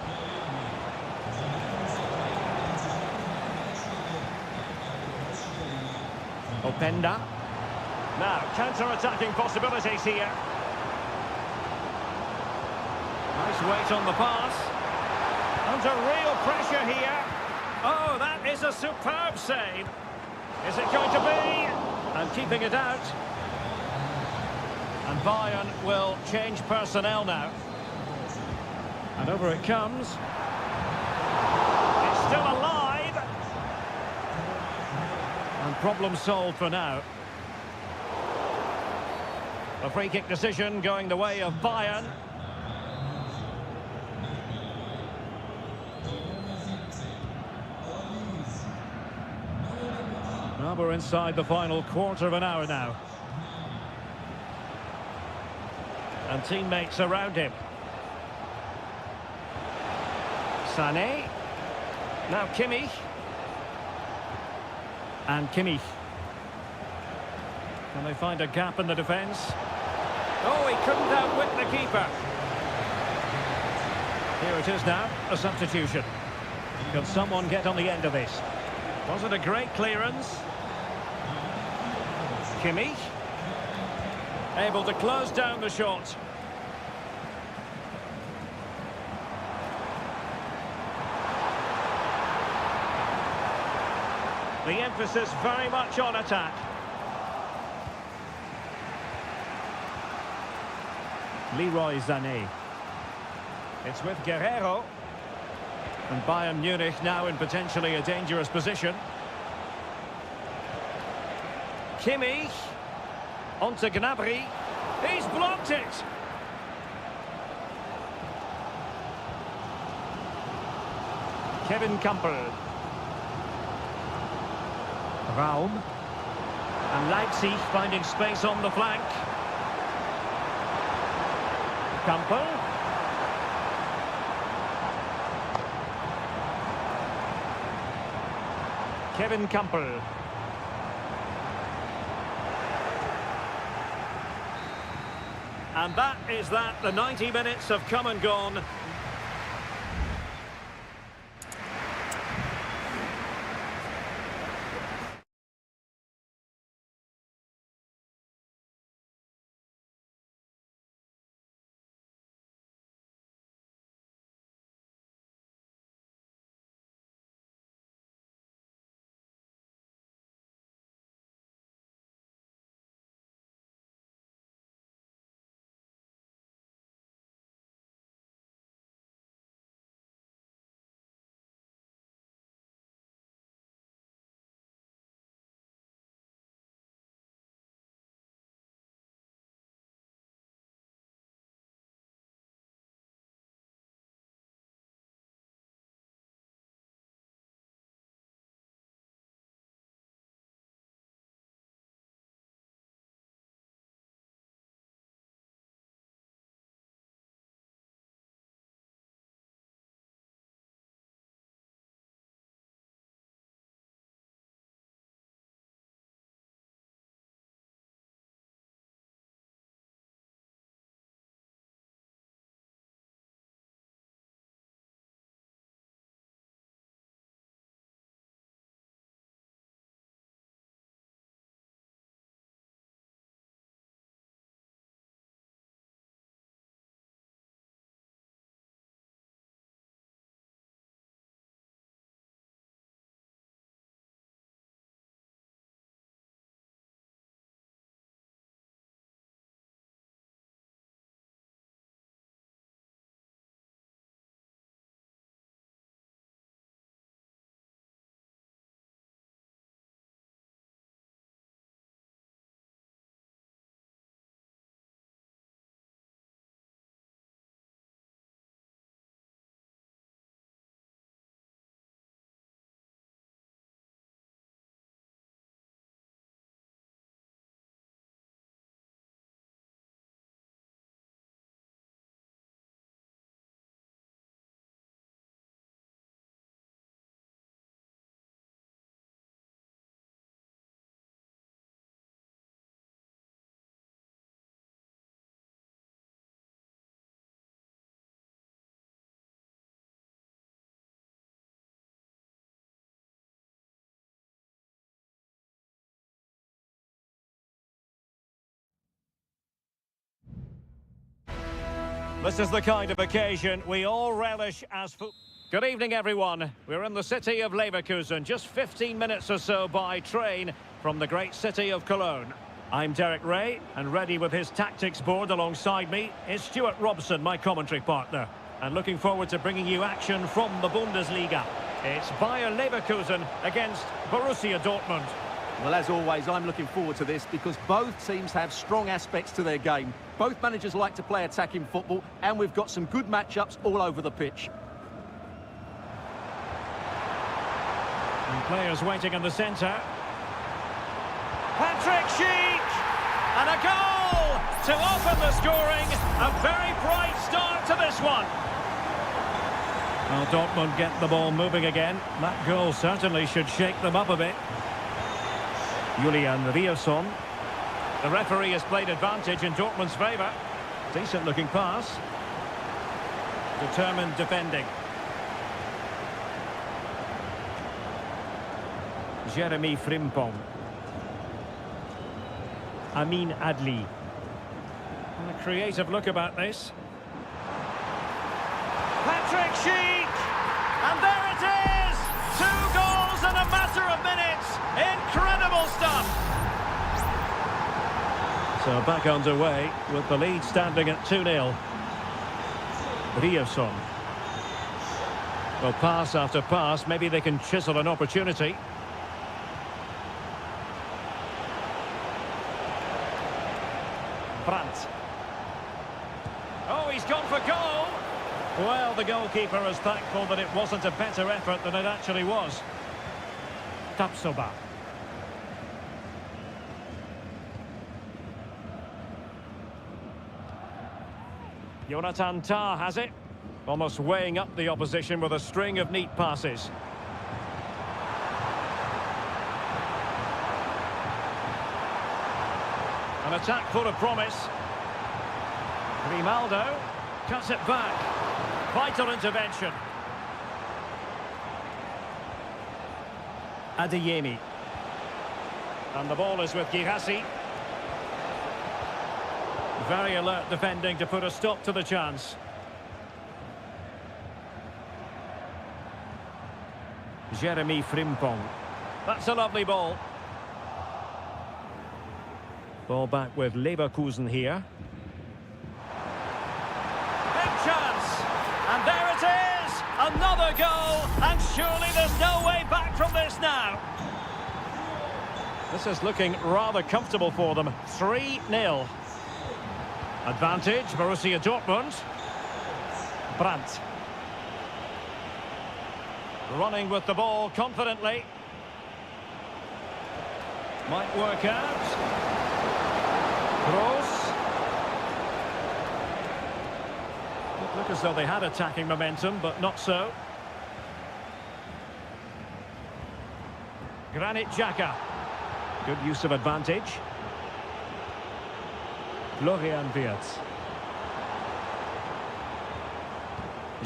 Openda. Now, counter-attacking possibilities here. Nice weight on the pass. Under real pressure here. Oh, that is a superb save. Is it going to be? And keeping it out. And Bayern will change personnel now. And over it comes. It's still alive. And problem solved for now. A free kick decision going the way of Bayern. Well, we're inside the final quarter of an hour now. And teammates around him. Sané. Now Kimmich. And Kimmich. Can they find a gap in the defence? Oh, he couldn't outwit the keeper. Here it is now, a substitution. Can someone get on the end of this? Was it a great clearance? Kimmich. Able to close down the shot. The emphasis very much on attack. Leroy Sané. It's with Guerreiro. And Bayern Munich now in potentially a dangerous position. Kimmich. On to Gnabry. He's blocked it. Kevin Campbell. Raum. And Leipzig finding space on the flank. Campbell. Kevin Campbell. And that is that. The 90 minutes have come and gone. This is the kind of occasion we all relish as football. Good evening, everyone. We're in the city of Leverkusen, just 15 minutes or so by train from the great city of Cologne. I'm Derek Ray, and ready with his tactics board alongside me is Stuart Robson, my commentary partner. And looking forward to bringing you action from the Bundesliga. It's Bayer Leverkusen against Borussia Dortmund. Well, as always, I'm looking forward to this because both teams have strong aspects to their game. Both managers like to play attacking football, and we've got some good matchups all over the pitch. And players waiting in the centre. Patrick Schick! And a goal to open the scoring. A very bright start to this one. Well, Dortmund get the ball moving again. That goal certainly should shake them up a bit. Julian Riasson. The referee has played advantage in Dortmund's favour. Decent looking pass. Determined defending. Jeremy Frimpong. Amin Adli. And a creative look about this. Patrick Schick! And there it is! 2 goals in a matter of minutes! Incredible stuff! So back underway with the lead standing at 2-0. Riasson. Well, pass after pass, maybe they can chisel an opportunity. Brandt. Oh, he's gone for goal! Well, the goalkeeper is thankful that it wasn't a better effort than it actually was. Tapsoba. Jonathan Tah has it. Almost weighing up the opposition with a string of neat passes. An attack full of promise. Grimaldo cuts it back. Vital intervention. Adeyemi. And the ball is with Girassi. Very alert defending to put a stop to the chance. Jeremy Frimpong. That's a lovely ball. Ball back with Leverkusen here. Big chance! And there it is! Another goal! And surely there's no way back from this now. This is looking rather comfortable for them. 3-0. Advantage, Borussia Dortmund. Brandt. Running with the ball confidently. Might work out. Kroos. Look as though they had attacking momentum, but not so. Granit Xhaka. Good use of advantage. Florian Wirtz.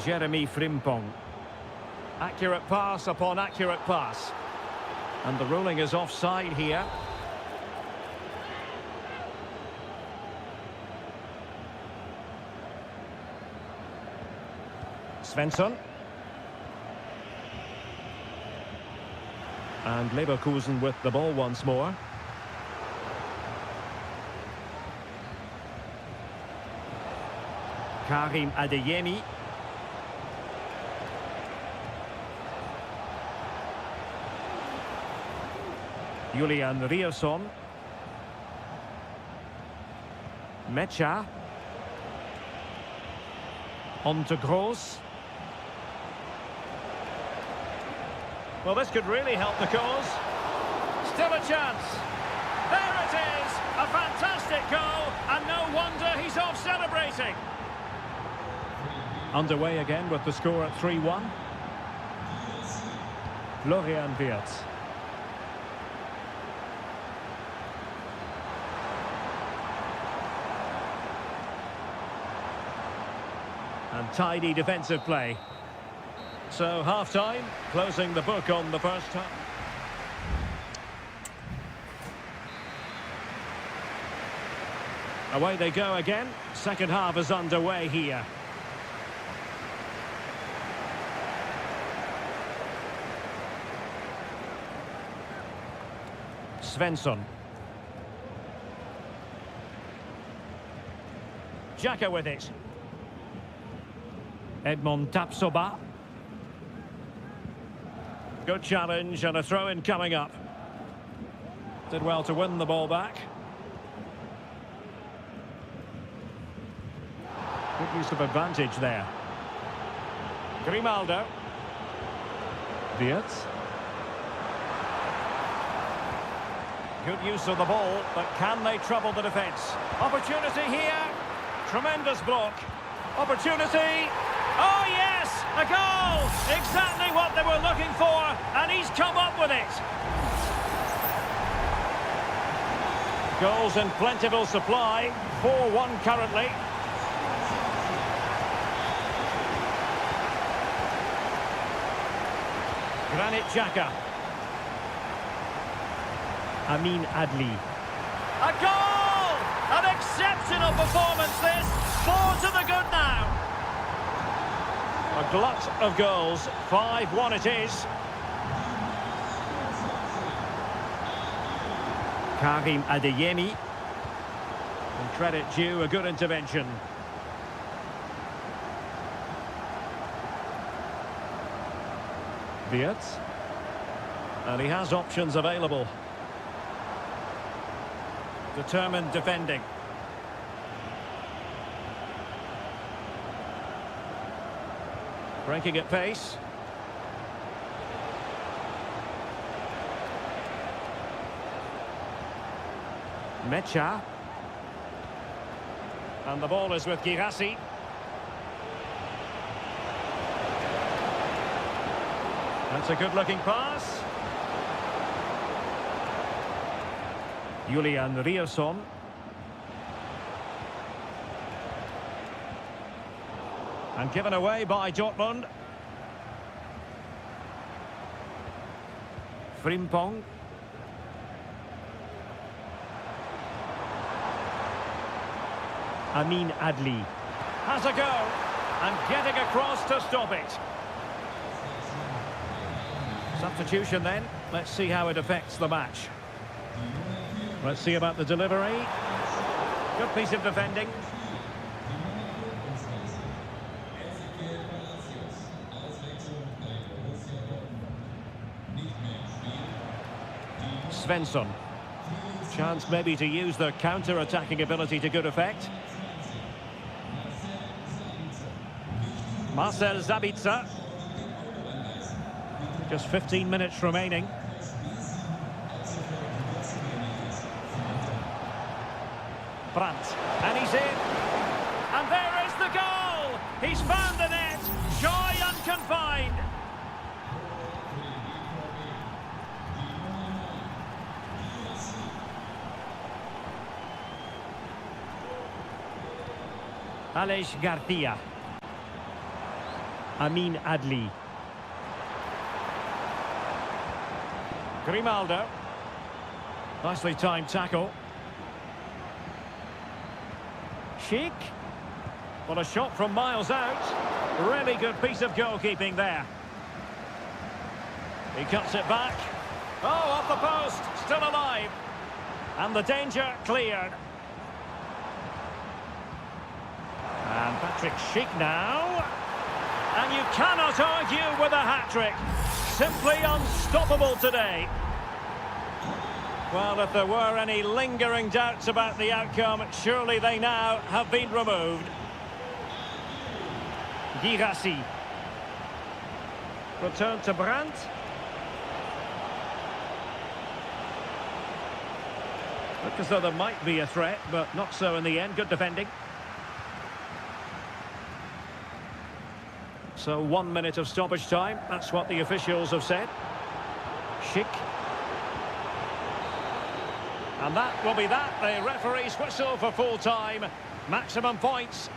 Jeremy Frimpong. Accurate pass upon accurate pass. And the ruling is offside here. Svensson. And Leverkusen with the ball once more. Karim Adeyemi. Julian Riasson. Mecha. On to Kroos. Well, this could really help the cause. Still a chance. There it is! A fantastic goal, and no wonder he's off celebrating. Underway again with the score at 3-1. Florian Wirtz. And tidy defensive play. So half-time, closing the book on the first half. Away they go again. Second half is underway here. Svensson. Xhaka with it. Edmond Tapsoba. Good challenge and a throw-in coming up. Did well to win the ball back. Good use of advantage there. Grimaldo. Diaz. Good use of the ball, but can they trouble the defence? Opportunity here. Tremendous block. Opportunity. Oh, yes! A goal! Exactly what they were looking for, and he's come up with it. Goals in plentiful supply. 4-1 currently. Granit Xhaka. Amin Adli. A goal! An exceptional performance this. 4 to the good now. A glut of goals. 5-1 it is. Karim Adeyemi. And credit due, a good intervention. Diaz. And he has options available. Determined defending. Breaking at pace. Mecha. And the ball is with Girassi. That's a good-looking pass. Julian Rierson. And given away by Dortmund. Frimpong. Amin Adli. Has a go. And getting across to stop it. Substitution then. Let's see how it affects the match. Let's see about the delivery. Good piece of defending. Svensson. Chance maybe to use their counter-attacking ability to good effect. Marcel Sabitzer. Just 15 minutes remaining. Brandt. And he's in. And there is the goal! He's found the net. Joy unconfined. Aleix Garcia. Amin Adli. Grimaldo. Nicely timed tackle. Sheik. Well, a shot from miles out. Really good piece of goalkeeping there. He cuts it back. Oh, off the post. Still alive. And the danger cleared. And Patrick Sheik now. And you cannot argue with a hat-trick. Simply unstoppable today. Well, if there were any lingering doubts about the outcome, surely they now have been removed. Girassi. Return to Brandt. Looked as though there might be a threat, but not so in the end. Good defending. So 1 minute of stoppage time. That's what the officials have said. Sheik. And that will be that. The referee's whistle for full time. Maximum points.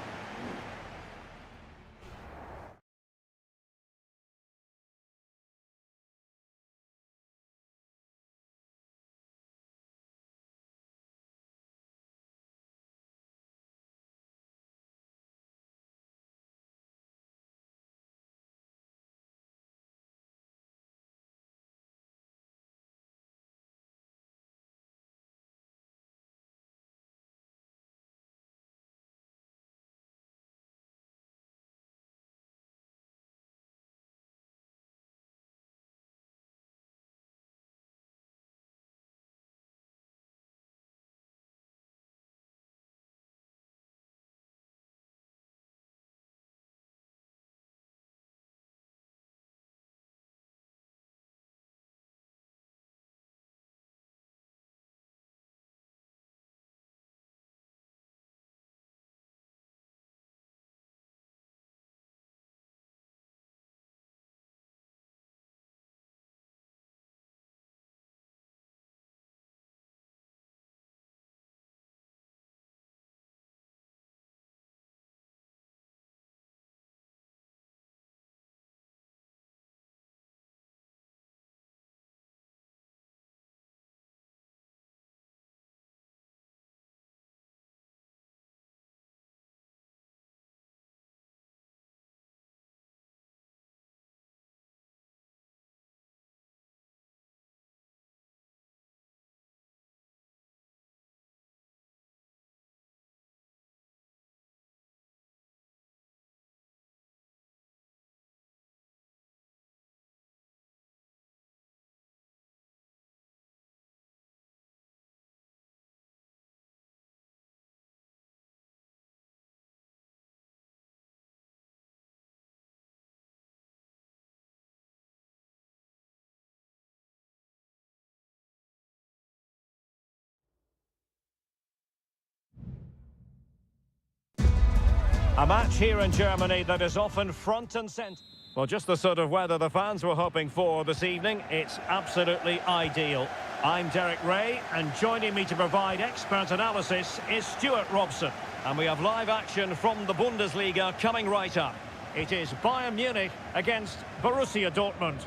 A match here in Germany that is often front and centre. Well, just the sort of weather the fans were hoping for this evening. It's absolutely ideal. I'm Derek Ray, and joining me to provide expert analysis is Stuart Robson. And we have live action from the Bundesliga coming right up. It is Bayern Munich against Borussia Dortmund.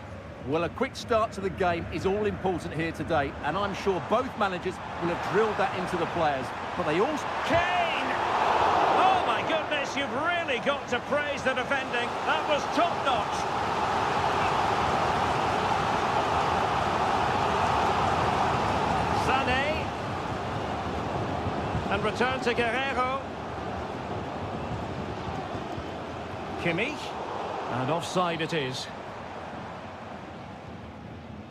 Well, a quick start to the game is all important here today, and I'm sure both managers will have drilled that into the players. But they also... Kane! Oh, my goodness, you've really got to praise the defending. That was top-notch. Sané. And return to Guerrero. Kimmich. And offside it is.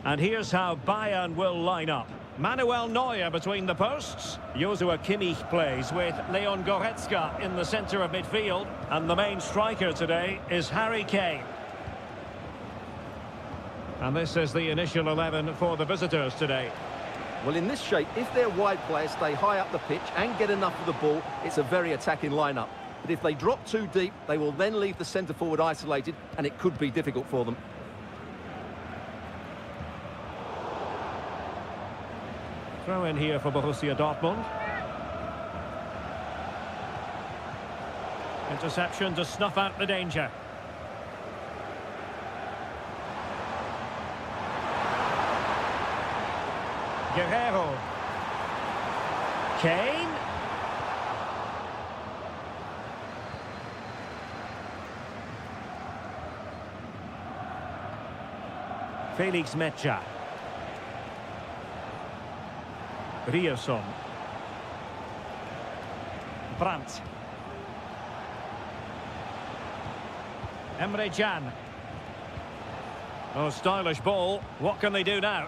And here's how Bayern will line up. Manuel Neuer between the posts. Joshua Kimmich plays with Leon Goretzka in the centre of midfield. And the main striker today is Harry Kane. And this is the initial 11 for the visitors today. Well, in this shape, if their wide players stay high up the pitch and get enough of the ball, it's a very attacking lineup. But if they drop too deep, they will then leave the centre-forward isolated, and it could be difficult for them. Throw in here for Borussia Dortmund. Interception to snuff out the danger. Guerrero. Kane. Felix Mecha. Rierson. Brandt. Emre Can. Oh, stylish ball. What can they do now?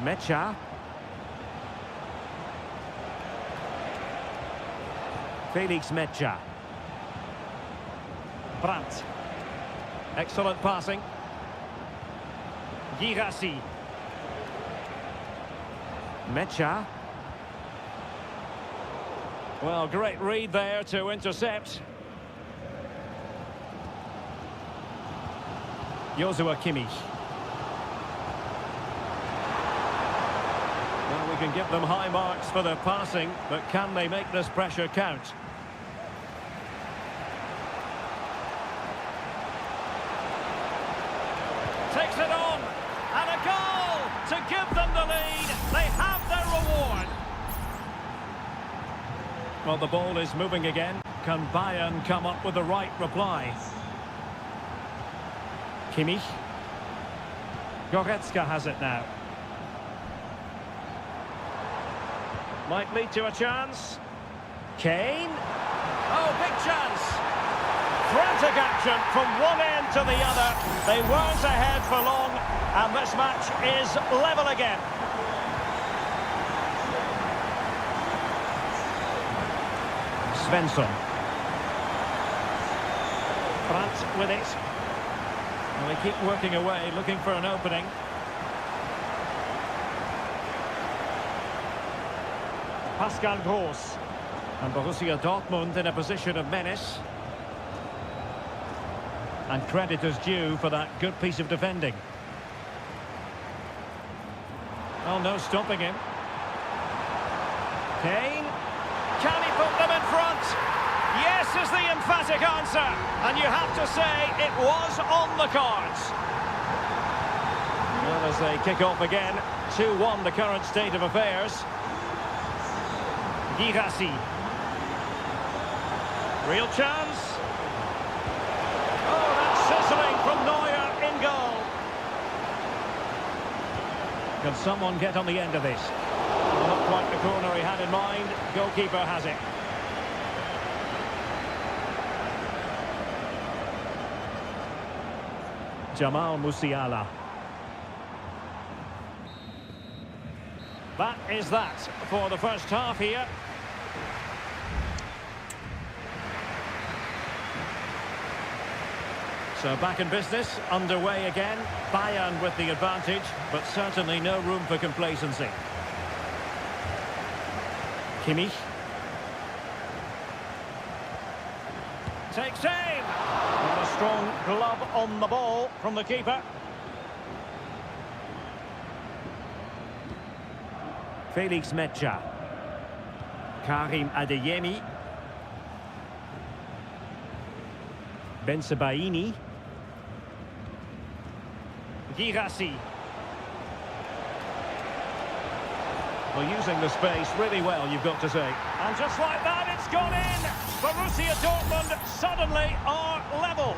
Mecha. Felix Mecha. Brandt. Excellent passing. Girassi. Mecha. Well, great read there to intercept. Joshua Kimmich. Well, we can give them high marks for their passing, but can they make this pressure count? Takes it on, and a goal to give them the lead. They have their reward. Well, the ball is moving again. Can Bayern come up with the right reply? Kimmich. Goretzka has it now. Might lead to a chance. Kane. Oh, big chance. Frantic action from one end to the other. They weren't ahead for long, and this match is level again. Svensson. Brandt with it. And they keep working away, looking for an opening. Pascal Gross. And Borussia Dortmund in a position of menace. And credit is due for that good piece of defending. Oh, no stopping him. Kane. Can he put them in front? Yes is the emphatic answer. And you have to say it was on the cards. Well, as they kick off again, 2-1 the current state of affairs. Girassi. Real chance. Oh, that's sizzling from Neuer in goal. Can someone get on the end of this? Well, not quite the corner he had in mind. Goalkeeper has it. Jamal Musiala. That is that for the first half here. So back in business, underway again. Bayern with the advantage, but certainly no room for complacency. Kimmich. Takes aim! And a strong glove on the ball from the keeper. Felix Mecha. Karim Adeyemi. Bensebaini. Girassi. Well, using the space really well, you've got to say. And just like that, it's gone in! Borussia Dortmund suddenly are level.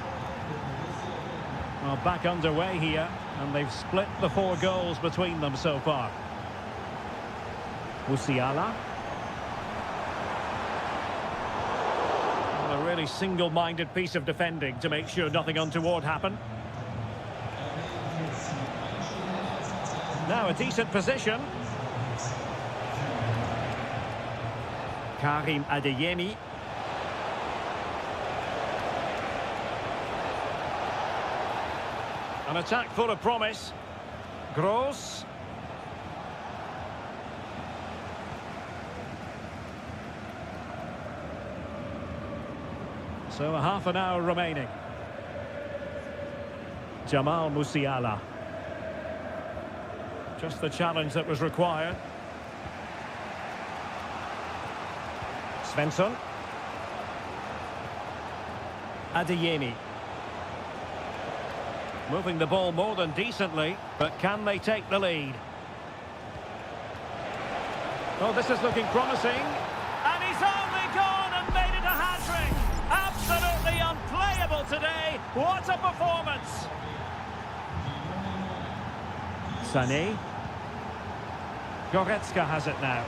Well, back underway here, and they've split the 4 goals between them so far. Musiala. Well, a really single-minded piece of defending to make sure nothing untoward happened. Now a decent position. Karim Adeyemi. An attack full of promise. Gross. So a half an hour remaining. Jamal Musiala. Just the challenge that was required. Svensson. Adeyemi. Moving the ball more than decently, but can they take the lead? Oh, this is looking promising. And he's only gone and made it a hat-trick. Absolutely unplayable today. What a performance. Sané. Goretzka has it now.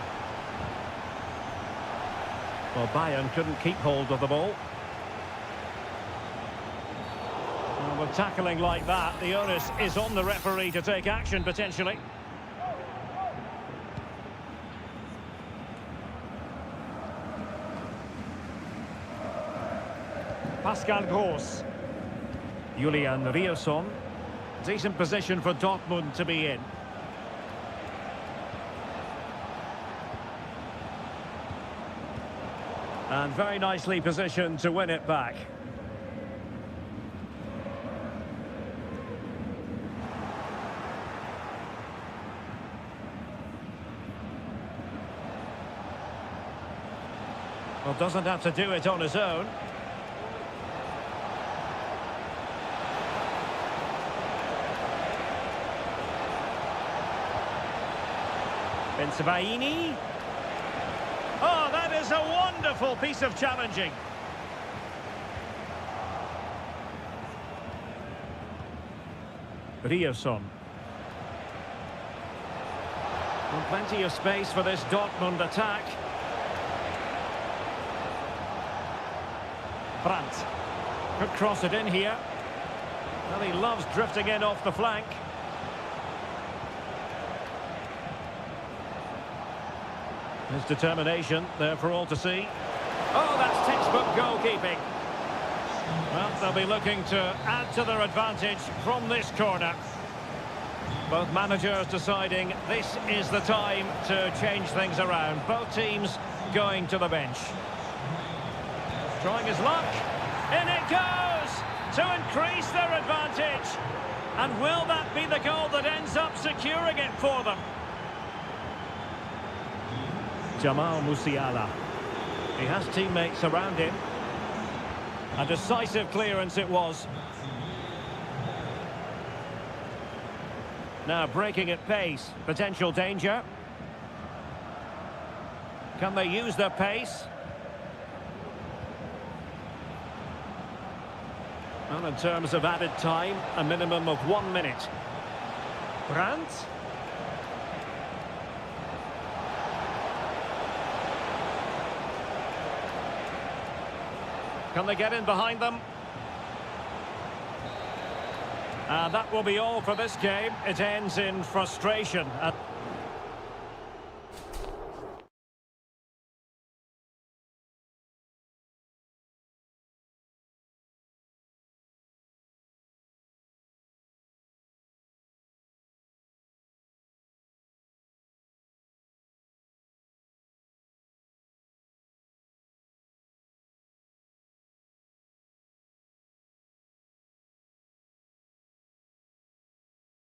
Well, Bayern couldn't keep hold of the ball. Well, with tackling like that, the onus is on the referee to take action, potentially. Pascal Gross. Julian Rierson. Decent position for Dortmund to be in. And very nicely positioned to win it back. Well, doesn't have to do it on his own. Bensebaini. Oh, that is a wonderful piece of challenging. Rierson. Well, plenty of space for this Dortmund attack. Brandt could cross it in here. Well, he loves drifting in off the flank. His determination there for all to see. Oh, that's textbook goalkeeping. Well, they'll be looking to add to their advantage from this corner. Both managers deciding this is the time to change things around. Both teams going to the bench. Trying his luck. In it goes to increase their advantage. And will that be the goal that ends up securing it for them? Jamal Musiala. He has teammates around him. A decisive clearance it was. Now breaking at pace. Potential danger. Can they use their pace? Well, in terms of added time, a minimum of 1 minute. Brandt. Can they get in behind them? And that will be all for this game. It ends in frustration.